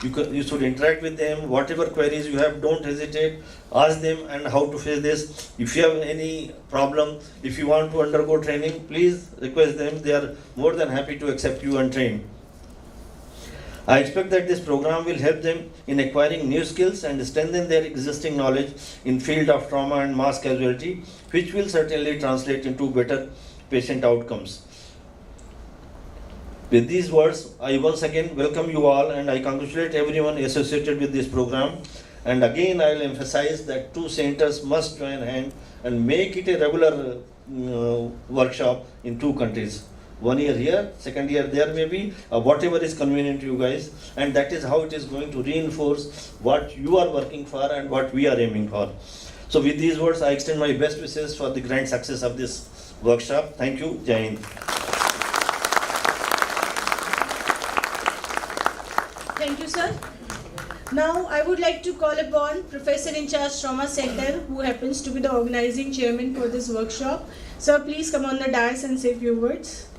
you should interact with them. Whatever queries you have, don't hesitate. Ask them and how to face this. If you have any problem, if you want to undergo training, please request them. They are more than happy to accept you and train. I expect that this program will help them in acquiring new skills and strengthen their existing knowledge in field of trauma and mass casualty, which will certainly translate into better patient outcomes. With these words, I once again welcome you all, and I congratulate everyone associated with this program. And again, I will emphasize that two centers must join hands and make it a regular workshop in two countries. 1 year here, second year there, maybe whatever is convenient to you guys, and that is how it is going to reinforce what you are working for and what we are aiming for. So with these words, I extend my best wishes for the grand success of this workshop. Thank you. Jai Hind. Thank you, sir. Now I would like to call upon Professor in charge Trauma Center, who happens to be the organizing chairman for this workshop. Sir, please come on the dais and say a few words.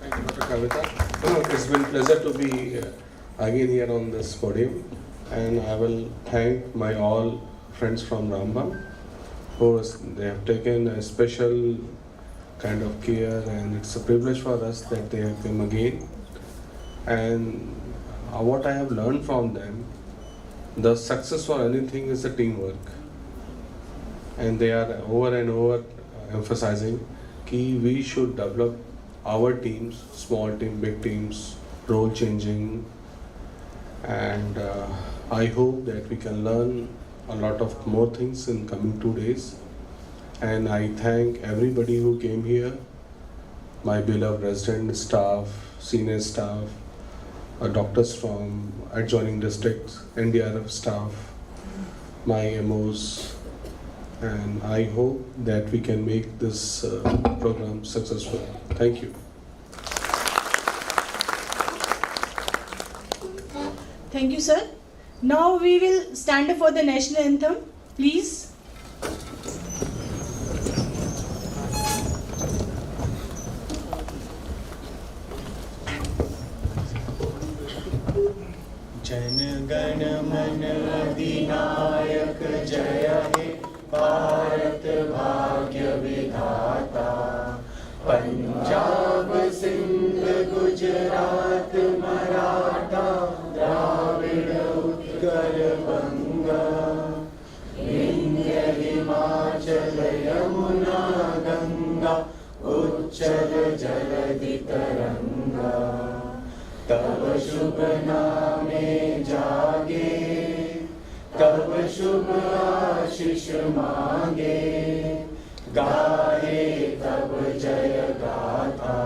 Thank you, Dr. Kavita. It's been a pleasure to be again here on this podium, and I will thank my all friends from Rambam, they have taken a special kind of care, and it's a privilege for us that they have come again. And what I have learned from them, the success for anything is the teamwork, and they are over and over emphasizing that we should develop our teams, small team, big teams, role changing, and I hope that we can learn a lot of more things in coming 2 days. And I thank everybody who came here, my beloved resident staff, senior staff, doctors from adjoining districts, NDRF staff, my MOs, and I hope that we can make this program successful. Thank you. Thank you, sir. Now we will stand up for the national anthem, please. Jana Gana मन अधिनायक जय हे भारत भाग्य विधाता पंजाब सिंध गुजरात मराठा द्राविड़ उत्कल बंगा विंध्य हिमाचल यमुना गंगा उच्चल जलधि तरंगा तब शुभ नामे जागे तब शुभ आशीष मांगे गाहे तब जय गाथा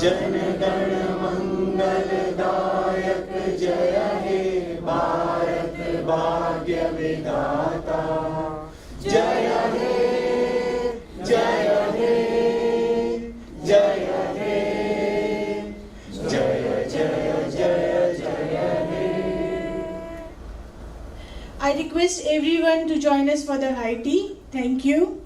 जन गण मंगल दायक जय हे भारत भाग्य विधाता जय हे जय हे जय हे जय जय जय जय हे. I request everyone to join us for the high tea. Thank you.